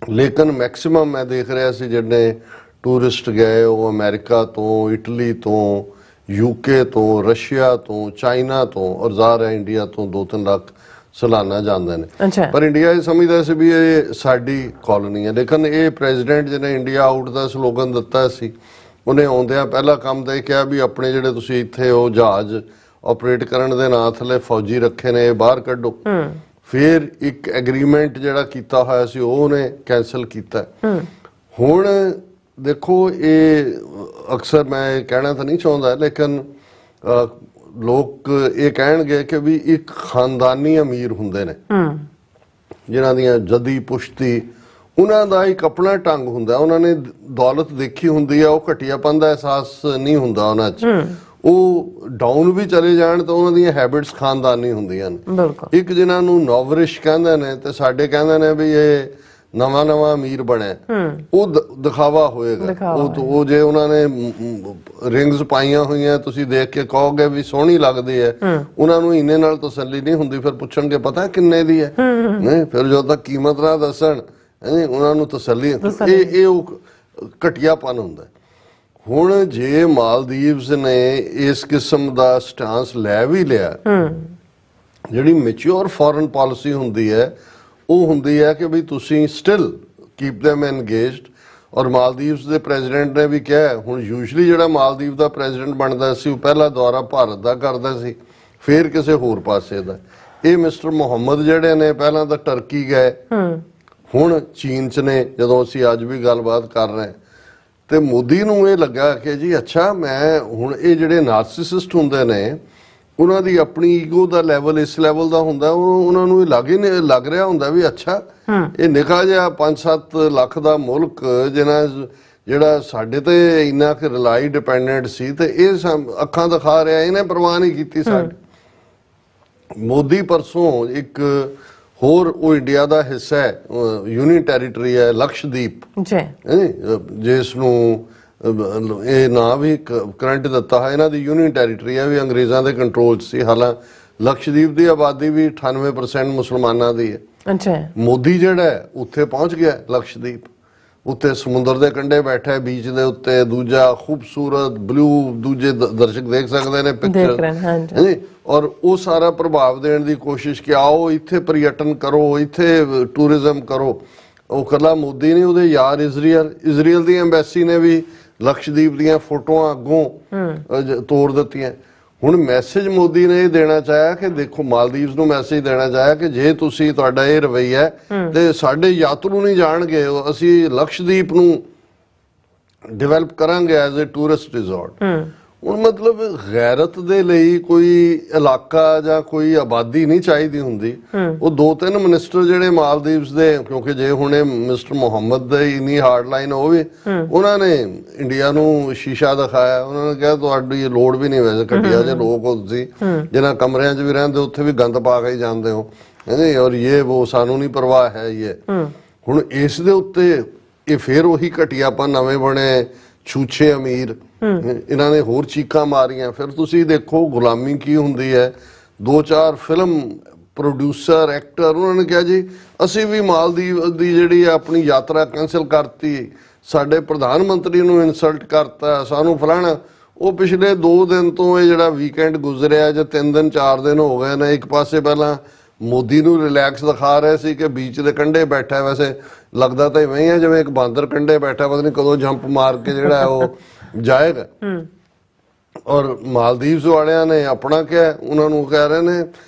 ਲੇਕਿਨ ਮੈਕਸਿਮਮ ਮੈਂ ਦੇਖ ਰਿਹਾ ਸੀ ਜਿਹੜੇ ਟੂਰਿਸਟ ਗਏ ਉਹ ਅਮਰੀਕਾ ਤੋਂ, ਇਟਲੀ ਤੋਂ, UK ਤੋਂ, ਰਸ਼ੀਆ ਤੋਂ, ਚਾਈਨਾ ਤੋਂ ਔਰ ਜ਼ਾਹਰ ਹੈ ਇੰਡੀਆ ਤੋਂ 2-3 ਲੱਖ ਸਾਲਾਨਾ ਜਾਂਦੇ ਨੇ। ਪਰ ਇੰਡੀਆ ਇਹ ਸਮਝਦਾ ਸੀ ਵੀ ਇਹ ਸਾਡੀ ਕਾਲੋਨੀ ਹੈ, ਲੇਕਿਨ ਇਹ ਪ੍ਰੈਜ਼ੀਡੈਂਟ ਜਿਹਨੇ ਇੰਡੀਆ ਆਊਟ ਦਾ ਸਲੋਗਨ ਦਿੱਤਾ ਸੀ, ਉਹਨੇ ਆਉਂਦਿਆਂ ਪਹਿਲਾ ਕੰਮ ਤਾਂ ਇਹ ਕਿਹਾ ਵੀ ਆਪਣੇ ਜਿਹੜੇ ਤੁਸੀਂ ਇੱਥੇ ਉਹ ਜਹਾਜ਼ ਆਪਰੇਟ ਕਰਨ ਦੇ ਨਾਂ ਥੱਲੇ ਫੌਜੀ ਰੱਖੇ ਨੇ ਇਹ ਬਾਹਰ ਕੱਢੋ। ਫਿਰ ਇੱਕ ਐਗਰੀਮੈਂਟ ਜਿਹੜਾ ਕੀਤਾ ਹੋਇਆ ਸੀ ਉਹ ਉਹਨੇ ਕੈਂਸਲ ਕੀਤਾ। ਹੁਣ ਦੇਖੋ ਇਹ ਅਕਸਰ ਮੈਂ ਕਹਿਣਾ ਤਾਂ ਨਹੀਂ ਚਾਹੁੰਦਾ, ਲੇਕਿਨ ਲੋਕ ਇਹ ਕਹਿਣਗੇ ਕਿ ਵੀ ਇੱਕ ਖਾਨਦਾਨੀ ਅਮੀਰ ਹੁੰਦੇ ਨੇ ਜਿਨ੍ਹਾਂ ਦੀਆਂ ਜੱਦੀ ਪੁਸ਼ਤੀ, ਉਹਨਾਂ ਦਾ ਇੱਕ ਆਪਣਾ ਢੰਗ ਹੁੰਦਾ, ਉਹਨਾਂ ਨੇ ਦੌਲਤ ਦੇਖੀ ਹੁੰਦੀ ਆ, ਉਹ ਘਟੀਆਪਨ ਦਾ ਅਹਿਸਾਸ ਨਹੀਂ ਹੁੰਦਾ ਉਹਨਾਂ 'ਚ। ਉਹ ਡਾਊਨ ਵੀ ਚਲੇ ਜਾਣ ਤਾਂ ਉਹਨਾਂ ਦੀਆਂ ਹੈਬਿਟਸ ਖਾਨਦਾਨੀ ਹੁੰਦੀਆਂ ਨੇ। ਇੱਕ ਜਿਨ੍ਹਾਂ ਨੂੰ ਨੋਵਰਿਸ਼ ਕਹਿੰਦੇ ਨੇ ਤੇ ਸਾਡੇ ਕਹਿੰਦੇ ਨੇ ਵੀ ਇਹ ਨਵਾਂ ਅਮੀਰ ਬਣਿਆ, ਉਹ ਦਿਖਾਵਾ ਹੋਏਗਾ। ਉਹ ਜੇ ਉਹਨਾਂ ਨੇ ਰਿੰਗਸ ਪਾਈਆਂ ਹੋਈਆਂ ਤੁਸੀਂ ਦੇਖ ਕੇ ਕਹੋਗੇ ਵੀ ਸੋਹਣੀ ਲੱਗਦੀ ਹੈ, ਉਹਨਾਂ ਨੂੰ ਇੰਨੇ ਨਾਲ ਤਸੱਲੀ ਨਹੀਂ ਹੁੰਦੀ, ਫਿਰ ਪੁੱਛਣਗੇ ਪਤਾ ਕਿੰਨੇ ਦੀ ਹੈ, ਨਹੀਂ ਫਿਰ ਜਦੋਂ ਤੱਕ ਕੀਮਤ ਨਾ ਦੱਸਣ ਉਹਨਾਂ ਨੂੰ ਤਸੱਲੀ, ਇਹ ਉਹ ਘਟੀਆਪਨ ਹੁੰਦਾ। ਹੁਣ ਜੇ ਮਾਲਦੀਵਸ ਨੇ ਇਸ ਕਿਸਮ ਦਾ ਸਟੈਂਸ ਲੈ ਵੀ ਲਿਆ, ਜਿਹੜੀ ਮੈਚੁਰ ਫੋਰਨ ਪਾਲਿਸੀ ਹੁੰਦੀ ਹੈ ਉਹ ਹੁੰਦੀ ਹੈ ਕਿ ਵੀ ਤੁਸੀਂ ਸਟਿਲ ਕੀਪ them engaged। ਔਰ ਮਾਲਦੀਵਸ ਦੇ ਪ੍ਰੈਜ਼ੀਡੈਂਟ ਨੇ ਵੀ ਕਿਹਾ, ਹੁਣ ਯੂਜਲੀ ਜਿਹੜਾ ਮਾਲਦੀਵ ਦਾ ਪ੍ਰੈਜ਼ੀਡੈਂਟ ਬਣਦਾ ਸੀ ਉਹ ਪਹਿਲਾ ਦੌਰਾ ਭਾਰਤ ਦਾ ਕਰਦਾ ਸੀ, ਫਿਰ ਕਿਸੇ ਹੋਰ ਪਾਸੇ ਦਾ। ਇਹ ਮਿਸਟਰ ਮੁਹੰਮਦ ਜਿਹੜੇ ਨੇ ਪਹਿਲਾਂ ਤਾਂ ਟਰਕੀ ਗਏ, ਹੁਣ ਚੀਨ 'ਚ ਨੇ, ਜਦੋਂ ਅਸੀਂ ਅੱਜ ਵੀ ਗੱਲਬਾਤ ਕਰ ਰਹੇ। ਤੇ ਮੋਦੀ ਨੂੰ ਇਹ ਲੱਗਾ ਕਿ ਜੀ ਅੱਛਾ ਮੈਂ ਹੁਣ ਇਹ ਜਿਹੜੇ ਨਾਰਸਿਸਿਸਟ ਹੁੰਦੇ ਨੇ ਉਹਨਾਂ ਦੀ ਆਪਣੀ ਈਗੋ ਦਾ ਲੈਵਲ ਇਸ ਲੈਵਲ ਦਾ ਹੁੰਦਾ, ਉਹਨਾਂ ਨੂੰ ਇਹ ਲੱਗ ਰਿਹਾ ਹੁੰਦਾ ਵੀ ਅੱਛਾ ਇਹ ਨਿੱਕਾ ਜਿਹਾ 5-7 ਲੱਖ ਦਾ ਮੁਲਕ ਜਿਹੜਾ ਸਾਡੇ ਤੇ ਇੰਨਾ ਕਿ ਰਿਲਾਈ ਡਿਪੈਂਡੈਂਟ ਸੀ ਤੇ ਇਹ ਅੱਖਾਂ ਦਿਖਾ ਰਿਹਾ, ਇਹਨੇ ਪਰਵਾਹ ਨਹੀਂ ਕੀਤੀ ਸਾਡੀ। ਮੋਦੀ ਪਰਸੋਂ ਇੱਕ ਹੋਰ ਉਹ ਇੰਡੀਆ ਦਾ ਹਿੱਸਾ ਹੈ, ਯੂਨੀਅਨ ਟੈਰੀਟਰੀ ਹੈ ਲਕਸ਼ਦੀਪ, ਜਿਸ ਨੂੰ ਇਹ ਨਾਂ ਵੀ ਕਰੰਟ ਦਿੱਤਾ ਹੈ, ਇਹਨਾਂ ਦੀ ਯੂਨੀਅਨ ਟੈਰੀਟਰੀ ਹੈ, ਵੀ ਅੰਗਰੇਜ਼ਾਂ ਦੇ ਕੰਟਰੋਲ 'ਚ ਸੀ। ਹਾਲਾਂਕਿ ਲਕਸ਼ਦੀਪ ਦੀ ਆਬਾਦੀ ਵੀ 98% ਮੁਸਲਮਾਨਾਂ ਦੀ ਹੈ। ਅੱਛਾ, ਮੋਦੀ ਜਿਹੜਾ ਹੈ ਉੱਥੇ ਪਹੁੰਚ ਗਿਆ ਲਕਸ਼ਦੀਪ, ਉੱਤੇ ਸਮੁੰਦਰ ਦੇ ਕੰਢੇ ਬੈਠਾ ਬੀਚ ਦੇ ਉੱਤੇ, ਦੂਜਾ ਖੂਬਸੂਰਤ ਬਲੂ, ਦੂਜੇ ਦਰਸ਼ਕ ਦੇਖ ਸਕਦੇ ਨੇ ਪਿਕਚਰ, ਔਰ ਉਹ ਸਾਰਾ ਪ੍ਰਭਾਵ ਦੇਣ ਦੀ ਕੋਸ਼ਿਸ਼ ਕਿ ਆਓ ਇੱਥੇ ਪਰਯਟਨ ਕਰੋ, ਇੱਥੇ ਟੂਰਿਜ਼ਮ ਕਰੋ। ਉਹ ਇਕੱਲਾ ਮੋਦੀ ਨਹੀਂ, ਉਹਦੇ ਯਾਰ ਇਜ਼ਰਾਈਲ ਦੀ ਐਮਬੈਸੀ ਨੇ ਵੀ ਲਕਸ਼ਦੀਪ ਦੀਆਂ ਫੋਟੋਆਂ ਅੱਗੋਂ ਤੋੜ ਦਿੱਤੀਆਂ। ਹੁਣ ਮੈਸੇਜ ਮੋਦੀ ਨੇ ਇਹ ਦੇਣਾ ਚਾਹਿਆ ਕਿ ਦੇਖੋ, ਮਾਲਦੀਵਸ ਨੂੰ ਮੈਸੇਜ ਦੇਣਾ ਚਾਹਿਆ ਕਿ ਜੇ ਤੁਸੀਂ, ਤੁਹਾਡਾ ਇਹ ਰਵੱਈਆ ਤੇ ਸਾਡੇ ਯਾਤਰੂ ਨਹੀਂ ਜਾਣਗੇ, ਅਸੀਂ ਲਕਸ਼ਦੀਪ ਨੂੰ ਡਿਵੈਲਪ ਕਰਾਂਗੇ ਐਜ਼ ਏ ਟੂਰਿਸਟ ਰਿਜ਼ੋਰਟ। ਹੁਣ ਮਤਲਬ ਗੈਰਤ ਦੇ ਲਈ ਕੋਈ ਇਲਾਕਾ ਜਾਂ ਕੋਈ ਆਬਾਦੀ ਨਹੀਂ ਚਾਹੀਦੀ ਹੁੰਦੀ। ਉਹ 2-3 ਮਿਨਿਸਟਰ ਜਿਹੜੇ ਮਾਲਦੀਵਸ ਦੇ, ਕਿਉਂਕਿ ਜੇ ਹੁਣੇ ਮਿਸਟਰ ਮੁਹੰਮਦ ਦੇ ਇੰਨੀ ਹਾਰਡ ਲਾਈਨ ਹੋਵੇ, ਉਹਨਾਂ ਨੇ ਇੰਡੀਆ ਨੂੰ ਸ਼ੀਸ਼ਾ ਦਿਖਾਇਆ। ਉਹਨਾਂ ਨੇ ਕਿਹਾ ਤੁਹਾਡੀ ਲੋੜ ਵੀ ਨਹੀਂ, ਵੈਸੇ ਘਟੀਆ ਜਿਹੇ ਲੋਕ ਹੋ ਤੁਸੀਂ, ਜਿਹਨਾਂ ਕਮਰਿਆਂ 'ਚ ਵੀ ਰਹਿੰਦੇ ਉੱਥੇ ਵੀ ਗੰਦ ਪਾ ਕੇ ਹੀ ਜਾਂਦੇ ਹੋ, ਕਹਿੰਦੇ ਔਰ ਇਹ ਉਹ ਸਾਨੂੰ ਨਹੀਂ ਪਰਵਾਹ ਹੈ ਇਹ। ਹੁਣ ਇਸ ਦੇ ਉੱਤੇ ਇਹ ਫਿਰ ਉਹੀ ਘਟੀਆਪਨ, ਨਵੇਂ ਬਣੇ ਛੂਛੇ ਅਮੀਰ, ਇਹਨਾਂ ਨੇ ਹੋਰ ਚੀਕਾਂ ਮਾਰੀਆਂ। ਫਿਰ ਤੁਸੀਂ ਦੇਖੋ ਗੁਲਾਮੀ ਕੀ ਹੁੰਦੀ ਹੈ। 2-4 ਫਿਲਮ ਪ੍ਰੋਡਿਊਸਰ, ਐਕਟਰ, ਉਹਨਾਂ ਨੇ ਕਿਹਾ ਜੀ ਅਸੀਂ ਵੀ ਮਾਲਦੀਵ ਦੀ ਜਿਹੜੀ ਆਪਣੀ ਯਾਤਰਾ ਕੈਂਸਲ ਕਰਤੀ, ਸਾਡੇ ਪ੍ਰਧਾਨ ਮੰਤਰੀ ਨੂੰ ਇਨਸਲਟ ਕਰਤਾ, ਸਾਨੂੰ ਫਲਾਣਾ। ਉਹ ਪਿਛਲੇ 2 ਦਿਨ ਤੋਂ ਇਹ ਜਿਹੜਾ ਵੀਕਐਂਡ ਗੁਜ਼ਰਿਆ ਜਾਂ 3 ਦਿਨ 4 ਦਿਨ ਹੋ ਗਏ ਨੇ, ਇੱਕ ਪਾਸੇ ਪਹਿਲਾਂ ਮੋਦੀ ਨੂੰ ਰਿਲੈਕਸ ਦਿਖਾ ਰਹੇ ਸੀ ਕਿ ਬੀਚ ਦੇ ਕੰਢੇ ਬੈਠਾ, ਵੈਸੇ ਲੱਗਦਾ ਤਾਂ ਇਵੇਂ ਹੀ ਹੈ ਜਿਵੇਂ ਇੱਕ ਬਾਂਦਰ ਕੰਢੇ ਬੈਠਾ, ਪਤਾ ਨਹੀਂ ਕਦੋਂ ਜੰਪ ਮਾਰ ਕੇ ਜਿਹੜਾ ਉਹ ਜਾਏਗਾ। ਔਰ ਮਾਲਦੀਵਸ ਵਾਲਿਆਂ ਨੇ ਆਪਣਾ ਕਿਹਾ, ਉਹਨਾਂ ਨੂੰ ਕਹਿ ਰਹੇ ਨੇ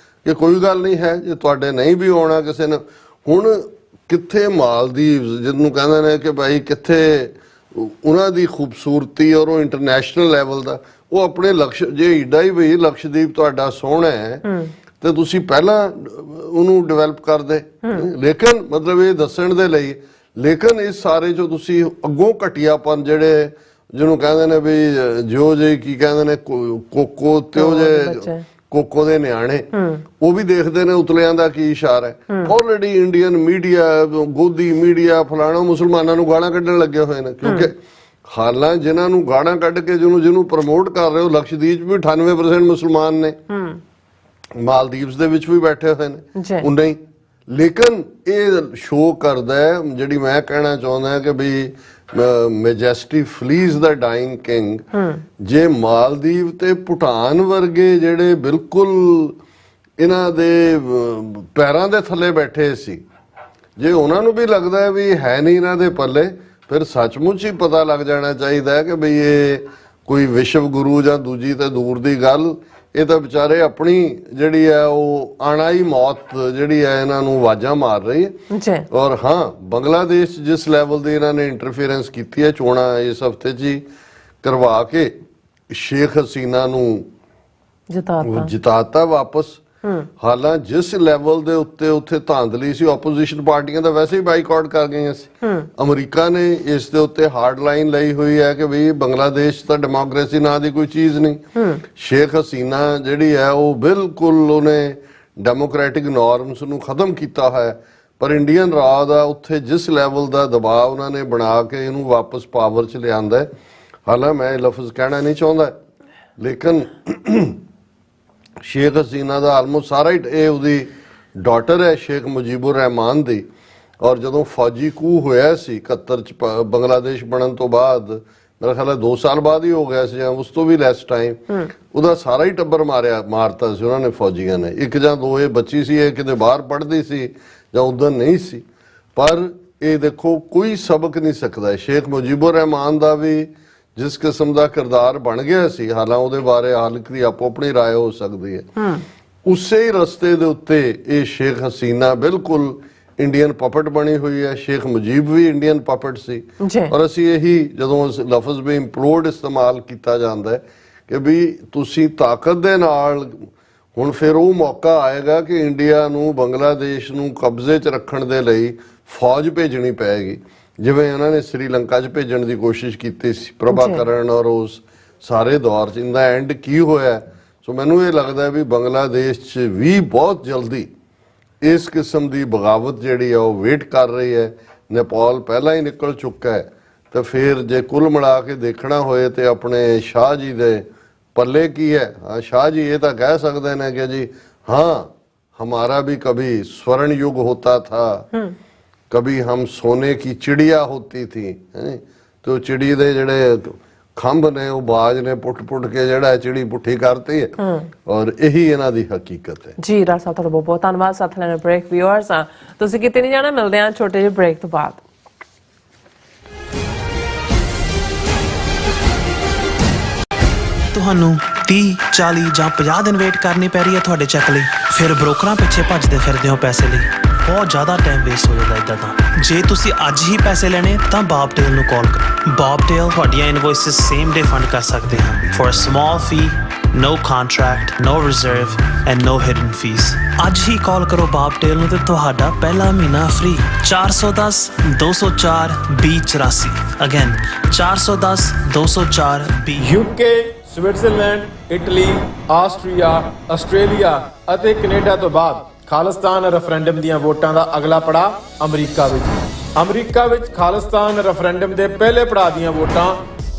ਕਿ ਕੋਈ ਗੱਲ ਨਹੀਂ ਹੈ, ਜੇ ਤੁਹਾਡੇ ਨਹੀਂ ਵੀ ਆਉਣਾ ਕਿਸੇ ਨੇ। ਹੁਣ ਕਿੱਥੇ ਮਾਲਦੀਵਸ ਜਿਹਨੂੰ ਕਹਿੰਦੇ ਨੇ ਕਿ ਭਾਈ ਕਿੱਥੇ ਉਹਨਾਂ ਦੀ ਖੂਬਸੂਰਤੀ ਔਰ ਉਹ ਇੰਟਰਨੈਸ਼ਨਲ ਲੈਵਲ ਦਾ, ਉਹ ਆਪਣੇ ਲਕਸ਼, ਜੇ ਏਡਾ ਹੀ ਬਈ ਲਕਸ਼ਦੀਪ ਤੁਹਾਡਾ ਸੋਹਣਾ ਹੈ ਤੇ ਤੁਸੀਂ ਪਹਿਲਾਂ ਉਹਨੂੰ ਡਿਵੈਲਪ ਕਰਦੇ। ਲੇਕਿਨ ਮਤਲਬ ਇਹ ਦੱਸਣ ਦੇ ਲਈ, ਲੇਕਿਨ ਇਸ ਸਾਰੇ ਚੋਂ ਤੁਸੀਂ ਅੱਗੋਂ ਘਟੀਆਪਨ ਜਿਹੜੇ ਜਿਹਨੂੰ ਕਹਿੰਦੇ ਨੇ ਵੀ ਜੋ ਜੇ ਕੀ ਕਹਿੰਦੇ ਨੇ ਕੋਕੋ ਤੇ ਉਹ ਜੇ ਕੋਕੋ ਦੇ ਨਿਆਣੇ, ਉਹ ਵੀ ਦੇਖਦੇ ਨੇ ਉਤਲਿਆਂ ਦਾ ਕੀ ਇਸ਼ਾਰਾ ਹੈ। ਆਲਰੇਡੀ ਇੰਡੀਅਨ ਮੀਡੀਆ, ਗੋਦੀ ਮੀਡੀਆ, ਫਲਾਣਾ ਮੁਸਲਮਾਨਾਂ ਨੂੰ ਗਾਲਾਂ ਕੱਢਣ ਲੱਗੇ ਹੋਏ ਨੇ, ਕਿਉਂਕਿ ਹਾਲਾਂ ਜਿਨ੍ਹਾਂ ਨੂੰ ਗਾਲਾਂ ਕੱਢ ਕੇ ਜਿਹਨੂੰ ਪ੍ਰਮੋਟ ਕਰ ਰਹੇ ਹੋ, ਲਕਸ਼ਦੀਪ ਵੀ 98% ਮੁਸਲਮਾਨ ਨੇ, ਮਾਲਦੀਵਸ ਦੇ ਵਿੱਚ ਵੀ ਬੈਠੇ ਹੋਏ ਨੇ ਉਨੇ ਹੀ। ਲੇਕਿਨ ਇਹ ਸ਼ੋਅ ਕਰਦਾ ਹੈ, ਜਿਹੜੀ ਮੈਂ ਕਹਿਣਾ ਚਾਹੁੰਦਾ ਕਿ ਵੀ ਮੈਜੈਸਟੀ ਫਲੀਜ਼ ਦਾ ਡਾਈਂਗ ਕਿੰਗ, ਜੇ ਮਾਲਦੀਵ ਤੇ ਭੂਟਾਨ ਵਰਗੇ ਜਿਹੜੇ ਬਿਲਕੁਲ ਇਹਨਾਂ ਦੇ ਪੈਰਾਂ ਦੇ ਥੱਲੇ ਬੈਠੇ ਸੀ, ਜੇ ਉਹਨਾਂ ਨੂੰ ਵੀ ਲੱਗਦਾ ਵੀ ਹੈ ਨਹੀਂ ਇਹਨਾਂ ਦੇ ਪੱਲੇ, ਫਿਰ ਸੱਚਮੁੱਚ ਹੀ ਪਤਾ ਲੱਗ ਜਾਣਾ ਚਾਹੀਦਾ ਹੈ ਕਿ ਬਈ ਇਹ ਕੋਈ ਵਿਸ਼ਵ ਗੁਰੂ ਜਾਂ ਦੂਜੀ ਤੇ ਦੂਰ ਦੀ ਗੱਲ, ਇਹ ਤਾਂ ਵਿਚਾਰੇ ਆਪਣੀ ਜਿਹੜੀ ਹੈ ਉਹ ਆਣਾ ਹੀ ਮੌਤ ਜਿਹੜੀ ਹੈ ਇਹਨਾਂ ਨੂੰ ਆਵਾਜ਼ਾਂ ਮਾਰ ਰਹੀ ਹੈ। ਔਰ ਹਾਂ, ਬੰਗਲਾਦੇਸ਼ ਜਿਸ ਲੈਵਲ ਦੀ ਇਹਨਾਂ ਨੇ ਇੰਟਰਫੇਰੈਂਸ ਕੀਤੀ ਹੈ, ਚੋਣਾਂ ਇਸ ਹਫਤੇ 'ਚ ਹੀ ਕਰਵਾ ਕੇ ਸ਼ੇਖ ਹਸੀਨਾ ਨੂੰ ਜਿਤਾਤਾ ਵਾਪਸ। ਹਾਲਾਂ ਜਿਸ ਲੈਵਲ ਦੇ ਉੱਤੇ ਉੱਥੇ ਧਾਂਦਲੀ ਸੀ, ਆਪੋਜੀਸ਼ਨ ਪਾਰਟੀਆਂ ਦਾ ਵੈਸੇ ਹੀ ਬਾਈਕਾਟ ਕਰ ਗਈਆਂ ਸੀ। ਅਮਰੀਕਾ ਨੇ ਇਸ ਦੇ ਉੱਤੇ ਹਾਰਡ ਲਾਈਨ ਲਈ ਹੋਈ ਹੈ ਕਿ ਵੀ ਬੰਗਲਾਦੇਸ਼ ਤਾਂ ਡੈਮੋਕ੍ਰੇਸੀ ਨਾਂ ਦੀ ਕੋਈ ਚੀਜ਼ ਨਹੀਂ। ਸ਼ੇਖ ਹਸੀਨਾ ਜਿਹੜੀ ਹੈ ਉਹ ਬਿਲਕੁਲ ਉਹਨੇ ਡੈਮੋਕ੍ਰੈਟਿਕ ਨਾਰਮਸ ਨੂੰ ਖਤਮ ਕੀਤਾ ਹੈ, ਪਰ ਇੰਡੀਅਨ ਰਾਜ ਦਾ ਉੱਥੇ ਜਿਸ ਲੈਵਲ ਦਾ ਦਬਾਅ ਉਹਨਾਂ ਨੇ ਬਣਾ ਕੇ ਇਹਨੂੰ ਵਾਪਸ ਪਾਵਰ 'ਚ ਲਿਆਂਦਾ ਹੈ। ਹਾਲਾਂ ਮੈਂ ਇਹ ਲਫ਼ਜ਼ ਕਹਿਣਾ ਨਹੀਂ ਚਾਹੁੰਦਾ, ਲੇਕਿਨ ਸ਼ੇਖ ਹਸੀਨਾ ਦਾ ਆਲਮੋਸਟ ਸਾਰਾ ਹੀ, ਇਹ ਉਹਦੀ ਡਾਟਰ ਹੈ ਸ਼ੇਖ ਮੁਜੀਬੁਰ ਰਹਿਮਾਨ ਦੀ। ਔਰ ਜਦੋਂ ਫੌਜੀ ਕੂ ਹੋਇਆ ਸੀ 71 'ਚ ਬੰਗਲਾਦੇਸ਼ ਬਣਨ ਤੋਂ ਬਾਅਦ, ਮੇਰਾ ਖਿਆਲ ਹੈ 2 ਸਾਲ ਬਾਅਦ ਹੀ ਹੋ ਗਿਆ ਸੀ ਜਾਂ ਉਸ ਤੋਂ ਵੀ ਲੈਸ ਟਾਈਮ, ਉਹਦਾ ਸਾਰਾ ਹੀ ਟੱਬਰ ਮਾਰਤਾ ਸੀ ਉਹਨਾਂ ਨੇ, ਫੌਜੀਆਂ ਨੇ। 1 ਜਾਂ 2 ਇਹ ਬੱਚੀ ਸੀ, ਇਹ ਕਿਤੇ ਬਾਹਰ ਪੜ੍ਹਦੀ ਸੀ ਜਾਂ ਉਧਰ ਨਹੀਂ ਸੀ। ਪਰ ਇਹ ਦੇਖੋ ਕੋਈ ਸਬਕ ਨਹੀਂ ਸਕਦਾ। ਸ਼ੇਖ ਮੁਜੀਬੁਰ ਰਹਿਮਾਨ ਦਾ ਵੀ ਜਿਸ ਕਿਸਮ ਦਾ ਕਿਰਦਾਰ ਬਣ ਗਿਆ ਸੀ, ਹਾਲਾਂ ਉਹਦੇ ਬਾਰੇ ਹਾਲਕ ਦੀ ਆਪੋ ਆਪਣੀ ਰਾਏ ਹੋ ਸਕਦੀ ਹੈ, ਉਸੇ ਹੀ ਰਸਤੇ ਦੇ ਉੱਤੇ ਇਹ ਸ਼ੇਖ ਹਸੀਨਾ ਬਿਲਕੁਲ ਇੰਡੀਅਨ ਪਪਟ ਬਣੀ ਹੋਈ ਹੈ। ਸ਼ੇਖ ਮੁਜੀਬ ਵੀ ਇੰਡੀਅਨ ਪਪਟ ਸੀ। ਔਰ ਅਸੀਂ ਇਹੀ ਜਦੋਂ ਲਫ਼ਜ਼ ਵੀ ਇੰਪਲੋਡ ਇਸਤੇਮਾਲ ਕੀਤਾ ਜਾਂਦਾ ਹੈ ਕਿ ਵੀ ਤੁਸੀਂ ਤਾਕਤ ਦੇ ਨਾਲ, ਹੁਣ ਫਿਰ ਉਹ ਮੌਕਾ ਆਏਗਾ ਕਿ ਇੰਡੀਆ ਨੂੰ ਬੰਗਲਾਦੇਸ਼ ਨੂੰ ਕਬਜ਼ੇ 'ਚ ਰੱਖਣ ਦੇ ਲਈ ਫੌਜ ਭੇਜਣੀ ਪਏਗੀ, ਜਿਵੇਂ ਉਹਨਾਂ ਨੇ ਸ੍ਰੀਲੰਕਾ 'ਚ ਭੇਜਣ ਦੀ ਕੋਸ਼ਿਸ਼ ਕੀਤੀ ਸੀ ਪ੍ਰਭਾਕਰਨ ਔਰ ਉਸ ਸਾਰੇ ਦੌਰ 'ਚ। ਇਹਦਾ ਐਂਡ ਕੀ ਹੋਇਆ? ਸੋ ਮੈਨੂੰ ਇਹ ਲੱਗਦਾ ਵੀ ਬੰਗਲਾਦੇਸ਼ 'ਚ ਵੀ ਬਹੁਤ ਜਲਦੀ ਇਸ ਕਿਸਮ ਦੀ ਬਗਾਵਤ ਜਿਹੜੀ ਹੈ ਉਹ ਵੇਟ ਕਰ ਰਹੀ ਹੈ। ਨੇਪਾਲ ਪਹਿਲਾਂ ਹੀ ਨਿਕਲ ਚੁੱਕਾ ਹੈ ਤੇ ਫਿਰ ਜੇ ਕੁੱਲ ਮਿਲਾ ਕੇ ਦੇਖਣਾ ਹੋਏ ਤੇ ਆਪਣੇ ਸ਼ਾਹ ਜੀ ਦੇ ਪੱਲੇ ਕੀ ਹੈ। ਹਾਂ, शाह जी ये तो कह सकते हैं कि जी हाँ हमारा भी कभी स्वर्ण युग होता था, कभी हम सोने की चिड़िया होती थी। तो चिड़ी दे जड़े खंभ ने वो बाज ने पुट पुट के जड़ा चिड़ी पुट्ठी करती है और यही इन्हां दी हकीकत है। जी डॉक्टर साहब तुहाडा बहुत बहुत धन्नवाद। साथ लेने ब्रेक व्यूअर्स तुसीं किते नहीं जाना, मिलदे हां छोटे ਜਿਹੇ ब्रेक तो बाद। ਤੁਹਾਨੂੰ 30 40 ਜਾਂ 50 ਦਿਨ ਵੇਟ ਕਰਨੀ ਪੈ ਰਹੀ ਹੈ ਤੁਹਾਡੇ ਚੈੱਕ ਲਈ, ਫਿਰ ਬ੍ਰੋਕਰਾਂ ਪਿੱਛੇ ਭੱਜਦੇ ਫਿਰਦੇ ਹੋ ਪੈਸੇ ਲਈ, ਬਹੁਤ ਜ਼ਿਆਦਾ ਟਾਈਮ ਵੇਸਟ ਹੋ ਜਾਂਦਾ ਇੱਦਾਂ ਤਾਂ। ਜੇ ਤੁਸੀਂ ਅੱਜ ਹੀ ਪੈਸੇ ਲੈਣੇ ਤਾਂ ਬੌਬਟੇਲ ਨੂੰ ਕਾਲ ਕਰੋ। ਬੌਬਟੇਲ ਤੁਹਾਡੀਆਂ ਇਨਵੋਇਸਿਸ ਸੇਮ ਡੇ ਫੰਡ ਕਰ ਸਕਦੇ ਹਨ for a small fee, no contract, no reserve and no hidden fees। ਅੱਜ ਹੀ ਕਾਲ ਕਰੋ ਬੌਬਟੇਲ ਨੂੰ ਤੇ ਤੁਹਾਡਾ ਪਹਿਲਾ ਮਹੀਨਾ free. 410 204 2084 again 410 204 20। UK, Switzerland, Italy, Austria, Australia ਅਤੇ ਕੈਨੇਡਾ ਤੋਂ ਬਾਅਦ ਖਾਲਿਸਤਾਨ ਰੈਫਰੈਂਡਮ ਦੀਆਂ ਵੋਟਾਂ ਦਾ ਅਗਲਾ ਪੜਾਅ ਅਮਰੀਕਾ ਵਿੱਚ। ਅਮਰੀਕਾ ਵਿੱਚ ਖਾਲਿਸਤਾਨ ਰੈਫਰੈਂਡਮ ਦੇ ਪਹਿਲੇ ਪੜਾਅ ਦੀਆਂ ਵੋਟਾਂ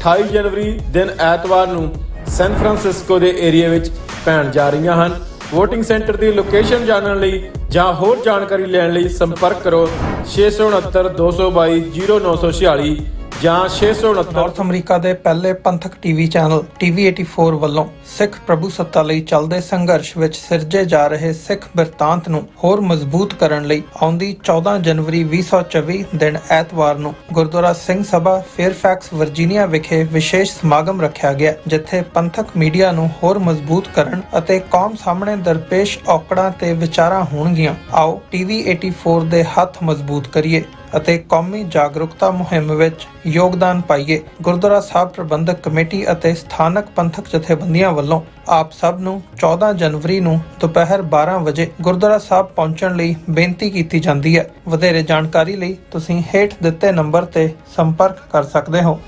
28 ਜਨਵਰੀ ਦਿਨ ਐਤਵਾਰ ਨੂੰ ਸੈਨ ਫਰਾਂਸਿਸਕੋ ਦੇ ਏਰੀਆ ਵਿੱਚ ਪੈਣ ਜਾ ਰਹੀਆਂ ਹਨ। ਵੋਟਿੰਗ ਸੈਂਟਰ ਦੀ ਲੋਕੇਸ਼ਨ ਜਾਣਨ ਲਈ ਜਾਂ ਹੋਰ ਜਾਣਕਾਰੀ ਲੈਣ ਲਈ ਸੰਪਰਕ ਕਰੋ 669 222 0946 ਜਾਂ 669। ਨਾਰਥ ਅਮਰੀਕਾ ਦੇ ਪਹਿਲੇ ਪੰਥਕ ਟੀਵੀ ਚੈਨਲ ਟੀਵੀ 84 ਵੱਲੋਂ ਸਿੱਖ ਪ੍ਰਭੂ ਸੱਤਾ ਲਈ ਚੱਲਦੇ ਸੰਘਰਸ਼ ਵਿੱਚ ਸਿਰਜੇ ਜਾ ਰਹੇ ਸਿੱਖ ਬਿਰਤਾਂਤ ਨੂੰ ਹੋਰ ਮਜ਼ਬੂਤ ਕਰਨ ਲਈ ਆਉਂਦੀ 14 ਜਨਵਰੀ 2024 ਦਿਨ ਐਤਵਾਰ ਨੂੰ ਗੁਰਦੁਆਰਾ ਸਿੰਘ ਸਭਾ ਫੇਅਰਫੈਕਸ ਵਰਜੀਨੀਆ ਵਿਖੇ ਵਿਸ਼ੇਸ਼ ਸਮਾਗਮ ਰੱਖਿਆ ਗਿਆ, ਜਿੱਥੇ ਪੰਥਕ ਮੀਡੀਆ ਨੂੰ ਹੋਰ ਮਜ਼ਬੂਤ ਕਰਨ ਅਤੇ ਕੌਮ ਸਾਹਮਣੇ ਦਰਪੇਸ਼ ਔਕੜਾਂ ਤੇ ਵਿਚਾਰਾਂ ਹੋਣਗੀਆਂ। ਆਓ ਟੀਵੀ 84 ਦੇ ਹੱਥ ਮਜ਼ਬੂਤ ਕਰੀਏ ਅਤੇ ਕੌਮੀ ਜਾਗਰੂਕਤਾ ਮੁਹਿੰਮ ਵਿੱਚ ਯੋਗਦਾਨ ਪਾਈਏ। ਗੁਰਦੁਆਰਾ ਸਾਹਿਬ ਪ੍ਰਬੰਧਕ ਕਮੇਟੀ ਅਤੇ ਸਥਾਨਕ ਪੰਥਕ ਜਥੇਬੰਦੀਆਂ ਵੱਲੋਂ ਆਪ ਸਭ ਨੂੰ 14 ਜਨਵਰੀ ਨੂੰ ਦੁਪਹਿਰ 12 ਵਜੇ ਗੁਰਦੁਆਰਾ ਸਾਹਿਬ ਪਹੁੰਚਣ ਲਈ ਬੇਨਤੀ ਕੀਤੀ ਜਾਂਦੀ ਹੈ। ਵਧੇਰੇ ਜਾਣਕਾਰੀ ਲਈ ਤੁਸੀਂ ਹੇਠ ਦਿੱਤੇ ਨੰਬਰ ਤੇ ਸੰਪਰਕ ਕਰ ਸਕਦੇ ਹੋ।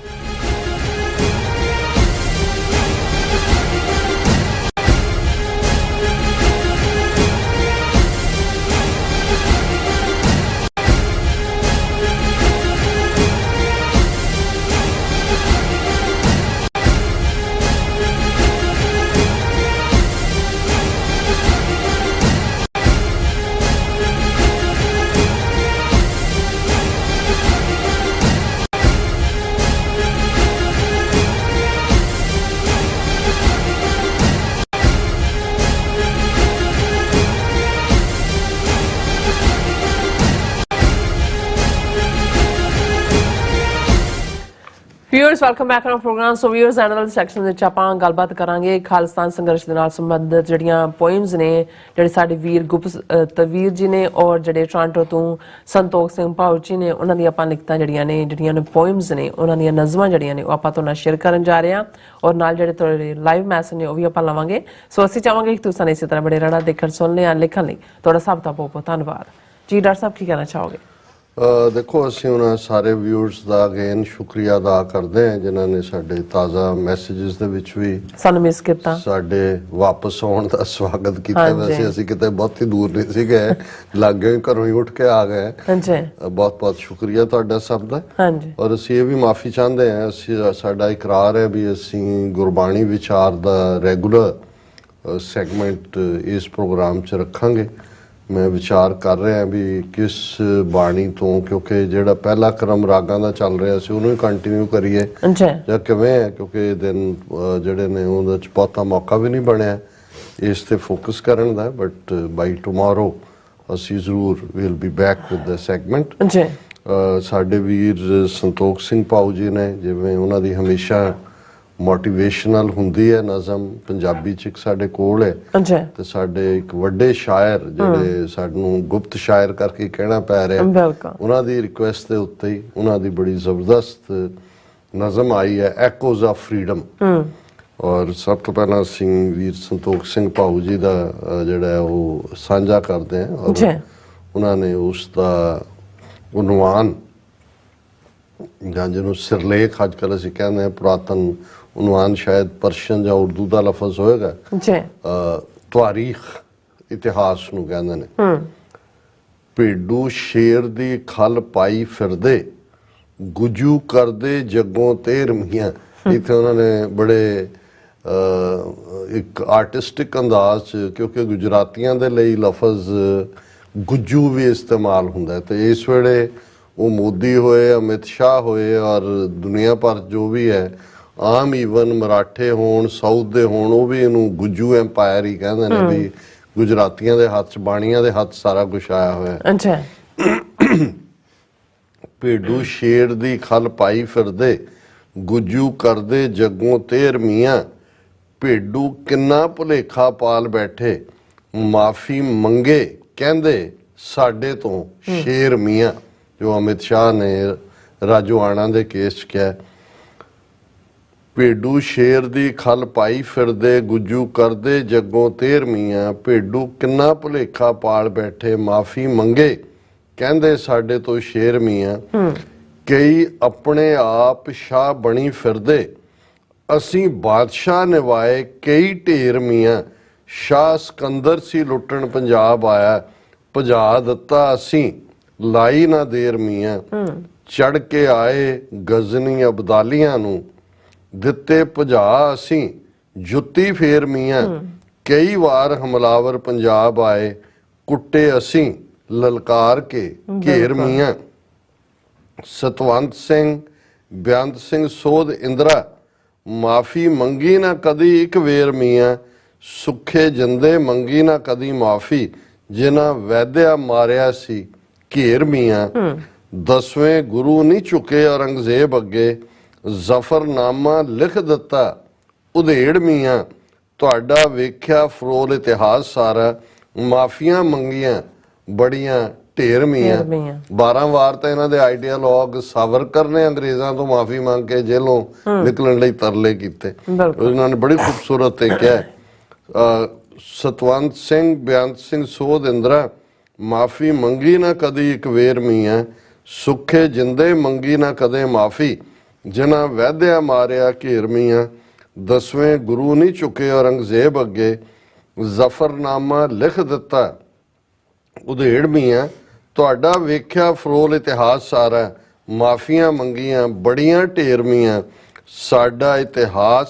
Viewers welcome back on programme. So viewers analyst section ਵਿੱਚ ਆਪਾਂ ਗੱਲਬਾਤ ਕਰਾਂਗੇ ਖਾਲਿਸਤਾਨ ਸੰਘਰਸ਼ ਦੇ ਨਾਲ ਸੰਬੰਧਿਤ ਜਿਹੜੀਆਂ ਪੋਇਮਸ ਨੇ ਜਿਹੜੇ ਸਾਡੇ ਵੀਰ ਗੁਪਤ ਵੀਰ ਜੀ ਨੇ ਔਰ ਜਿਹੜੇ ਟੋਰਾਂਟੋ ਤੋਂ ਸੰਤੋਖ ਸਿੰਘ ਭਾਊ ਜੀ ਨੇ ਉਹਨਾਂ ਦੀਆਂ ਆਪਾਂ ਲਿਖਤਾਂ ਜਿਹੜੀਆਂ ਨੇ ਪੋਇਮਸ ਨੇ ਉਹਨਾਂ ਦੀਆਂ ਨਜ਼ਮਾਂ ਜਿਹੜੀਆਂ ਨੇ ਉਹ ਆਪਾਂ ਤੋਂ ਨਾਲ ਸ਼ੇਅਰ ਕਰਨ ਜਾ ਰਹੇ ਹਾਂ ਔਰ ਨਾਲ ਜਿਹੜੇ ਤੁਹਾਡੇ ਲਾਈਵ ਮੈਸੇਜ ਨੇ ਉਹ ਵੀ ਆਪਾਂ ਲਵਾਂਗੇ। ਸੋ ਅਸੀਂ ਚਾਹਾਂਗੇ ਕਿ ਤੁਸੀਂ ਇਸੇ ਤਰ੍ਹਾਂ ਬੜੇ ਰਹਿਣਾ ਦੇਖਣ ਸੁਣਨੇ ਆ ਲਿਖਣ ਲਈ ਤੁਹਾਡਾ ਸਭ ਦਾ ਬਹੁਤ ਬਹੁਤ ਧੰਨਵਾਦ ਜੀ। ਡਾਕਟਰ ਸਾਹਿਬ ਕੀ ਕਹਿਣਾ ਚਾਹੋਗੇ? देखो ਅਸੀਂ ਉਹਨਾਂ ਸਾਰੇ ਵਿਊਅਰਸ ਦਾ ਅਗੇਨ ਸ਼ੁਕਰੀਆ ਅਦਾ ਕਰਦੇ ਹਾਂ ਜਿਨ੍ਹਾਂ ਨੇ ਸਾਡੇ ਤਾਜ਼ਾ ਮੈਸੇजेस ਦੇ ਵਿੱਚ ਵੀ ਸਾਨੂੰ ਮਿਸ ਕੀਤਾ, ਸਾਡੇ ਵਾਪਸ ਆਉਣ ਦਾ ਸਵਾਗਤ ਕੀਤਾ। ਵੈਸੇ ਅਸੀਂ ਕਿਤੇ ਬਹੁਤ ਹੀ ਦੂਰ ਨਹੀਂ ਸੀ ਗਏ, ਲਾਗੇ ਹੀ ਘਰੋਂ ਹੀ ਉੱਠ ਕੇ ਆ ਗਏ। ਹਾਂਜੀ, ਬਹੁਤ ਬਹੁਤ ਸ਼ੁਕਰੀਆ ਤੁਹਾਡਾ ਸਭ ਦਾ। ਹਾਂਜੀ, ਔਰ ਅਸੀਂ ਇਹ ਵੀ ਮਾਫੀ ਚਾਹੁੰਦੇ ਹਾਂ, ਅਸੀਂ ਸਾਡਾ ਇਕਰਾਰ ਹੈ ਵੀ ਅਸੀਂ ਗੁਰਬਾਣੀ ਵਿਚਾਰ ਦਾ ਰੈਗੂਲਰ ਸੈਗਮੈਂਟ ਇਸ ਪ੍ਰੋਗਰਾਮ 'ਚ ਰੱਖਾਂਗੇ। ਮੈਂ ਵਿਚਾਰ ਕਰ ਰਿਹਾ ਵੀ ਕਿਸ ਬਾਣੀ ਤੋਂ, ਕਿਉਂਕਿ ਜਿਹੜਾ ਪਹਿਲਾ ਕ੍ਰਮ ਰਾਗਾਂ ਦਾ ਚੱਲ ਰਿਹਾ ਸੀ ਉਹਨੂੰ ਹੀ ਕੰਟੀਨਿਊ ਕਰੀਏ ਜਾਂ ਕਿਵੇਂ ਹੈ, ਕਿਉਂਕਿ ਦਿਨ ਜਿਹੜੇ ਨੇ ਉਹਦੇ 'ਚ ਬਹੁਤਾ ਮੌਕਾ ਵੀ ਨਹੀਂ ਬਣਿਆ ਇਸ ਤੇ ਫੋਕਸ ਕਰਨ ਦਾ। ਬਟ ਬਾਈ ਟੁਮਾਰੋ ਅਸੀਂ ਜ਼ਰੂਰ will be back with the segment. ਸਾਡੇ ਵੀਰ ਸੰਤੋਖ ਸਿੰਘ ਭਾਊ ਜੀ ਨੇ, ਜਿਵੇਂ ਉਹਨਾਂ ਦੀ ਹਮੇਸ਼ਾ ਮੋਟੀਵੇਸ਼ਨਲ ਹੁੰਦੀ ਹੈ ਨਜ਼ਮ, ਪੰਜਾਬੀ 'ਚ ਇੱਕ ਸਾਡੇ ਕੋਲ ਹੈ ਤੇ ਸਾਡੇ ਇੱਕ ਵੱਡੇ ਸ਼ਾਇਰ ਜਿਹੜੇ ਸਾਨੂੰ ਗੁਪਤ ਸ਼ਾਇਰ ਕਰਕੇ ਕਹਿਣਾ ਪੈ ਰਿਹਾ, ਉਹਨਾਂ ਦੀ ਰਿਕੁਐਸਟ ਦੇ ਉੱਤੇ ਹੀ ਉਹਨਾਂ ਦੀ ਬੜੀ ਜ਼ਬਰਦਸਤ ਨਜ਼ਮ ਆਈ ਹੈ ਐਕੋਜ਼ ਆਫ ਫਰੀडम। ਔਰ ਸਭ ਤੋਂ ਪਹਿਲਾਂ ਅਸੀਂ ਵੀਰ ਸੰਤੋਖ ਸਿੰਘ ਭਾਊ ਜੀ ਦਾ ਜਿਹੜਾ ਉਹ ਸਾਂਝਾ ਕਰਦੇ ਹਾਂ ਔਰ ਉਹਨਾਂ ਨੇ ਉਸ ਦਾ ਉਨਵਾਨ ਜਾਂ ਜਿਹਨੂੰ ਸਿਰਲੇਖ ਅੱਜ ਕੱਲ੍ਹ ਅਸੀਂ ਕਹਿੰਦੇ ਹਾਂ ਪੁਰਾਤਨ ਉਨਵਾਨ ਸ਼ਾਇਦ ਪਰਸ਼ੀਅਨ ਜਾਂ ਉਰਦੂ ਦਾ ਲਫ਼ਜ਼ ਹੋਏਗਾ, ਤਾਰੀਖ ਇਤਿਹਾਸ ਨੂੰ ਕਹਿੰਦੇ ਨੇ। ਭੇਡੂ ਸ਼ੇਰ ਦੀ ਖਲ ਪਾਈ ਫਿਰਦੇ ਗੁਜੂ ਕਰਦੇ ਜੱਗੋਂ ਤੇਰਮੀਆਂ। ਇੱਥੇ ਉਹਨਾਂ ਨੇ ਬੜੇ ਇੱਕ ਆਰਟਿਸਟਿਕ ਅੰਦਾਜ਼ 'ਚ, ਕਿਉਂਕਿ ਗੁਜਰਾਤੀਆਂ ਦੇ ਲਈ ਲਫ਼ਜ਼ ਗੁੱਜੂ ਵੀ ਇਸਤੇਮਾਲ ਹੁੰਦਾ, ਤੇ ਇਸ ਵੇਲੇ ਉਹ ਮੋਦੀ ਹੋਏ, ਅਮਿਤ ਸ਼ਾਹ ਹੋਏ, ਔਰ ਦੁਨੀਆ ਭਰ ਜੋ ਵੀ ਹੈ, ਆਮ ਈਵਨ ਮਰਾਠੇ ਹੋਣ, ਸਾਊਥ ਦੇ ਹੋਣ, ਉਹ ਵੀ ਇਹਨੂੰ ਗੁੱਜੂ ਐਮਪਾਇਰ ਹੀ ਕਹਿੰਦੇ ਨੇ ਵੀ ਗੁਜਰਾਤੀਆਂ ਦੇ ਹੱਥ 'ਚ, ਬਾਣੀਆਂ ਦੇ ਹੱਥ ਸਾਰਾ ਕੁਛ ਆਇਆ ਹੋਇਆ। ਅੱਛਾ। ਭੇਡੂ ਸ਼ੇਰ ਦੀ ਖਲ ਪਾਈ ਫਿਰਦੇ, ਗੁੱਜੂ ਕਰਦੇ ਜੱਗੋਂ ਤੇਰਮੀਆਂ। ਭੇਡੂ ਕਿੰਨਾ ਭੁਲੇਖਾ ਪਾਲ ਬੈਠੇ, ਮਾਫੀ ਮੰਗੇ ਕਹਿੰਦੇ ਸਾਡੇ ਤੋਂ ਸ਼ੇਰ ਮੀਆਂ, ਜੋ ਅਮਿਤ ਸ਼ਾਹ ਨੇ ਰਾਜੋਆਣਾ ਦੇ ਕੇਸ 'ਚ ਕਿਹਾ। ਭੇਡੂ ਸ਼ੇਰ ਦੀ ਖਲ ਪਾਈ ਫਿਰਦੇ, ਗੁੱਜੂ ਕਰਦੇ ਜੱਗੋਂ ਤੇਰਮੀਆਂ। ਭੇਡੂ ਕਿੰਨਾ ਭੁਲੇਖਾ ਪਾਲ ਬੈਠੇ, ਮਾਫੀ ਮੰਗੇ ਕਹਿੰਦੇ ਸਾਡੇ ਤੋਂ ਸ਼ੇਰ ਮੀਆਂ। ਕਈ ਆਪਣੇ ਆਪ ਸ਼ਾਹ ਬਣੀ ਫਿਰਦੇ, ਅਸੀਂ ਬਾਦਸ਼ਾਹ ਨਿਵਾਏ ਕਈ ਢੇਰ ਮੀਆਂ। ਸ਼ਾਹ ਸਿਕੰਦਰ ਸੀ ਲੁੱਟਣ ਪੰਜਾਬ ਆਇਆ, ਭਜਾ ਦਿੱਤਾ ਅਸੀਂ ਲਾਈ ਨਾ ਦੇਰ ਮੀਆਂ। ਚੜ ਕੇ ਆਏ ਗਜ਼ਨੀ ਅਬਦਾਲੀਆਂ ਨੂੰ, ਦਿੱਤੇ ਭਜਾ ਅਸੀਂ ਜੁੱਤੀ ਫੇਰ ਮੀਆਂ। ਕਈ ਵਾਰ ਹਮਲਾਵਰ ਪੰਜਾਬ ਆਏ, ਕੁੱਟੇ ਅਸੀਂ ਲਲਕਾਰ ਕੇ ਘੇਰ ਮੀਆਂ। ਸਤਵੰਤ ਸਿੰਘ ਬੇਅੰਤ ਸਿੰਘ ਸੋਧ ਇੰਦਰਾ, ਮਾਫੀ ਮੰਗੀ ਨਾ ਕਦੀ ਇੱਕ ਵੇਰ ਮੀਆਂ। ਸੁੱਖੇ ਜਿੰਦੇ ਮੰਗੀ ਨਾ ਕਦੀ ਮਾਫੀ, ਜਿਨ੍ਹਾਂ ਵੈਦਿਆ ਮਾਰਿਆ ਸੀ ਘੇਰ ਮੀਆਂ। 10ਵੇਂ ਗੁਰੂ ਨਹੀਂ ਝੁਕੇ ਔਰੰਗਜ਼ੇਬ ਅੱਗੇ, ਜ਼ਫਰਨਾਮਾ ਲਿਖ ਦਿੱਤਾ ਉਧੇੜ ਮੀਆਂ। ਤੁਹਾਡਾ ਵੇਖਿਆ ਫਰੋਲ ਇਤਿਹਾਸ ਸਾਰਾ, ਮਾਫੀਆਂ ਮੰਗੀਆਂ ਬੜੀਆਂ ਢੇਰ ਮੀਆਂ। 12 ਵਾਰ ਤਾਂ ਇਹਨਾਂ ਦੇ ਆਈਡੀਆਲੋਗ ਸਾਵਰਕਰ ਨੇ ਅੰਗਰੇਜ਼ਾਂ ਤੋਂ ਮਾਫੀ ਮੰਗ ਕੇ ਜੇਲੋਂ ਨਿਕਲਣ ਲਈ ਤਰਲੇ ਕੀਤੇ। ਉਹਨਾਂ ਨੇ ਬੜੀ ਖੂਬਸੂਰਤ ਤੇ ਕਿਹਾ, ਸਤਵੰਤ ਸਿੰਘ ਬੇਅੰਤ ਸਿੰਘ ਸੋਧ ਇੰਦਰਾ, ਮਾਫੀ ਮੰਗੀ ਨਾ ਕਦੀ ਇੱਕ ਵੇਰ ਮੀਆਂ। ਸੁੱਖੇ ਜਿੰਦੇ ਮੰਗੀ ਨਾ ਕਦੇ ਮਾਫੀ, ਜਿਨ੍ਹਾਂ ਵੈਦਿਆ ਮਾਰਿਆ ਘੇਰ ਮੀਆਂ। 10ਵੇਂ ਗੁਰੂ ਨਹੀਂ ਝੁਕੇ ਔਰੰਗਜ਼ੇਬ ਅੱਗੇ, ਜ਼ਫਰਨਾਮਾ ਲਿਖ ਦਿੱਤਾ ਉਧੇੜ ਮੀਆਂ। ਤੁਹਾਡਾ ਵੇਖਿਆ ਫਰੋਲ ਇਤਿਹਾਸ ਸਾਰਾ, ਮਾਫੀਆਂ ਮੰਗੀਆਂ ਬੜੀਆਂ ਢੇਰ ਮੀਆਂ। ਸਾਡਾ ਇਤਿਹਾਸ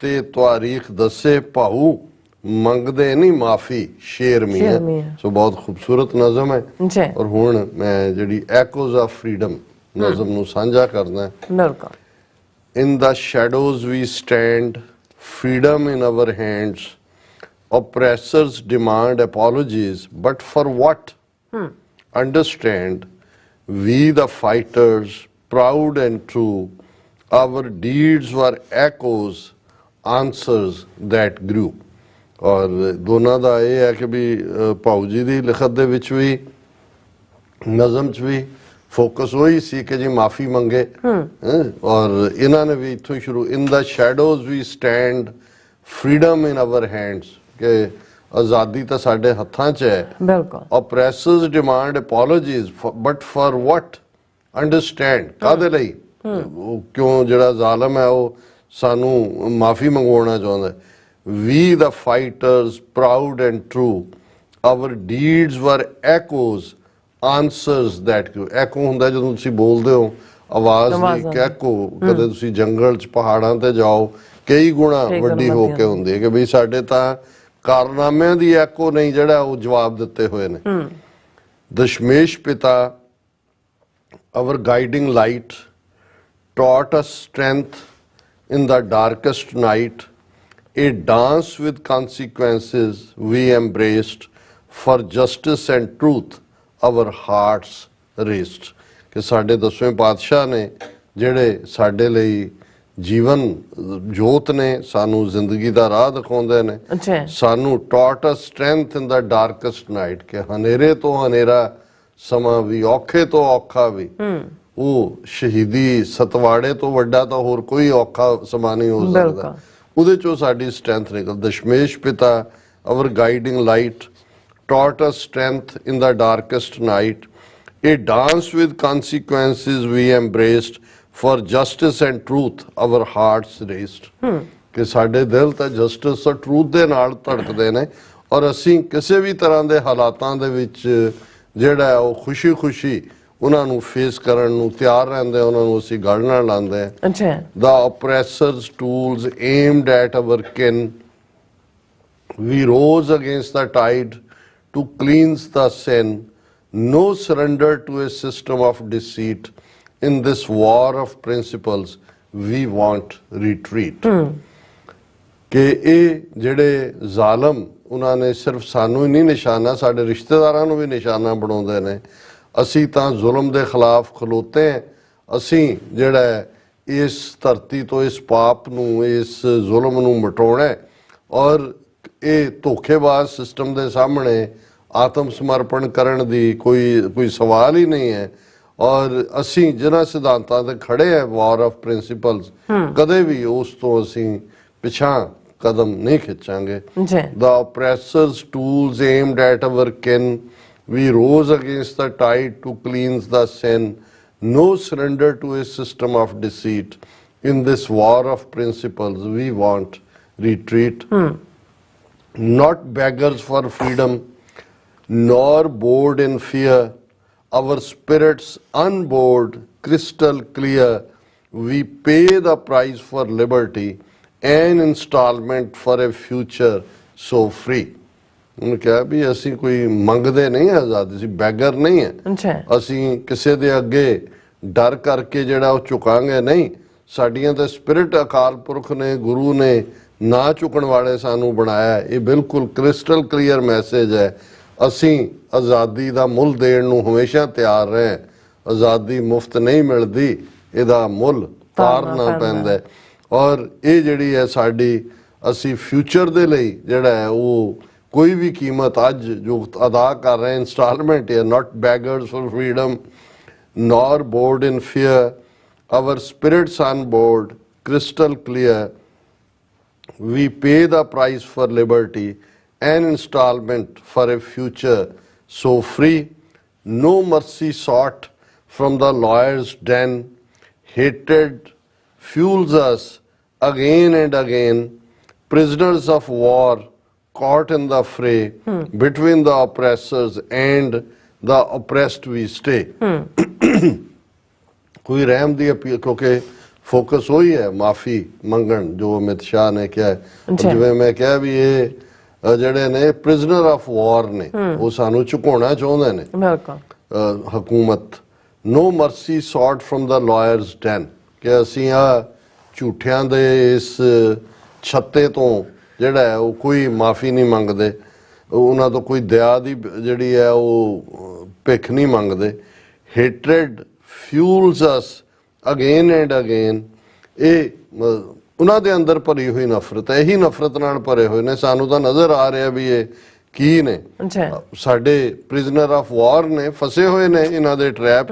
ਤੇ ਤਾਰੀਖ ਦੱਸੇ ਭਾਊ, ਮੰਗਦੇ ਨਹੀਂ ਮਾਫੀ ਸ਼ੇਰ ਮੀਆਂ। ਸੋ ਬਹੁਤ ਖੂਬਸੂਰਤ ਨਜ਼ਮ ਹੈ। ਔਰ ਹੁਣ ਮੈਂ ਜਿਹੜੀ ਐਕੋਜ਼ ਆਫ ਫਰੀडम ਨਜ਼ਮ ਨੂੰ ਸਾਂਝਾ ਕਰਦਾ। In the shadows we stand, freedom in our hands. Oppressors demand apologies, but for what? Understand, we the fighters, proud and true, our deeds were echoes, answers that grew. ਔਰ ਦੋਨਾਂ ਦਾ ਇਹ ਹੈ ਕਿ ਵੀ ਭਾਊ ਜੀ ਦੀ ਲਿਖਤ ਦੇ ਵਿੱਚ ਵੀ ਨਜ਼ਮ 'ਚ ਵੀ ਫੋਕਸ ਉਹੀ ਸੀ ਕਿ ਜੀ ਮਾਫੀ ਮੰਗੇ। ਔਰ ਇਹਨਾਂ ਨੇ ਵੀ ਇੱਥੋਂ ਹੀ ਸ਼ੁਰੂ, in the shadows we stand, freedom in our hands, ਕਿ ਆਜ਼ਾਦੀ ਤਾਂ ਸਾਡੇ ਹੱਥਾਂ 'ਚ ਹੈ। ਬਿਲਕੁਲ। Oppressors demand apologies, but for what? Understand, ਕਾਹਦੇ ਲਈ? ਕਿਉਂ ਜਿਹੜਾ ਜ਼ਾਲਮ ਹੈ ਉਹ ਸਾਨੂੰ ਮਾਫੀ ਮੰਗਵਾਉਣਾ ਚਾਹੁੰਦਾ। We the fighters, proud and true, our deeds were echoes, answers that grew. Echo ਹੁੰਦਾ ਜਦੋਂ ਤੁਸੀਂ ਬੋਲਦੇ ਹੋ, ਆਵਾਜ਼ ਦੀ echo, ਕਦੇ ਤੁਸੀਂ ਜੰਗਲ 'ਚ ਪਹਾੜਾਂ ਤੇ ਜਾਓ, ਕਈ ਗੁਣਾ ਵੱਡੀ ਹੋ ਕੇ ਹੁੰਦੀ ਹੈ ਕਿ ਵੀ ਸਾਡੇ ਤਾਂ ਕਾਰਨਾਮਿਆਂ ਦੀ echo ਨਹੀਂ, ਜਿਹੜਾ ਉਹ ਜਵਾਬ ਦਿੱਤੇ ਹੋਏ ਨੇ। ਦਸ਼ਮੇਸ਼ ਪਿਤਾ, our guiding light, taught us strength in the darkest night. A dance with consequences we embraced, for justice and truth our hearts raced. ਕਿ ਸਾਡੇ 10ਵੇਂ ਪਾਤਸ਼ਾਹ ਨੇ ਜਿਹੜੇ ਸਾਡੇ ਲਈ ਜੀਵਨ ਜੋਤ ਨੇ, ਸਾਨੂੰ ਜ਼ਿੰਦਗੀ ਦਾ ਰਾਹ ਦਿਖਾਉਂਦੇ ਨੇ। ਸਾਨੂੰ taught us strength in the darkest night, ਕਿ ਹਨੇਰੇ ਤੋਂ ਹਨੇਰਾ ਸਮਾਂ ਵੀ, ਔਖੇ ਤੋਂ ਔਖਾ ਵੀ, ਉਹ ਸ਼ਹੀਦੀ ਸਤਵਾੜੇ ਤੋਂ ਵੱਡਾ ਤਾਂ ਹੋਰ ਕੋਈ ਔਖਾ ਸਮਾਂ ਨਹੀਂ ਹੋ ਸਕਦਾ। ਉਹਦੇ ਚੋਂ ਸਾਡੀ ਸਟਰੈਂਥ ਨਿਕਲ। ਦਸ਼ਮੇਸ਼ ਪਿਤਾ, our guiding light, taught us strength in the darkest night. A dance with consequences we embraced, for justice and truth our hearts raced. ਕਿ ਸਾਡੇ ਦਿਲ ਤਾਂ ਜਸਟਿਸ ਔਰ ਟਰੂਥ ਦੇ ਨਾਲ ਧੜਕਦੇ ਨੇ, ਔਰ ਅਸੀਂ ਕਿਸੇ ਵੀ ਤਰ੍ਹਾਂ ਦੇ ਹਾਲਾਤਾਂ ਦੇ ਵਿੱਚ ਜਿਹੜਾ ਉਹ ਖੁਸ਼ੀ ਉਹਨਾਂ ਨੂੰ ਫੇਸ ਕਰਨ ਨੂੰ ਤਿਆਰ ਰਹਿੰਦੇ, ਉਹਨਾਂ ਨੂੰ ਅਸੀਂ ਗਲ ਨਾਲ ਲਾਉਂਦੇ ਹਾਂ। ਅੱਛਾ। The oppressors' tools aimed at our kin, we rose against the tide to cleanse the sin. No surrender to a system of deceit. In this war of principles, we want retreat. ਕਿ ਇਹ ਜਿਹੜੇ ਜ਼ਾਲਮ ਉਹਨਾਂ ਨੇ ਸਿਰਫ ਸਾਨੂੰ ਹੀ ਨਹੀਂ ਨਿਸ਼ਾਨਾ, ਸਾਡੇ ਰਿਸ਼ਤੇਦਾਰਾਂ ਨੂੰ ਵੀ ਨਿਸ਼ਾਨਾ ਬਣਾਉਂਦੇ ਨੇ। ਅਸੀਂ ਤਾਂ ਜ਼ੁਲਮ ਦੇ ਖਿਲਾਫ ਖਲੋਤੇ ਹਾਂ। ਅਸੀਂ ਜਿਹੜਾ ਇਸ ਧਰਤੀ ਤੋਂ ਇਸ ਪਾਪ ਨੂੰ, ਇਸ ਜ਼ੁਲਮ ਨੂੰ ਮਿਟਾਉਣਾ ਔਰ ਇਹ ਧੋਖੇਬਾਜ਼ ਸਿਸਟਮ ਦੇ ਸਾਹਮਣੇ ਆਤਮ ਸਮਰਪਣ ਕਰਨ ਦੀ ਕੋਈ ਸਵਾਲ ਹੀ ਨਹੀਂ ਹੈ। ਔਰ ਅਸੀਂ ਜਿਨ੍ਹਾਂ ਸਿਧਾਂਤਾਂ ਤੇ ਖੜੇ ਹੈ, ਵਾਰ ਆਫ ਪ੍ਰਿੰਸੀਪਲਸ, ਕਦੇ ਵੀ ਉਸ ਤੋਂ ਅਸੀਂ ਪਿਛਾਂ ਕਦਮ ਨਹੀਂ ਖਿੱਚਾਂਗੇ। The oppressors' tools aimed at our kin, we rose against the tide to cleanse the sin. No surrender to a system of deceit. In this war of principles, we want retreat. Not beggars for freedom, nor bored in fear. Our spirits unboard, crystal clear. We pay the price for liberty, an installment for a future so free. ਉਹਨੇ ਕਿਹਾ ਵੀ ਅਸੀਂ ਕੋਈ ਮੰਗਦੇ ਨਹੀਂ ਆਜ਼ਾਦੀ, ਅਸੀਂ beggar ਨਹੀਂ ਹੈ। ਅਸੀਂ ਕਿਸੇ ਦੇ ਅੱਗੇ ਡਰ ਕਰਕੇ ਜਿਹੜਾ ਉਹ ਝੁਕਾਂਗੇ ਨਹੀਂ। ਸਾਡੀਆਂ ਤਾਂ ਸਪਿਰਿਟ ਅਕਾਲ ਪੁਰਖ ਨੇ, ਗੁਰੂ ਨੇ ਨਾ ਝੁਕਣ ਵਾਲੇ ਸਾਨੂੰ ਬਣਾਇਆ। ਇਹ ਬਿਲਕੁਲ ਕ੍ਰਿਸਟਲ ਕਲੀਅਰ ਮੈਸੇਜ ਹੈ। ਅਸੀਂ ਆਜ਼ਾਦੀ ਦਾ ਮੁੱਲ ਦੇਣ ਨੂੰ ਹਮੇਸ਼ਾ ਤਿਆਰ ਰਹੇ। ਆਜ਼ਾਦੀ ਮੁਫਤ ਨਹੀਂ ਮਿਲਦੀ, ਇਹਦਾ ਮੁੱਲ ਤਾਰਨਾ ਪੈਂਦਾ ਹੈ। ਔਰ ਇਹ ਜਿਹੜੀ ਹੈ ਸਾਡੀ, ਅਸੀਂ ਫਿਊਚਰ ਦੇ ਲਈ ਜਿਹੜਾ ਹੈ ਉਹ ਕੋਈ ਵੀ ਕੀਮਤ ਅੱਜ ਜੋ ਅਦਾ ਕਰ ਰਹੇ ਇੰਸਟਾਲਮੈਂਟ ਹੈ। Not beggars for freedom nor bored in fear, our spirits on board, crystal clear. We pay the price for liberty, an installment for a future so free. No mercy sought from the lawyer's den. Hatred fuels us again and again. Prisoners of war, caught in the fray, between the oppressors and the oppressed we stay. ਕੋਈ ਰਹਿਮ ਦੀ appeal, ਕਿਉਂਕਿ focus ਉਹੀ ਹੈ ਮਾਫੀ ਮੰਗਣ ਜੋ ਅਮਿਤ ਸ਼ਾਹ ਨੇ ਕਿਹਾ। ਜਿਵੇਂ ਮੈਂ ਕਿਹਾ ਵੀ ਇਹ ਜਿਹੜੇ ਨੇ ਪ੍ਰਿਜ਼ਨਰ ਆਫ ਵਾਰ ਨੇ, ਉਹ ਸਾਨੂੰ ਝੁਕਾਉਣਾ ਚਾਹੁੰਦੇ ਨੇ ਹਕੂਮਤ। ਨੋ ਮਰਸੀ ਸੌਟ ਫਰਮ ਦਾ ਲਾਇਰਸ ਡੈਨ, ਕਿ ਅਸੀਂ ਆ ਝੂਠਿਆਂ ਦੇ ਇਸ ਛੱਤੇ ਤੋਂ ਜਿਹੜਾ ਹੈ ਉਹ ਕੋਈ ਮਾਫੀ ਨਹੀਂ ਮੰਗਦੇ, ਉਹਨਾਂ ਤੋਂ ਕੋਈ ਦਇਆ ਦੀ ਜਿਹੜੀ ਹੈ ਉਹ ਭਿੱਖ ਨਹੀਂ ਮੰਗਦੇ। Hatred fuels us again and again, ਇਹ ਉਹਨਾਂ ਦੇ ਅੰਦਰ ਭਰੀ ਹੋਈ ਨਫ਼ਰਤ ਹੈ। ਇਹੀ ਨਫ਼ਰਤ ਨਾਲ ਭਰੇ ਹੋਏ ਨੇ। ਸਾਨੂੰ ਤਾਂ ਨਜ਼ਰ ਆ ਰਿਹਾ ਵੀ ਇਹ ਕੀ ਨੇ, ਸਾਡੇ ਪ੍ਰਿਜ਼ਨਰ ਆਫ ਵਾਰ ਨੇ, ਫਸੇ ਹੋਏ ਨੇ ਇਹਨਾਂ ਦੇ ਟਰੈਪ।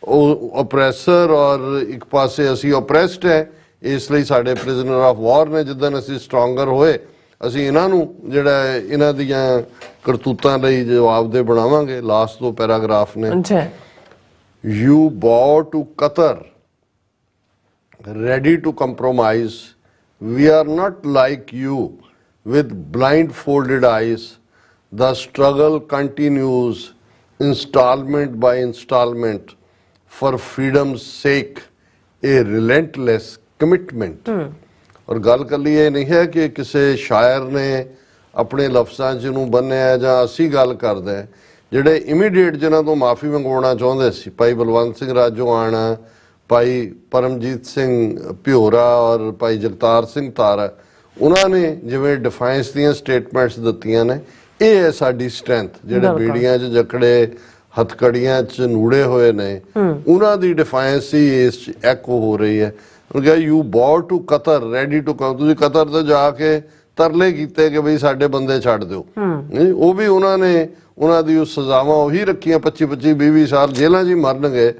ਉਹ ਓਪਰੈਸਰ ਔਰ ਇੱਕ ਪਾਸੇ ਅਸੀਂ ਓਪਰੈਸਡ ਹੈ, ਇਸ ਲਈ ਸਾਡੇ ਪ੍ਰਿਜ਼ਨਰ ਆਫ ਵਾਰ ਨੇ। ਜਿੱਦਣ ਅਸੀਂ ਸਟਰੋਂਗਰ ਹੋਏ, ਅਸੀਂ ਇਹਨਾਂ ਨੂੰ ਜਿਹੜਾ ਇਹਨਾਂ ਦੀਆਂ ਕਰਤੂਤਾਂ ਲਈ ਜਵਾਬਦੇਹ ਬਣਾਵਾਂਗੇ। ਲਾਸਟ ਦੋ ਪੈਰਾਗ੍ਰਾਫ ਨੇ। You bow to Qatar, ready to compromise. We are not like you, with blindfolded eyes. The struggle continues, installment by installment, for freedom's sake, a relentless commitment. ਔਰ ਗੱਲ ਕੱਲੀ ਇਹ ਨਹੀਂ ਹੈ ਕਿ ਕਿਸੇ ਸ਼ਾਇਰ ਨੇ ਆਪਣੇ ਲਫ਼ਜ਼ਾਂ 'ਚ ਨੂੰ ਬੰਨਿਆ ਜਾਂ ਅਸੀਂ ਗੱਲ ਕਰਦੇ ਹਾਂ। ਜਿਹੜੇ ਇਮੀਡੀਏਟ ਜਿਨ੍ਹਾਂ ਤੋਂ ਮਾਫੀ ਮੰਗਵਾਉਣਾ ਚਾਹੁੰਦੇ ਸੀ, ਭਾਈ ਬਲਵੰਤ ਸਿੰਘ ਰਾਜੋਆਣਾ, ਭਾਈ ਪਰਮਜੀਤ ਸਿੰਘ ਭਿਓਰਾ ਔਰ ਭਾਈ ਜਗਤਾਰ ਸਿੰਘ ਤਾਰਾ, ਉਹਨਾਂ ਨੇ ਜਿਵੇਂ ਡਿਫਾਈਂਸ ਦੀਆਂ ਸਟੇਟਮੈਂਟਸ ਦਿੱਤੀਆਂ ਨੇ। ਇਹ ਹੈ ਸਾਡੀ ਸਟਰੈਂਥ। ਜਿਹੜੇ ਬੀੜੀਆਂ 'ਚ ਜਕੜੇ, ਹਥਕੜੀਆਂ 'ਚ ਨੂੜੇ ਹੋਏ ਨੇ, ਉਹਨਾਂ ਦੀ ਡਿਫਾਈਂਸ ਹੀ ਇਸ 'ਚ ਐਕੋ ਹੋ ਰਹੀ ਹੈ। ਉਹਨੇ ਕਿਹਾ you bow to Qatar, ready to come. ਤੁਸੀਂ ਕਤਰ ਤੇ ਜਾ ਕੇ ਤਰਲੇ ਕੀਤੇ ਕਿ ਬਈ ਸਾਡੇ ਬੰਦੇ ਛੱਡ ਦਿਓ। ਉਹ ਵੀ ਉਹਨਾਂ ਨੇ ਉਹਨਾਂ ਦੀ ਸਜ਼ਾਵਾਂ ਉਹੀ ਰੱਖੀਆਂ, 25-25, 20-20 ਸਾਲ ਜੇਲ੍ਹਾਂ 'ਚ ਹੀ ਮਰਨਗੇ।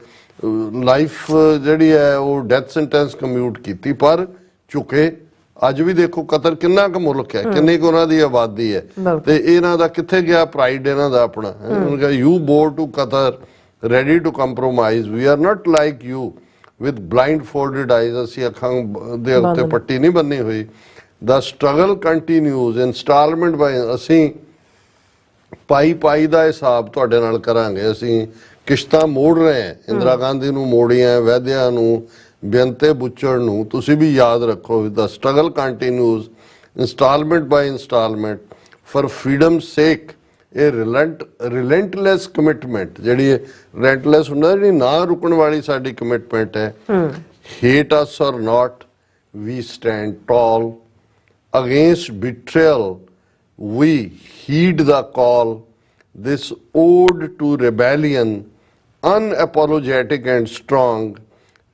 ਲਾਈਫ ਜਿਹੜੀ ਹੈ ਉਹ ਡੈਥ ਸੈਂਟੈਂਸ ਕਮਿਊਟ ਕੀਤੀ, ਪਰ ਝੁਕੇ। ਅੱਜ ਵੀ ਦੇਖੋ ਕਤਰ ਕਿੰਨਾ ਕੁ ਮੁਲਕ ਹੈ, ਕਿੰਨੀ ਕੁ ਉਹਨਾਂ ਦੀ ਆਬਾਦੀ ਹੈ, ਤੇ ਇਹਨਾਂ ਦਾ ਕਿੱਥੇ ਗਿਆ ਪ੍ਰਾਈਡ ਇਹਨਾਂ ਦਾ ਆਪਣਾ। ਉਹਨੇ ਕਿਹਾ you bow to Qatar, ready to compromise. We are not like you, with blindfolded eyes. ਅਸੀਂ ਅੱਖਾਂ ਦੇ ਉੱਤੇ ਪੱਟੀ ਨਹੀਂ ਬੰਨੀ ਹੋਈ। The struggle continues, installment by. ਅਸੀਂ ਪਾਈ ਦਾ ਹਿਸਾਬ ਤੁਹਾਡੇ ਨਾਲ ਕਰਾਂਗੇ। ਅਸੀਂ ਕਿਸ਼ਤਾਂ ਮੋੜ ਰਹੇ ਹਾਂ, ਇੰਦਰਾ ਗਾਂਧੀ ਨੂੰ ਮੋੜੀਆਂ, ਵੈਦਿਆ ਨੂੰ, ਬੇਅੰਤੇ ਬੁੱਚੜ ਨੂੰ। ਤੁਸੀਂ ਵੀ ਯਾਦ ਰੱਖੋ, the struggle continues installment by installment for freedom sake. ਇਹ ਰਿਲੈਂਟਲੈਸ ਕਮਿਟਮੈਂਟ, ਜਿਹੜੀ ਰਿਲੈਂਟਲੈਸ ਹੁੰਦਾ, ਜਿਹੜੀ ਨਾ ਰੁਕਣ ਵਾਲੀ ਸਾਡੀ ਕਮਿਟਮੈਂਟ ਹੈ। Hate us or not, we stand tall against betrayal, we heed the call, this ode to rebellion, unapologetic and strong,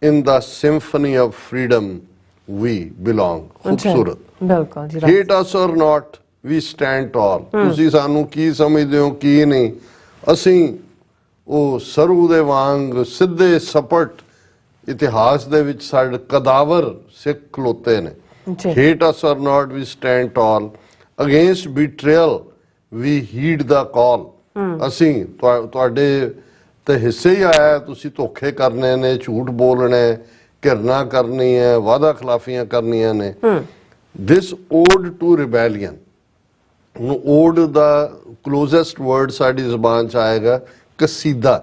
in the symphony of freedom we belong. खूबसूरत। बिल्कुल जी। hate us or not, we stand tall। ਤੁਸੀਂ ਸਾਨੂੰ ਕੀ ਸਮਝਦੇ ਹੋ ਕੀ ਨਹੀਂ, ਅਸੀਂ ਉਹ ਸਰੂ ਦੇ ਵਾਂਗ ਸਿੱਧੇ ਸਪਟ ਇਤਿਹਾਸ ਦੇ ਵਿੱਚ ਸਾਡੇ ਕਦਾਵਰ ਸਿੱਖ ਖਲੋਤੇ ਨੇ। hate us or not, we stand tall, against betrayal we heed the call. ਅਸੀਂ ਤੁਹਾਡੇ ਤੇ ਹਿੱਸੇ ਹੀ ਆਇਆ, ਤੁਸੀਂ ਧੋਖੇ ਕਰਨੇ ਨੇ, ਝੂਠ ਬੋਲਣਾ, ਘਿਰਨਾ ਕਰਨੀ ਹੈ, ਵਾਅਦਾ ਖਿਲਾਫੀਆਂ ਕਰਨੀਆਂ ਨੇ। ਦਿਸ ਓਡ to rebellion, ode the ਕਲੋਜ਼ੈਸਟ word ਸਾਡੀ ਜ਼ੁਬਾਨ 'ਚ ਆਏਗਾ ਕਸੀਦਾ।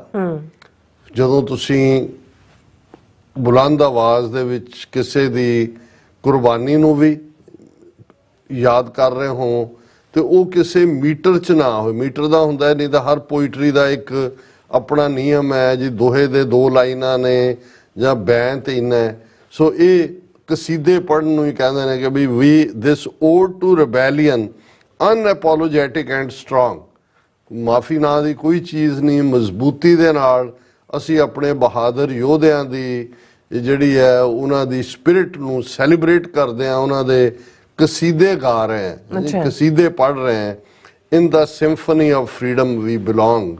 ਜਦੋਂ ਤੁਸੀਂ ਬੁਲੰਦ ਆਵਾਜ਼ ਦੇ ਵਿੱਚ ਕਿਸੇ ਦੀ ਕੁਰਬਾਨੀ ਨੂੰ ਵੀ ਯਾਦ ਕਰ ਰਹੇ ਹੋ ਤੇ ਉਹ ਕਿਸੇ ਮੀਟਰ 'ਚ ਨਾ ਹੋਵੇ। ਮੀਟਰ ਦਾ ਹੁੰਦਾ, ਨਹੀਂ ਤਾਂ ਹਰ ਪੋਇਟਰੀ ਦਾ ਇੱਕ ਆਪਣਾ ਨਿਯਮ ਹੈ ਜੀ, ਦੋਹੇ ਦੇ 2 ਲਾਈਨਾਂ ਨੇ ਜਾਂ ਬੈਂਤ ਇੰਨਾ ਹੈ। ਸੋ ਇਹ ਕਸੀਦੇ ਪੜ੍ਹਨ ਨੂੰ ਹੀ ਕਹਿੰਦੇ ਨੇ ਕਿ ਵੀ ਵੀ ਦਿਸ ਓਡ ਟੂ ਰਿਬੈਲੀਅਨ ਅਨਐਪੋਲੋਜੈਟਿਕ ਐਂਡ ਸਟਰੋਂਗ। ਮਾਫੀ ਨਾਂ ਦੀ ਕੋਈ ਚੀਜ਼ ਨਹੀਂ, ਮਜ਼ਬੂਤੀ ਦੇ ਨਾਲ ਅਸੀਂ ਆਪਣੇ ਬਹਾਦਰ ਯੋਧਿਆਂ ਦੀ ਜਿਹੜੀ ਹੈ ਉਹਨਾਂ ਦੀ ਸਪਿਰਿਟ ਨੂੰ ਸੈਲੀਬ੍ਰੇਟ ਕਰਦੇ ਹਾਂ, ਉਹਨਾਂ ਦੇ ਕਸੀਦੇ ਗਾ ਰਹੇ हैं, ਕਸੀਦੇ ਪੜ੍ਹ ਰਹੇ हैं। In the symphony of freedom we belong.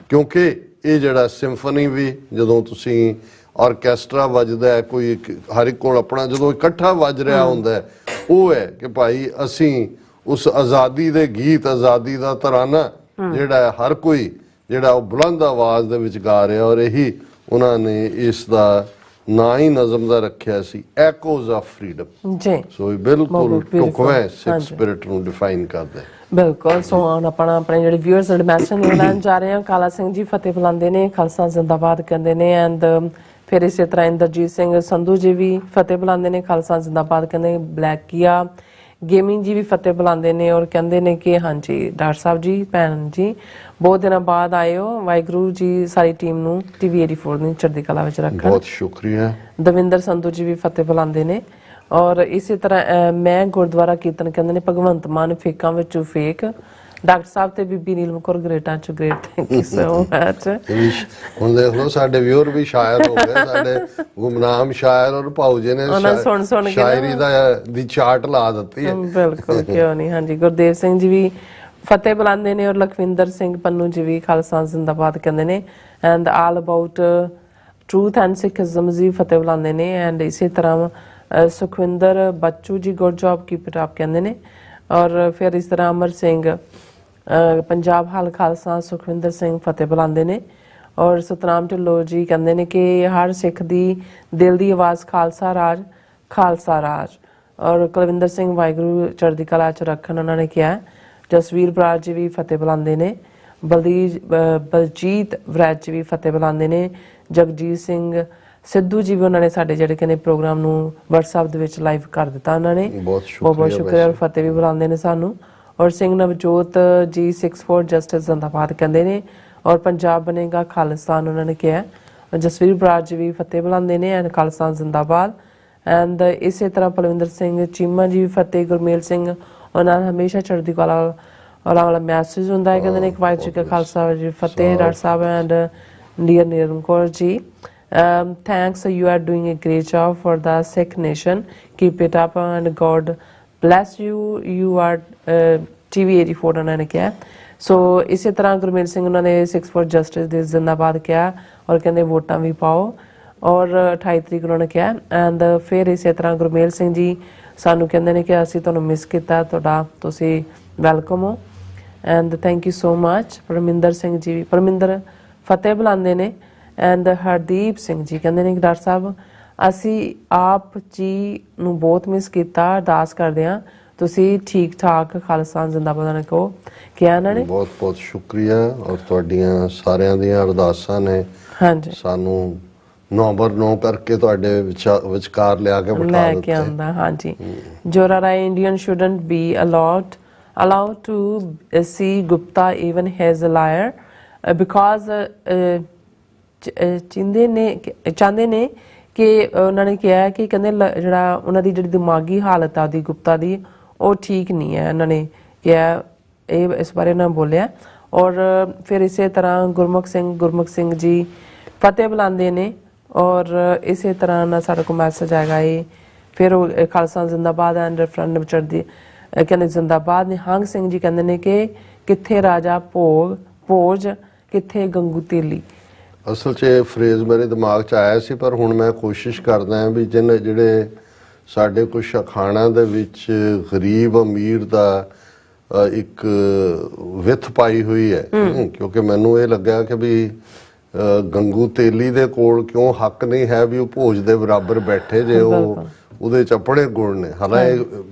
ਕਿਉਂਕਿ ਇਹ ਜਿਹੜਾ ਸਿੰਫਨੀ ਵੀ, ਜਦੋਂ ਤੁਸੀਂ ਆਰਕੈਸਟਰਾ ਵੱਜਦਾ ਹੈ, ਕੋਈ ਹਰ ਇੱਕ ਕੋਲ ਆਪਣਾ, ਜਦੋਂ ਇਕੱਠਾ ਵੱਜ ਰਿਹਾ ਹੁੰਦਾ, ਉਹ ਹੈ ਕਿ ਭਾਈ ਅਸੀਂ ਉਸ ਆਜ਼ਾਦੀ ਦੇ ਗੀਤ, ਆਜ਼ਾਦੀ ਦਾ ਤਰਾਨਾ ਜਿਹੜਾ ਹਰ ਕੋਈ ਜਿਹੜਾ ਉਹ ਬੁਲੰਦ ਆਵਾਜ਼ ਦੇ ਵਿੱਚ ਗਾ ਰਿਹਾ। ਔਰ ਇਹੀ ਉਹਨਾਂ ਨੇ ਇਸ ਦਾ ਨਾ ਹੀ ਨਜ਼ਮ ਦਾ ਰੱਖਿਆ ਸੀ, ਐਕੋਜ਼ ਆਫ ਫਰੀडम ਜੀ। ਸੋ ਬਿਲਕੁਲ ਟੁਕਵੇਂ ਸਿੱਖ ਸਪਿਰਿਟ ਨੂੰ ਡਿਫਾਈਨ ਕਰਦਾ। ਬਿਲਕੁਲ। ਸੋ ਹੁਣ ਆਪਾਂ ਆਪਣੇ ਜਿਹੜੇ ਵਿਊਅਰਸ ਦੇ ਮੈਸੇਜ ਲੈਣ ਜਾ ਰਹੇ ਹਾਂ। ਕਾਲਾ ਸਿੰਘ ਜੀ ਫਤਿਹ ਬੁਲਾਉਂਦੇ ਨੇ, ਖਾਲਸਾ ਜ਼ਿੰਦਾਬਾਦ ਕਹਿੰਦੇ ਨੇ। ਐਂਡ ਫਿਰ ਇਸੇ ਤਰ੍ਹਾਂ ਇੰਦਰਜੀਤ ਸਿੰਘ ਸੰਧੂ ਜੀ ਵੀ ਫਤਿਹ ਬੁਲਾਉਂਦੇ ਨੇ, ਖਾਲਸਾ ਜ਼ਿੰਦਾਬਾਦ ਕਹਿੰਦੇ। ਬਲੈਕੀਆ ਗੇਮਿੰਗ ਜੀ ਵੀ ਫਤਿਹ ਬੁਲਾਉਂਦੇ ਨੇ ਔਰ ਕਹਿੰਦੇ ਨੇ ਕਿ ਹਾਂਜੀ ਡਾਕਟਰ ਸਾਹਿਬ ਜੀ, ਭੈਣ ਜੀ ਬਹੁਤ ਦਿਨਾਂ ਬਾਅਦ ਆਏ ਹੋ, ਵਾਹਿਗੁਰੂ ਜੀ ਸਾਰੀ ਟੀਮ ਨੂੰ TV 84 ਨੂੰ ਚੜ੍ਹਦੀ ਕਲਾ ਵਿੱਚ ਰੱਖਣ। ਬਹੁਤ ਸ਼ੁਕਰੀਆ। ਦਵਿੰਦਰ ਸੰਧੂ ਜੀ ਵੀ ਫਤਿਹ ਬੁਲਾਉਂਦੇ ਨੇ। ਔਰ ਇਸੇ ਤਰ੍ਹਾਂ ਮੈਂ ਗੁਰਦੁਆਰਾ ਕੀਰਤਨ ਕਹਿੰਦੇ ਨੇ, ਭਗਵੰਤ ਮਾਨ ਫੇਕਾਂ ਵਿੱਚੋਂ ਫੇਕ। ਡਾਕਟਰ ਸਾਹਿਬ ਤੇ ਬੀਬੀ ਨੀਲਮ ਕੌਰ ਗ੍ਰੇਟਾਂ ਚ great. Thank you so much. ਹੁਣ ਦੇਖ ਲਓ ਸਾਡੇ ਵਿਊਅਰ ਵੀ ਸ਼ਾਇਰ ਹੋ ਗਏ, ਸਾਡੇ ਗੁਮਨਾਮ ਸ਼ਾਇਰ ਔਰ ਭਾਊ ਜੀ ਨੇ ਸ਼ਾਇਰੀ ਦੀ ਚਾਰਟ ਲਾ ਦਿੱਤੀ ਹੈ। ਬਿਲਕੁਲ, ਕਿਉਂ ਨਹੀਂ। ਹਾਂਜੀ ਗੁਰਦੇਵ ਸਿੰਘ ਜੀ ਵੀ ਫਤਿਹ ਬੁਲਾਉਂਦੇ ਨੇ ਔਰ ਲਖਵਿੰਦਰ ਸਿੰਘ ਪੰਨੂ ਜੀ ਵੀ ਖਾਲਸਾ ਜ਼ਿੰਦਾਬਾਦ ਕਹਿੰਦੇ ਨੇ। And all about truth and ਸਿੱਖਿਜ਼ਮ ਜੀ ਫਤਿਹ ਬੁਲਾਉਂਦੇ ਨੇ। ਐਂਡ ਇਸੇ ਤਰ੍ਹਾਂ ਸੁਖਵਿੰਦਰ ਬੱਚੂ ਜੀ good job keep it up ਕਹਿੰਦੇ ਨੇ। ਔਰ ਫਿਰ ਇਸ ਤਰ੍ਹਾਂ ਅਮਰ ਸਿੰਘ ਪੰਜਾਬ ਹਾਲ ਖਾਲਸਾ ਸੁਖਵਿੰਦਰ ਸਿੰਘ ਫਤਿਹ ਬੁਲਾਉਂਦੇ ਨੇ। ਔਰ ਸਤਨਾਮ ਢਿੱਲੋਂ ਜੀ ਕਹਿੰਦੇ ਨੇ ਕਿ ਹਰ ਸਿੱਖ ਦੀ ਦਿਲ ਦੀ ਆਵਾਜ਼ ਖਾਲਸਾ ਰਾਜ, ਖਾਲਸਾ ਰਾਜ। ਔਰ ਕੁਲਵਿੰਦਰ ਸਿੰਘ ਵਾਹਿਗੁਰੂ ਚੜ੍ਹਦੀ ਕਲਾ ਚ ਰੱਖਣ ਉਹਨਾਂ ਨੇ ਕਿਹਾ। ਜਸਵੀਰ ਬਰਾੜ ਜੀ ਵੀ ਫਤਿਹ ਬੁਲਾਉਂਦੇ ਨੇ। ਬਲਜੀਤ ਵਰੈਜ ਜੀ ਵੀ ਫਤਿਹ ਬੁਲਾਉਂਦੇ ਨੇ। ਜਗਜੀਤ ਸਿੰਘ ਸਿੱਧੂ ਜੀ ਵੀ ਉਹਨਾਂ ਨੇ ਸਾਡੇ ਜਿਹੜੇ ਕਹਿੰਦੇ ਪ੍ਰੋਗਰਾਮ ਨੂੰ WhatsApp ਦੇ ਵਿੱਚ ਲਾਈਵ ਕਰ ਦਿੱਤਾ ਉਹਨਾਂ ਨੇ। ਬਹੁਤ ਬਹੁਤ ਸ਼ੁਕਰੀਆ। ਔਰ ਫਤਿਹ ਵੀ ਬੁਲਾਉਂਦੇ ਨੇ ਸਾਨੂੰ। ਔਰ ਸਿੰਘ ਨਵਜੋਤ ਜੀ 64 ਜਸਟਿਸ ਜ਼ਿੰਦਾਬਾਦ ਕਹਿੰਦੇ ਨੇ। ਔਰ ਪੰਜਾਬ ਬਣੇਗਾ ਖਾਲਿਸਤਾਨ ਉਹਨਾਂ ਨੇ ਕਿਹਾ। ਜਸਵੀਰ ਬਰਾੜ ਜੀ ਵੀ ਫਤਿਹ ਬੁਲਾਉਂਦੇ ਨੇ ਐਂਡ ਖਾਲਿਸਤਾਨ ਜ਼ਿੰਦਾਬਾਦ। ਐਂਡ ਇਸੇ ਤਰ੍ਹਾਂ ਪਲਵਿੰਦਰ ਸਿੰਘ ਚੀਮਾ ਜੀ ਵੀ ਫਤਿਹ। ਗੁਰਮੇਲ ਸਿੰਘ ਉਹਨਾਂ ਨਾਲ ਹਮੇਸ਼ਾ ਚੜ੍ਹਦੀ ਕਲਾ ਵਾਲਾ ਮੈਸੇਜ ਹੁੰਦਾ ਹੈ, ਕਹਿੰਦੇ ਨੇ ਇੱਕ ਵਾਹਿਗੁਰੂ ਜੀ ਕਾ ਖਾਲਸਾ ਜੀ ਫਤਿਹ। Doctor Sahib and dear Neelam Kaur ji thanks, you are doing a great job for the Sikh nation, keep it up and God bless you, you are TV 84 ਉਹਨਾਂ ਨੇ ਕਿਹਾ। ਸੋ ਇਸੇ ਤਰ੍ਹਾਂ ਗੁਰਮੇਲ ਸਿੰਘ ਉਹਨਾਂ ਨੇ 64 ਜਸਟਿਸ ਦੇ ਜ਼ਿੰਦਾਬਾਦ ਕਿਹਾ ਔਰ ਕਹਿੰਦੇ ਵੋਟਾਂ ਵੀ ਪਾਓ। ਔਰ 28 ਤਰੀਕ ਉਹਨਾਂ ਨੇ ਕਿਹਾ। ਐਂਡ ਫਿਰ ਇਸੇ ਤਰ੍ਹਾਂ ਗੁਰਮੇਲ ਸਿੰਘ ਜੀ ਸਾਨੂੰ ਕਹਿੰਦੇ ਨੇ ਕਿ ਅਸੀਂ ਤੁਹਾਨੂੰ ਮਿਸ ਕੀਤਾ, ਤੁਹਾਡਾ ਤੁਸੀਂ ਵੈਲਕਮ ਹੋ and thank you so much. Parminder Singh ji ਵੀ ਪਰਮਿੰਦਰ ਫਤਿਹ ਬੁਲਾਉਂਦੇ ਨੇ। ਐਂਡ ਹਰਦੀਪ ਸਿੰਘ ਜੀ ਕਹਿੰਦੇ ਨੇ ਕਿ ਡਾਕਟਰ ਸਾਹਿਬ ਅਸੀਂ ਆਪ ਜੀ ਨੂੰ ਬਹੁਤ ਮਿਸ ਕੀਤਾ, ਅਰਦਾਸ ਕਰਦੇ ਹਾਂ ਤੁਸੀਂ ਠੀਕ ਠਾਕ ਖਾਲਿਸਤਾਨ ਜ਼ਿੰਦਾਬਾਦ ਨੇ ਕਹੋ ਕਿਹਾ ਇਹਨਾਂ ਨੇ। ਬਹੁਤ ਬਹੁਤ ਸ਼ੁਕਰੀਆ ਔਰ ਤੁਹਾਡੀਆਂ ਸਾਰਿਆਂ ਦੀਆਂ ਅਰਦਾਸਾਂ ਨੇ ਹਾਂਜੀ ਸਾਨੂੰ ਨੰਬਰ 9 ਕਰਕੇ ਤੁਹਾਡੇ ਵਿਚਕਾਰ ਲਿਆ ਕੇ ਬਿਠਾ ਲੈ ਕੇ ਦਿੱਤਾ। ਆਉਂਦਾ। ਹਾਂਜੀ ਜੋਰਾ ਰਾਏ Indian shouldn't be allowed to see Gupta even as a liar because ਚਾਹੁੰਦੇ ਨੇ ਕਿ ਉਹਨਾਂ ਨੇ ਕਿਹਾ ਕਿ ਕਹਿੰਦੇ ਜਿਹੜਾ ਉਹਨਾਂ ਦੀ ਜਿਹੜੀ ਦਿਮਾਗੀ ਹਾਲਤ ਆ ਦੀ ਗੁਪਤਾ ਦੀ ਉਹ ਠੀਕ ਨਹੀਂ ਹੈ। ਉਹਨਾਂ ਨੇ ਕਿਹਾ ਇਹ ਇਸ ਬਾਰੇ ਉਹਨਾਂ ਬੋਲਿਆ। ਔਰ ਫਿਰ ਇਸੇ ਤਰ੍ਹਾਂ ਗੁਰਮੁਖ ਸਿੰਘ ਜੀ ਫਤਿਹ ਬੁਲਾਉਂਦੇ ਨੇ ਔਰ ਇਸੇ ਤਰ੍ਹਾਂ ਨਾਲ ਸਾਡੇ ਕੋਲ ਮੈਸੇਜ ਆਏਗਾ ਇਹ ਫਿਰ ਉਹ ਖਾਲਸਾ ਜ਼ਿੰਦਾਬਾਦ ਐਂਡ ਰੈਫਰੈਂਡਮ ਚੜ੍ਹਦੀ ਕਹਿੰਦੇ ਜ਼ਿੰਦਾਬਾਦ। ਨਿਹੰਗ ਸਿੰਘ ਜੀ ਕਹਿੰਦੇ ਨੇ ਕਿ ਕਿੱਥੇ ਰਾਜਾ ਭੋਜ ਕਿੱਥੇ ਗੰਗੂ ਤੇਲੀ। ਅਸਲ 'ਚ ਇਹ ਫਰੇਜ਼ ਮੇਰੇ ਦਿਮਾਗ 'ਚ ਆਇਆ ਸੀ ਪਰ ਹੁਣ ਮੈਂ ਕੋਸ਼ਿਸ਼ ਕਰਦਾ ਹਾਂ ਵੀ ਜਿਹੜੇ ਸਾਡੇ ਕੁਛ ਅਖਾਣਾਂ ਦੇ ਵਿੱਚ ਗਰੀਬ ਅਮੀਰ ਦਾ ਇੱਕ ਵਿੱਥ ਪਾਈ ਹੋਈ ਹੈ ਕਿਉਂਕਿ ਮੈਨੂੰ ਇਹ ਲੱਗਾ ਕਿ ਵੀ ਗੰਗੂ ਤੇਲੀ ਦੇ ਕੋਲ ਕਿਉਂ ਹੱਕ ਨਹੀਂ ਹੈ ਵੀ ਉਹ ਭੋਜ ਦੇ ਬਰਾਬਰ ਬੈਠੇ ਜੇ ਉਹਦੇ ਚ ਆਪਣੇ ਗੁਣ ਨੇ। ਹਾਲਾਂਕਿ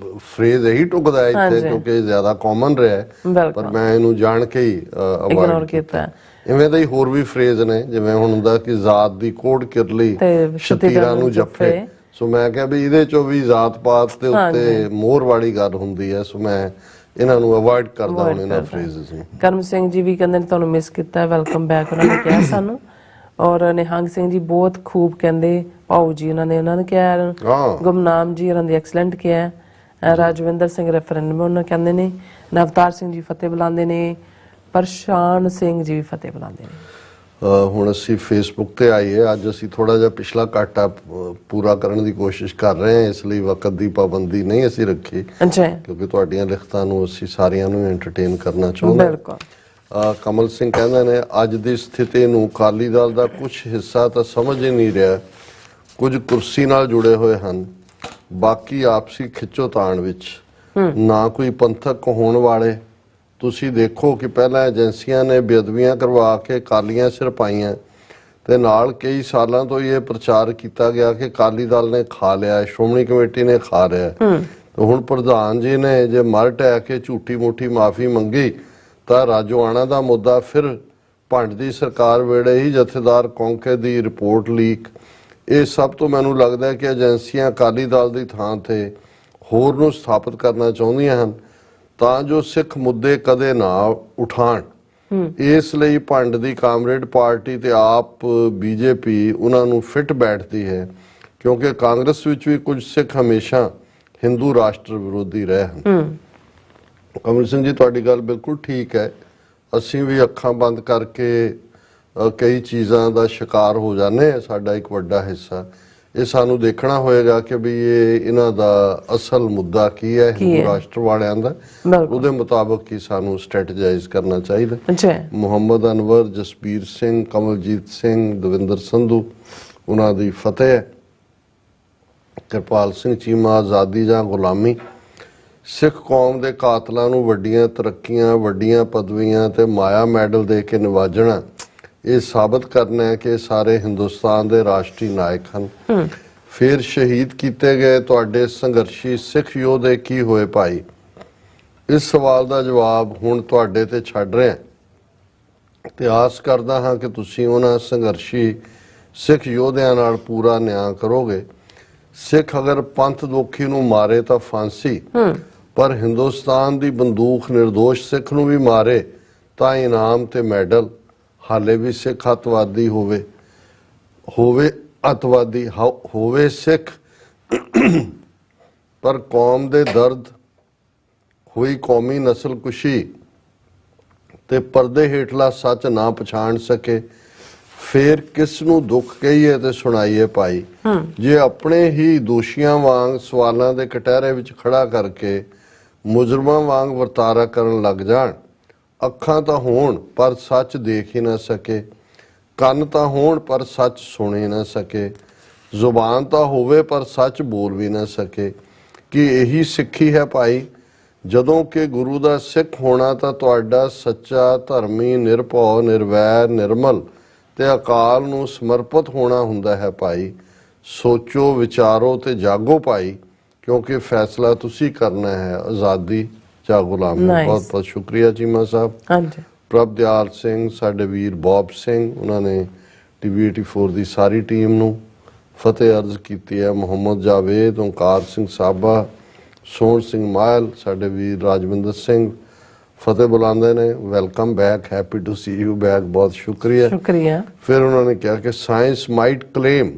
ਫਰੇਜ਼ ਇਹੀ ਟੁਕਦਾ ਹੈ ਇੱਥੇ ਕਿਉਂਕਿ ਜ਼ਿਆਦਾ ਕਾਮਨ ਰਿਹਾ ਪਰ ਮੈਂ ਇਹਨੂੰ ਜਾਣ ਕੇ ਹੀ ਅਵੋਇਡ ਕੀਤਾ। ਇਵੇਂ ਦਾ ਹੀ ਹੋਰ ਵੀ ਫਰੇਜ਼ ਨੇ ਜਿਵੇਂ ਹੁਣ ਹੁੰਦਾ ਕਿ ਜ਼ਾਤ ਦੀ ਕੋੜ ਕਿਰਲੀ ਸ਼ਤੀਰਾਂ ਨੂੰ ਜੱਫੇ। ਸੋ ਮੈਂ ਕਿਹਾ ਵੀ ਇਹਦੇ ਚੋਂ ਵੀ ਜ਼ਾਤ ਪਾਤ ਦੇ ਉੱਤੇ ਮੋਹਰ ਵਾਲੀ ਗੱਲ ਹੁੰਦੀ ਹੈ। ਸੋ ਮੈਂ ਇਹਨਾਂ ਨੂੰ ਅਵੋਇਡ ਕਰਦਾ ਹੁਣ ਇਹਨਾਂ ਫਰੇਜ਼ਸ ਨੂੰ। ਕਰਮ ਸਿੰਘ ਜੀ ਵੀ ਕਹਿੰਦੇ ਨੇ ਤੁਹਾਨੂੰ ਮਿਸ ਕੀਤਾ ਵੈਲਕਮ ਬੈਕ ਉਹਨਾਂ ਨੇ ਕਿਹਾ ਸਾਨੂੰ। ਔਰ ਨਿਹੰਗ ਸਿੰਘ ਜੀ ਬਹੁਤ ਖੂਬ ਕਹਿੰਦੇ ਭਾਊ ਜੀ ਉਹਨਾਂ ਨੇ ਕਿਹਾ। ਗੁਮਨਾਮ ਜੀ ਉਹਨਾਂ ਦੀ ਐਕਸਲੈਂਟ ਕਿਹਾ। ਰਾਜਵਿੰਦਰ ਸਿੰਘ ਰੈਫਰੈਂਡਮ ਉਹਨਾਂ ਕਹਿੰਦੇ ਨੇ। ਨਵਤਾਰ ਸਿੰਘ ਜੀ ਫਤਿਹ ਬੁਲਾਉਂਦੇ ਨੇ। ਪ੍ਰਸ਼ਾਨ ਸਿੰਘ ਜੀ ਵੀ ਫਤਿਹ ਬੁਲਾਉਂਦੇ ਨੇ। ਹੁਣ ਅਸੀਂ ਫੇਸਬੁੱਕ ਤੇ ਆਈਏ ਅੱਜ ਅਸੀਂ ਥੋੜਾ ਜਿਹਾ ਪਿਛਲਾ ਘਾਟਾ ਪੂਰਾ ਕਰਨ ਦੀ ਕੋਸ਼ਿਸ਼ ਕਰ ਰਹੇ ਹਾਂ ਇਸ ਲਈ ਵਕਤ ਦੀ ਪਾਬੰਦੀ ਨਹੀਂ ਅਸੀਂ ਰੱਖੀ ਕਿਉਂਕਿ ਤੁਹਾਡੀਆਂ ਲਿਖਤਾਂ ਨੂੰ ਅਸੀਂ ਸਾਰਿਆਂ ਨੂੰ ਐਂਟਰਟੇਨ ਕਰਨਾ ਚਾਹੁੰਦੇ ਹਾਂ। ਕਮਲ ਸਿੰਘ ਕਹਿੰਦੇ ਨੇ ਅੱਜ ਦੀ ਸਥਿਤੀ ਨੂੰ ਅਕਾਲੀ ਦਲ ਦਾ ਕੁਝ ਹਿੱਸਾ ਤਾਂ ਸਮਝ ਹੀ ਨਹੀਂ ਰਿਹਾ। ਕੁਝ ਕੁਰਸੀ ਨਾਲ ਜੁੜੇ ਹੋਏ ਹਨ ਬਾਕੀ ਆਪਸੀ ਖਿੱਚੋਤਾਣ ਵਿੱਚ ਨਾ ਕੋਈ ਪੰਥਕ ਹੋਣ ਵਾਲੇ। ਤੁਸੀਂ ਦੇਖੋ ਕਿ ਪਹਿਲਾਂ ਏਜੰਸੀਆਂ ਨੇ ਬੇਅਦਬੀਆਂ ਕਰਵਾ ਕੇ ਅਕਾਲੀਆਂ ਸਿਰ ਪਾਈਆਂ ਤੇ ਨਾਲ ਕਈ ਸਾਲਾਂ ਤੋਂ ਇਹ ਪ੍ਰਚਾਰ ਕੀਤਾ ਗਿਆ ਕਿ ਅਕਾਲੀ ਦਲ ਨੇ ਖਾ ਲਿਆ ਸ਼੍ਰੋਮਣੀ ਕਮੇਟੀ ਨੇ ਖਾ ਲਿਆ। ਤੇ ਹੁਣ ਪ੍ਰਧਾਨ ਜੀ ਨੇ ਜੇ ਮਰ ਟਹਿ ਕੇ ਝੂਠੀ ਮੂਠੀ ਮਾਫੀ ਮੰਗੀ ਤਾਂ ਰਾਜੋਆਣਾ ਦਾ ਮੁੱਦਾ ਫਿਰ ਭੰਡ ਦੀ ਸਰਕਾਰ ਵੇਲੇ ਹੀ ਜਥੇਦਾਰ ਕੌਂਕੇ ਦੀ ਰਿਪੋਰਟ ਲੀਕ। ਇਹ ਸਭ ਤੋਂ ਮੈਨੂੰ ਲੱਗਦਾ ਕਿ ਏਜੰਸੀਆਂ ਅਕਾਲੀ ਦਲ ਦੀ ਥਾਂ ਤੇ ਹੋਰ ਨੂੰ ਸਥਾਪਿਤ ਕਰਨਾ ਚਾਹੁੰਦੀਆਂ ਹਨ ਤਾਂ ਜੋ ਸਿੱਖ ਮੁੱਦੇ ਕਦੇ ਨਾ ਉਠਾਣ। ਇਸ ਲਈ ਭੰਡ ਦੀ ਕਾਮਰੇਡ ਪਾਰਟੀ ਤੇ ਆਪ ਬੀਜੇਪੀ ਉਹਨਾਂ ਨੂੰ ਫਿੱਟ ਬੈਠਦੀ ਹੈ ਕਿਉਂਕਿ ਕਾਂਗਰਸ ਵਿੱਚ ਵੀ ਕੁਝ ਸਿੱਖ ਹਮੇਸ਼ਾ ਹਿੰਦੂ ਰਾਸ਼ਟਰ ਵਿਰੋਧੀ ਰਹੇ ਹਨ। ਕਮਲ ਸਿੰਘ ਜੀ ਤੁਹਾਡੀ ਗੱਲ ਬਿਲਕੁਲ ਠੀਕ ਹੈ। ਅਸੀਂ ਵੀ ਅੱਖਾਂ ਬੰਦ ਕਰਕੇ ਕਈ ਚੀਜ਼ਾਂ ਦਾ ਸ਼ਿਕਾਰ ਹੋ ਜਾਂਦੇ ਹਾਂ। ਸਾਡਾ ਇੱਕ ਵੱਡਾ ਹਿੱਸਾ ਇਹ ਸਾਨੂੰ ਦੇਖਣਾ ਹੋਏਗਾ ਕਿ ਵੀ ਇਹਨਾਂ ਦਾ ਅਸਲ ਮੁੱਦਾ ਕੀ ਹੈ ਹਿੰਦੂ ਰਾਸ਼ਟਰ ਵਾਲਿਆਂ ਦਾ। ਉਹਦੇ ਮੁਤਾਬਕ ਹੀ ਸਾਨੂੰ ਸਟ੍ਰੈਟੇਜਾਈਜ਼ ਕਰਨਾ ਚਾਹੀਦਾ। ਮੁਹੰਮਦ ਅਨਵਰ ਜਸਬੀਰ ਸਿੰਘ ਕਮਲਜੀਤ ਸਿੰਘ ਦਵਿੰਦਰ ਸੰਧੂ ਉਹਨਾਂ ਦੀ ਫਤਿਹ। ਕਿਰਪਾਲ ਸਿੰਘ ਚੀਮਾ ਆਜ਼ਾਦੀ ਜਾਂ ਗੁਲਾਮੀ। ਸਿੱਖ ਕੌਮ ਦੇ ਕਾਤਲਾਂ ਨੂੰ ਵੱਡੀਆਂ ਤਰੱਕੀਆਂ ਵੱਡੀਆਂ ਪਦਵੀਆਂ ਤੇ ਮਾਇਆ ਮੈਡਲ ਦੇ ਕੇ ਨਿਵਾਜਣਾ ਇਹ ਸਾਬਤ ਕਰਨਾ ਹੈ ਕਿ ਸਾਰੇ ਹਿੰਦੁਸਤਾਨ ਦੇ ਰਾਸ਼ਟਰੀ ਨਾਇਕ ਹਨ। ਫਿਰ ਸ਼ਹੀਦ ਕੀਤੇ ਗਏ ਤੁਹਾਡੇ ਸੰਘਰਸ਼ੀ ਸਿੱਖ ਯੋਧੇ ਕੀ ਹੋਏ ਭਾਈ? ਇਸ ਸਵਾਲ ਦਾ ਜਵਾਬ ਹੁਣ ਤੁਹਾਡੇ ਤੇ ਛੱਡ ਰਿਹਾ ਤੇ ਆਸ ਕਰਦਾ ਹਾਂ ਕਿ ਤੁਸੀਂ ਉਹਨਾਂ ਸੰਘਰਸ਼ੀ ਸਿੱਖ ਯੋਧਿਆਂ ਨਾਲ ਪੂਰਾ ਨਿਆਂ ਕਰੋਗੇ। ਸਿੱਖ ਅਗਰ ਪੰਥ ਦੋਖੀ ਨੂੰ ਮਾਰੇ ਤਾਂ ਫਾਂਸੀ ਪਰ ਹਿੰਦੁਸਤਾਨ ਦੀ ਬੰਦੂਕ ਨਿਰਦੋਸ਼ ਸਿੱਖ ਨੂੰ ਵੀ ਮਾਰੇ ਤਾਂ ਇਨਾਮ ਤੇ ਮੈਡਲ। ਹਾਲੇ ਵੀ ਸਿੱਖ ਅੱਤਵਾਦੀ ਹੋਵੇ ਅੱਤਵਾਦੀ ਹੋਵੇ ਸਿੱਖ ਪਰ ਕੌਮ ਦੇ ਦਰਦ ਹੋਈ ਕੌਮੀ ਨਸਲਕੁਸ਼ੀ ਤੇ ਪਰਦੇ ਹੇਠਲਾ ਸੱਚ ਨਾ ਪਛਾਣ ਸਕੇ ਫੇਰ ਕਿਸ ਨੂੰ ਦੁੱਖ ਕਹੀਏ ਤੇ ਸੁਣਾਈਏ ਭਾਈ? ਜੇ ਆਪਣੇ ਹੀ ਦੋਸ਼ੀਆਂ ਵਾਂਗ ਸਵਾਲਾਂ ਦੇ ਕਟਹਿਰੇ ਵਿੱਚ ਖੜਾ ਕਰਕੇ ਮੁਜਰਮਾਂ ਵਾਂਗ ਵਰਤਾਰਾ ਕਰਨ ਲੱਗ ਜਾਣ। ਅੱਖਾਂ ਤਾਂ ਹੋਣ ਪਰ ਸੱਚ ਦੇਖ ਹੀ ਨਾ ਸਕੇ, ਕੰਨ ਤਾਂ ਹੋਣ ਪਰ ਸੱਚ ਸੁਣ ਹੀ ਨਾ ਸਕੇ, ਜ਼ੁਬਾਨ ਤਾਂ ਹੋਵੇ ਪਰ ਸੱਚ ਬੋਲ ਵੀ ਨਾ ਸਕੇ। ਕਿ ਇਹੀ ਸਿੱਖੀ ਹੈ ਭਾਈ? ਜਦੋਂ ਕਿ ਗੁਰੂ ਦਾ ਸਿੱਖ ਹੋਣਾ ਤਾਂ ਤੁਹਾਡਾ ਸੱਚਾ ਧਰਮੀ ਨਿਰਭਉ ਨਿਰਵੈਰ ਨਿਰਮਲ ਤੇ ਅਕਾਲ ਨੂੰ ਸਮਰਪਿਤ ਹੋਣਾ ਹੁੰਦਾ ਹੈ ਭਾਈ। ਸੋਚੋ ਵਿਚਾਰੋ ਤੇ ਜਾਗੋ ਭਾਈ क्योंकि फैसला तुसी करना है, आज़ादी ਜਾਂ ਗੁਲਾਮੀ। ਬਹੁਤ ਬਹੁਤ ਸ਼ੁਕਰੀਆ ਚੀਮਾ ਸਾਹਿਬ। ਹਾਂਜੀ। ਪ੍ਰਭਦਿਆਲ ਸਿੰਘ, ਸਾਡੇ ਵੀਰ ਬੌਬ ਸਿੰਘ, ਉਹਨਾਂ ਨੇ TV 84 ਦੀ ਸਾਰੀ ਟੀਮ ਨੂੰ ਫਤਿਹ ਅਰਜ਼ ਕੀਤੀ ਹੈ। ਮੁਹੰਮਦ ਜਾਵੇਦ, ਓਂਕਾਰ ਸਿੰਘ ਸਾਬਾ, ਸੋਹਣ ਸਿੰਘ ਮਾਹਲ, ਸਾਡੇ ਵੀਰ ਰਾਜਵਿੰਦਰ ਸਿੰਘ ਫਤਿਹ ਬੁਲਾਉਂਦੇ ਨੇ। Welcome back, happy to see you back. ਬਹੁਤ ਸ਼ੁਕਰੀਆ। ਫਿਰ ਉਹਨਾਂ ਨੇ ਕਿਹਾ ਕਿ science might claim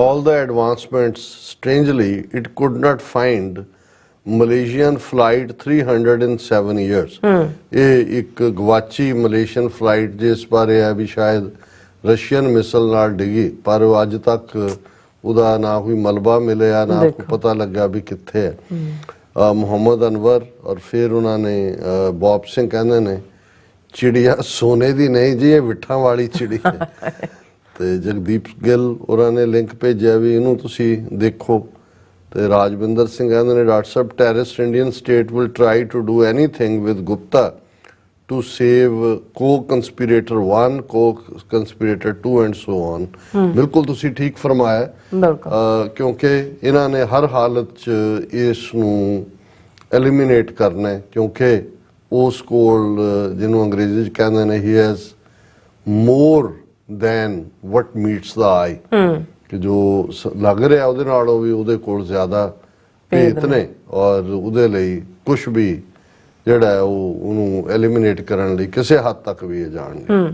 all the advancements, strangely it could not find Malaysian flight 307 years। ਇਹ ਇੱਕ ਗਵਾਚੀ ਮਲੇਸ਼ੀਅਨ ਫਲਾਈਟ ਜਿਸ ਬਾਰੇ ਹੈ ਵੀ ਸ਼ਾਇਦ ਰਸ਼ੀਅਨ ਮਿਸਲ ਨਾਲ ਡਿੱਗੀ, ਪਰ ਉਹ ਅੱਜ ਤੱਕ ਉਹਦਾ ਨਾ ਕੋਈ ਮਲਬਾ ਮਿਲਿਆ, ਨਾ ਕੋਈ ਪਤਾ ਲੱਗਾ ਵੀ ਕਿੱਥੇ ਹੈ। ਮੁਹੰਮਦ ਅਨਵਰ ਔਰ ਫਿਰ ਉਹਨਾਂ ਨੇ ਬੌਬ ਸਿੰਘ ਕਹਿੰਦੇ ਨੇ ਚਿੜੀਆ ਸੋਨੇ ਦੀ ਨਹੀਂ ਜੀ, ਇਹ ਵਿਠਾਂ ਵਾਲੀ ਚਿੜੀ ਹੈ। ਤੇ ਜਗਦੀਪ ਗਿੱਲ ਉਹਨਾਂ ਨੇ ਲਿੰਕ ਭੇਜਿਆ ਵੀ ਇਹਨੂੰ ਤੁਸੀਂ ਦੇਖੋ। ਤੇ ਰਾਜਵਿੰਦਰ ਸਿੰਘ ਕਹਿੰਦੇ ਨੇ ਡਾਕਟਰ ਸਾਹਿਬ terrorist Indian state will try to do anything with Gupta to save co-conspirator 1, co-conspirator 2 and so on. ਬਿਲਕੁਲ ਤੁਸੀਂ ਠੀਕ ਫਰਮਾਇਆ, ਕਿਉਂਕਿ ਇਹਨਾਂ ਨੇ ਹਰ ਹਾਲਤ 'ਚ ਇਸ ਨੂੰ ਐਲੀਮੀਨੇਟ ਕਰਨਾ ਹੈ, ਕਿਉਂਕਿ ਉਸ ਕੋਲ ਜਿਹਨੂੰ ਅੰਗਰੇਜ਼ੀ 'ਚ ਕਹਿੰਦੇ ਨੇ he has more then what meets the eye, ਕਿ ਜੋ ਲੱਗ ਰਿਹਾ ਉਹਦੇ ਨਾਲੋਂ ਵੀ ਉਹਦੇ ਕੋਲ ਜ਼ਿਆਦਾ ਭੇਤ ਨੇ, ਔਰ ਉਹਦੇ ਲਈ ਕੁਝ ਵੀ ਜਿਹੜਾ ਹੈ ਉਹਨੂੰ ਐਲੀਮੀਨੇਟ ਕਰਨ ਲਈ ਕਿਸੇ ਹੱਦ ਤੱਕ ਵੀ ਇਹ ਜਾਣਗੇ।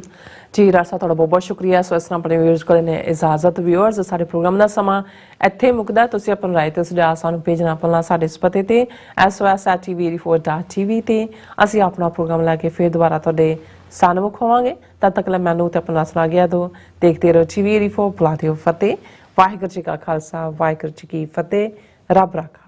ਜੀ ਰਾਸਾ, ਤੁਹਾਡਾ ਬਹੁਤ ਬਹੁਤ ਸ਼ੁਕਰੀਆ। ਸੋ ਇਸ ਤਰ੍ਹਾਂ ਆਪਣੇ ਵਿਊਅਰਸ ਕੋਲ ਨੇ ਇਜਾਜ਼ਤ। ਵਿਊਅਰਸ, ਸਾਡੇ ਪ੍ਰੋਗਰਾਮ ਦਾ ਸਮਾਂ ਇੱਥੇ ਮੁੱਕਦਾ। ਤੁਸੀਂ ਆਪਣੀ ਰਾਏ ਤੇ ਸੁਝਾਅ ਸਾਨੂੰ ਭੇਜਣਾ ਭੁੱਲਣਾ ਸਾਡੇ ਇਸ ਪਤੇ ਤੇ sos@tv84.tv ਤੇ। ਅਸੀਂ ਆਪਣਾ ਪ੍ਰੋਗਰਾਮ ਲੈ ਕੇ ਫਿਰ ਦੁਬਾਰਾ ਤੁਹਾਡੇ ਸਾਨਮੁਖ ਹੋਵਾਂਗੇ। ਤਦ ਤੱਕ ਲਈ ਮੈਨੂੰ ਤੇ ਆਪਣਾ ਸੁਣਾ ਗਿਆ ਦੋ। ਦੇਖਦੇ ਰਹੋ TV 84। ਬੁਲਾ ਦਿਓ ਫਤਿਹ। ਵਾਹਿਗੁਰੂ ਜੀ ਕਾ ਖਾਲਸਾ, ਵਾਹਿਗੁਰੂ ਜੀ ਕੀ ਫਤਿਹ। ਰੱਬ ਰਾਖਾ।